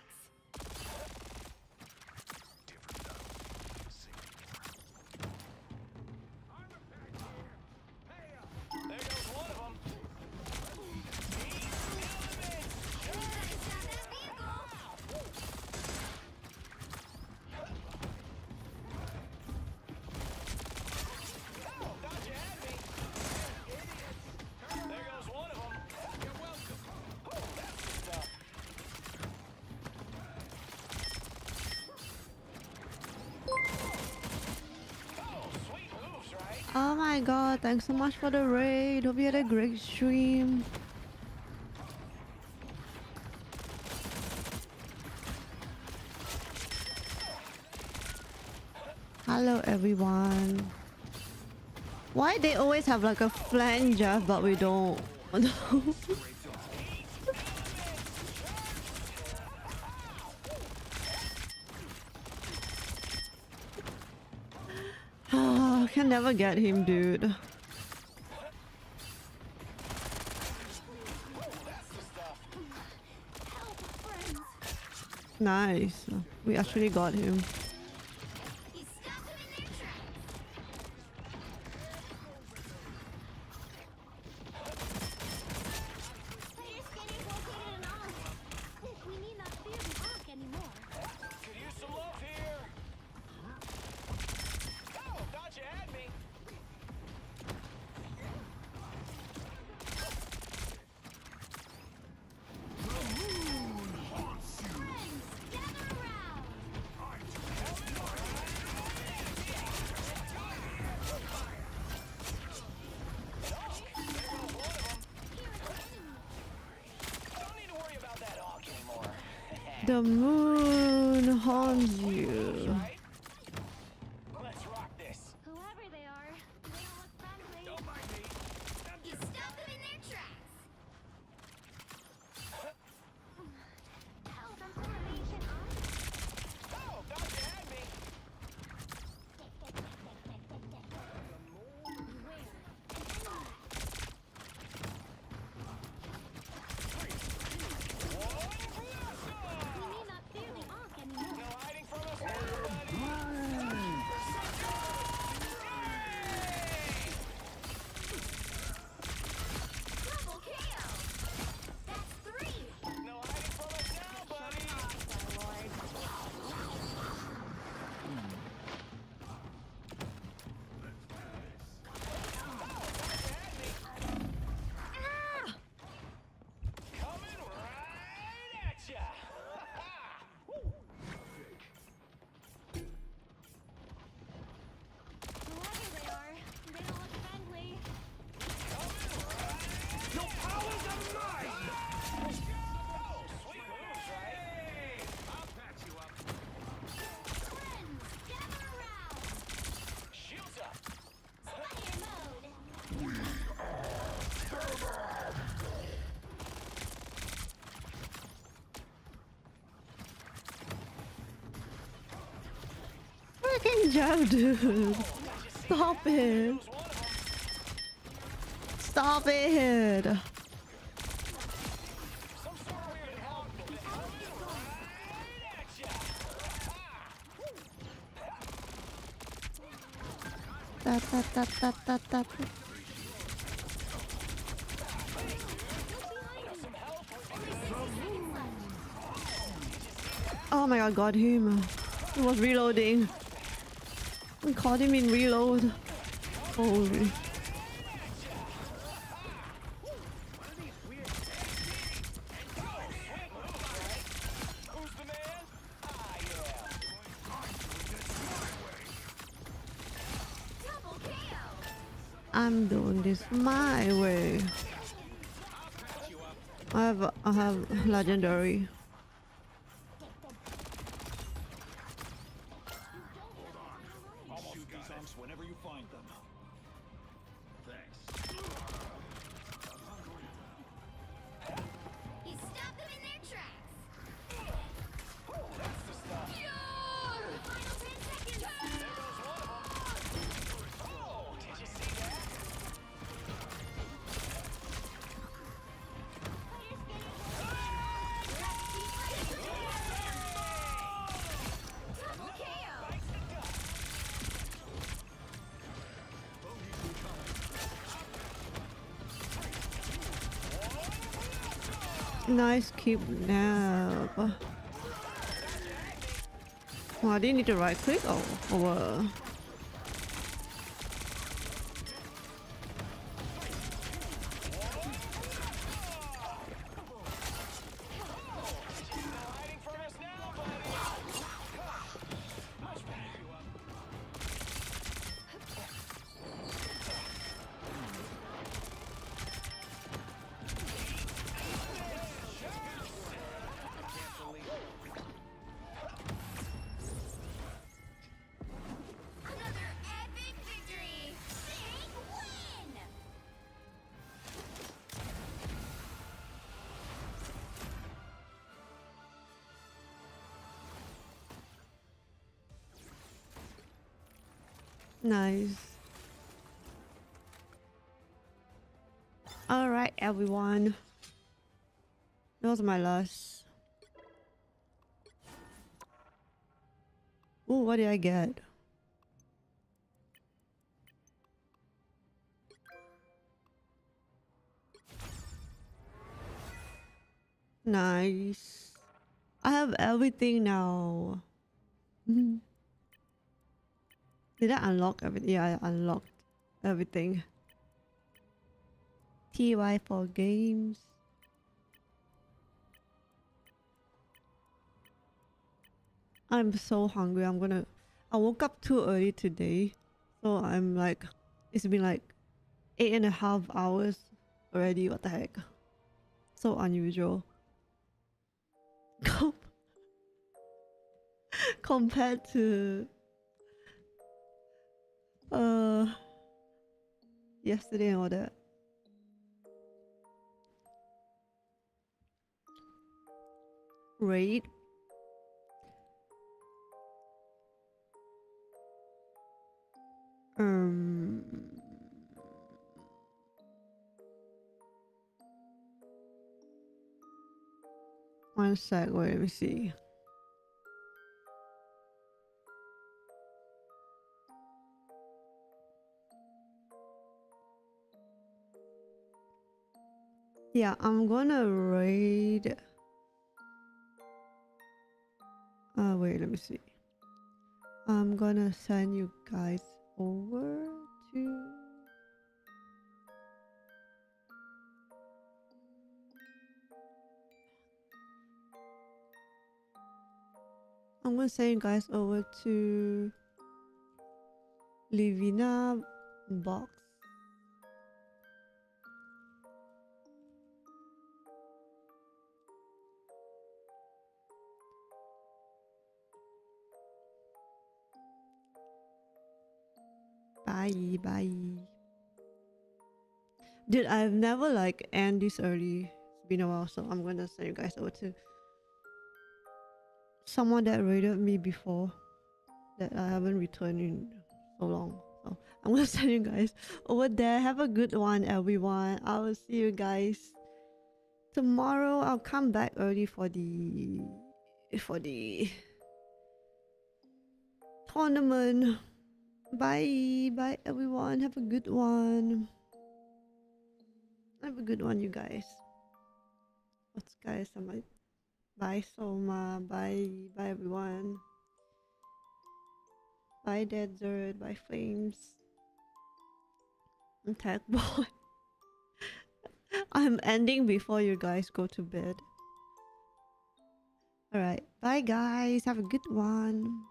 Oh my god, thanks so much for the raid. Hope you had a great stream. Hello everyone. Why they always have like a flanger but we don't? I can never get him, dude. Nice. We actually got him. The moon haunts you. Let's rock this. Whoever they are, they don't look friendly. Don't mind me. You stop them in their tracks. Help, some formation on. Oh, thought you had me. Freaking Jeff, dude. Stop it. Stop it. Tap. Oh my god, got him. He was reloading. We caught him in reload. Holy. I'm doing this my way. I have legendary. Whenever you find them. Thanks. You stop them in their tracks. That's the stuff. Final 10 seconds. There goes one of them. Oh, did you see that? Double KO. Nice keep nab. Oh, I didn't need to right click or Nice. Alright, everyone. That was my last. Ooh, what did I get? Nice. I have everything now. Mhm. Did I unlock everything? Yeah, I unlocked everything. TY for games. I'm so hungry. I woke up too early today. So I'm like, it's been like 8.5 hours already. What the heck? So unusual. Compared to yesterday and all that. Raid. One sec, wait, let me see. Yeah, I'm gonna raid. Wait, let me see. I'm gonna send you guys over to. I'm gonna send you guys over to Livina box. Bye, bye. Dude, I've never like end this early. It's been a while, so I'm gonna send you guys over to someone that raided me before that I haven't returned in so long. So I'm gonna send you guys over there. Have a good one, everyone. I will see you guys tomorrow. I'll come back early for the tournament. Bye, bye, everyone. Have a good one. Have a good one, you guys. What's guys? I'm like, bye, Soma. Bye, bye, everyone. Bye, Desert. Bye, Flames. And Tag Boy. I'm ending before you guys go to bed. Alright. Bye, guys. Have a good one.